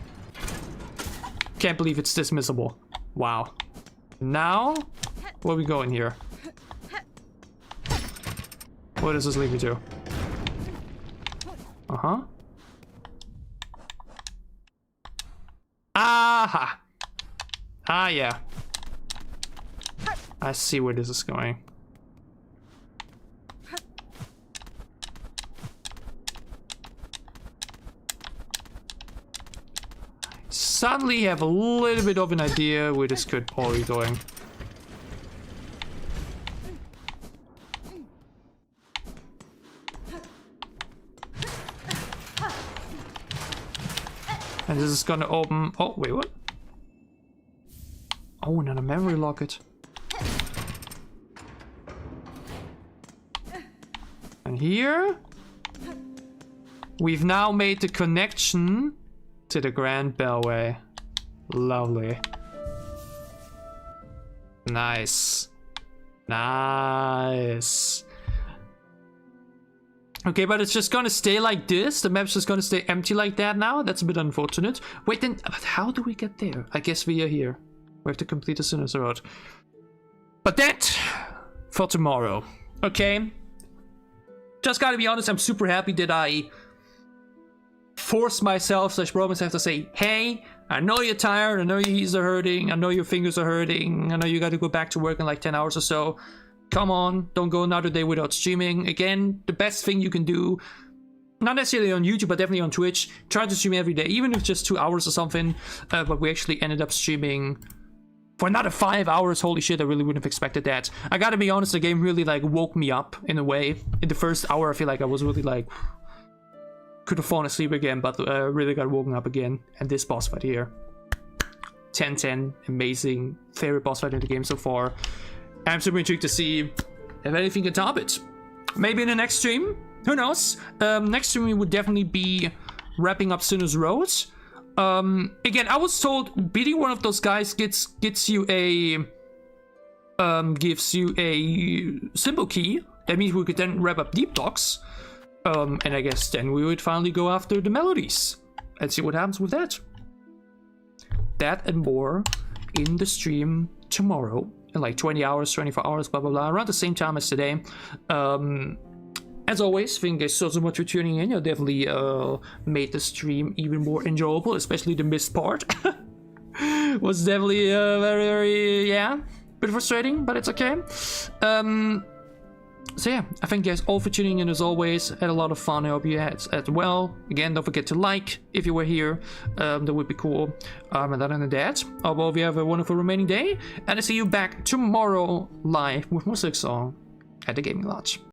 Can't believe it's dismissible. Wow. Now, where are we going here? What does this lead me to? Uh-huh. Aha! Ah, yeah. I see where this is going. Suddenly have a little bit of an idea where this could probably be going. And this is gonna open... Oh, wait, what? Oh, another memory locket. here. We've now made the connection to the Grand Bellway. Lovely. Nice. Nice. Okay, but it's just gonna stay like this. The map's just gonna stay empty like that now. That's a bit unfortunate. Wait, then, but how do we get there? I guess via here. We have to complete the Sinners Road. But that for tomorrow. Okay. Just gotta be honest, I'm super happy that I forced myself / broke myself to say, hey, I know you're tired, I know your knees are hurting, I know your fingers are hurting, I know you gotta go back to work in like 10 hours or so. Come on, don't go another day without streaming. Again, the best thing you can do, not necessarily on YouTube, but definitely on Twitch, try to stream every day, even if it's just 2 hours or something. But we actually ended up streaming for another 5 hours. Holy shit, I really wouldn't have expected that. I gotta be honest, the game really like woke me up in a way. In the first hour, I feel like I was really like, could have fallen asleep again, but really got woken up again. And this boss fight here, 10/10, amazing, favorite boss fight in the game so far. I'm super intrigued to see if anything can top it. Maybe in the next stream, who knows? Next stream would definitely be wrapping up Sinner's Road. Again, I was told beating one of those guys gives you a symbol key. That means we could then wrap up Deep Docks. And I guess then we would finally go after the melodies and see what happens with that. That and more in the stream tomorrow. In like 20 hours, 24 hours, blah, blah, blah. Around the same time as today. As always, thank you guys so much for tuning in. You definitely made the stream even more enjoyable, especially the missed part. Was definitely very, very, yeah, bit frustrating, but it's okay. So yeah, I thank you guys all for tuning in as always. Had a lot of fun. I hope you had as well. Again, don't forget to like if you were here. That would be cool. And other than that, I hope you have a wonderful remaining day. And I see you back tomorrow live with more Silksong at the Gaming Lodge.